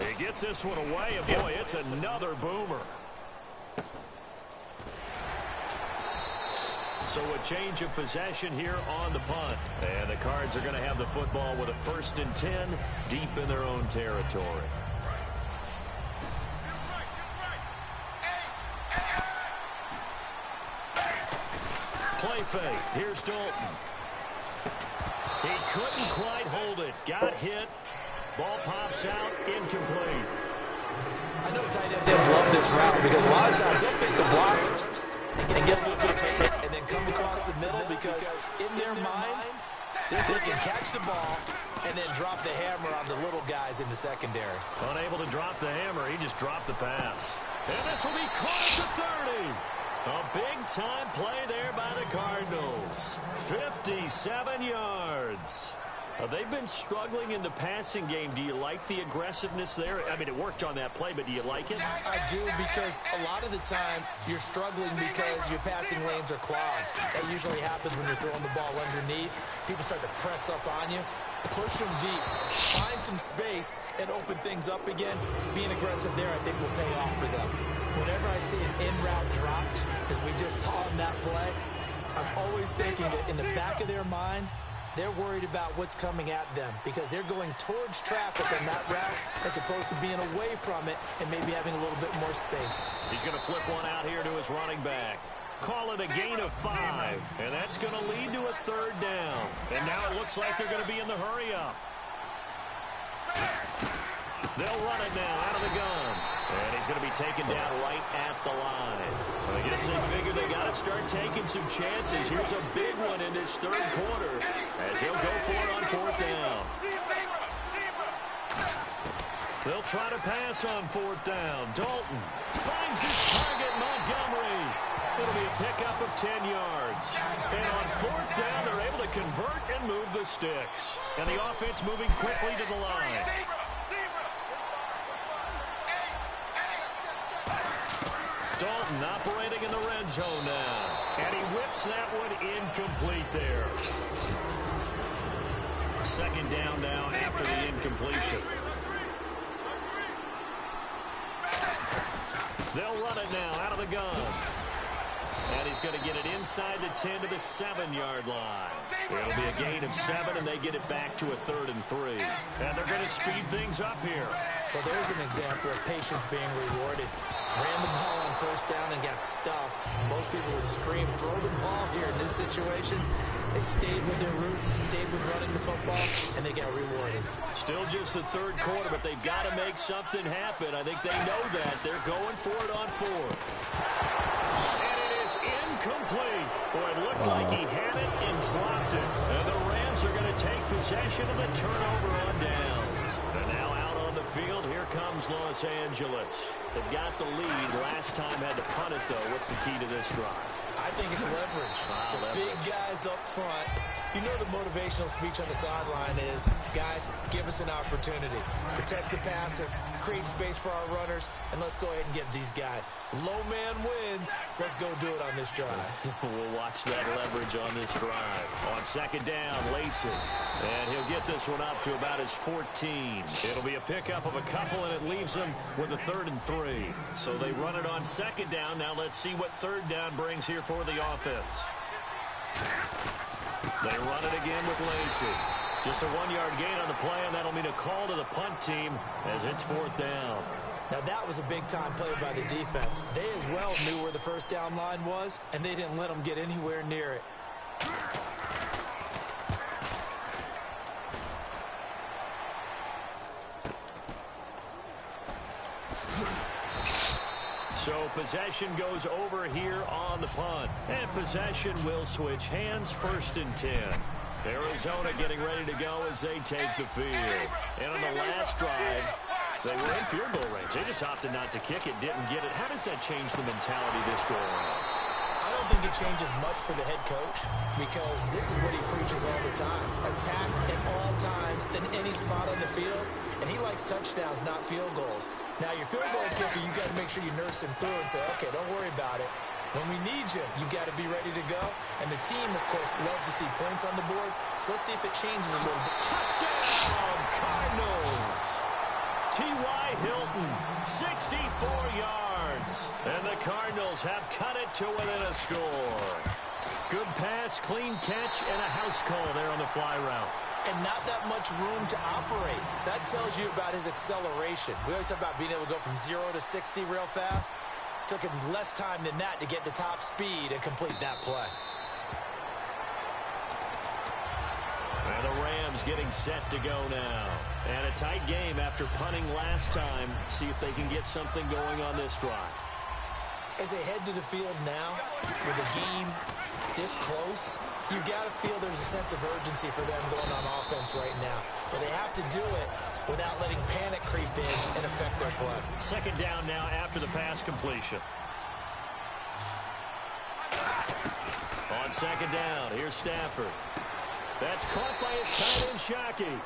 He gets this one away, and boy, it's another boomer. So a change of possession here on the punt. And the Cards are going to have the football with a 1st and 10 deep in their own territory. Play fake. Here's Dalton. He couldn't quite hold it. Got hit. Ball pops out, incomplete. I know tight ends love this route because a lot of times they'll pick the blockers and get a little bit of pace and then come across the middle because in their mind, they can catch the ball and then drop the hammer on the little guys in the secondary. Unable to drop the hammer, he just dropped the pass. And this will be caught at the 30. A big-time play there by the Cardinals. 57 yards. They've been struggling in the passing game. Do you like the aggressiveness there? I mean, it worked on that play, but do you like it? I do, because a lot of the time you're struggling because your passing lanes are clogged. That usually happens when you're throwing the ball underneath. People start to press up on you. Push them deep. Find some space and open things up again. Being aggressive there, I think, will pay off for them. Whenever I see an in-route dropped, as we just saw in that play, I'm always thinking that in the back of their mind, they're worried about what's coming at them because they're going towards traffic on that route as opposed to being away from it and maybe having a little bit more space. He's going to flip one out here to his running back. Call it a gain of 5, and that's going to lead to a 3rd down. And now it looks like they're going to be in the hurry-up. They'll run it now out of the gun. And he's going to be taken down right at the line. I guess they figured they got to start taking some chances. Here's a big one in this 3rd quarter as he'll go for it on 4th down. They'll try to pass on 4th down. Dalton finds his target, Montgomery. It'll be a pickup of 10 yards. And on 4th down, they're able to convert and move the sticks. And the offense moving quickly to the line. Dalton operating in the red zone now. And he whips that one incomplete there. 2nd down now after the incompletion. They'll run it now out of the gun. And he's going to get it inside the 10 to the 7-yard line. It'll be a gain of 7, and they get it back to a 3rd and 3. And they're going to speed things up here. Well, there's an example of patience being rewarded. Ran the ball on 1st down and got stuffed. Most people would scream, throw the ball here in this situation. They stayed with their roots, stayed with running the football, and they got rewarded. Still just the 3rd quarter, but they've got to make something happen. I think they know that. They're going for it on 4th. And it is incomplete. Boy, it looked like he had it and dropped it. And the Rams are going to take possession of the turnover on downs. And now out on the field, here comes Los Angeles. They've got the lead. Last time had to punt it, though. What's the key to this drive? I think it's leverage. The big guys up front You know the motivational speech on the sideline is, guys, give us an opportunity. Protect the passer, create space for our runners, and let's go ahead and get these guys. Low man wins. Let's go do it on this drive. We'll watch that leverage on this drive. On second down, Lacey. And he'll get this one up to about his 14. It'll be a pickup of a couple, and it leaves them with a 3rd and 3. So they run it on second down. Now let's see what third down brings here for the offense. They run it again with Lacey. Just a 1-yard gain on the play, and that'll mean a call to the punt team as it's 4th down. Now, that was a big-time play by the defense. They as well knew where the first down line was, and they didn't let them get anywhere near it. So possession goes over here on the punt. And possession will switch hands, 1st and 10. Arizona getting ready to go as they take the field. And on the last drive, they were in field goal range. They just opted not to kick it, didn't get it. How does that change the mentality this go around? I don't think it changes much for the head coach because this is what he preaches all the time. Attack at all times in any spot on the field. And he likes touchdowns, not field goals. Now, your field goal kicker, you got to make sure you nurse him through and say, okay, don't worry about it. When we need you, you got to be ready to go. And the team, of course, loves to see points on the board. So let's see if it changes a little bit. Touchdown, Cardinals! T.Y. Hilton, 64 yards. And the Cardinals have cut it to within a score. Good pass, clean catch, and a house call there on the fly route. And not that much room to operate. So that tells you about his acceleration. We always talk about being able to go from 0 to 60 real fast. Took him less time than that to get to top speed and complete that play. And the Rams getting set to go now. And a tight game after punting last time. See if they can get something going on this drive. As they head to the field now, with the game this close, you've got to feel there's a sense of urgency for them going on offense right now. But they have to do it without letting panic creep in and affect their play. Second down now after the pass completion. On second down, here's Stafford. That's caught by his tight end, Shockey.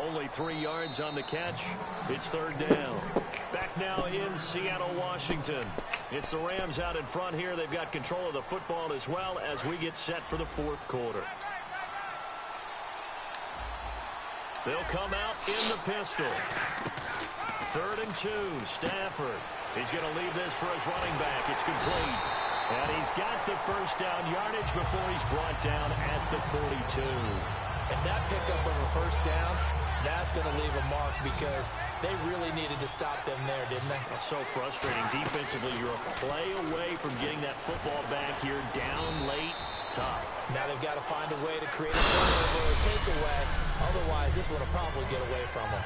Only 3 yards on the catch. It's 3rd down. Back now in Seattle, Washington. It's the Rams out in front here. They've got control of the football as well as we get set for the 4th quarter. They'll come out in the pistol. 3rd and 2, Stafford. He's going to leave this for his running back. It's complete. And he's got the first down yardage before he's brought down at the 42. And that pickup of a first down, that's going to leave a mark because they really needed to stop them there, didn't they? That's so frustrating. Defensively, you're a play away from getting that football back here down late. Tough. Now they've got to find a way to create a turnover or takeaway. Otherwise, this one will probably get away from them.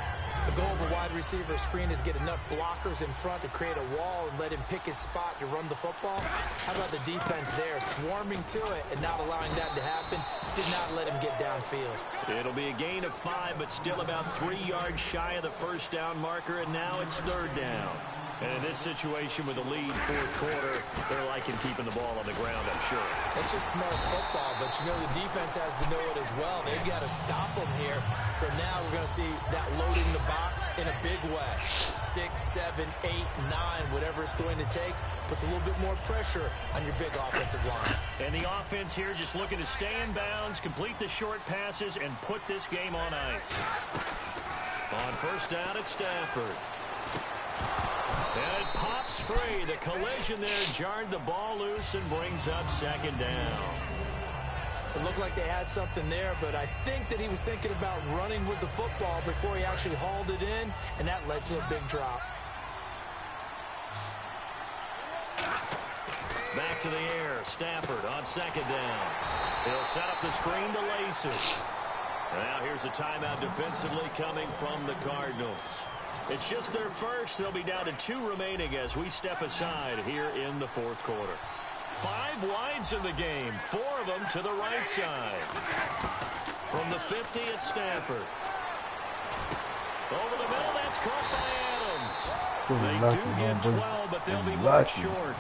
The goal of a wide receiver screen is get enough blockers in front to create a wall and let him pick his spot to run the football. How about the defense there, swarming to it and not allowing that to happen? Did not let him get downfield. It'll be a gain of 5, but still about 3 yards shy of the first down marker, and now it's 3rd down. And in this situation with the lead 4th quarter, they're liking keeping the ball on the ground, I'm sure. It's just smart football, but you know the defense has to know it as well. They've got to stop them here. So now we're going to see that loading the box in a big way. 6, 7, 8, 9, whatever it's going to take, puts a little bit more pressure on your big offensive line. And the offense here just looking to stay in bounds, complete the short passes, and put this game on ice. On first down, it's Stafford. And it pops free. The collision there jarred the ball loose and brings up second down. It looked like they had something there, but I think that he was thinking about running with the football before he actually hauled it in, and that led to a big drop. Back to the air. Stafford on second down. He'll set up the screen to Lacey. Now here's a timeout defensively coming from the Cardinals. It's just their first. They'll be down to 2 remaining as we step aside here in the 4th quarter. 5 wides in the game, 4 of them to the right side. From the 50, it's Stafford. Over the middle, that's caught by Adams. They do get 12, but they'll be marked short.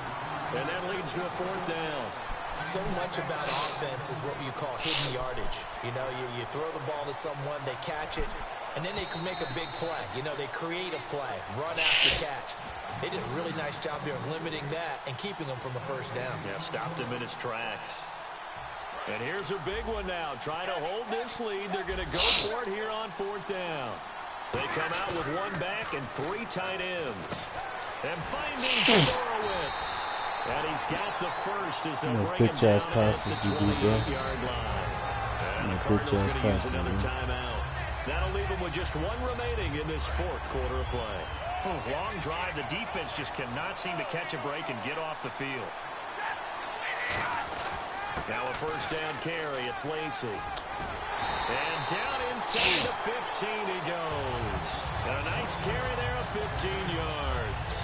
And that leads to a 4th down. So much about offense is what you call hidden yardage. You know, you throw the ball to someone, they catch it, and then they can make a big play. You know, they create a play, run after catch. They did a really nice job there of limiting that and keeping him from a first down. Yeah, stopped him in his tracks. And here's a big one now. Trying to hold this lead. They're going to go for it here on 4th down. They come out with 1 back and 3 tight ends. And finding Horowitz. And he's got the first as they'll bring him down at the 28-yard line. And the Cardinals going to use another timeout. That'll leave them with just 1 remaining in this 4th quarter of play. Long drive. The defense just cannot seem to catch a break and get off the field. Now a first down carry. It's Lacy. And down inside the 15 he goes. And a nice carry there of 15 yards.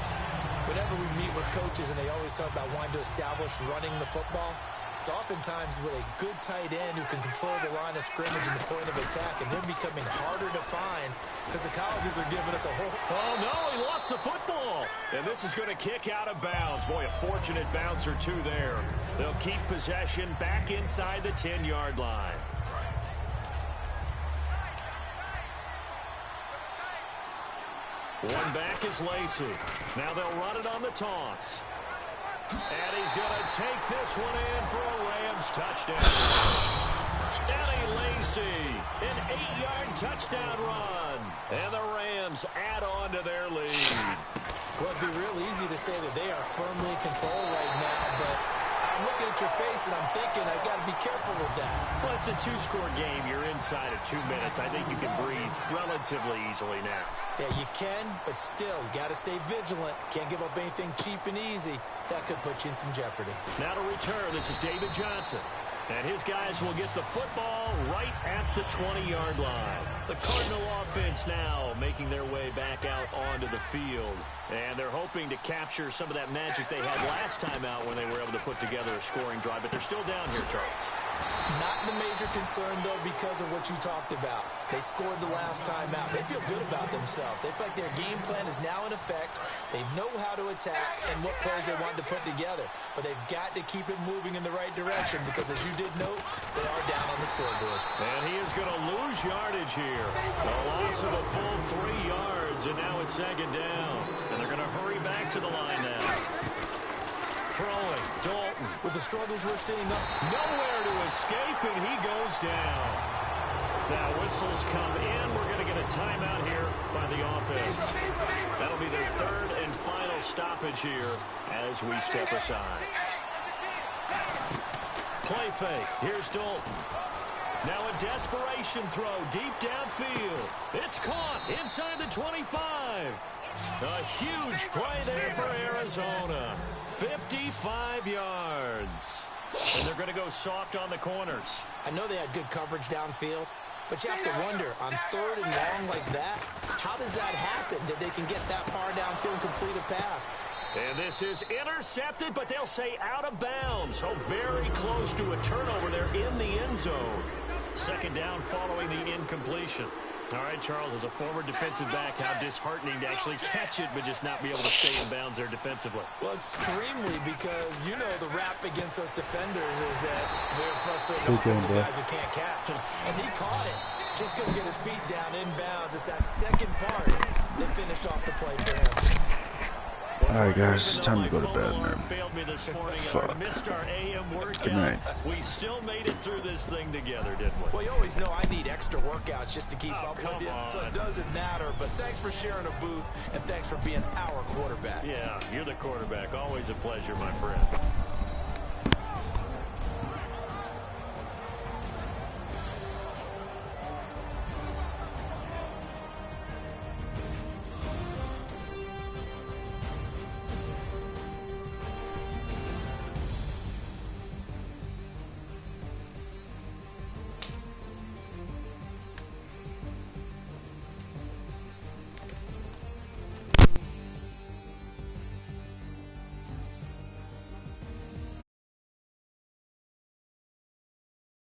Whenever we meet with coaches and they always talk about wanting to establish running the football, it's oftentimes with a good tight end who can control the line of scrimmage and the point of attack, and they're becoming harder to find because the colleges are giving us a whole... Oh, no, he lost the football. And this is going to kick out of bounds. Boy, a fortunate bounce or two there. They'll keep possession back inside the 10-yard line. One back is Lacy. Now they'll run it on the toss. And he's going to take this one in for a Rams touchdown. Eddie Lacy, an 8-yard touchdown run. And the Rams add on to their lead. Well, it'd be real easy to say that they are firmly controlled right now, but I'm looking at your face and I'm thinking I've got to be careful with that. Well, it's a 2-score game. You're inside of 2 minutes. I think you can breathe relatively easily now. Yeah, you can, but still, you got to stay vigilant. Can't give up anything cheap and easy. That could put you in some jeopardy. Now to return, this is David Johnson. And his guys will get the football right at the 20-yard line. The Cardinal offense now making their way back out onto the field. And they're hoping to capture some of that magic they had last time out when they were able to put together a scoring drive. But they're still down here, Charles. Not the major concern, though, because of what you talked about. They scored the last time out. They feel good about themselves. They feel like their game plan is now in effect. They know how to attack and what plays they want to put together. But they've got to keep it moving in the right direction because, as you did note, they are down on the scoreboard. And he is going to lose yardage here. A loss of a full 3 yards, and now it's 2nd down. And they're going to hurry back to the line now. Throwing, Dalton. With the struggles we're seeing up. Nowhere to escape, and he goes down. Now whistles come in. We're going to get a timeout here by the offense. That'll be their 3rd and final stoppage here as we step aside. Play fake. Here's Dalton. Now a desperation throw deep downfield. It's caught inside the 25. A huge play there for Arizona. 55 yards. And they're going to go soft on the corners. I know they had good coverage downfield, but you have to wonder, on 3rd and long like that, how does that happen that they can get that far downfield and complete a pass? And this is intercepted, but they'll say out of bounds. So very close to a turnover there in the end zone. 2nd down following the incompletion. All right, Charles, as a former defensive back, how disheartening to actually catch it, but just not be able to stay in bounds there defensively. Well, extremely, because you know the rap against us defenders is that we're frustrated offensive guys who can't catch. And he caught it. Just couldn't get his feet down in bounds. It's that second part that finished off the play for him. Alright guys, it's time to go to bed, man. Fuck. Good night. We still made it through this thing together, didn't we? Well, you always know I need extra workouts just to keep up with you, so it doesn't matter. But thanks for sharing a booth, and thanks for being our quarterback. Yeah, you're the quarterback. Always a pleasure, my friend.